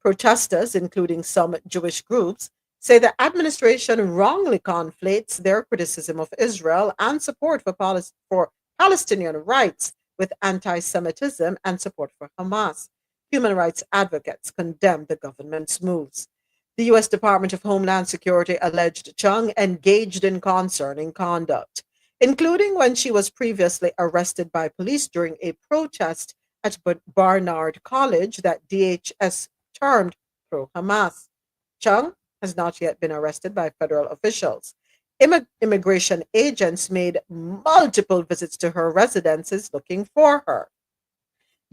Protesters, including some Jewish groups, say the administration wrongly conflates their criticism of Israel and support for Palestinian rights with anti-Semitism and support for Hamas. Human rights advocates condemn the government's moves. The U.S. Department of Homeland Security alleged Chung engaged in concerning conduct, including when she was previously arrested by police during a protest at Barnard College that DHS termed pro-Hamas. Chung has not yet been arrested by federal officials. Immigration agents made multiple visits to her residences looking for her.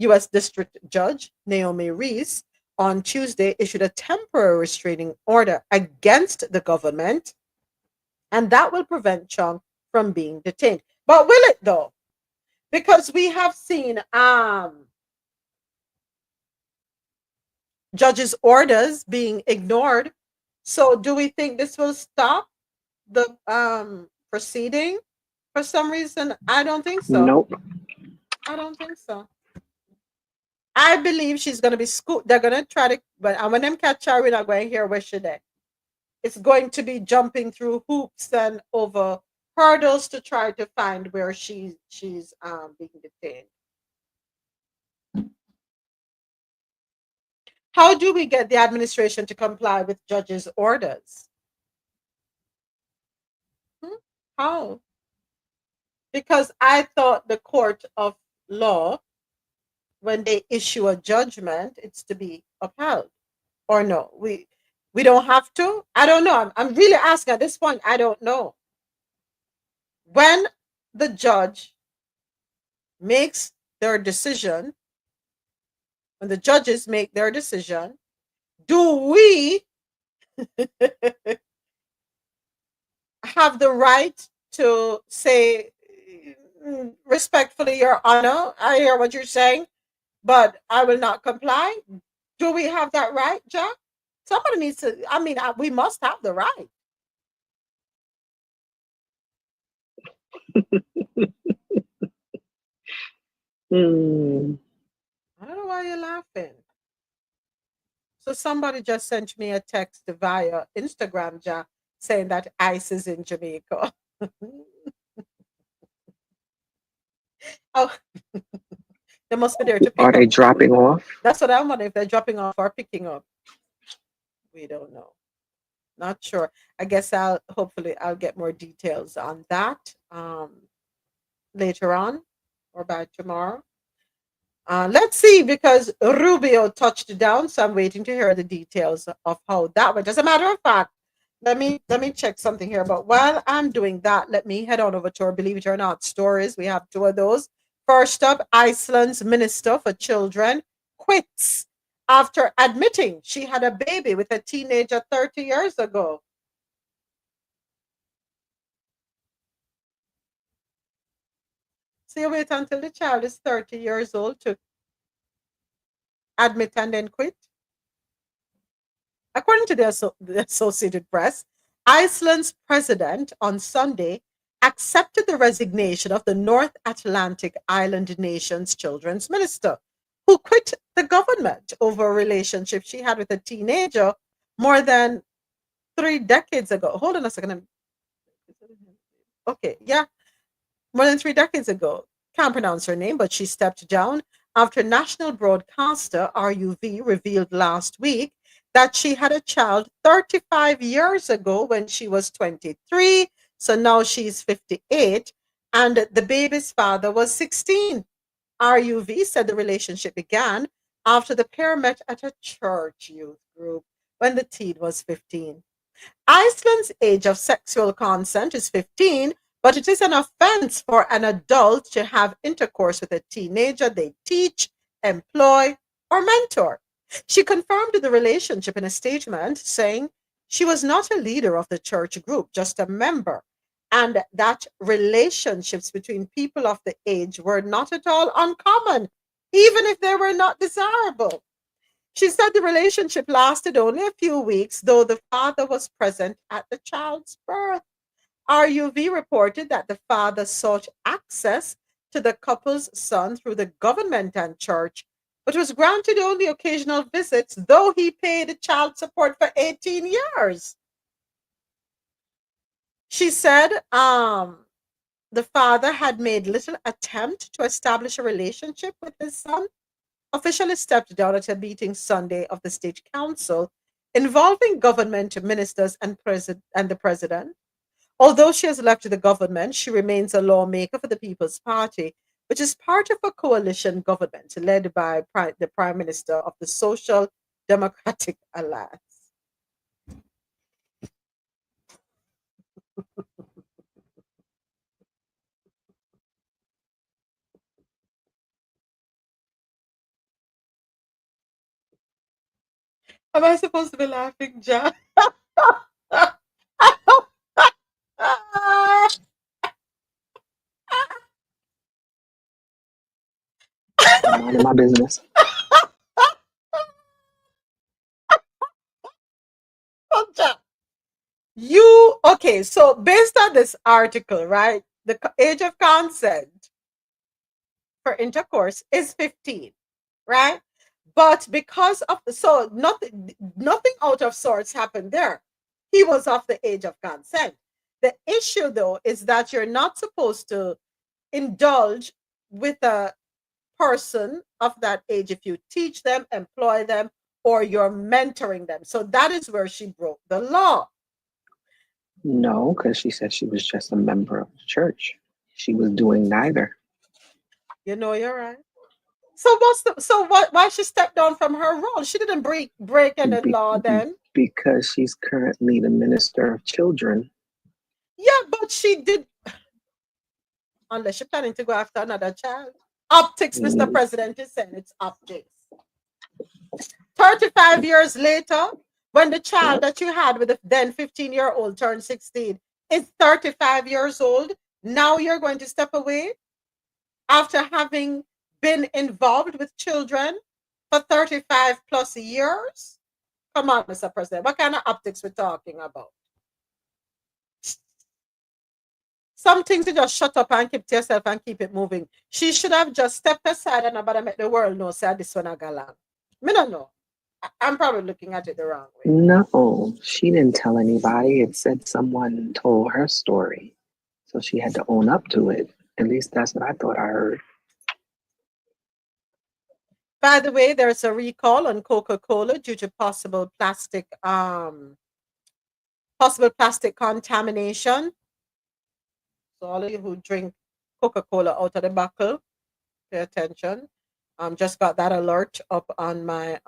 U.S. District Judge Naomi Reese on Tuesday issued a temporary restraining order against the government, and that will prevent Chung from being detained. But will it though? Because we have seen judges' orders being ignored. So do we think this will stop the proceeding for some reason? I don't think so. Nope. I don't think so. I believe she's going to be scooped. They're going to try to, but when them catch her, we're not going to hear where she's at. It's going to be jumping through hoops and over hurdles to try to find where she's being detained. How do we get the administration to comply with judges' orders? How? Because I thought the court of law, when they issue a judgment, it's to be upheld. Or no, we don't have to. I don't know. I'm really asking at this point. I don't know. When the judge makes their decision, when the judges make their decision, do we have the right to say respectfully, Your Honor, I hear what you're saying, but I will not comply? Do we have that right, Jack? Somebody needs to, we must have the right. I don't know why you're laughing. So somebody just sent me a text via Instagram, saying that ICE is in Jamaica. Oh, they must be there to pick Are up. they dropping off? That's what I'm wondering, if they're dropping off or picking up. We don't know. Not sure. I guess hopefully I'll get more details on that later on or by tomorrow. Let's see, because Rubio touched down, so I'm waiting to hear the details of how that went. As a matter of fact, let me check something here. But while I'm doing that, let me head on over to our Believe It or Not stories. We have two of those. First up, Iceland's Minister for Children quits after admitting she had a baby with a teenager 30 years ago. So you wait until the child is 30 years old to admit and then quit? According to the Associated Press, Iceland's president on Sunday accepted the resignation of the North Atlantic island nation's children's minister, who quit the government over a relationship she had with a teenager more than 3 decades ago. Hold on a second. Okay, yeah, more than 3 decades ago. Can't pronounce her name, but she stepped down after national broadcaster RUV revealed last week that she had a child 35 years ago when she was 23. So now she's 58, and the baby's father was 16. RUV said the relationship began after the pair met at a church youth group when the teen was 15. Iceland's age of sexual consent is 15, but it is an offense for an adult to have intercourse with a teenager they teach, employ, or mentor. She confirmed the relationship in a statement, saying she was not a leader of the church group, just a member, and that relationships between people of the age were not at all uncommon, even if they were not desirable. She said the relationship lasted only a few weeks, though the father was present at the child's birth. RUV reported that the father sought access to the couple's son through the government and church, but was granted only occasional visits, though he paid child support for 18 years. She said the father had made little attempt to establish a relationship with his son. Officially stepped down at a meeting Sunday of the state council involving government ministers and the president. Although she has left the government, she remains a lawmaker for the People's Party, which is part of a coalition government led by the Prime Minister of the Social Democratic Alliance. Am I supposed to be laughing, John? None of my business. Okay, so based on this article, right, the age of consent for intercourse is 15, right? But because of nothing out of sorts happened there. He was of the age of consent. The issue, though, is that you're not supposed to indulge with a person of that age if you teach them, employ them, or you're mentoring them. So that is where she broke the law. No, because she said she was just a member of the church. She was doing neither. You know, you're right. So why she stepped down from her role? She didn't break any law then. Because she's currently the minister of children. Yeah, but she did, unless she's planning to go after another child. Optics, Mr. President is saying it's optics. 35 years later, when the child that you had with the then 15-year-old turned 16 is 35 years old, now you're going to step away after having been involved with children for 35 plus years? Come on, Mr. President. What kind of optics we're talking about? Some things you just shut up and keep to yourself and keep it moving. She should have just stepped aside and about to make the world know, say this one a galang. Me don't know. I'm probably looking at it the wrong way. No, she didn't tell anybody. It said someone told her story. So she had to own up to it. At least that's what I thought I heard. By the way, there's a recall on Coca-Cola due to possible plastic contamination. So all of you who drink Coca-Cola out of the bottle, pay attention. Just got that alert up on my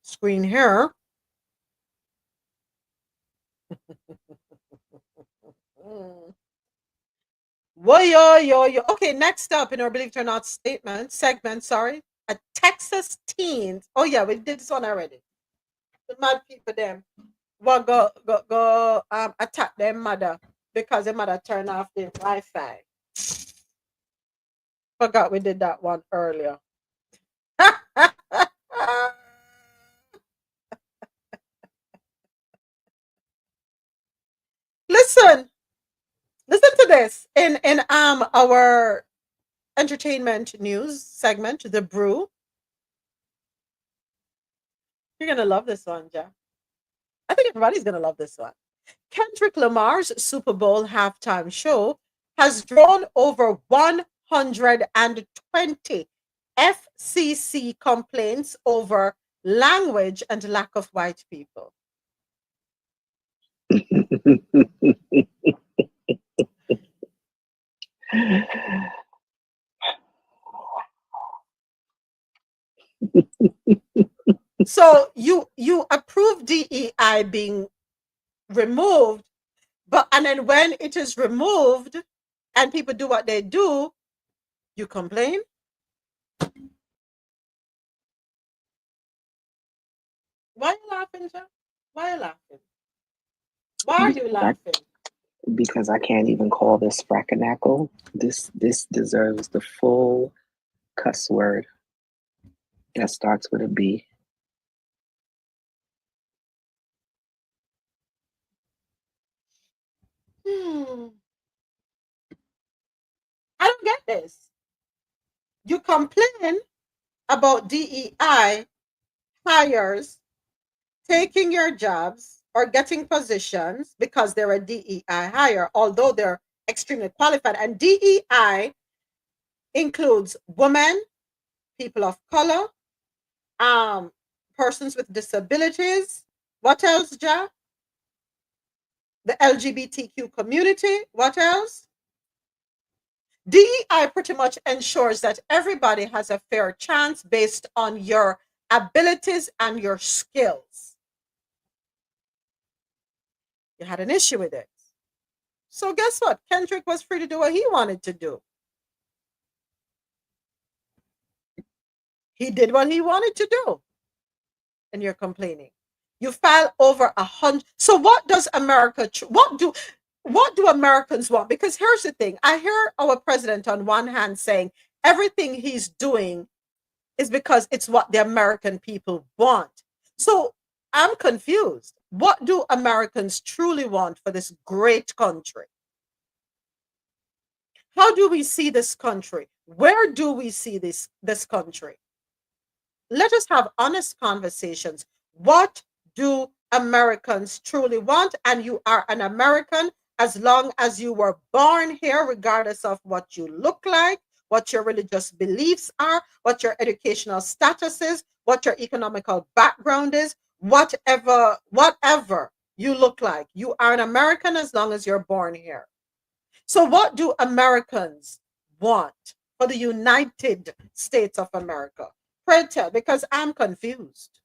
screen here. Yo. Okay, next up in our Believe It or Not segment, sorry. A Texas teen. Oh yeah, we did this one already. The mad people them go attack their mother because their mother turned off the Wi-Fi. Forgot we did that one earlier. Listen to this in our entertainment news segment, The Brew. You're gonna love this one, Jeff. I think everybody's gonna love this one. Kendrick Lamar's Super Bowl halftime show has drawn over 120 FCC complaints over language and lack of white people. So you approve DEI being removed, and then when it is removed and people do what they do, you complain? Why are you laughing, Jeff? Why are you laughing? Why are you laughing? Because I can't even call this frackinackle. This deserves the full cuss word that starts with a B. I don't get this. You complain about DEI hires taking your jobs or getting positions because they're a DEI hire, although they're extremely qualified. And DEI includes women, people of color, persons with disabilities. What else, Ja? The LGBTQ community. What else? DEI pretty much ensures that everybody has a fair chance based on your abilities and your skills. You had an issue with it. So guess what? Kendrick was free to do what he wanted to do. He did what he wanted to do. And you're complaining. You file over 100. So what does America, what do Americans want? Because here's the thing. I hear our president on one hand saying everything he's doing is because it's what the American people want. So I'm confused. What do Americans truly want for this great country? How do we see this country? Where do we see this country? Let us have honest conversations. What do Americans truly want? And you are an American as long as you were born here, regardless of what you look like, what your religious beliefs are, what your educational status is, what your economical background is, whatever you look like. You are an American as long as you're born here. So what do Americans want for the United States of America? Pray tell, because I'm confused.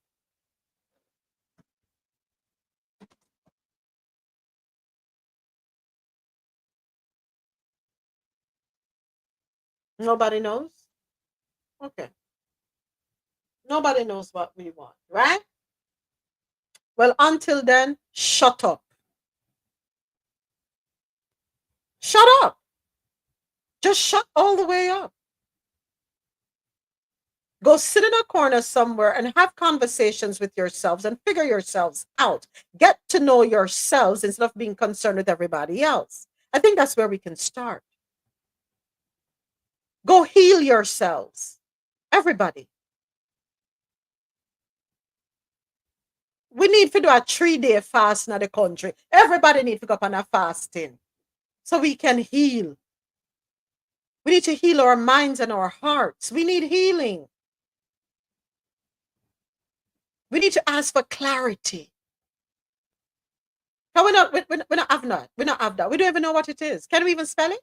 Nobody knows? Okay. Nobody knows what we want, right? Well, until then, shut up. Shut up. Just shut all the way up. Go sit in a corner somewhere and have conversations with yourselves and figure yourselves out. Get to know yourselves instead of being concerned with everybody else. I think that's where we can start. Go heal yourselves. Everybody. We need to do a 3-day fast in the country. Everybody needs to go up on a fasting so we can heal. We need to heal our minds and our hearts. We need healing. We need to ask for clarity. No, we not have that. We not have that. We don't even know what it is. Can we even spell it?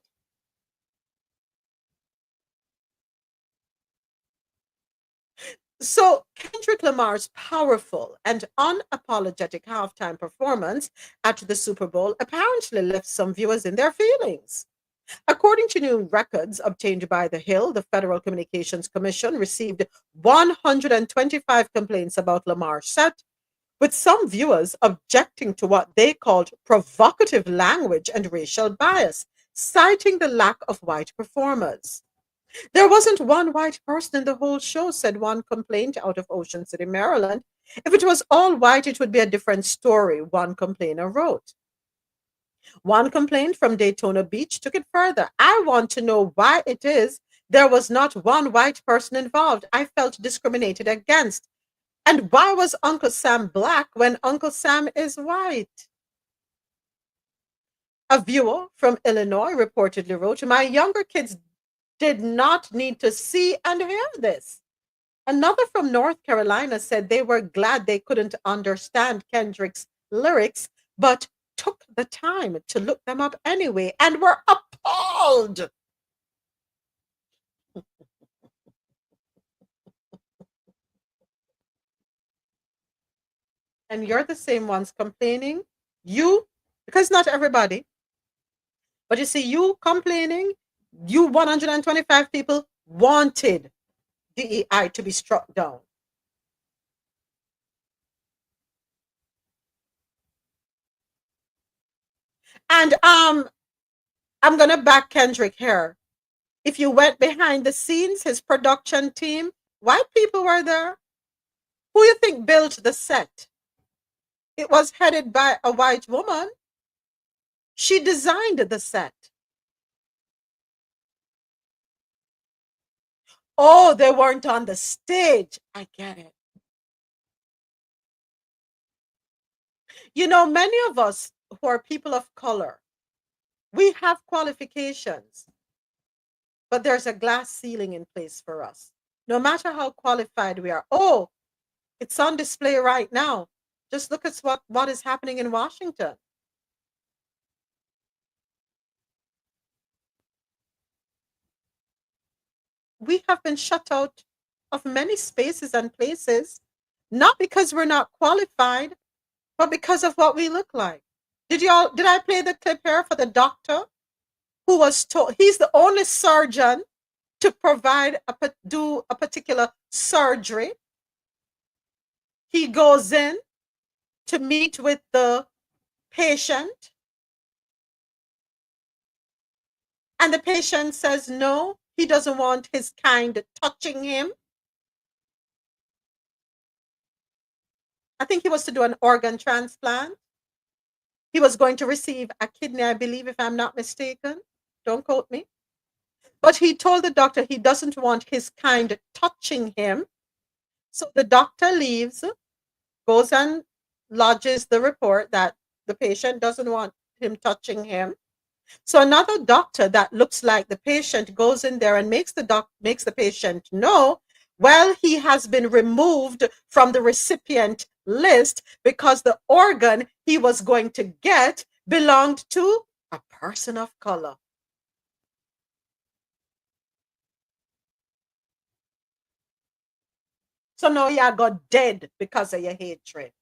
So Kendrick Lamar's powerful and unapologetic halftime performance at the Super Bowl apparently left some viewers in their feelings. According to new records obtained by The Hill, the Federal Communications Commission received 125 complaints about Lamar's set, with some viewers objecting to what they called provocative language and racial bias, citing the lack of white performers. There wasn't one white person in the whole show, said one complaint out of Ocean City, Maryland. If it was all white, it would be a different story, one complainer wrote. One complaint from Daytona Beach took it further. I want to know why it is there was not one white person involved. I felt discriminated against. And why was Uncle Sam black when Uncle Sam is white? A viewer from Illinois reportedly wrote, my younger kids did not need to see and hear this. Another from North Carolina said they were glad they couldn't understand Kendrick's lyrics, but took the time to look them up anyway and were appalled. And you're the same ones complaining. You, because not everybody, but you see, you complaining, you 125 people wanted DEI to be struck down. And I'm gonna back Kendrick here. If you went behind the scenes, his production team, white people were there. Who you think built the set? It was headed by a white woman. She designed the set. Oh, they weren't on the stage. I get it. You know, many of us who are people of color, we have qualifications, but there's a glass ceiling in place for us. No matter how qualified we are. Oh, it's on display right now. Just look at what is happening in Washington. We have been shut out of many spaces and places, not because we're not qualified, but because of what we look like. Did I play the clip here for the doctor who was told he's the only surgeon to do a particular surgery? He goes in to meet with the patient, and the patient says no, he doesn't want his kind touching him. I think he was to do an organ transplant. He was going to receive a kidney, I believe, if I'm not mistaken. Don't quote me. But he told the doctor he doesn't want his kind touching him. So the doctor leaves, goes and lodges the report that the patient doesn't want him touching him. So another doctor that looks like the patient goes in there and makes the patient know, well, he has been removed from the recipient list because the organ he was going to get belonged to a person of color. So now you got dead because of your hatred.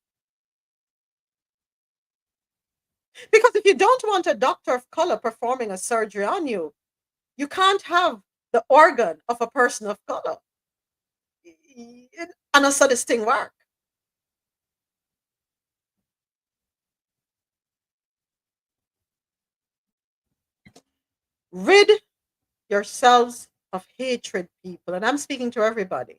Because if you don't want a doctor of color performing a surgery on you, you can't have the organ of a person of color. And also this thing work. Rid yourselves of hatred, people. And I'm speaking to everybody.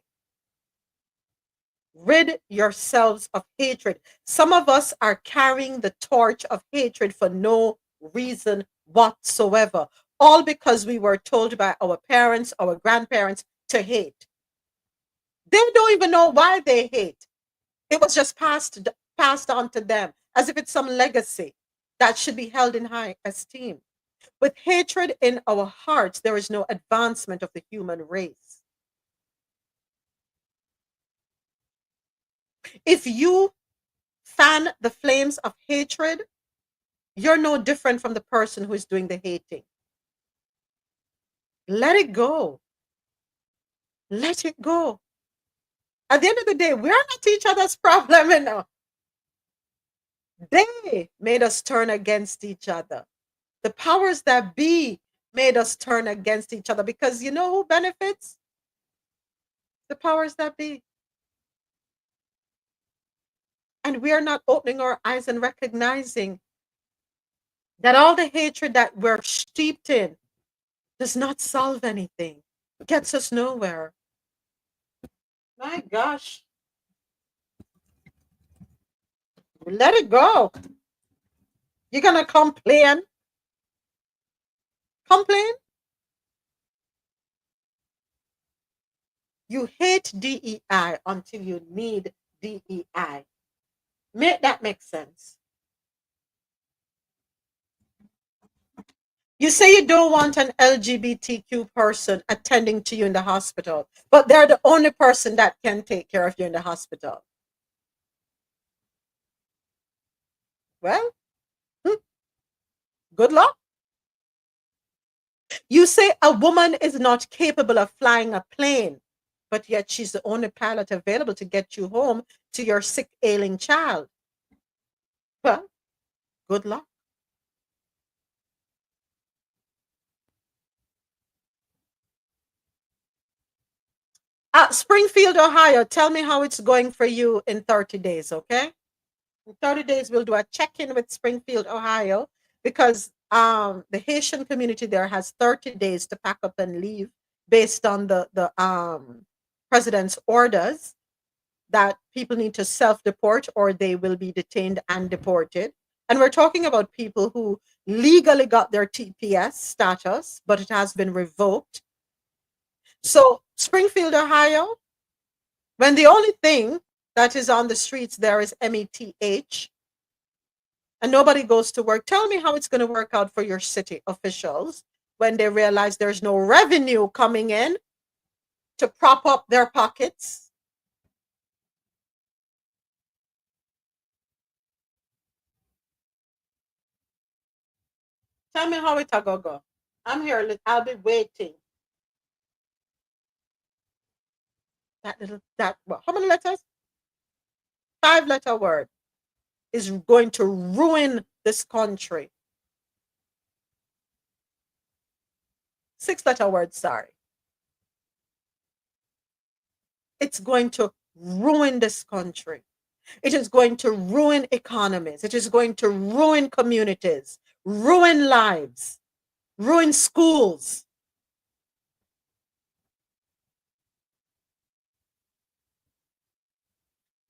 Rid yourselves of hatred. Some of us are carrying the torch of hatred for no reason whatsoever. All because we were told by our parents, our grandparents to hate. They don't even know why they hate. It was just passed passed on to them as if it's some legacy that should be held in high esteem. With hatred in our hearts, there is no advancement of the human race. If you fan the flames of hatred, you're no different from the person who is doing the hating. Let it go. Let it go. At the end of the day, we're not each other's problem, you know. They made us turn against each other. The powers that be made us turn against each other because you know who benefits? The powers that be. And we are not opening our eyes and recognizing that all the hatred that we're steeped in does not solve anything, gets us nowhere. My gosh. Let it go. You're going to complain? Complain? You hate DEI until you need DEI. Make that make sense. You say you don't want an LGBTQ person attending to you in the hospital, but they're the only person that can take care of you in the hospital. Well, good luck. You say a woman is not capable of flying a plane, but yet she's the only pilot available to get you home to your sick, ailing child. Well, good luck. Springfield, Ohio, tell me how it's going for you in 30 days, okay? In 30 days, we'll do a check-in with Springfield, Ohio, because the Haitian community there has 30 days to pack up and leave based on the president's orders that people need to self-deport or they will be detained and deported. And we're talking about people who legally got their TPS status, but it has been revoked. So Springfield, Ohio, when the only thing that is on the streets there is METH, and nobody goes to work, tell me how it's going to work out for your city officials when they realize there's no revenue coming in to prop up their pockets. Tell me how it's going to go. I'm here. I'll be waiting. How many letters? 5-letter word is going to ruin this country. 6-letter word, sorry. It's going to ruin this country. It is going to ruin economies. It is going to ruin communities, ruin lives, ruin schools.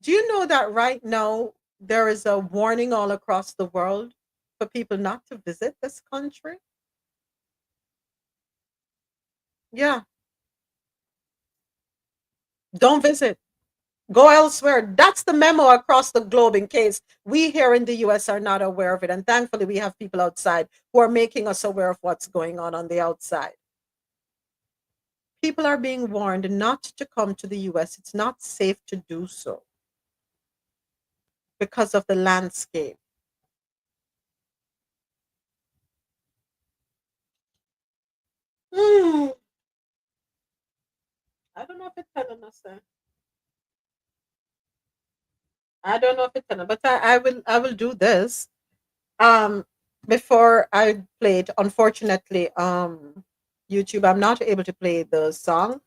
Do you know that right now there is a warning all across the world for people not to visit this country? Yeah. Don't visit. Go elsewhere. That's the memo across the globe in case we here in the US are not aware of it. And thankfully, we have people outside who are making us aware of what's going on the outside. People are being warned not to come to the US. It's not safe to do so because of the landscape. I don't know if it's telling us that. I don't know if it's telling, but I will do this. Before I play it, unfortunately, YouTube, I'm not able to play the song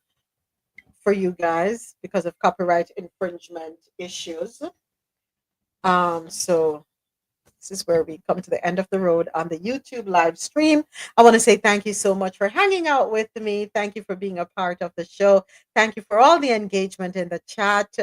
for you guys because of copyright infringement issues. So this is where we come to the end of the road on the YouTube live stream. I want to say thank you so much for hanging out with me. Thank you for being a part of the show. Thank you for all the engagement in the chat.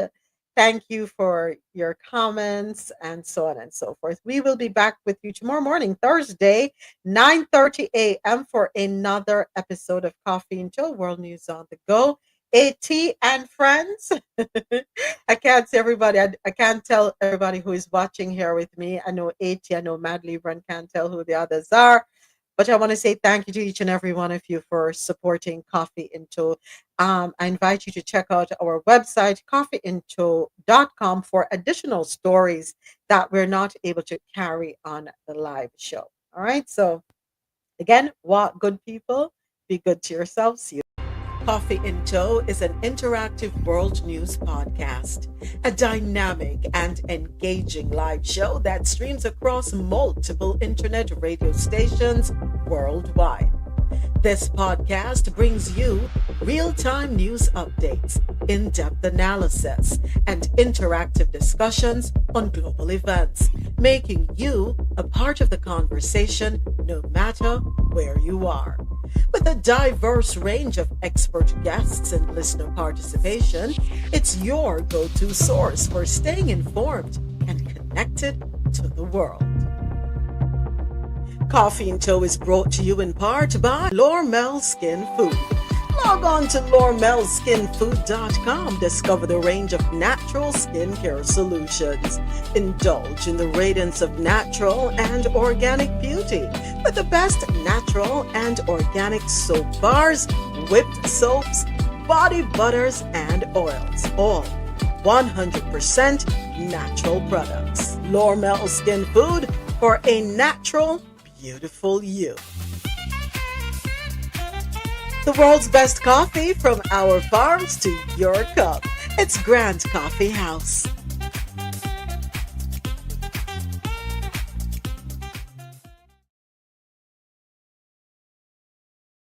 Thank you for your comments and so on and so forth. We will be back with you tomorrow morning, Thursday, 9:30 a.m. for another episode of Coffee and Joe World News on the Go. AT and friends. I can't see everybody. I can't tell everybody who is watching here with me. I know AT, I know Mad Libra, can't tell who the others are. But I want to say thank you to each and every one of you for supporting Coffee Into. I invite you to check out our website, coffeeinto.com, for additional stories that we're not able to carry on the live show. All right. So again, what good people, be good to yourselves. See you. Coffee in Tow is an interactive world news podcast, a dynamic and engaging live show that streams across multiple internet radio stations worldwide. This podcast brings you real-time news updates, in-depth analysis, and interactive discussions on global events, making you a part of the conversation no matter where you are. With a diverse range of expert guests and listener participation, it's your go-to source for staying informed and connected to the world. Coffee in Tow is brought to you in part by L'Ormel Skin Food. Log on to L'OrmelSkinFood.com. Discover the range of natural skincare solutions. Indulge in the radiance of natural and organic beauty with the best natural and organic soap bars, whipped soaps, body butters, and oils. All 100% natural products. L'Ormel Skin Food for a natural, beautiful you. The world's best coffee from our farms to your cup. It's Grand Coffee House.